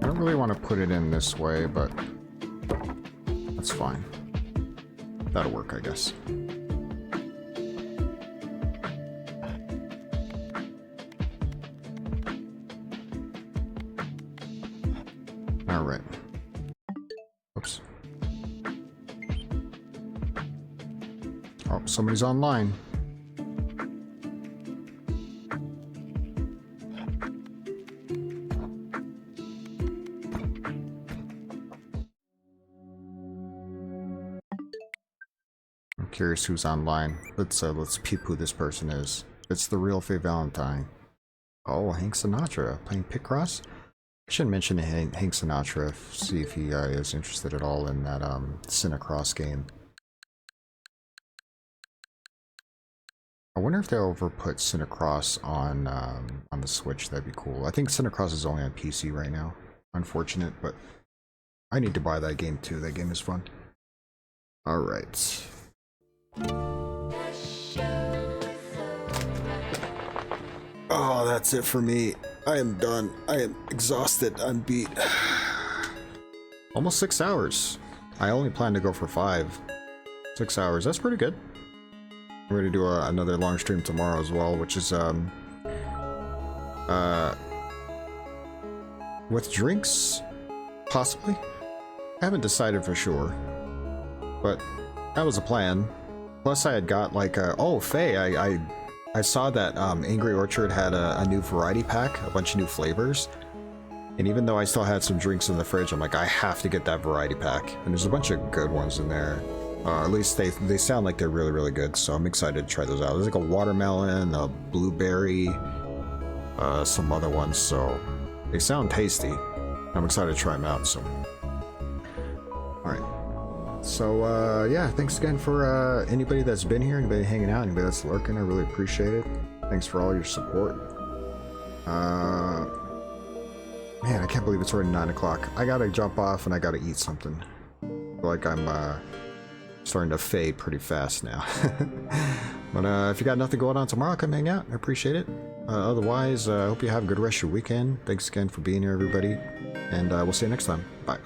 I don't really want to put it in this way, but that's fine. That'll work, I guess. All right. Oops. Oh, somebody's online. Curious who's online. Let's peep who this person is. It's the real Faye Valentine. Oh, Hank Sinatra playing Picross. I should mention Hank Sinatra. See if he is interested at all in that Cinecross game. I wonder if they'll ever put Cinecross on the Switch. That'd be cool. I think Cinecross is only on PC right now. Unfortunate, but I need to buy that game too. That game is fun. All right. Oh, that's it for me. I am done. I am exhausted. I'm beat. Almost 6 hours. I only plan to go for 5. 6 hours. That's pretty good. I'm gonna do another long stream tomorrow as well, which is with drinks, possibly. I haven't decided for sure, but that was a plan. Plus, I had got like oh, Faye, I saw that Angry Orchard had a new variety pack, a bunch of new flavors. And even though I still had some drinks in the fridge, I'm like, I have to get that variety pack. And there's a bunch of good ones in there. At least they sound like they're really, really good. So I'm excited to try those out. There's like a watermelon, a blueberry, some other ones. So they sound tasty. I'm excited to try them out. So, all right. So yeah, thanks again for anybody that's been here, anybody hanging out, anybody that's lurking. I really appreciate it. Thanks for all your support. Man, I can't believe it's already 9 o'clock. I gotta jump off and I gotta eat something. I feel like I'm starting to fade pretty fast now. But if you got nothing going on tomorrow, come hang out. I appreciate it. Otherwise, I hope you have a good rest of your weekend. Thanks again for being here, everybody. And we'll see you next time. Bye.